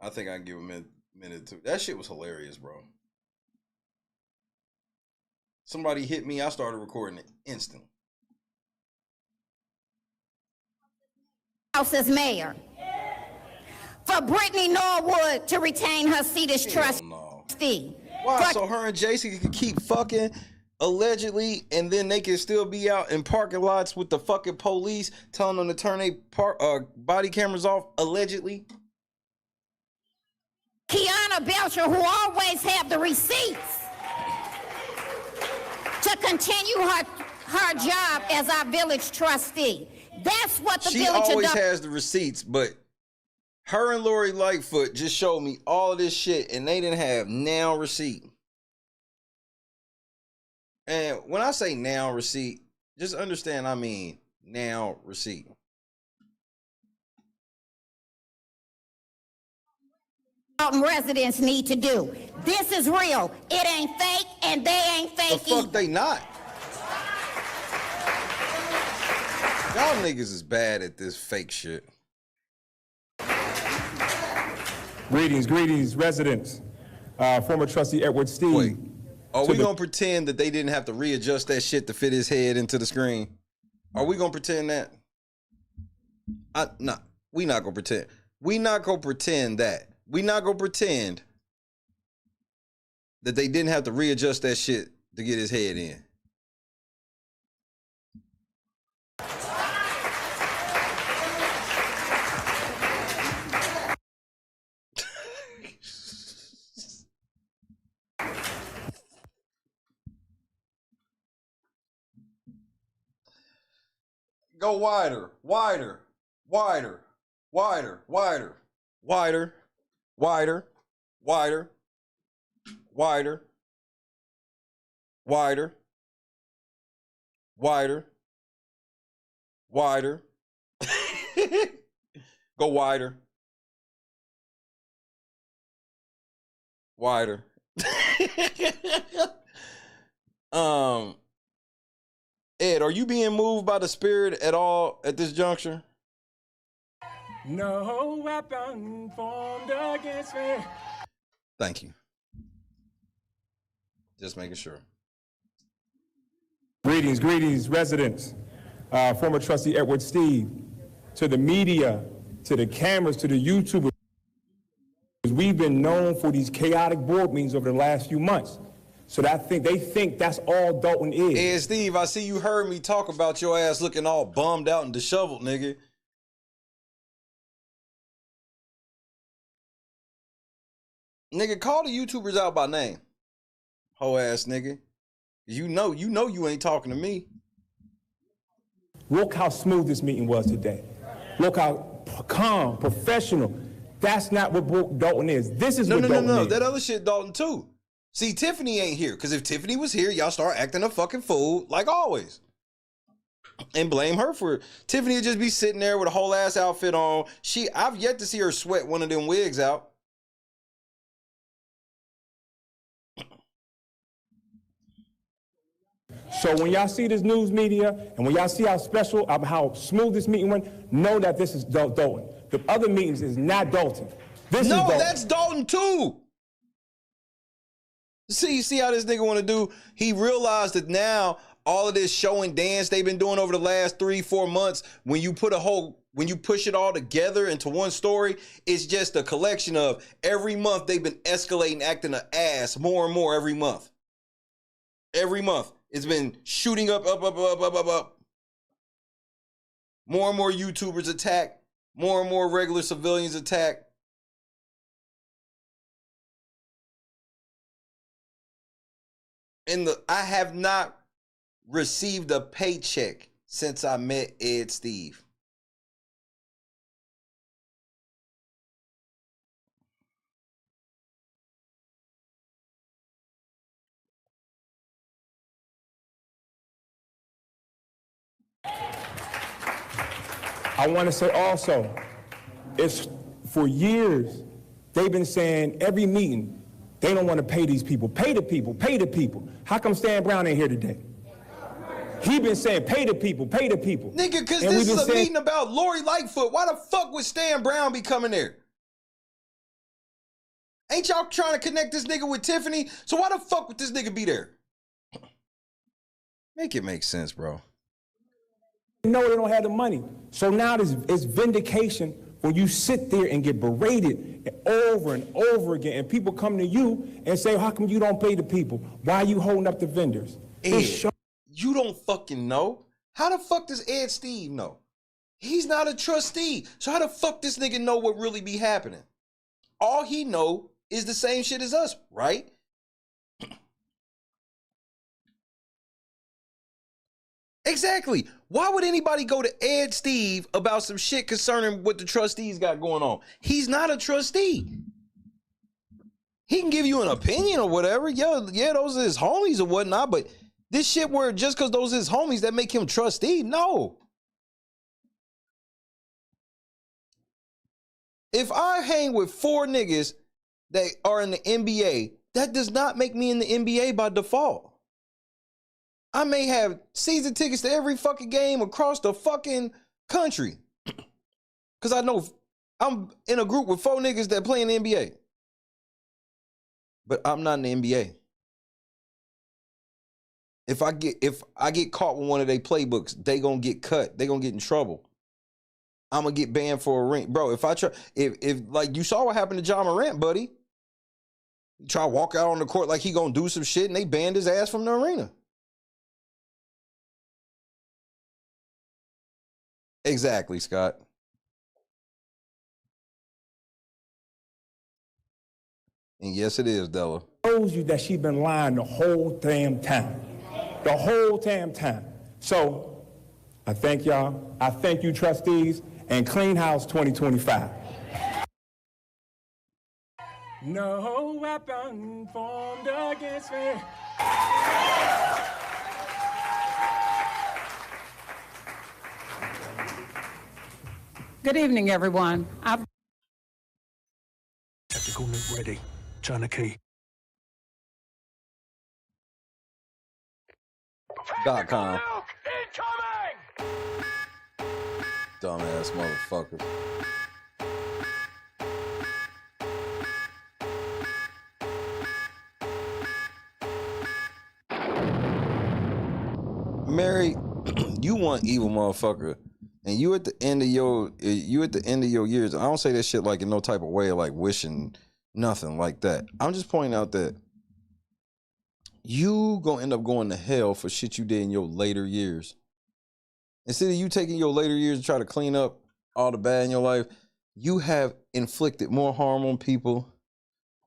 I think I can give a minute or two. That shit was hilarious, bro. Somebody hit me. I started recording it instantly. House as mayor. For Brittany Norwood to retain her seat as trustee. Why? So her and Jason can keep fucking allegedly, and then they can still be out in parking lots with the fucking police telling them to turn their body cameras off, allegedly. Kiana Belcher, who always have the receipts to continue her job as our village trustee. That's what the she village always has the receipts, but her and Lori Lightfoot just showed me all of this shit, and they didn't have now receipt. And when I say now receipt, just understand I mean now receipt. Dolton residents need to do. This is real. It ain't fake, and they ain't fake The fuck they not? Y'all niggas is bad at this fake shit. Greetings, residents. Former trustee Edward Steve. Wait, are we gonna pretend that they didn't have to readjust that shit to fit his head into the screen? Are we gonna pretend that? We not gonna pretend. We not gonna pretend that. We not gonna pretend that they didn't have to readjust that shit to get his head in. Go wider, wider, wider, wider, wider, wider, wider, wider, Wider. Wider. Wider. Wider. Go wider. Wider. Ed, are you being moved by the Spirit at all at this juncture? No weapon formed against me. Thank you. Just making sure. Greetings, residents. Former trustee Edward Steve, to the media, to the cameras, to the YouTubers. We've been known for these chaotic board meetings over the last few months. So they think that's all Dolton is. Hey, Steve, I see you heard me talk about your ass looking all bummed out and disheveled, nigga. Nigga, call the YouTubers out by name. Hoe ass nigga. You know you ain't talking to me. Look how smooth this meeting was today. Look how calm, professional. That's not what Dolton is. This is what Dolton is. No. That other shit Dolton too. See, Tiffany ain't here. Because if Tiffany was here, y'all start acting a fucking fool like always. And blame her for it. Tiffany would just be sitting there with a whole ass outfit on. I've yet to see her sweat one of them wigs out. So when y'all see this news media and when y'all see how smooth this meeting went, know that this is Dolton. The other meetings is not Dolton. This is Dolton. That's Dolton too. See how this nigga want to do? He realized that now all of this show and dance they've been doing over the last 3-4 months, when you push it all together into one story, it's just a collection of every month they've been escalating, acting an ass more and more every month. Every month. It's been shooting up. More and more YouTubers attack. More and more regular civilians attack. I have not received a paycheck since I met Ed Steve. I want to say also, it's for years, they've been saying every meeting, they don't want to pay these people. Pay the people, pay the people. How come Stan Brown ain't here today? He been saying pay the people, pay the people. Nigga, because this is a meeting about Lori Lightfoot. Why the fuck would Stan Brown be coming there? Ain't y'all trying to connect this nigga with Tiffany? So why the fuck would this nigga be there? Make it make sense, bro. No, they don't have the money. So now it's vindication when you sit there and get berated over and over again, and people come to you and say, how come you don't pay the people? Why are you holding up the vendors? Ed, you don't fucking know. How the fuck does Ed Steve know? He's not a trustee. So how the fuck this nigga know what really be happening? All he know is the same shit as us, right? Exactly. Why would anybody go to Ed Steve about some shit concerning what the trustees got going on? He's not a trustee. He can give you an opinion or whatever. Yeah, those are his homies or whatnot, but this shit where just because those are his homies that make him trustee, no. If I hang with 4 niggas that are in the NBA, that does not make me in the NBA by default. I may have season tickets to every fucking game across the fucking country. Because I know I'm in a group with 4 niggas that play in the NBA. But I'm not in the NBA. If I get caught with one of their playbooks, they gonna get cut. They gonna get in trouble. I'm gonna get banned for a ring. Bro, if like you saw what happened to John Morant, buddy. He try to walk out on the court like he gonna do some shit and they banned his ass from the arena. Exactly, Scott. And yes, it is, Della. Shows you that she's been lying the whole damn time. The whole damn time. So, I thank y'all. I thank you, trustees, and Clean House 2025. No weapon formed against me. Good evening, everyone. Tactical nuke ready. Turn the key. .com. Dumbass motherfucker. Mary, you one evil motherfucker, and you at the end of your years. I don't say that shit like in no type of way, like wishing nothing like that. I'm just pointing out that you gonna end up going to hell for shit you did in your later years. Instead of you taking your later years to try to clean up all the bad in your life, you have inflicted more harm on people.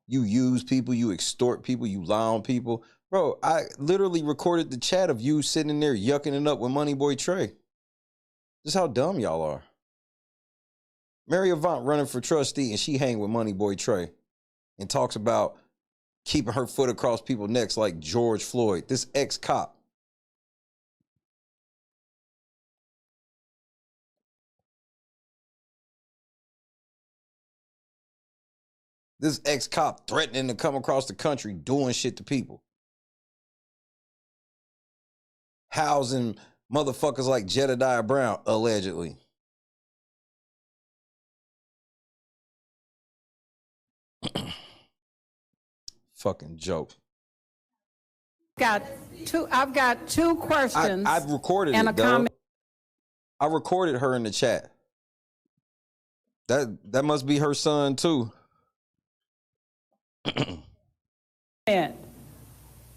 You use people, you extort people, you lie on people. Bro, I literally recorded the chat of you sitting in there yucking it up with Money Boy Trey. Just how dumb y'all are. Mary Avant running for trustee and she hang with Money Boy Trey and talks about keeping her foot across people's necks like George Floyd, this ex-cop. This ex-cop threatening to come across the country doing shit to people. Housing motherfuckers like Jedediah Brown, allegedly. Fucking joke. I've got two questions. I've recorded and it, a comment. I recorded her in the chat. That must be her son too.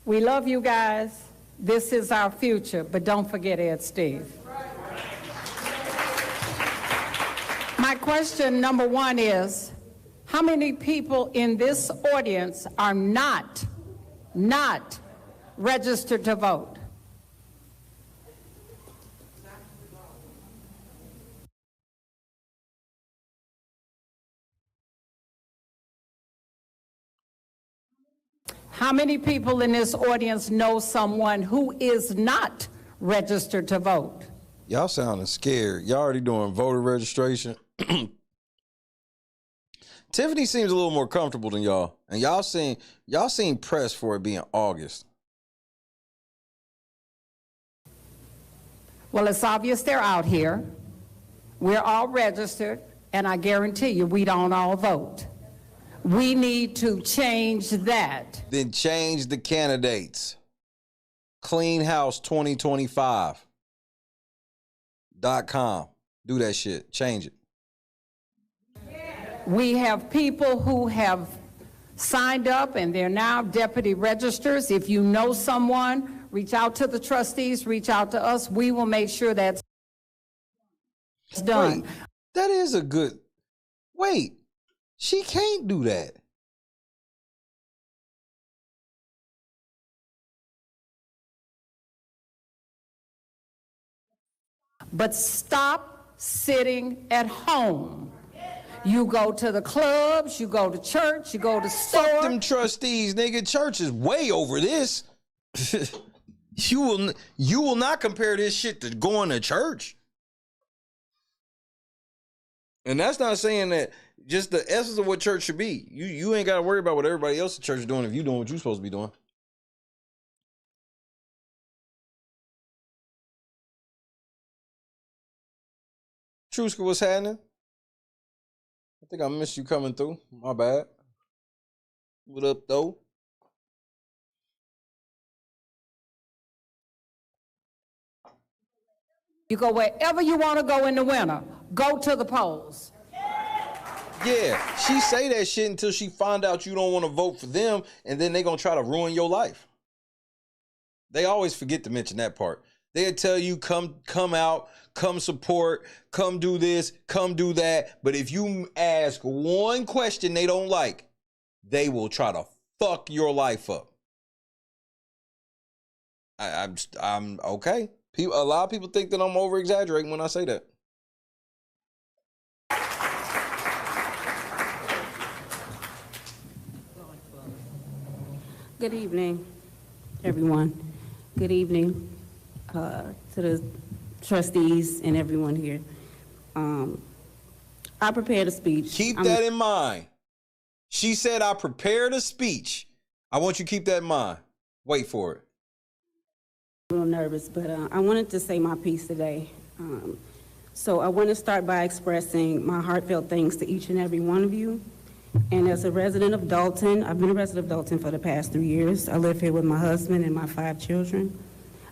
We love you guys. This is our future, but don't forget Ed Steve. My question number one is, how many people in this audience are not registered to vote? How many people in this audience know someone who is not registered to vote? Y'all sounding scared. Y'all already doing voter registration. Tiffany seems a little more comfortable than y'all. And y'all seem pressed for it being August. Well, it's obvious they're out here. We're all registered, and I guarantee you we don't all vote. We need to change that. Then change the candidates. Cleanhouse2025.com. Do that shit. Change it. We have people who have signed up and they're now deputy registers. If you know someone, reach out to the trustees, reach out to us. We will make sure that's done. Wait, that is a good... Wait, she can't do that. But stop sitting at home. You go to the clubs, you go to church, you go to store. Fuck them trustees, nigga. Church is way over this. You will not compare this shit to going to church. And that's not saying that just the essence of what church should be. You ain't got to worry about what everybody else in church is doing if you're doing what you're supposed to be doing. Truska, what's happening? I think I missed you coming through. My bad. What up, though? You go wherever you want to go in the winter. Go to the polls. Yeah, she say that shit until she find out you don't want to vote for them, and then they gonna try to ruin your life. They always forget to mention that part. They'll tell you, come out, come support, come do this, come do that. But if you ask one question they don't like, they will try to fuck your life up. I'm okay. A lot of people think that I'm over exaggerating when I say that. Good evening, everyone. Good evening to the trustees and everyone here. I prepared a speech. Keep that in mind. She said, I prepared a speech. I want you to keep that in mind. Wait for it. A little nervous, but I wanted to say my piece today. So I want to start by expressing my heartfelt thanks to each and every one of you. And as a resident of Dolton, I've been a resident of Dolton for the past 3 years. I live here with my husband and my 5 children.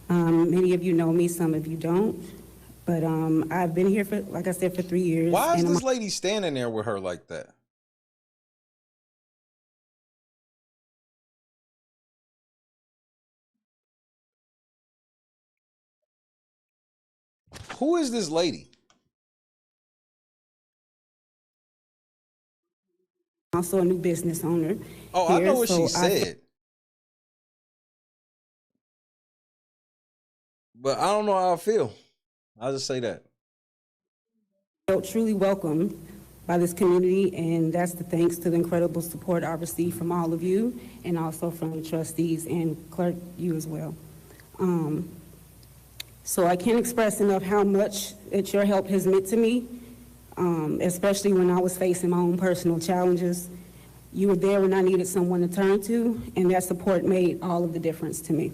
Many of you know me, some of you don't. But I've been here for, like I said, for 3 years. Why is this lady standing there with her like that? Who is this lady? Also a new business owner. Oh, here, I know what she said. But I don't know how I feel. I'll just say that. Felt truly welcomed by this community, and that's the thanks to the incredible support I received from all of you, and also from the trustees and clerk, you as well. So I can't express enough how much that your help has meant to me, especially when I was facing my own personal challenges. You were there when I needed someone to turn to, and that support made all of the difference to me.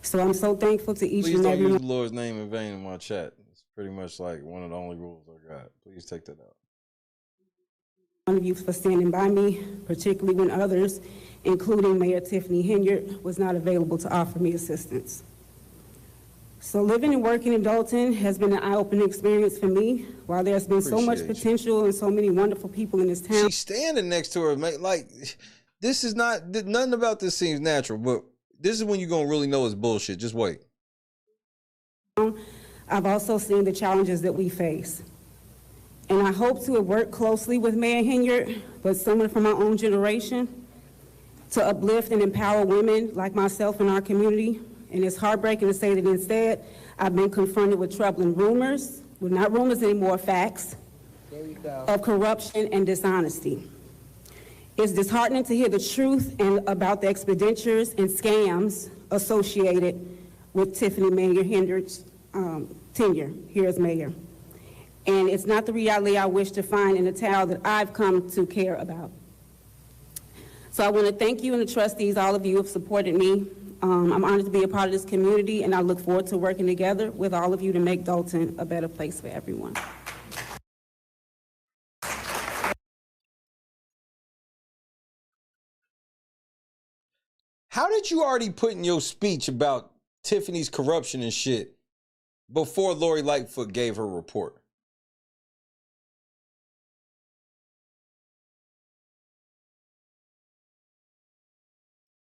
So I'm so thankful to each Please and don't every use one. the Lord's name in vain in my chat. It's pretty much like one of the only rules I got. Please take that out. One of you for standing by me, particularly when others, including Mayor Tiffany Henyard, was not available to offer me assistance. So living and working in Dolton has been an eye-opening experience for me. While there's been so much potential and so many wonderful people in this town. She's standing next to her, mate. Like, this is not, nothing about this seems natural, but this is when you're going to really know it's bullshit. Just wait. I've also seen the challenges that we face. And I hope to have worked closely with Mayor Henyard, but someone from my own generation, to uplift and empower women like myself in our community. And it's heartbreaking to say that instead, I've been confronted with troubling rumors, well, not rumors anymore, facts, of corruption and dishonesty. It's disheartening to hear the truth and about the expenditures and scams associated with Tiffany Mayor Henyard's tenure here as mayor. And it's not the reality I wish to find in the town that I've come to care about. So I want to thank you and the trustees, all of you have supported me. I'm honored to be a part of this community, and I look forward to working together with all of you to make Dolton a better place for everyone. How did you already put in your speech about Tiffany's corruption and shit before Lori Lightfoot gave her report?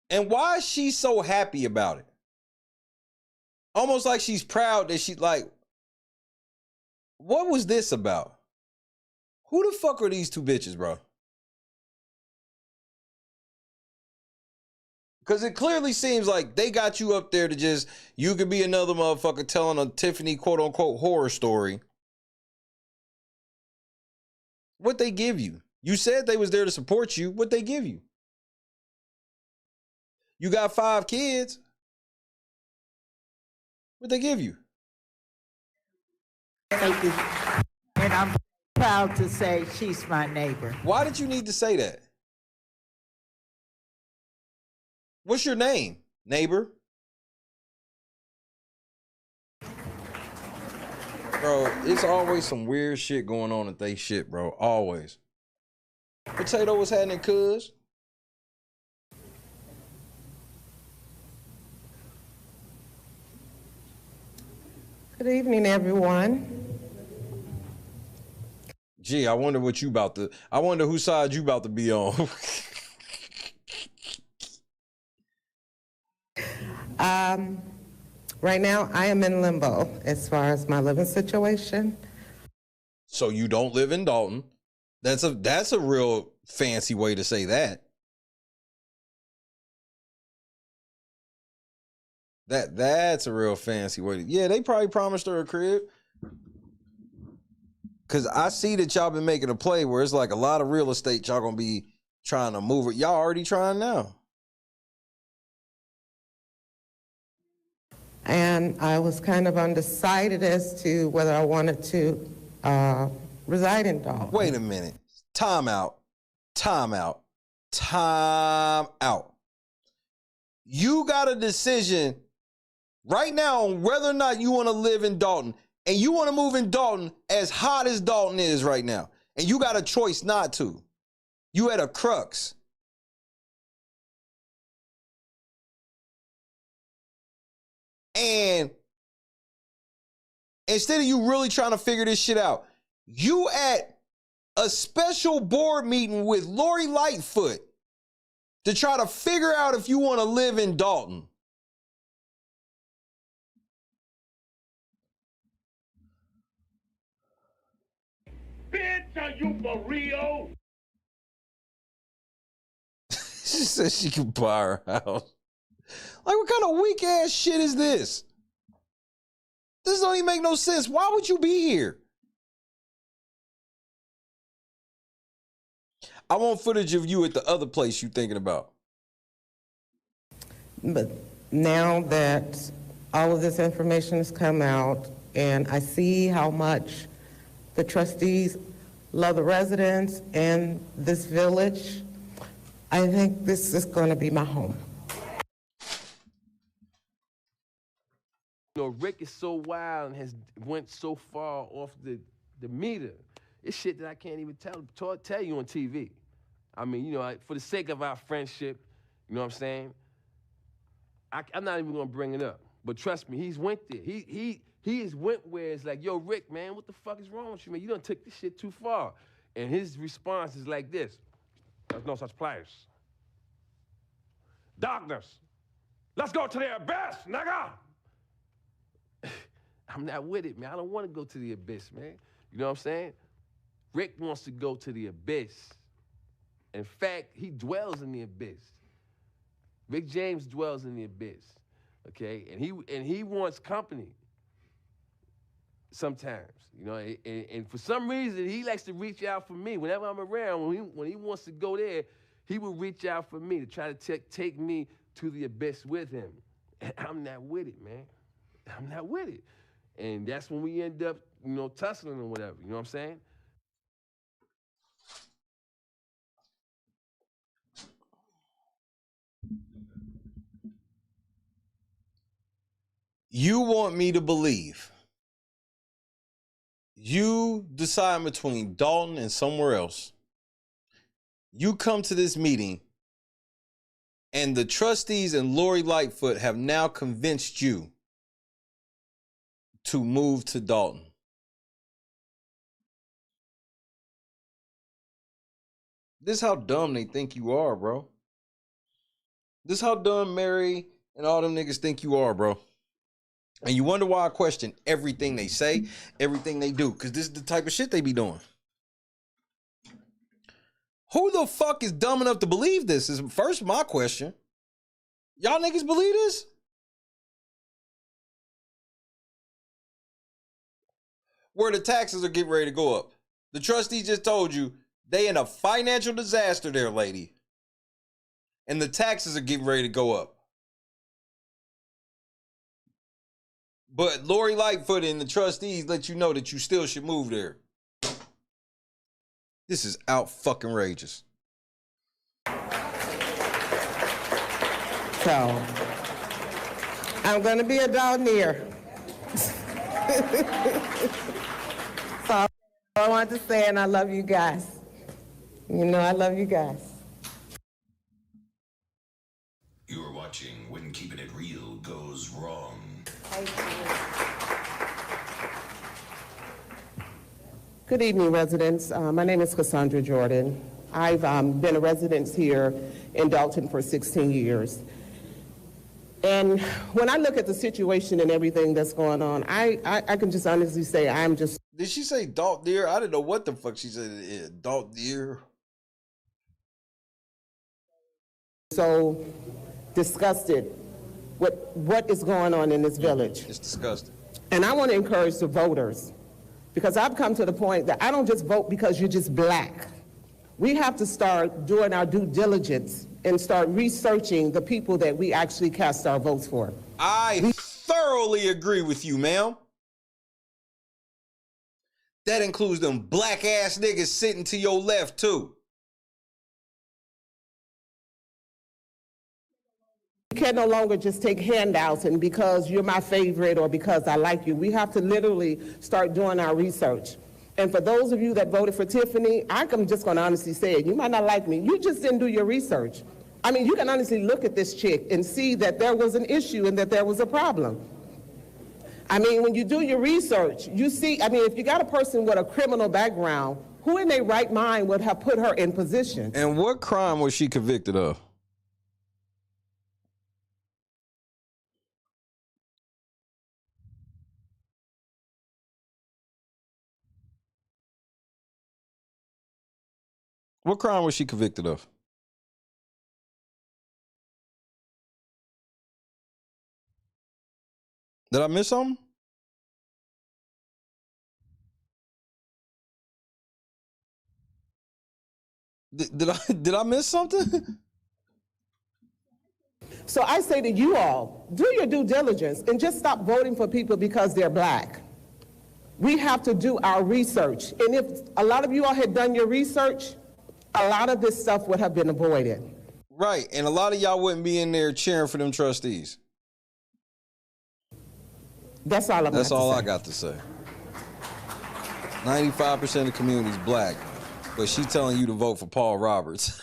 And why is she so happy about it? Almost like she's proud that she, like, what was this about? Who the fuck are these two bitches, bro? Because it clearly seems like they got you up there to just, you could be another motherfucker telling a Tiffany quote-unquote horror story. What they give you? You said they was there to support you. What they give you? You got 5 kids. What they give you? Thank you. And I'm proud to say she's my neighbor. Why did you need to say that? What's your name, neighbor? Bro, it's always some weird shit going on at they shit, bro. Always. Potato was happening, cuz. Good evening, everyone. Gee, I wonder what you about to, I wonder whose side you about to be on. Right now, I am in limbo as far as my living situation. So you don't live in Dolton. That's a real fancy way to say that. That's a real fancy way to, yeah, they probably promised her a crib. Cause I see that y'all been making a play where it's like a lot of real estate y'all gonna be trying to move it. Y'all already trying now. And I was kind of undecided as to whether I wanted to reside in Dalton. Wait a minute. Time out. Time out. Time out. You got a decision right now on whether or not you want to live in Dalton. And you want to move in Dalton as hot as Dalton is right now. And you got a choice not to. You at a crux. And instead of you really trying to figure this shit out, you at a special board meeting with Lori Lightfoot to try to figure out if you want to live in Dalton. Bitch, are you for real? She says she can buy her house. Like, what kind of weak ass shit is this? This don't even make no sense. Why would you be here? I want footage of you at the other place you thinking about. But now that all of this information has come out and I see how much the trustees love the residents and this village, I think this is going to be my home. You know, Rick is so wild and has went so far off the meter. It's shit that I can't even tell you on TV. I mean, you know, for the sake of our friendship, you know what I'm saying? I'm not even gonna bring it up. But trust me, he's went there. He has went where it's like, yo, Rick, man, what the fuck is wrong with you, man? You done took this shit too far. And his response is like this: there's no such place. Darkness. Let's go to the abyss, nigga. I'm not with it, man. I don't want to go to the abyss, man. You know what I'm saying? Rick wants to go to the abyss. In fact, he dwells in the abyss. Rick James dwells in the abyss, okay? And he wants company sometimes, you know? And for some reason, he likes to reach out for me. Whenever I'm around, when he wants to go there, he will reach out for me to try to take me to the abyss with him. And I'm not with it, man. I'm not with it. And that's when we end up, you know, tussling or whatever, you know what I'm saying? You want me to believe you decide between Dalton and somewhere else. You come to this meeting and the trustees and Lori Lightfoot have now convinced you to move to Dalton. This is how dumb they think you are, bro. This is how dumb Mary and all them niggas think you are, bro. And you wonder why I question everything they say, everything they do, because this is the type of shit they be doing. Who the fuck is dumb enough to believe this is first my question. Y'all niggas believe this? Where the taxes are getting ready to go up. The trustees just told you they in a financial disaster there, lady. And the taxes are getting ready to go up. But Lori Lightfoot and the trustees let you know that you still should move there. This is out fucking rageous. So, I'm going to be a Daltonier. So, all I want to say, and I love you guys. You know I love you guys. You are watching When Keeping It Real Goes Wrong. Good evening, residents. My name is Cassandra Jordan. I've been a resident here in Dalton for 16 years. And when I look at the situation and everything that's going on, I can just honestly say I'm just... Did she say Dalton deer? I didn't know what the fuck she said. Dalton deer. So disgusted with what is going on in this village. It's disgusting. And I want to encourage the voters, because I've come to the point that I don't just vote because you're just black. We have to start doing our due diligence and start researching the people that we actually cast our votes for. thoroughly agree with you, ma'am. That includes them black ass niggas sitting to your left too. We can no longer just take handouts and because you're my favorite or because I like you. We have to literally start doing our research. And for those of you that voted for Tiffany, I'm just going to honestly say it. You might not like me. You just didn't do your research. I mean, you can honestly look at this chick and see that there was an issue and that there was a problem. I mean, when you do your research, you see, I mean, if you got a person with a criminal background, who in their right mind would have put her in position? And what crime was she convicted of? What crime was she convicted of? Did I miss something? Did I miss something? So I say to you all, do your due diligence and just stop voting for people because they're black. We have to do our research. And if a lot of you all had done your research, a lot of this stuff would have been avoided. Right, and a lot of y'all wouldn't be in there cheering for them trustees. That's all That's all I got to say. 95% of the community is black, but she's telling you to vote for Paul Roberts.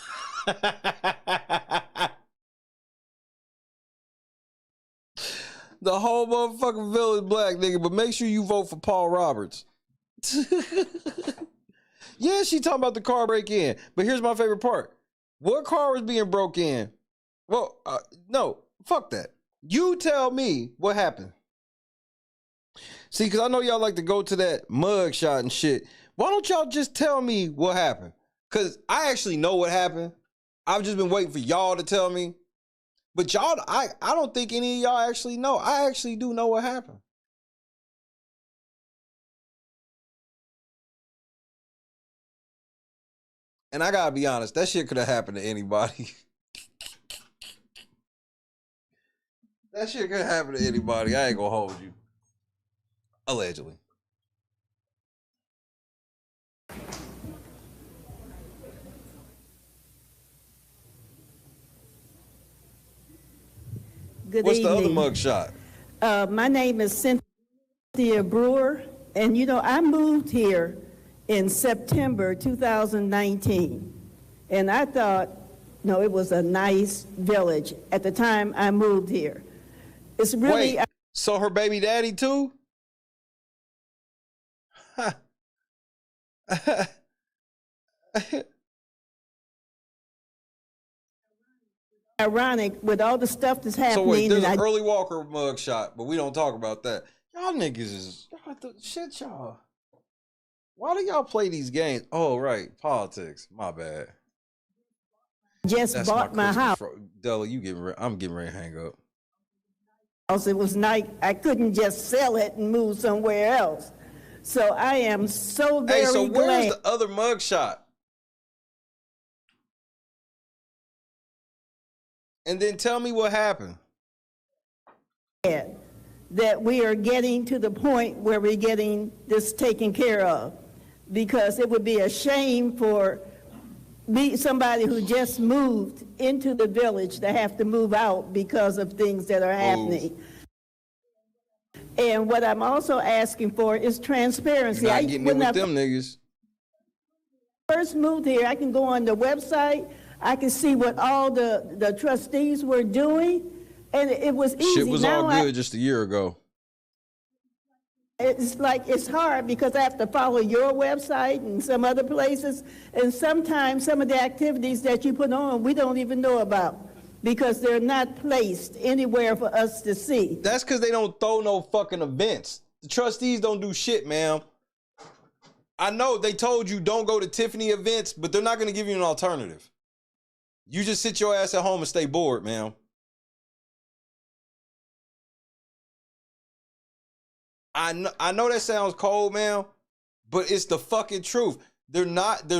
The whole motherfucking village black, nigga, but make sure you vote for Paul Roberts. Yeah, she talking about the car break-in, but here's my favorite part. What car was being broke in? Well, no, fuck that. You tell me what happened. See, because I know y'all like to go to that mug shot and shit. Why don't y'all just tell me what happened? Because I actually know what happened. I've just been waiting for y'all to tell me. But y'all, I don't think any of y'all actually know. I actually do know what happened. And I gotta be honest, that shit could have happened to anybody. That shit could happen to anybody. I ain't gonna hold you. Allegedly. Good What's evening. the other mug shot? My name is Cynthia Brewer, and you know, I moved here in September 2019, and I thought, no, it was a nice village at the time I moved here. It's really... Wait, so her baby daddy too? ironic with all the stuff that's happening. So wait, there's and an Early Walker mug shot, but we don't talk about that. Y'all niggas is shit, y'all. Why do y'all play these games? Oh, right, politics. My bad. Just That's bought my house. Della, I'm getting ready to hang up. It was nice. I couldn't just sell it and move somewhere else. So I am so very Hey, so where's glad. the other mug shot? And then tell me what happened. That we are getting to the point where we're getting this taken care of, because it would be a shame for somebody who just moved into the village to have to move out because of things that are happening. And what I'm also asking for is transparency. You're not getting in with them niggas. First moved here, I can go on the website, I can see what all the trustees were doing, and it was easy. Shit was all good just a year ago. It's like, it's hard because I have to follow your website and some other places, and sometimes some of the activities that you put on, we don't even know about because they're not placed anywhere for us to see. That's because they don't throw no fucking events. The trustees don't do shit, ma'am. I know they told you don't go to Tiffany events, but they're not going to give you an alternative. You just sit your ass at home and stay bored, ma'am. I know that sounds cold, ma'am, but it's the fucking truth. There's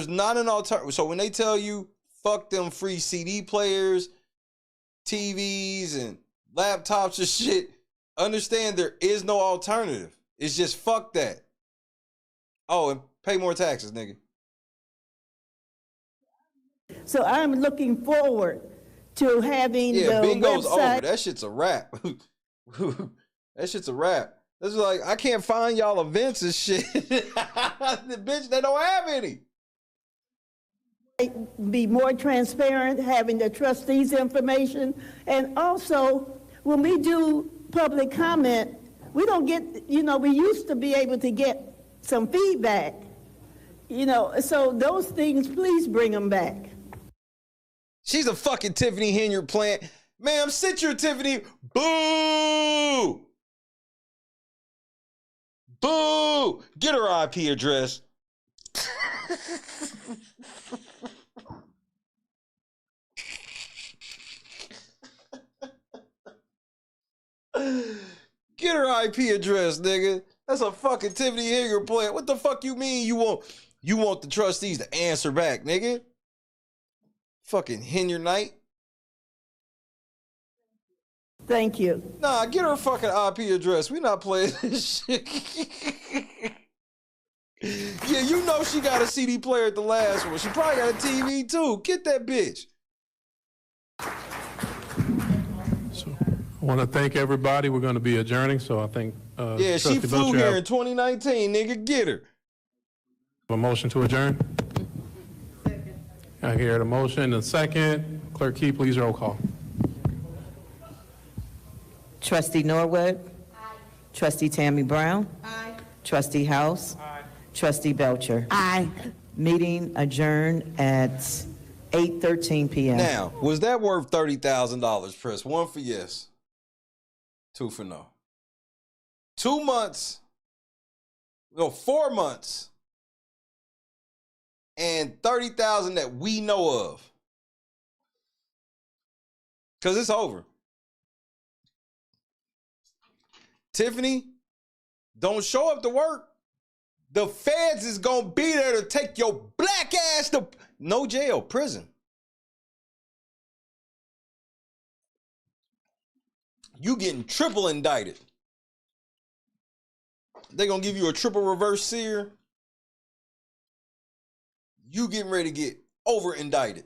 not an alternative. So when they tell you fuck them free CD players, TVs and laptops and shit, Understand there is no alternative. It's just fuck that. Oh, and pay more taxes, nigga. So I'm looking forward to having the bingo's website. over. That shit's a wrap. That shit's a wrap. This is like, I can't find y'all events and shit. Bitch, they don't have any. Be more transparent, having the trustees' information, and also when we do public comment, we don't get, we used to be able to get some feedback, so those things, please bring them back. She's a fucking Tiffany Henyard plant. Ma'am, sit your Tiffany. Boo! Boo! Get her IP address. Get her IP address, nigga. That's a fucking Tiffany Henyard plant. What the fuck you mean you want the trustees to answer back, nigga? Fucking Henyard Knight. Thank you. Nah, get her fucking IP address. We not playing this shit. Yeah, you know she got a CD player at the last one. She probably got a TV too. Get that bitch. So I want to thank everybody. We're going to be adjourning, so I think Yeah, she Trustee flew Belcher here have in 2019, nigga. Get her. a motion to adjourn. I hear the motion and second. Clerk Key, please roll call. Trustee Norwood. Aye. Trustee Tammy Brown. Aye. Trustee House. Aye. Trustee Belcher. Aye. Meeting adjourned at 8:13 p.m. Now, was that worth $30,000? Press 1 for yes, 2 for no. 2 months, no, 4 months, and $30,000 that we know of. Because it's over. Tiffany, don't show up to work. The feds is gonna be there to take your black ass to no jail, prison. You getting triple indicted. They gonna give you a triple reverse sear. You getting ready to get over indicted.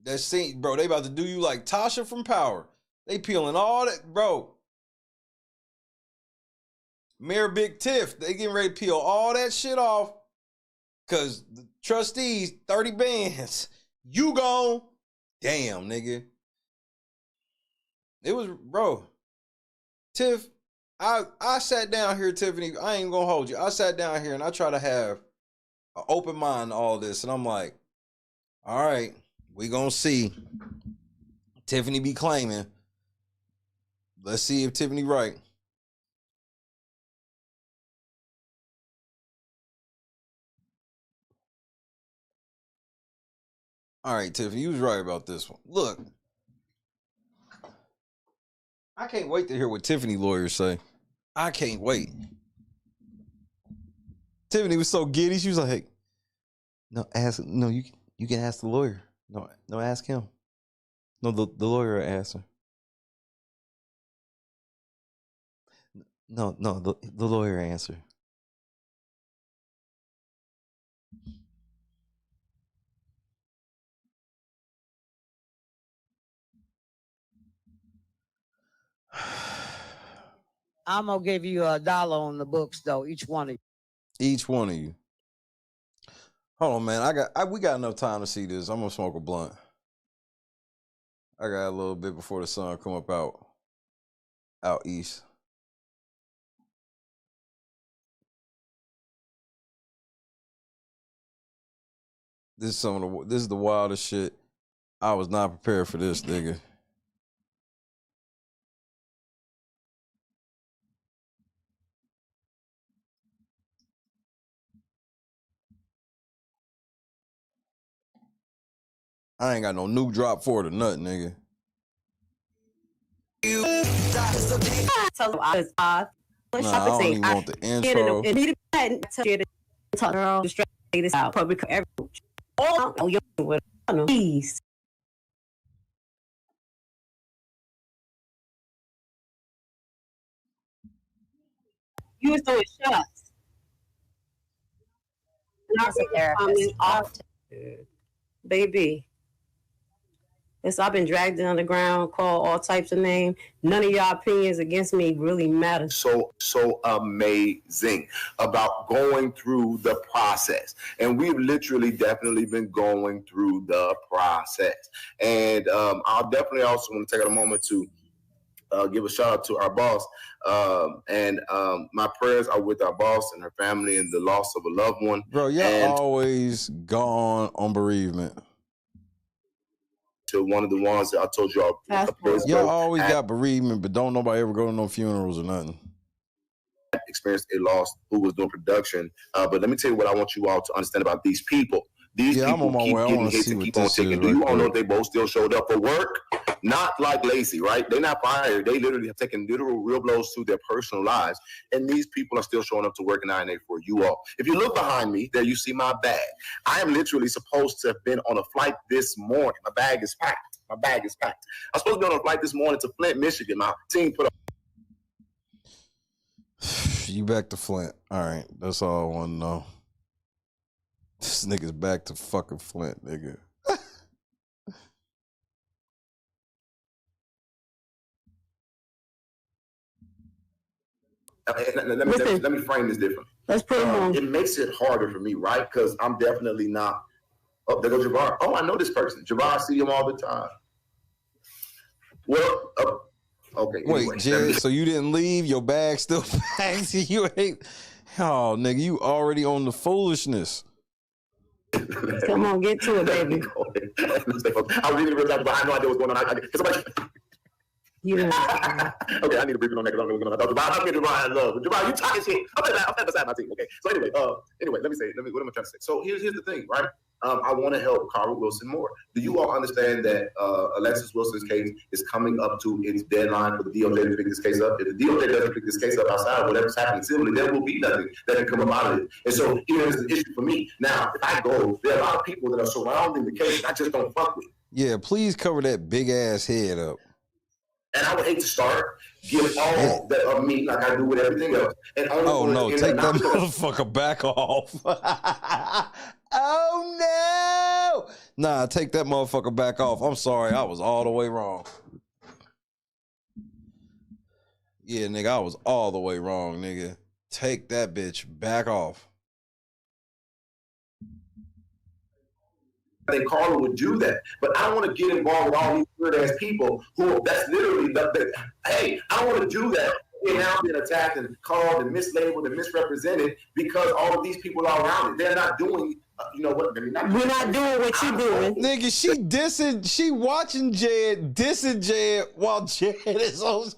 That scene, bro, they about to do you like Tasha from Power. They peeling all that, bro. Mayor Big Tiff, they getting ready to peel all that shit off. Cause the trustees, 30 bands. You gone. Damn, nigga. It was, bro. Tiff, I sat down here, Tiffany. I ain't gonna hold you. I sat down here and I try to have an open mind to all this. And I'm like, all right, we gonna see. Tiffany be claiming. Let's see if Tiffany right. All right, Tiffany, you was right about this one. Look, I can't wait to hear what Tiffany lawyers say. I can't wait. Tiffany was so giddy. She was like, "Hey, you can ask the lawyer. No, ask him. No, the lawyer asked her. No, the lawyer answered." I'm gonna give you $1 on the books, though, each one of you. Each one of you. Hold on, man. We got enough time to see this. I'm gonna smoke a blunt. I got a little bit before the sun come up out east. This is the wildest shit. I was not prepared for this, nigga. I ain't got no new drop for it or nothing, nigga. Nah, I don't even want the intro. Please. You was doing shots. As a therapist, often. Baby. Yes, I've been dragged on the ground, called all types of names. None of y'all opinions against me really matter. So amazing about going through the process. And we've literally definitely been going through the process. And I'll definitely also want to take a moment to give a shout out to our boss. My prayers are with our boss and her family and the loss of a loved one. Bro, y'all always gone on bereavement. To one of the ones that I told y'all. Y'all always got bereavement, but don't nobody ever go to no funerals or nothing. Experienced a loss who was doing production. But let me tell you what I want you all to understand about these people. These people I'm on my keep way. I getting want to hits see and what keep on this is. taking. Do you all know they both still showed up for work? Not like Lacey, right? They're not fired. They literally have taken literal real blows to their personal lives. And these people are still showing up to work in INA for you all. If you look behind me, there you see my bag. I am literally supposed to have been on a flight this morning. My bag is packed. My bag is packed. I was supposed to be on a flight this morning to Flint, Michigan. My team put up. You back to Flint. All right. That's all I want to know. This nigga's back to fucking Flint, nigga. Let me frame this different. Let's put him on. It makes it harder for me, right? Because I'm definitely not. Oh, there goes Jabbar. Oh, I know this person. Jabbar, I see him all the time. Well, okay. Wait, anyway, Jed, so you didn't leave? Your bag still packed? You ain't. Oh, nigga, you already on the foolishness. Come on, get to it, baby. I really realized, but I had no idea what's going on. Okay, I need a briefing on that because I don't know what's going on. I'm getting Jabbar in love. Jabbar, you talking shit. I'm beside my team. Okay. So anyway, let me say, what am I trying to say? So here's the thing, right? I want to help Carl Wilson more. Do you all understand that Alexis Wilson's case is coming up to its deadline for the DOJ to pick this case up? If the DOJ doesn't pick this case up outside of whatever's happening civilly, there will be nothing that can come out of it. And so here's the issue for me. Now, if I go, there are a lot of people that are surrounding the case I just don't fuck with. Yeah, please cover that big ass head up. And I would hate to start, give all that of me like I do with everything else. And oh no, take that motherfucker back off. Oh no! Nah, take that motherfucker back off. I'm sorry, I was all the way wrong. Yeah, nigga, I was all the way wrong, nigga. Take that bitch back off. I think Carla would do that, but I don't want to get involved with all these weird ass people who that's literally hey, I don't want to do that. They're now being attacked and called and mislabeled and misrepresented because all of these people are around it. They're not doing, you know what? We're not doing what you're doing. Nigga, she watching Jed, dissing Jed while Jed is on.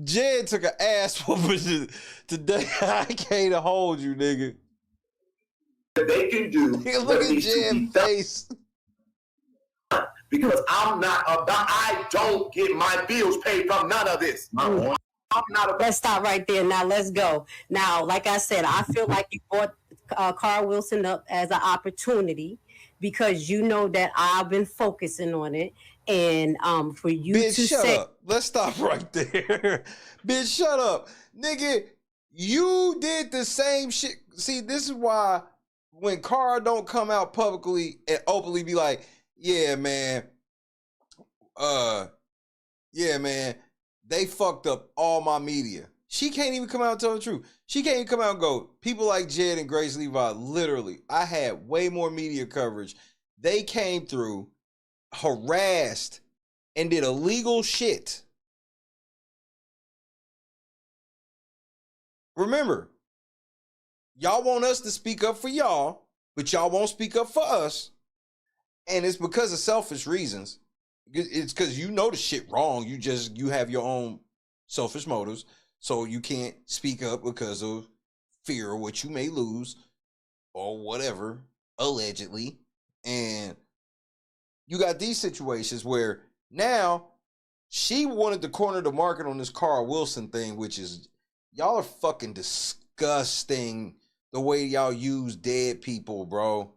Jed took an ass whooping today. I can't hold you, nigga. They can do. Look at Jed's face. Because I don't get my bills paid from none of this. I'm not Let's stop right there. Now let's go. Now, like I said, I feel like you brought Carl Wilson up as an opportunity because you know that I've been focusing on it. And for you Bitch, to shut say, up. Let's stop right there. Bitch, shut up. Nigga, you did the same shit. See, this is why when Carl don't come out publicly and openly be like, yeah, man, they fucked up all my media. She can't even come out and tell the truth. She can't even come out and go, people like Jed and Grace Levi, literally, I had way more media coverage. They came through, harassed, and did illegal shit. Remember, y'all want us to speak up for y'all, but y'all won't speak up for us. And it's because of selfish reasons. It's because you know the shit wrong. You have your own selfish motives. So you can't speak up because of fear of what you may lose or whatever, allegedly. And you got these situations where now she wanted to corner the market on this Carl Wilson thing, which is, y'all are fucking disgusting the way y'all use dead people, bro.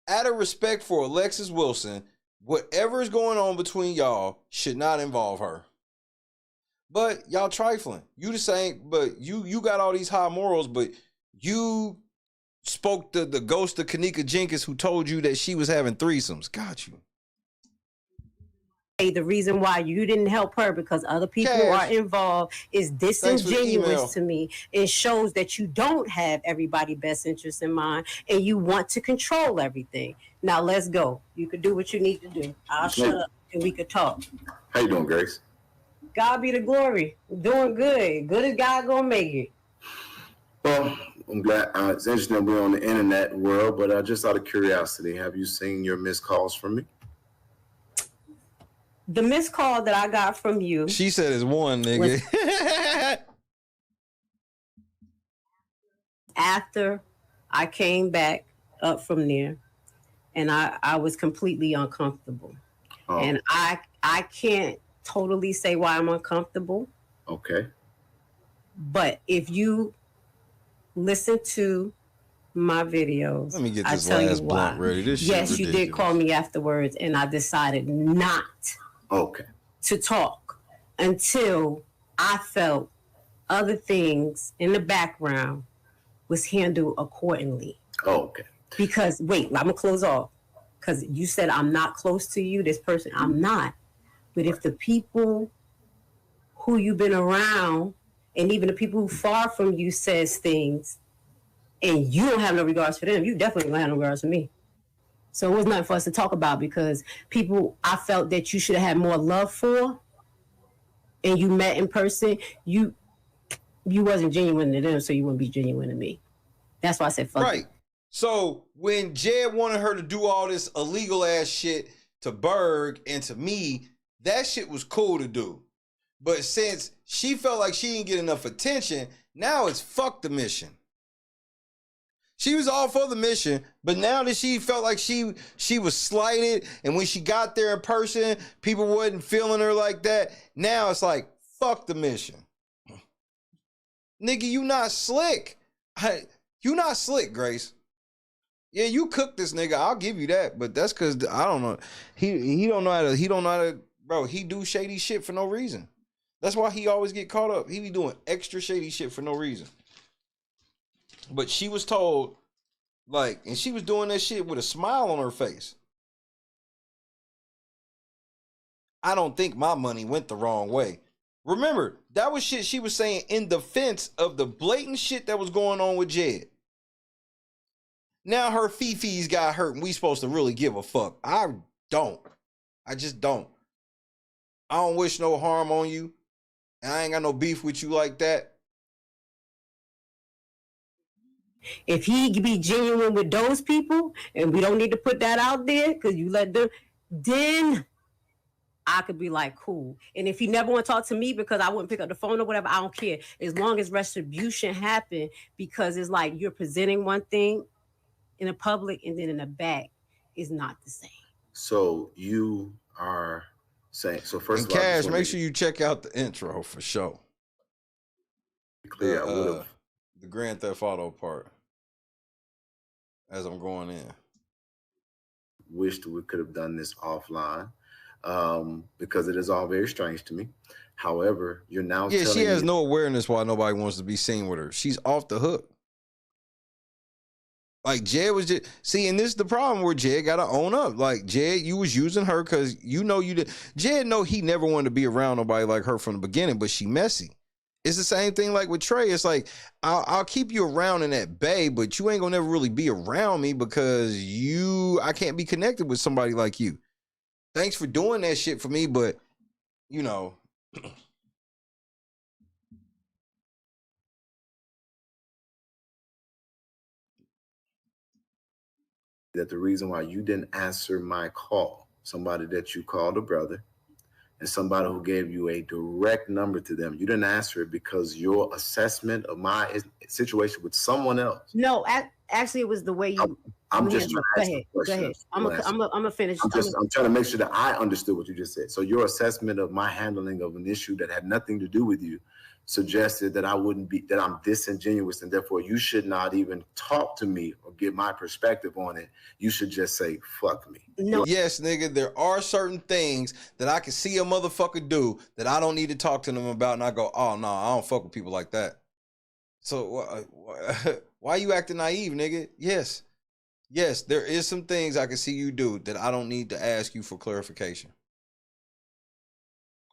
out of respect for Alexis Wilson, whatever is going on between y'all should not involve her. But y'all trifling. You the same, but you got all these high morals, but you spoke to the ghost of Kanika Jenkins who told you that she was having threesomes. Got you. The reason why you didn't help her because other people are involved is disingenuous to me. It shows that you don't have everybody's best interest in mind and you want to control everything. Now let's go. You can do what you need to do. I'll shut up and we could talk. How you doing, Grace? God be the glory. Doing good. Good as God gonna make it. Well, I'm glad. It's interesting that we're on the internet world, but just out of curiosity, have you seen your missed calls from me? The missed call that I got from you. She said it's one, nigga. After I came back up from there, and I was completely uncomfortable. Oh. And I can't totally say why I'm uncomfortable. Okay. But if you listen to my videos, Let me get this I tell last you blunt why. ready. This shit Yes, you did ridiculous. call me afterwards, and I decided not to talk until I felt other things in the background was handled accordingly. Okay. Because, wait, I'm going to close off. Because you said I'm not close to you, this person. I'm not. But if the people who you've been around, and even the people who far from you says things, and you don't have no regards for them, you definitely don't have no regards for me. So it was nothing for us to talk about because people I felt that you should have had more love for, and you met in person, you wasn't genuine to them, so you wouldn't be genuine to me. That's why I said fuck it. Right. So when Jed wanted her to do all this illegal ass shit to Berg and to me, that shit was cool to do. But since she felt like she didn't get enough attention, now it's fuck the mission. She was all for the mission, but now that she felt like she was slighted, and when she got there in person, people wasn't feeling her like that, now it's like, fuck the mission. Nigga, you not slick. You not slick, Grace. Yeah, you cooked this nigga, I'll give you that, but that's because, I don't know, he don't know how to, bro, he do shady shit for no reason. That's why he always get caught up. He be doing extra shady shit for no reason. But she was told, like, and she was doing that shit with a smile on her face. I don't think my money went the wrong way. Remember, that was shit she was saying in defense of the blatant shit that was going on with Jed. Now her Fifi's got hurt and we supposed to really give a fuck. I don't. I just don't. I don't wish no harm on you. And I ain't got no beef with you like that. If he be genuine with those people, and we don't need to put that out there because you let them, then I could be like, cool. And if he never want to talk to me because I wouldn't pick up the phone or whatever, I don't care. As long as retribution happen, because it's like you're presenting one thing in the public and then in the back is not the same. So you are saying, so first And of all, Cash, make sure you check out the intro for sure. Clear, the Grand Theft Auto part. As I'm going in. Wished we could have done this offline because it is all very strange to me. However, you're now Yeah, telling she has me, no awareness why nobody wants to be seen with her. She's off the hook. Like Jed was just and this is the problem where Jed gotta own up. Like Jed, you was using her because you know you did. Jed know he never wanted to be around nobody like her from the beginning, but she messy. It's the same thing like with Trey. It's like, I'll keep you around in that bay, but you ain't gonna never really be around me because I can't be connected with somebody like you. Thanks for doing that shit for me, but, you know. that the reason why you didn't answer my call, somebody that you called a brother, and somebody who gave you a direct number to them, you didn't answer it because your assessment of my situation with someone else. No, actually, it was the way you. I'm just trying to ask Go a question. ahead. I'm gonna finish. I'm trying to make sure that I understood what you just said. So your assessment of my handling of an issue that had nothing to do with you suggested that that I'm disingenuous and therefore you should not even talk to me or get my perspective on it. You should just say, fuck me. No. Yes, nigga, there are certain things that I can see a motherfucker do that I don't need to talk to them about, and I go, oh, no, I don't fuck with people like that. So why you acting naive, nigga? Yes, there is some things I can see you do that I don't need to ask you for clarification.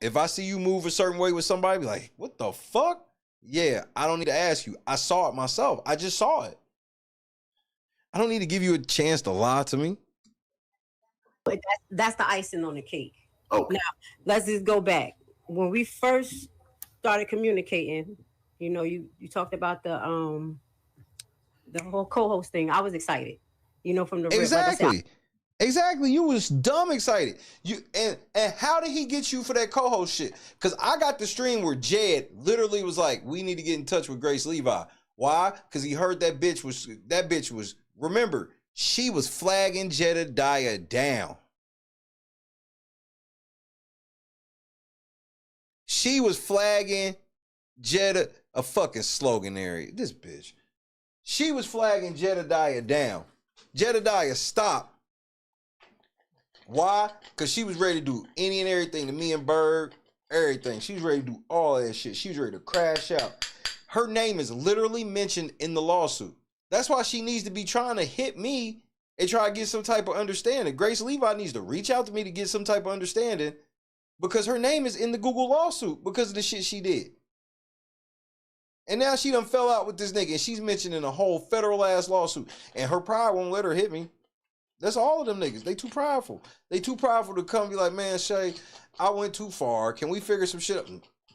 If I see you move a certain way with somebody, be like, what the fuck? Yeah, I don't need to ask you. I saw it myself. I just saw it. I don't need to give you a chance to lie to me. But that's the icing on the cake. Oh. Now, let's just go back. When we first started communicating, you know, you talked about the whole co-host thing. I was excited, you know, from the rip. Exactly. Like I said, Exactly. You was dumb excited. And how did he get you for that co-host shit? Because I got the stream where Jed literally was like, we need to get in touch with Grace Levi. Why? Because he heard that bitch was, remember, she was flagging Jedediah down. She was flagging a fucking slogan area. This bitch. She was flagging Jedediah down. Jedediah, stop. Why? Because she was ready to do any and everything to me and Berg, everything. She was ready to do all that shit. She was ready to crash out. Her name is literally mentioned in the lawsuit. That's why she needs to be trying to hit me and try to get some type of understanding. Grace Levi needs to reach out to me to get some type of understanding because her name is in the Google lawsuit because of the shit she did. And now she done fell out with this nigga and she's mentioning a whole federal ass lawsuit and her pride won't let her hit me. That's all of them niggas. They too prideful. They too prideful to come be like, man, Shay, I went too far. Can we figure some shit up?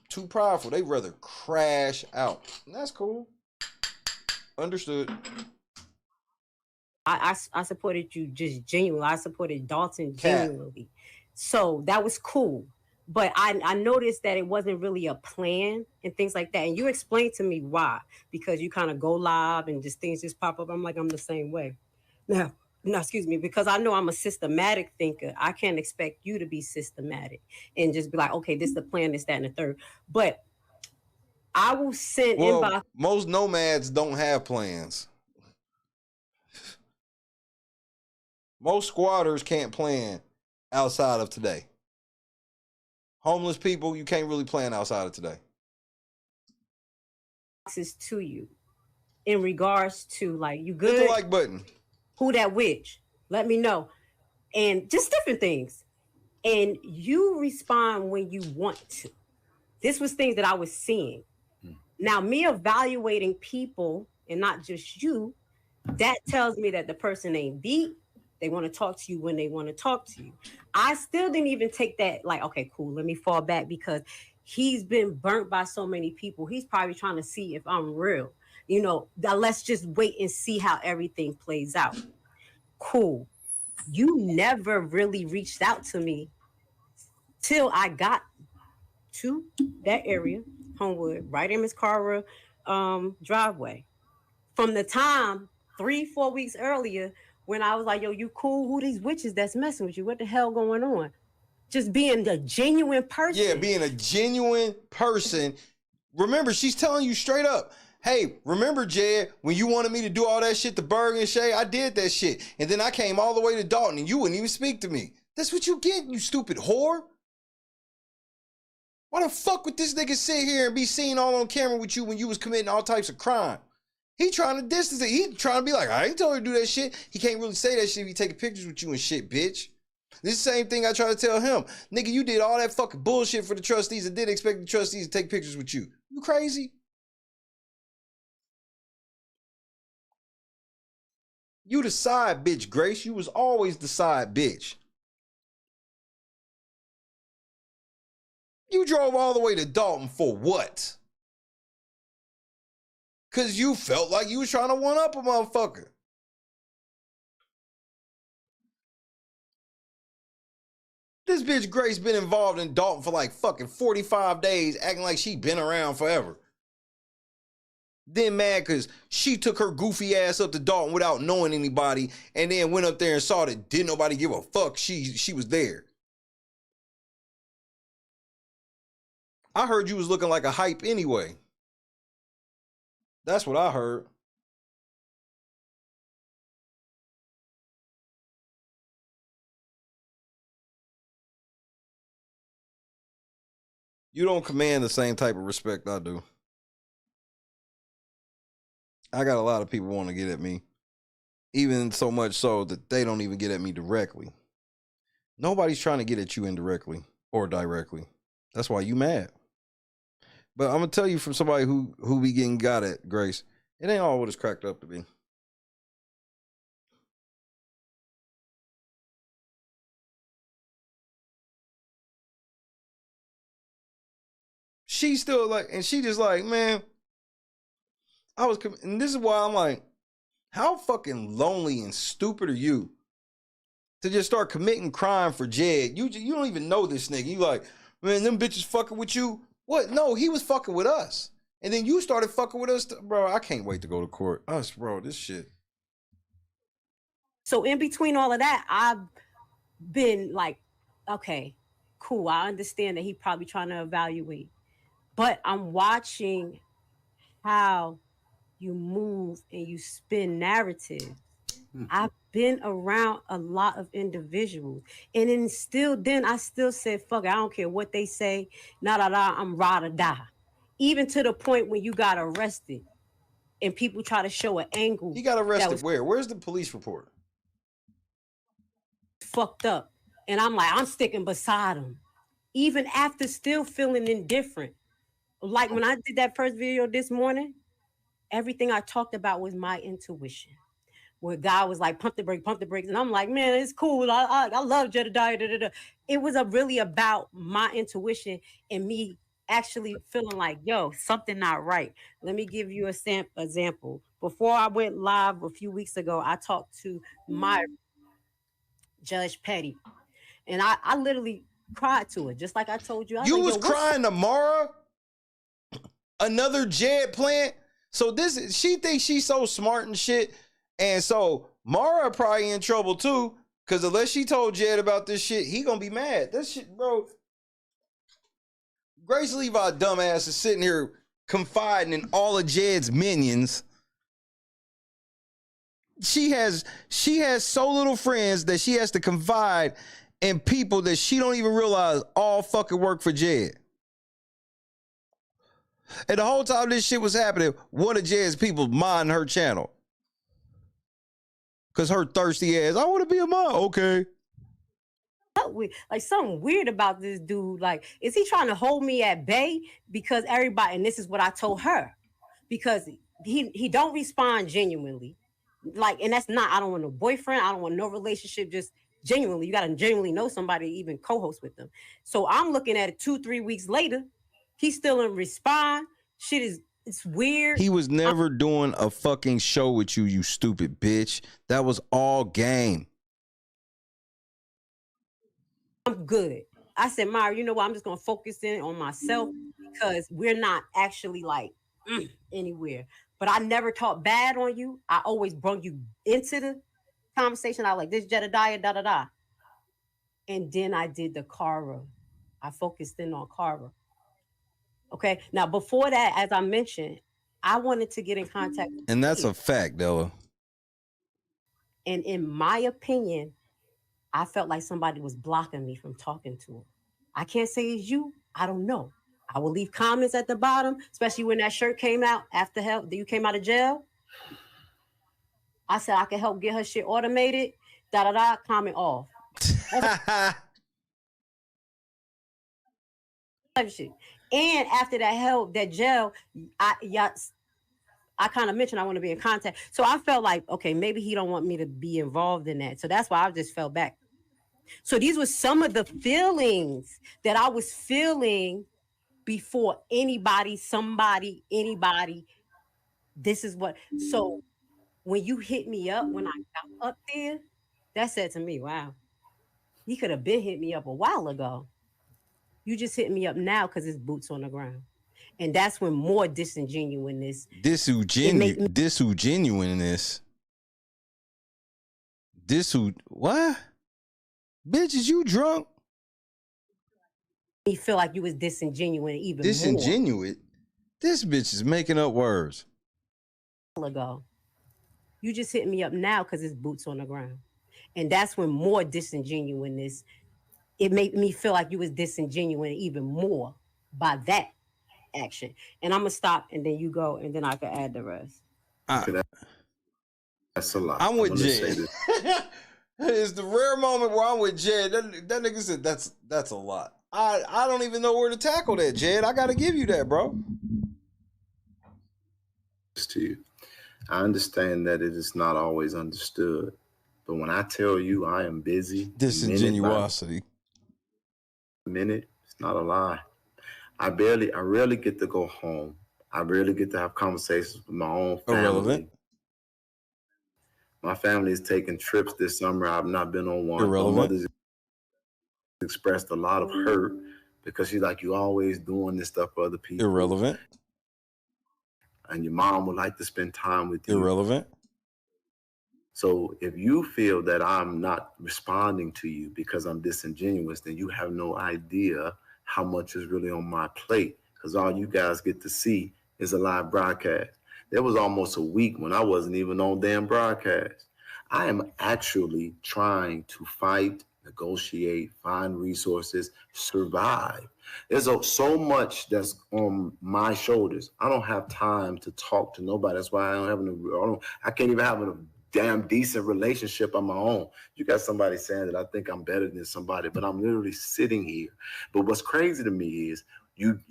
Too prideful. They rather crash out. And that's cool. Understood. I supported you just genuinely. I supported Dolton genuinely. So that was cool. But I noticed that it wasn't really a plan and things like that. And you explained to me why. Because you kind of go live and just things just pop up. I'm like, I'm the same way. Now, no, excuse me, because I know I'm a systematic thinker. I can't expect you to be systematic and just be like, okay, this is the plan, this, that, and the third. But I will send inbox. Most nomads don't have plans. Most squatters can't plan outside of today. Homeless people, you can't really plan outside of today. To you in regards to like, you good? Hit the like button. Who that witch? Let me know. And just different things. And you respond when you want to. This was things that I was seeing. Now, me evaluating people and not just you, that tells me that the person ain't beat. They want to talk to you when they want to talk to you. I still didn't even take that like, okay, cool, let me fall back because he's been burnt by so many people. He's probably trying to see if I'm real. You know, let's just wait and see how everything plays out. Cool. You never really reached out to me till I got to that area, Homewood, right in Miss Cara driveway. From the time 3-4 weeks earlier when I was like, yo, you cool? Who these witches that's messing with you? What the hell going on? Just being a genuine person. Yeah, being a genuine person. Remember, she's telling you straight up, hey, remember, Jed, when you wanted me to do all that shit to Berg and Shay, I did that shit. And then I came all the way to Dolton and you wouldn't even speak to me. That's what you get, you stupid whore. Why the fuck would this nigga sit here and be seen all on camera with you when you was committing all types of crime? He trying to distance it. He trying to be like, I ain't told her to do that shit. He can't really say that shit if he taking pictures with you and shit, bitch. This is the same thing I try to tell him. Nigga, you did all that fucking bullshit for the trustees and didn't expect the trustees to take pictures with you. You crazy? You the side bitch, Grace. You was always the side bitch. You drove all the way to Dolton for what? Because you felt like you was trying to one-up a motherfucker. This bitch Grace been involved in Dolton for like fucking 45 days, acting like she been around forever. Then mad because she took her goofy ass up to Dolton without knowing anybody and then went up there and saw that didn't nobody give a fuck she was there. I heard you was looking like a hype anyway. That's what I heard. You don't command the same type of respect I do. I got a lot of people want to get at me. Even so much so that they don't even get at me directly. Nobody's trying to get at you indirectly or directly. That's why you mad. But I'm going to tell you from somebody who be getting got at, Grace, it ain't all what it's cracked up to be. She still like, and she just like, man, and this is why I'm like, how fucking lonely and stupid are you to just start committing crime for Jed? You don't even know this nigga. You like, man, them bitches fucking with you. What? No, he was fucking with us. And then you started fucking with us. Bro, I can't wait to go to court. Us, bro, this shit. So in between all of that, I've been like, okay, cool. I understand that he probably trying to evaluate. But I'm watching how you move and you spin narratives. I've been around a lot of individuals. And then I still said, fuck it, I don't care what they say. I'm ride or die. Even to the point when you got arrested and people try to show an angle. He got arrested where? Where's the police report? Fucked up. And I'm like, I'm sticking beside him. Even after still feeling indifferent. Like when I did that first video this morning, everything I talked about was my intuition. Where God was like, pump the brakes. And I'm like, man, it's cool. I love Jedediah. Da, da, da. It was really about my intuition and me actually feeling like, yo, something not right. Let me give you a example. Before I went live a few weeks ago, I talked to my Judge Petty. And I literally cried to her, just like I told you. You was crying to Mara? Another Jed plant? So she thinks she's so smart and shit. And so Mara probably in trouble too. Because unless she told Jed about this shit, he gonna be mad. This shit, bro. Grace Levi dumbass is sitting here confiding in all of Jed's minions. She has so little friends that she has to confide in people that she don't even realize all fucking work for Jed. And the whole time this shit was happening, one of Jed's people minding her channel. Cause her thirsty ass, I want to be a mom. Okay. Like something weird about this dude. Like, is he trying to hold me at bay? Because everybody, and this is what I told her, because he don't respond genuinely. Like, and that's not, I don't want no boyfriend. I don't want no relationship. Just genuinely, you got to genuinely know somebody to even co-host with them. So I'm looking at it 2-3 weeks later. He still didn't respond. It's weird. He was never doing a fucking show with you, you stupid bitch. That was all game. I'm good. I said, Myra, you know what? I'm just going to focus in on myself because we're not actually like anywhere. But I never talked bad on you. I always brought you into the conversation. I like this Jedediah, da da da. And then I did the Cara. I focused in on Cara. Okay. Now, before that, as I mentioned, I wanted to get in contact with And that's a fact, Della. And in my opinion, I felt like somebody was blocking me from talking to him. I can't say it's you. I don't know. I will leave comments at the bottom, especially when that shirt came out after you came out of jail. I said I could help get her shit automated. Da da da. Comment off. Shit. And after that help, that jail, I kind of mentioned I want to be in contact. So I felt like, okay, maybe he don't want me to be involved in that. So that's why I just fell back. So these were some of the feelings that I was feeling before anybody. This is what. So when you hit me up, when I got up there, that said to me, wow, he could have been hit me up a while ago. You just hit me up now because it's boots on the ground. And that's when more disingenuousness. What? Bitch, is you drunk? me feel like you was disingenuous even Disingenuous? This bitch is making up words. more ago. You just hitting me up now because it's boots on the ground. And that's when more disingenuousness, it made me feel like you was disingenuous even more by that action. And I'm going to stop and then you go and then I can add the rest. That's a lot. I'm with Jed. It's the rare moment where I'm with Jed. That nigga said that's a lot. I don't even know where to tackle that, Jed. I got to give you that, bro. To you. I understand that it is not always understood, but when I tell you I am busy, disingenuosity. Minute, it's not a lie. I rarely get to go home. I rarely get to have conversations with my own family. Irrelevant. My family is taking trips this summer. I've not been on one. Irrelevant. My mother's expressed a lot of hurt because she's like, you always doing this stuff for other people. Irrelevant. And your mom would like to spend time with you. Irrelevant. So if you feel that I'm not responding to you because I'm disingenuous, then you have no idea how much is really on my plate, because all you guys get to see is a live broadcast. There was almost a week when I wasn't even on damn broadcast. I am actually trying to fight, negotiate, find resources, survive. There's so much that's on my shoulders. I don't have time to talk to nobody. That's why I can't even have a damn decent relationship on my own. You got somebody saying that I think I'm better than somebody, but I'm literally sitting here. But what's crazy to me is you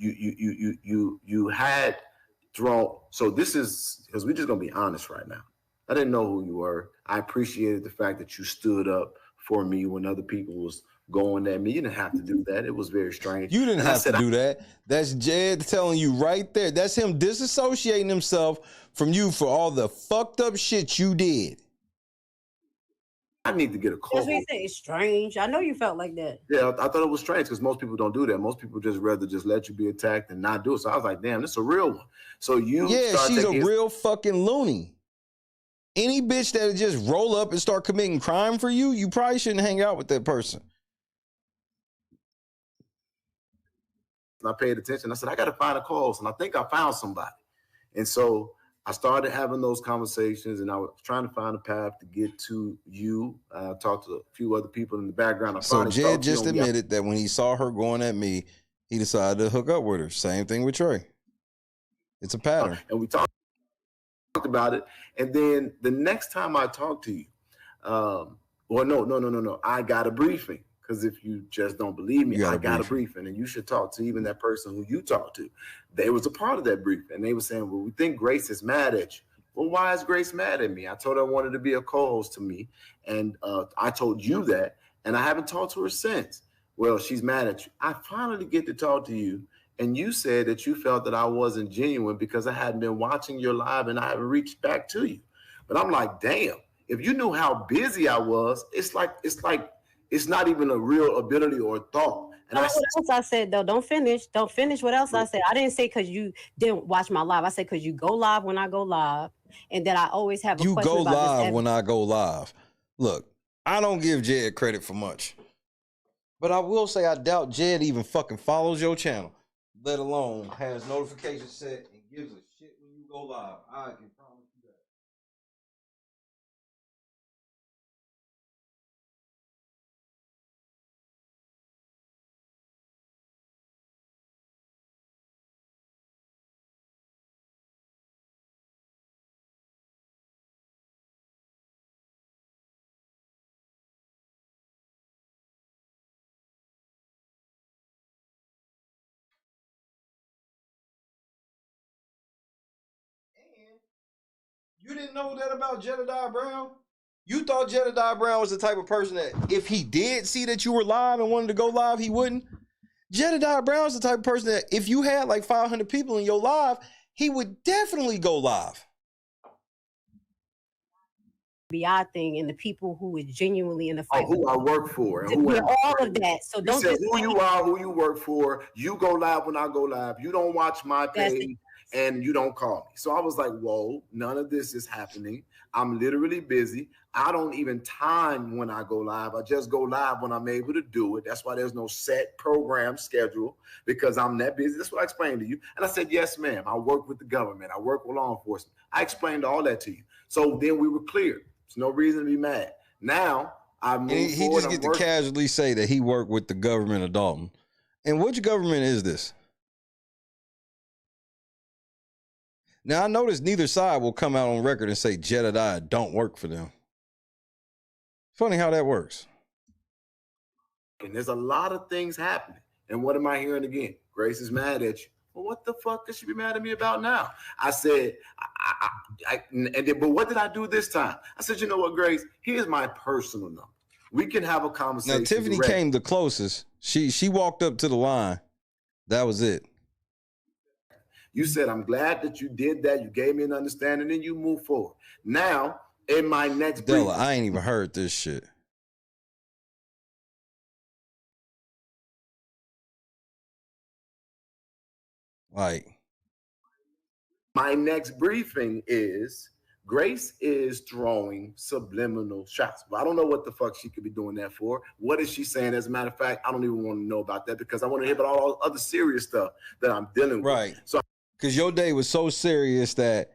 had thrown. So this is because we're just gonna be honest right now. I didn't know who you were. I appreciated the fact that you stood up for me when other people was going at me. You didn't have to do that. It was very strange. You didn't have to do that. That's Jed telling you right there. That's him disassociating himself from you for all the fucked up shit you did. I need to get a call. That's what you say. It's strange. I know you felt like that. Yeah, I thought it was strange because most people don't do that. Most people just rather just let you be attacked and not do it. So I was like, damn, this is a real one. So you she's a real fucking loony. Any bitch that would just roll up and start committing crime for you, you probably shouldn't hang out with that person. And I paid attention. I said, I got to find a cause. And I think I found somebody. And so I started having those conversations and I was trying to find a path to get to you. I talked to a few other people in the background. So Jed just admitted that when he saw her going at me, he decided to hook up with her. Same thing with Trey. It's a pattern. And we talked about it. And then the next time I talked to you, no. I got a briefing. Because if you just don't believe me, I got a briefing, and you should talk to even that person who you talked to. They was a part of that briefing, and they were saying, well, we think Grace is mad at you. Well, why is Grace mad at me? I told her I wanted to be a co-host to me, and I told you that, and I haven't talked to her since. Well, she's mad at you. I finally get to talk to you, and you said that you felt that I wasn't genuine because I hadn't been watching your live and I haven't reached back to you. But I'm like, damn, if you knew how busy I was, it's not even a real ability or thought. And what else I said, though? Don't finish what else I said. I didn't say because you didn't watch my live. I said because you go live when I go live, and that I always have a question about this. You go live when I go live. Look, I don't give Jed credit for much. But I will say I doubt Jed even fucking follows your channel, let alone has notifications set and gives a shit when you go live. I can promise you that. You didn't know that about Jedediah Brown? You thought Jedediah Brown was the type of person that if he did see that you were live and wanted to go live, he wouldn't? Jedediah Brown's the type of person that if you had like 500 people in your live, he would definitely go live. BI thing and the people who is genuinely in the fight. Who I work for. And all of that. So don't said just who you are, who you work for. You go live when I go live. You don't watch my page. and you don't call me. So I was like, whoa, none of this is happening. I'm literally busy. I don't even time when I go live. I just go live when I'm able to do it. That's why there's no set program schedule, because I'm that busy. That's what I explained to you. And I said, yes, ma'am. I work with the government. I work with law enforcement. I explained all that to you. So then we were clear. There's no reason to be mad. Now I move he forward. just get to casually say that he worked with the government of Dalton. And which government is this? Now, I notice neither side will come out on record and say Jedediah don't work for them. Funny how that works. And there's a lot of things happening. And what am I hearing again? Grace is mad at you. Well, what the fuck does she be mad at me about now? I said, but what did I do this time? I said, you know what, Grace? Here's my personal number. We can have a conversation. Now, Tiffany came the closest. She walked up to the line. That was it. You said, I'm glad that you did that. You gave me an understanding, and you move forward. Now, in my next Della, I ain't even heard this shit. Like, my next briefing is Grace is throwing subliminal shots. But I don't know what the fuck she could be doing that for. What is she saying? As a matter of fact, I don't even want to know about that, because I want to hear about all other serious stuff that I'm dealing with. right. So, because your day was so serious that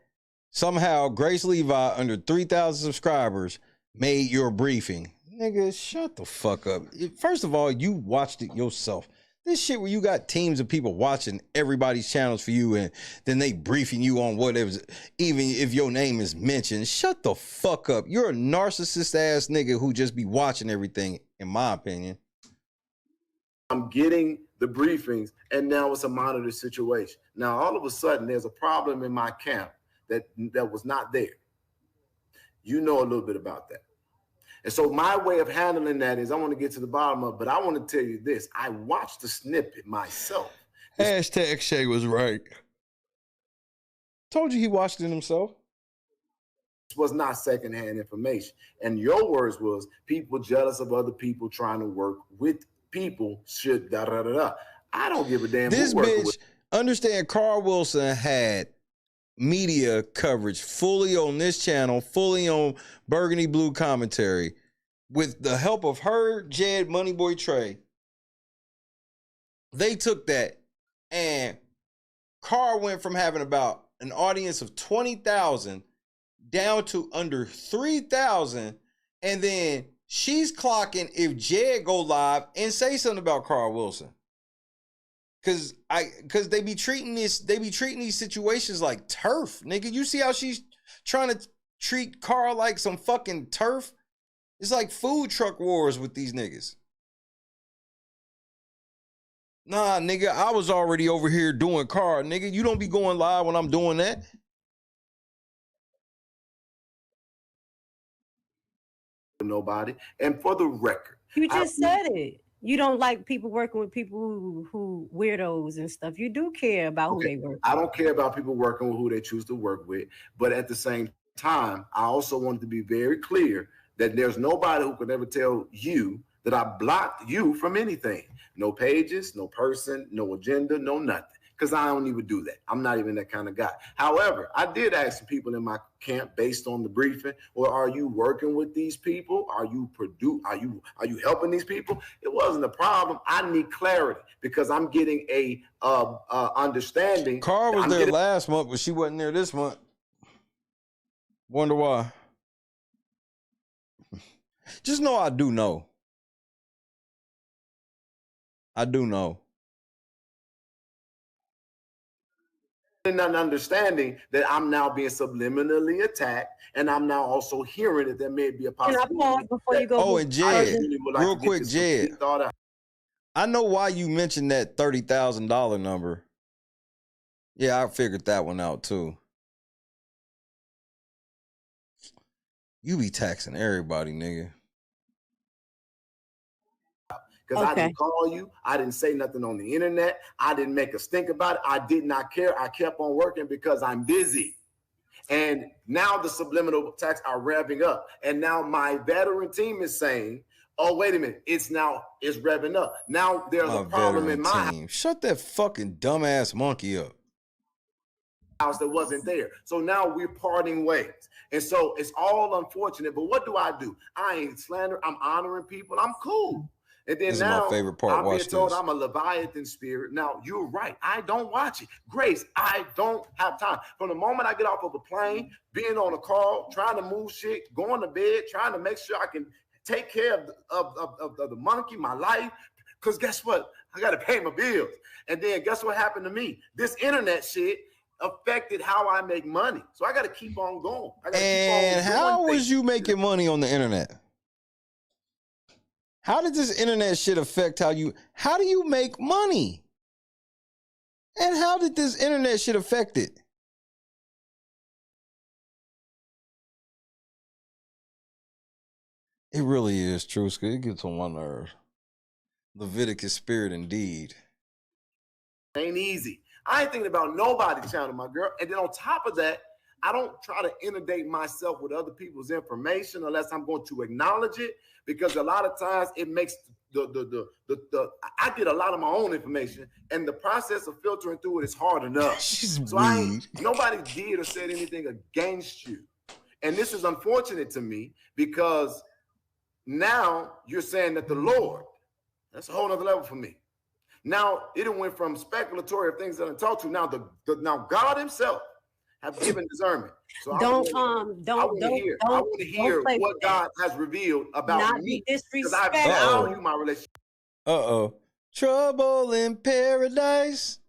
somehow Grace Levi, under 3,000 subscribers, made your briefing. Nigga, shut the fuck up. First of all, you watched it yourself. This shit where you got teams of people watching everybody's channels for you, and then they briefing you on whatever, even if your name is mentioned. Shut the fuck up. You're a narcissist ass nigga who just be watching everything, in my opinion. I'm getting the briefings, and now it's a monitored situation. Now, all of a sudden, there's a problem in my camp that was not there. You know a little bit about that. And so my way of handling that is I want to get to the bottom of it, but I want to tell you this. I watched the snippet myself. Hashtag Shay was right. Told you he watched it himself. This was not secondhand information. And your words was people jealous of other people trying to work with people should da-da-da-da. I don't give a damn. This bitch, understand, Carl Wilson had media coverage fully on this channel, fully on Burgundy Blue Commentary, with the help of her, Jed, Moneyboy Trey. They took that, and Carl went from having about an audience of 20,000 down to under 3,000, and then she's clocking if Jed go live and say something about Carl Wilson. Cause they be treating these situations like turf, nigga. You see how she's trying to treat Carl like some fucking turf? It's like food truck wars with these niggas. Nah, nigga, I was already over here doing Carl, nigga. You don't be going live when I'm doing that. Nobody. And for the record, you just said it. You don't like people working with people who weirdos and stuff. You do care about who they work with. I don't care about people working with who they choose to work with. But at the same time, I also wanted to be very clear that there's nobody who could ever tell you that I blocked you from anything. No pages, no person, no agenda, no nothing. Because I don't even do that. I'm not even that kind of guy. However, I did ask some people in my camp based on the briefing, well, are you working with these people? Are you helping these people? It wasn't a problem. I need clarity because I'm getting a understanding. Carl was there last month, but she wasn't there this month. Wonder why. Just know I do know. I do know. And an understanding that I'm now being subliminally attacked, and I'm now also hearing that there may be a possibility. Can I pause before you go? Oh, and Jed, real quick, Jed, I know why you mentioned that $30,000 number. Yeah, I figured that one out too. You be taxing everybody, nigga. Because I didn't call you. I didn't say nothing on the internet. I didn't make a stink about it. I did not care. I kept on working because I'm busy. And now the subliminal attacks are revving up. And now my veteran team is saying, oh, wait a minute. It's revving up. Now there's a problem in my house. Shut that fucking dumbass monkey up. house that wasn't there. So now we're parting ways. And so it's all unfortunate. But what do? I ain't slandering. I'm honoring people. I'm cool. And then This now is my favorite part. I'm Watch being told this. I'm a Leviathan spirit. Now, you're right. I don't watch it. Grace, I don't have time. From the moment I get off of a plane, being on a call, trying to move shit, going to bed, trying to make sure I can take care of the monkey, my life. Because guess what? I got to pay my bills. And then guess what happened to me? This internet shit affected how I make money. So I got to keep on going. And how was you making money on the internet? How did this internet shit affect how do you make money? And how did this internet shit affect it? It really is true. It gets on my nerves. Leviticus spirit indeed. Ain't easy. I ain't thinking about nobody channel, my girl. And then on top of that, I don't try to inundate myself with other people's information unless I'm going to acknowledge it, because a lot of times it makes I get a lot of my own information, and the process of filtering through it is hard enough. So nobody did or said anything against you. And this is unfortunate to me, because now you're saying that the Lord, that's a whole other level for me. Now it went from speculatory of things that I talked to. Now now God Himself have given discernment. So I want to hear what God has revealed about me, because I value my relationship. Trouble in paradise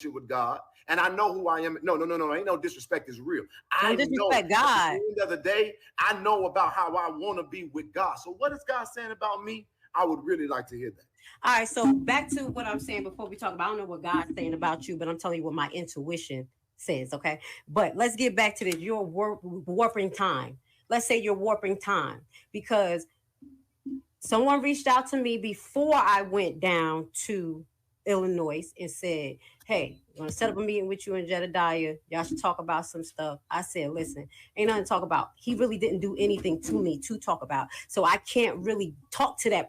with God, and I know who I am. No, ain't no disrespect is real. I disrespect know God. At the end of the day, I know about how I want to be with God. So what is God saying about me? I would really like to hear that. All right, so back to what I'm saying before we talk about, I don't know what God's saying about you, but I'm telling you what my intuition says, okay? But let's get back to this. Your warping time. Let's say you're warping time, because someone reached out to me before I went down to Illinois and said, hey, I'm going to set up a meeting with you in Jedediah. Y'all should talk about some stuff. I said, listen, ain't nothing to talk about. He really didn't do anything to me to talk about. So I can't really talk to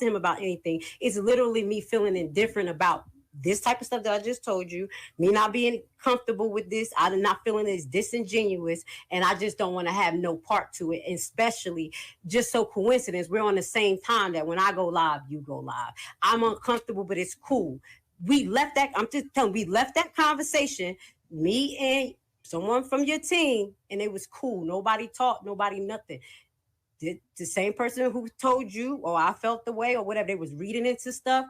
him about anything. It's literally me feeling indifferent about this type of stuff that I just told you, me not being comfortable with this. I'm not feeling it's disingenuous, and I just don't want to have no part to it, especially just so coincidence. We're on the same time that when I go live, you go live. I'm uncomfortable, but it's cool. We left that, I'm just telling you, we left that conversation, me and someone from your team, and it was cool. Nobody talked, nobody nothing. The same person who told you, or I felt the way, or whatever, they was reading into stuff,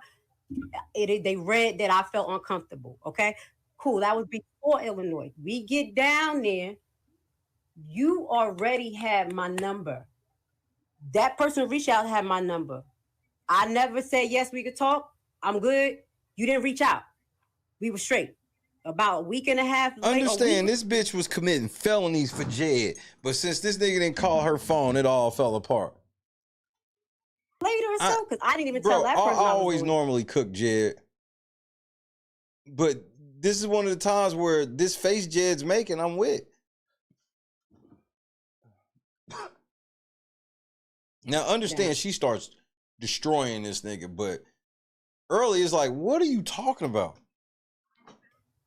they read that I felt uncomfortable. Okay, cool. That was before Illinois. We get down there, you already had my number. That person reached out, had my number. I never said yes, we could talk. I'm good. You didn't reach out. We were straight. About a week and a half later. Understand, this bitch was committing felonies for Jed, but since this nigga didn't call her phone, it all fell apart. Later or so, because I didn't even tell that person. I always normally cook Jed, but this is one of the times where this face Jed's making, I'm with. Now understand, she starts destroying this nigga, but early is like, what are you talking about?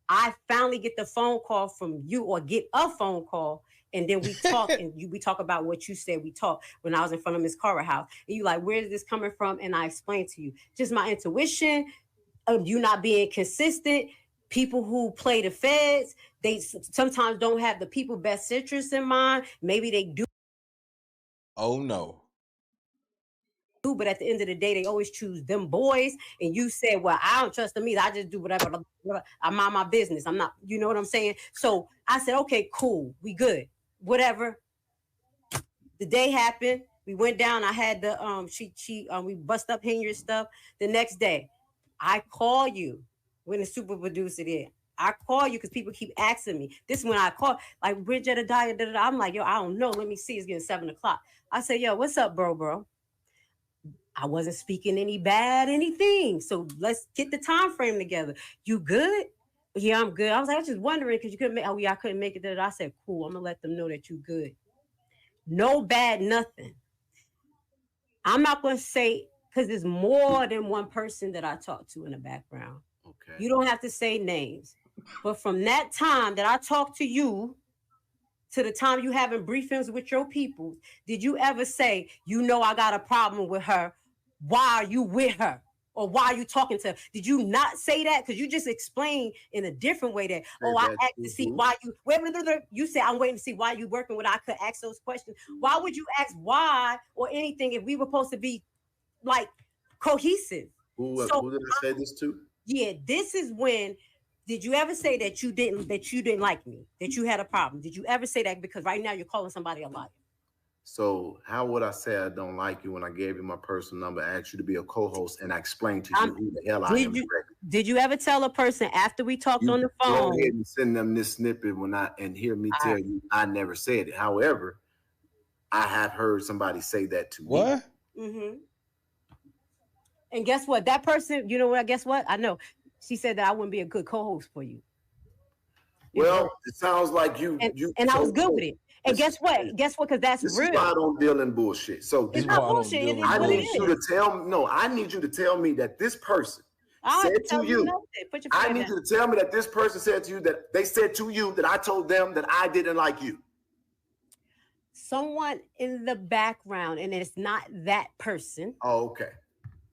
I finally get the phone call from you, or get a phone call, and then we talk, and we talk about what you said. We talked when I was in front of Miss Carter house, and you like, where is this coming from? And I explained to you, just my intuition of you not being consistent. People who play the feds, they sometimes don't have the people best interests in mind. Maybe they do. Oh no. But at the end of the day, they always choose them boys. And you said, well, I don't trust them either. I just do whatever. I mind my business. I'm not, you know what I'm saying? So I said, okay, cool. We good. Whatever. The day happened. We went down. I had the, we bust up Henry's stuff. The next day, I call you when the super producer did. I call you because people keep asking me. This is when I call, like, we're Jedediah. I'm like, yo, I don't know. Let me see. It's getting 7 o'clock. I said, yo, what's up, bro? I wasn't speaking anything. So let's get the time frame together. You good? Yeah, I'm good. I was like, I was just wondering because you couldn't make. Oh yeah, I couldn't make it. I said, cool. I'm gonna let them know that you good. No bad, nothing. I'm not gonna say, because there's more than one person that I talk to in the background. Okay. You don't have to say names. But from that time that I talked to you to the time you having briefings with your people, did you ever say, you know, I got a problem with her? Why are you with her? Or why are you talking to her? Did you not say that? Because you just explained in a different way that, I asked to see why you, you said, I'm waiting to see why you working when I could ask those questions. Why would you ask why or anything if we were supposed to be like cohesive? Who did I say this to? Yeah, this is when. Did you ever say that you didn't like me, that you had a problem? Did you ever say that? Because right now you're calling somebody a liar. So how would I say I don't like you when I gave you my personal number, asked you to be a co-host, and I explained to you who the hell I am? Did you ever tell a person after we talked on the phone? Go ahead and send them this snippet and hear me tell you I never said it. However, I have heard somebody say that to me. What? Mm-hmm. And guess what? That person, you know what? Guess what? I know. She said that I wouldn't be a good co-host for you. Well, it sounds like you. And I was good with it. And guess what? Guess what? Because that's this real. Is why I don't deal in bullshit. So it's not bullshit. It is I what need it you is. to tell me. No, I need you to tell me that this person said to you. I need you to tell me that this person said to you that they said to you that I told them that I didn't like you. Someone in the background, and it's not that person. Oh, okay.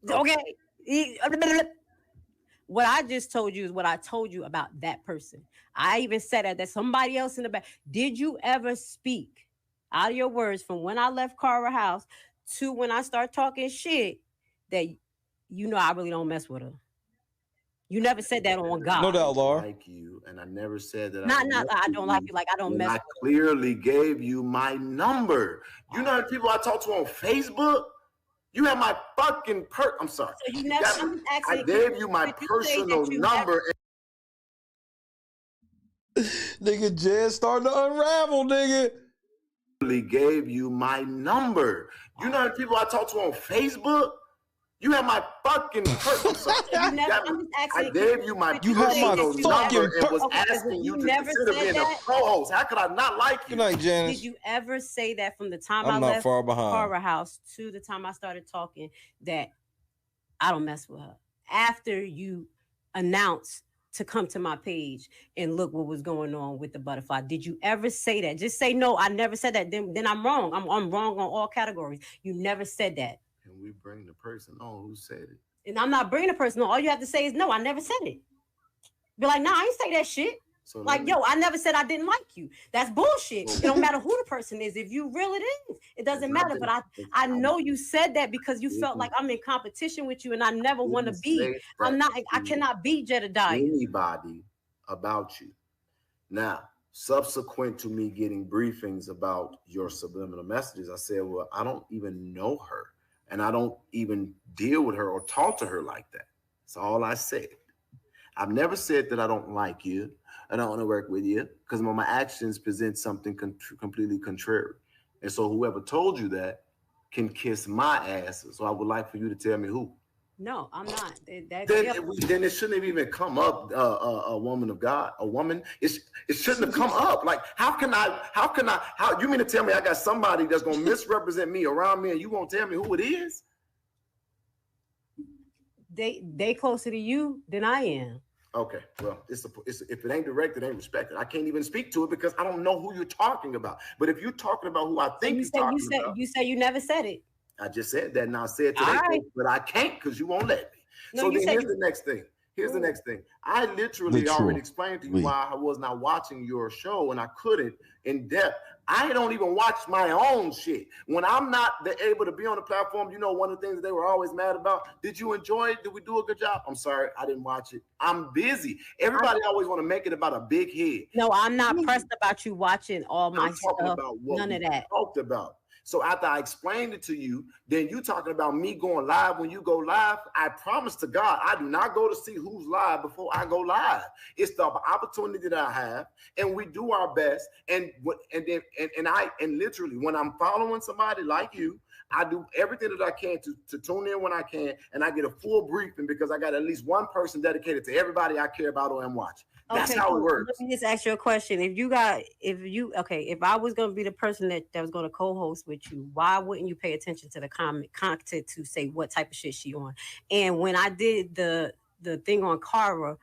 Okay. What I just told you is what I told you about that person. I even said that somebody else in the back. Did you ever speak out of your words from when I left Cara house to when I start talking shit that you know I really don't mess with her? You never said that on God. No doubt, Laura. Like you, and I never said that. I don't like you. Like I don't mess. I clearly gave you my number. You know the people I talk to on Facebook. You have my fucking I'm sorry. So you never. I gave you my personal number. Nigga, Jed starting to unravel, nigga. Gave you my number. You know the people I talk to on Facebook. You have my fucking I'm sorry. I gave you my personal number and was asking you to consider being a co-host. How could I not like you? Good night, Janice. Did you ever say that from the time I'm I not left far behind. Cara house to the time I started talking that I don't mess with her? After you announced to come to my page and look what was going on with the butterfly, did you ever say that? Just say no. I never said that. Then I'm wrong. I'm wrong on all categories. You never said that. Can we bring the person on who said it? And I'm not bringing the person on. All you have to say is no. I never said it. Be like, nah, I ain't say that shit. So like, yo, I never said I didn't like you. That's bullshit. It don't matter who the person is. If you real, it is. It doesn't matter. But I know you said that because you felt like I'm in competition with you, and I never want to be. I'm not. I cannot be Jedediah. Anybody about you. Now, subsequent to me getting briefings about your subliminal messages, I said, well, I don't even know her, and I don't even deal with her or talk to her like that. That's all I said. I've never said that I don't like you. I don't want to work with you because my actions present something completely contrary. And so whoever told you that can kiss my ass. So I would like for you to tell me who. No, I'm not. Then it shouldn't have even come up. A woman of God, a woman. It shouldn't have come up. Like how you mean to tell me I got somebody that's gonna misrepresent me around me and you won't tell me who it is? They closer to you than I am. Okay, well, if it ain't direct, it ain't respected. I can't even speak to it because I don't know who you're talking about. But if you're talking about who I think you're talking about, you said you never said it. I just said that, and I said today, but I can't because you won't let me. No, so then here's the next thing. Here's the next thing. I literally already explained to you why I was not watching your show, and I couldn't in depth. I don't even watch my own shit. When I'm not able to be on the platform, you know, one of the things that they were always mad about, did you enjoy it? Did we do a good job? I'm sorry, I didn't watch it. I'm busy. Everybody always want to make it about a big head. No, I'm not pressed about you watching all my stuff. About what None of that. Talked about. So after I explained it to you, then you talking about me going live when you go live. I promise to God, I do not go to see who's live before I go live. It's the opportunity that I have, and we do our best. And literally, when I'm following somebody like you, I do everything that I can to tune in when I can, and I get a full briefing because I got at least one person dedicated to everybody I care about or am watching. That's how it works. Let me just ask you a question. If I was going to be the person that was going to co-host with you, why wouldn't you pay attention to the content to say what type of shit she on? And when I did the thing on Cara,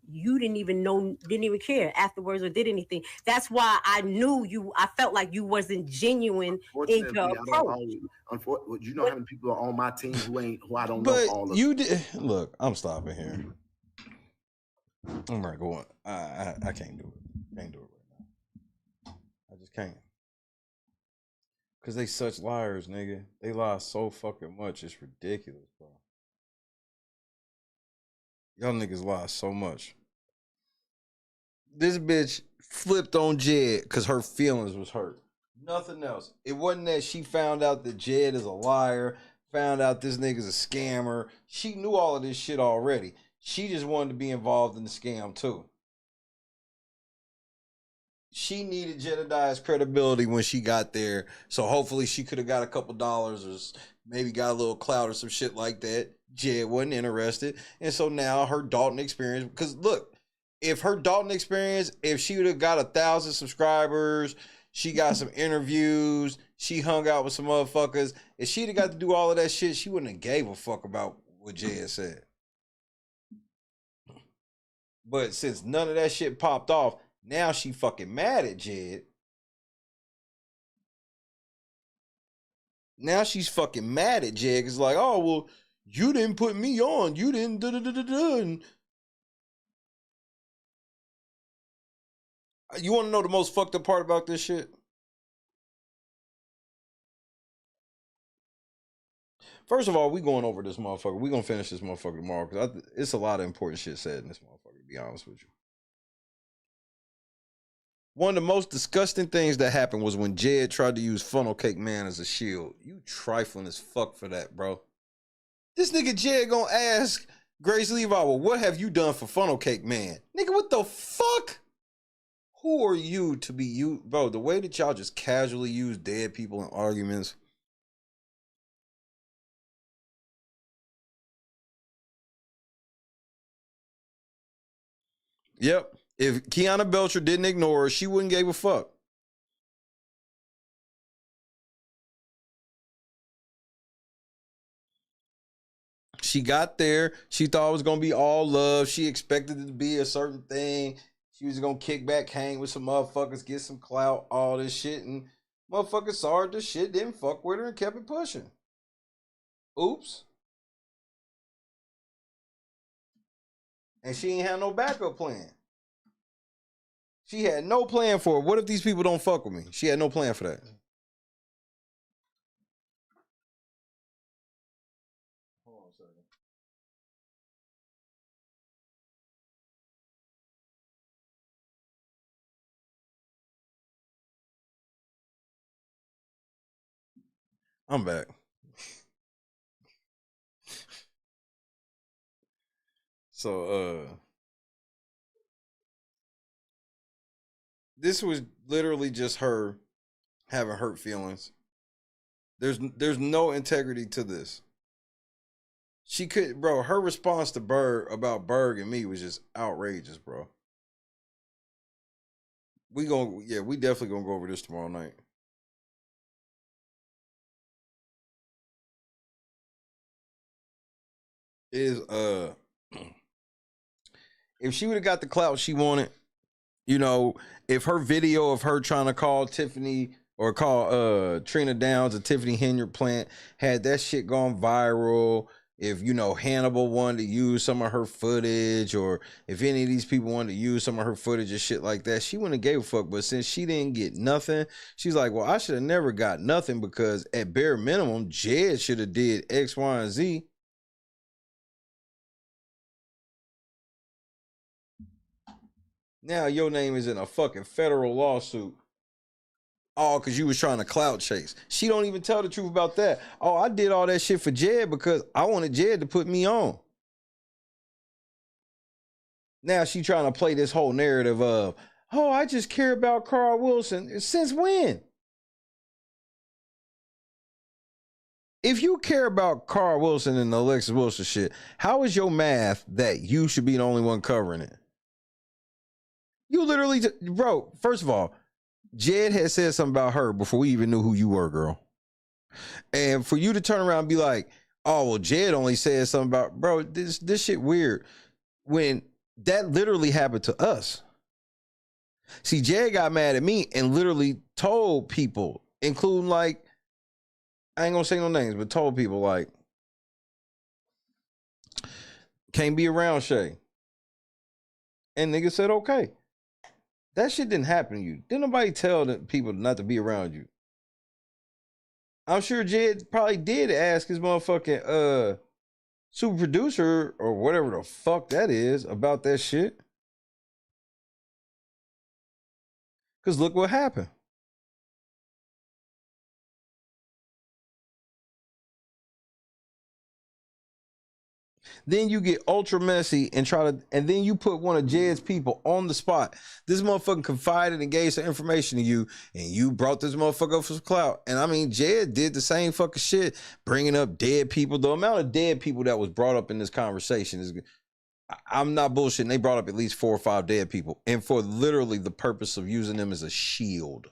you didn't even care afterwards or did anything. That's why I knew you. I felt like you wasn't genuine in your approach. Unfortunately, you know how many people are on my team who I don't know But all of. you did. Look, I'm stopping here. I'm not going. I can't do it. Can't do it right now. I just can't. Cause they such liars, nigga. They lie so fucking much. It's ridiculous, bro. Y'all niggas lie so much. This bitch flipped on Jed because her feelings was hurt. Nothing else. It wasn't that she found out that Jed is a liar, found out this nigga's a scammer. She knew all of this shit already. She just wanted to be involved in the scam too. She needed Jedediah's credibility when she got there, so hopefully she could have got a couple dollars or maybe got a little clout or some shit like that. Jed wasn't interested, and so now her Dolton experience, because look, if her Dolton experience, if she would have got 1,000 subscribers, she got some interviews, she hung out with some motherfuckers, if she'd have got to do all of that shit, she wouldn't have gave a fuck about what Jed said. But since none of that shit popped off, now she fucking mad at Jed. Now she's fucking mad at Jed. It's like, oh, well, you didn't put me on. You didn't da-da-da-da-da. You want to know the most fucked up part about this shit? First of all, we going over this motherfucker. We gonna finish this motherfucker tomorrow because it's a lot of important shit said in this motherfucker, to be honest with you. One of the most disgusting things that happened was when Jed tried to use Funnel Cake Man as a shield. You trifling as fuck for that, bro. This nigga Jed gonna ask Grace Levi, well, what have you done for Funnel Cake Man? Nigga, what the fuck? Who are you to be you? Bro, the way that y'all just casually use dead people in arguments. Yep. If Kiana Belcher didn't ignore her, she wouldn't give a fuck. She got there. She thought it was going to be all love. She expected it to be a certain thing. She was going to kick back, hang with some motherfuckers, get some clout, all this shit. And motherfuckers saw her, this shit didn't fuck with her and kept it pushing. Oops. And she ain't had no backup plan. She had no plan for it. What if these people don't fuck with me? She had no plan for that. Hold on a second. I'm back. So, this was literally just her having hurt feelings. There's no integrity to this. She could, bro, her response to Berg about Berg and me was just outrageous, bro. We definitely gonna go over this tomorrow night. If she would have got the clout she wanted, you know, if her video of her trying to call Tiffany or call Trina Downs at Tiffany Henyard plant had that shit gone viral, if, you know, Hannibal wanted to use some of her footage, or if any of these people wanted to use some of her footage and shit like that, she wouldn't have gave a fuck. But since she didn't get nothing, she's like, well, I should have never got nothing because at bare minimum, Jed should have did X, Y, and Z. Now your name is in a fucking federal lawsuit. All because you was trying to clout chase. She don't even tell the truth about that. Oh, I did all that shit for Jed because I wanted Jed to put me on. Now she trying to play this whole narrative of, oh, I just care about Carl Wilson. Since when? If you care about Carl Wilson and the Alexis Wilson shit, how is your math that you should be the only one covering it? You literally, bro, first of all, Jed had said something about her before we even knew who you were, girl. And for you to turn around and be like, oh, well, Jed only said something about, bro, this shit weird. When That literally happened to us. See, Jay got mad at me and literally told people, including like, I ain't gonna say no names, but told people like, can't be around Shay. And nigga said, okay. That shit didn't happen to you. Didn't nobody tell the people not to be around you. I'm sure Jed probably did ask his motherfucking super producer or whatever the fuck that is about that shit. Because look what happened. Then you get ultra messy and and then you put one of Jed's people on the spot. This motherfucker confided and gave some information to you, and you brought this motherfucker up for some clout. And I mean, Jed did the same fucking shit, bringing up dead people. The amount of dead people that was brought up in this conversation is, I'm not bullshitting. They brought up at least 4 or 5 dead people, and for literally the purpose of using them as a shield.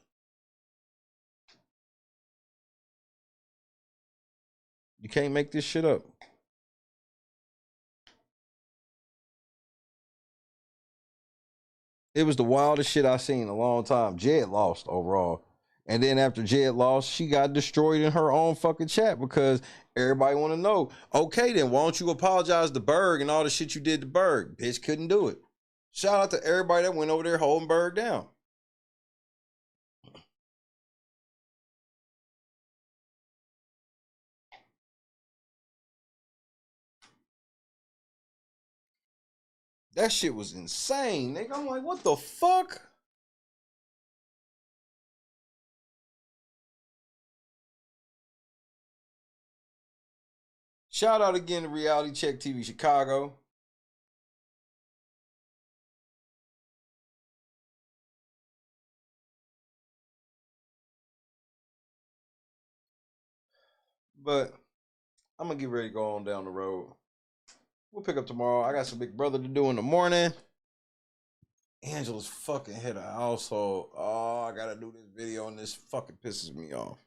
You can't make this shit up. It was the wildest shit I've seen in a long time. Jed lost overall. And then after Jed lost, she got destroyed in her own fucking chat because everybody want to know, okay, then why don't you apologize to Berg and all the shit you did to Berg? Bitch couldn't do it. Shout out to everybody that went over there holding Berg down. That shit was insane, nigga. I'm like, what the fuck? Shout out again to Reality Check TV Chicago. But I'm going to get ready to go on down the road. We'll pick up tomorrow. I got some Big Brother to do in the morning. Angela's fucking head of household. Oh, I got to do this video and this fucking pisses me off.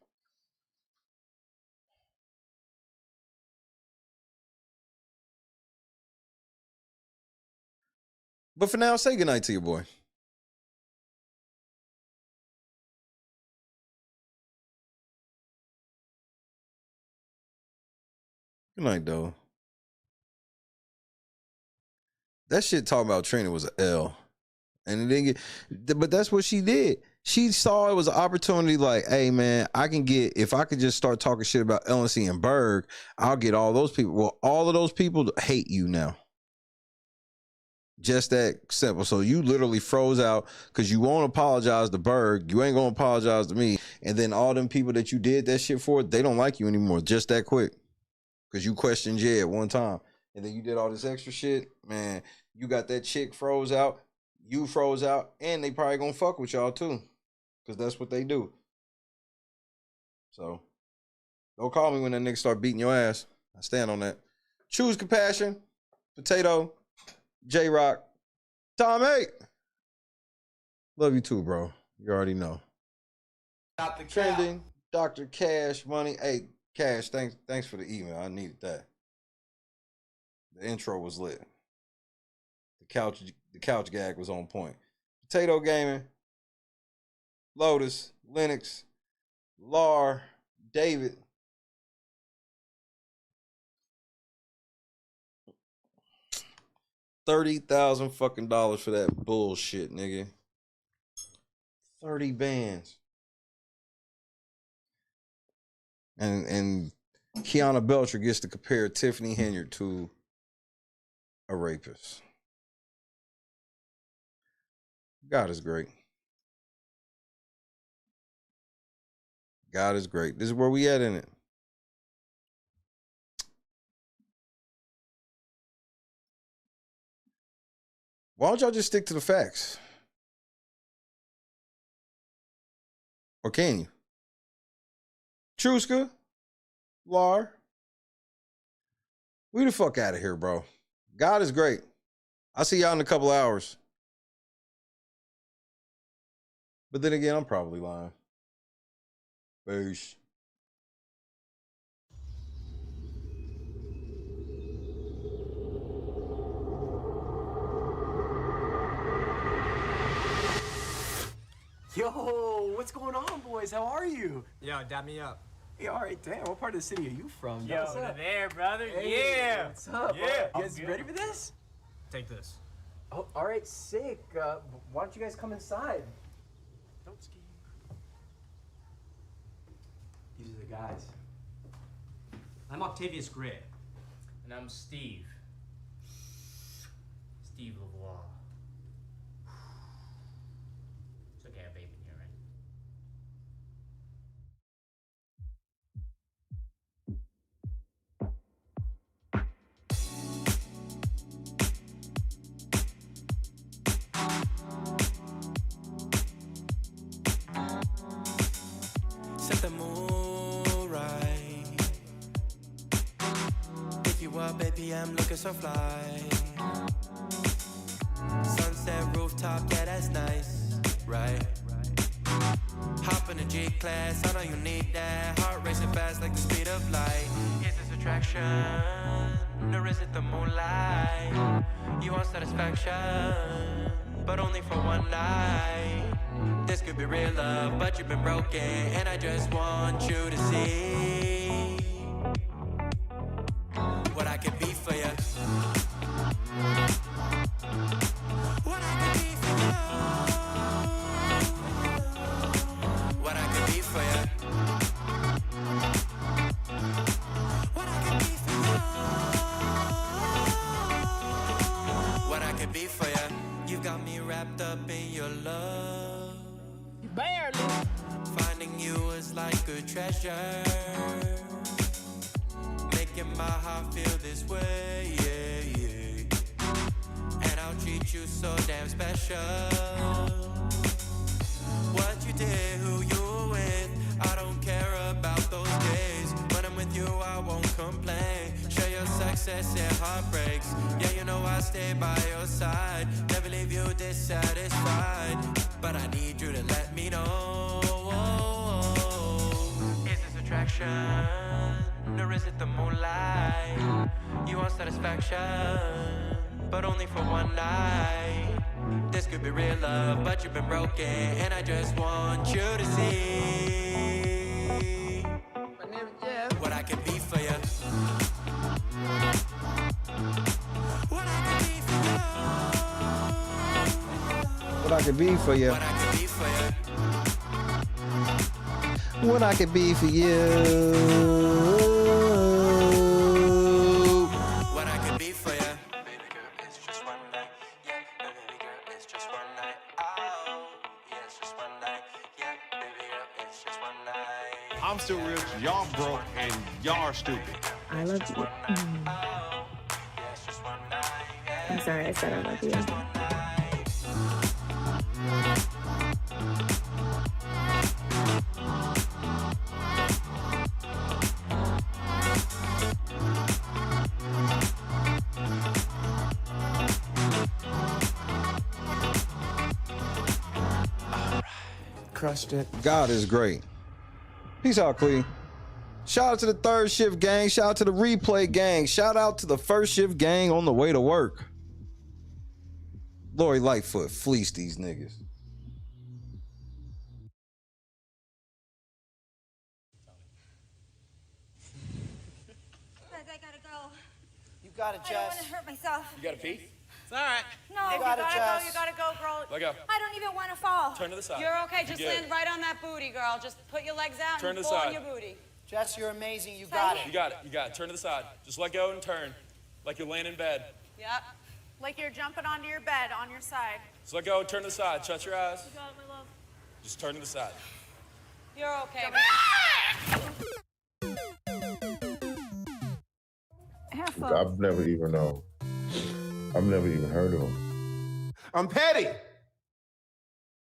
But for now, say goodnight to your boy. Good night, though. That shit talking about Trina was an L. And it didn't get, but that's what she did. She saw it was an opportunity like, hey, man, I can get, if I could just start talking shit about LNC and Berg, I'll get all those people. Well, all of those people hate you now. Just that simple. So you literally froze out because you won't apologize to Berg. You ain't going to apologize to me. And then all them people that you did that shit for, they don't like you anymore. Just that quick. Because you questioned Jed one time. And then you did all this extra shit. Man, you got that chick froze out. You froze out. And they probably going to fuck with y'all too. Because that's what they do. So, don't call me when that nigga start beating your ass. I stand on that. Choose compassion. Potato. J-Rock. Tom 8. Love you too, bro. You already know. Dr. Trending. Dr. Cash Money. Hey, Cash, thanks for the email. I needed that. The intro was lit. The couch gag was on point. Potato Gaming. Lotus. Lennox. Lar. David. $30,000 fucking dollars for that bullshit, nigga. 30 bands. And Kiana Belcher gets to compare Tiffany Henyard to a rapist. God is great. God is great. This is where we at in it. Why don't y'all just stick to the facts? Or can you? Truska, Lar, we the fuck out of here, bro. God is great. I'll see y'all in a couple hours. But then again, I'm probably lying. Peace. what's going on, boys? How are you? Yo, dap me up. Hey, all right, damn. What part of the city are you from? Yo, What's up? there, brother. Hey, Yeah. What's up? Yeah. You guys ready for this? Take this. Oh, all right, sick. Why don't you guys come inside? Don't ski. These are the guys. I'm Octavius Gray. And I'm Steve. Steve LeVois. It's okay, I have vape in here, right? Set the mood right. Pick you up, baby, I'm looking so fly. Sunset rooftop, yeah, that's nice, right? Hop in the G-Class, I know you need that. Heart racing fast like the speed of light. Is this attraction, or is it the moonlight? You want satisfaction, but only for one night. This could be real love, but you've been broken, and I just want you to see what I can be for you. What I can be for you. What I can be for you. What I can be for you. What I can be for you. You got me wrapped up in your love. Barely. Finding you is like a treasure. Making my heart feel this way, yeah, yeah. And I'll treat you so damn special. What you did, who you were with, I don't care about those days. When I'm with you, I won't complain. Share your success and heartbreaks. Yeah, you know I stay by your side. Never leave you dissatisfied. But I need you to let me know. Is this attraction, or is it the moonlight? You want satisfaction, but only for one night. This could be real love, but you've been broken, and I just want you to see what I can be for you. What I can be for you. What I could be for you. What I can be for you. What I could be for you. What I can be for you. Baby girl, it's just one night. Yeah, baby girl, it's just one night. Oh, yeah, it's just one night. Yeah, baby girl, it's just one night. I'm still rich, y'all broke, and y'all are stupid. I love you. I'm sorry, I said I love you. Crushed it. God is great. Peace out, Clee. Shout out to the third shift gang. Shout out to the replay gang. Shout out to the first shift gang on the way to work. Lori Lightfoot fleeced these niggas. Guys, I gotta go. You got it, I don't want to hurt myself. You got a pee? It's all right. No, You got it, Jess. You gotta go, girl. Let go. I don't even want to fall. Turn to the side. You're okay. Just Good. land right on that booty, girl. Just put your legs out Turn and to the fall on side. your booty. Jess, you're amazing. You Say got it. it. You got it. You got it. Turn to the side. Just let go and turn. Like you're laying in bed. Yep. Like you're jumping onto your bed on your side. Just let go and turn to the side. Shut your eyes. You got it, my love. Just turn to the side. You're okay. Have I've never even heard of him. I'm petty.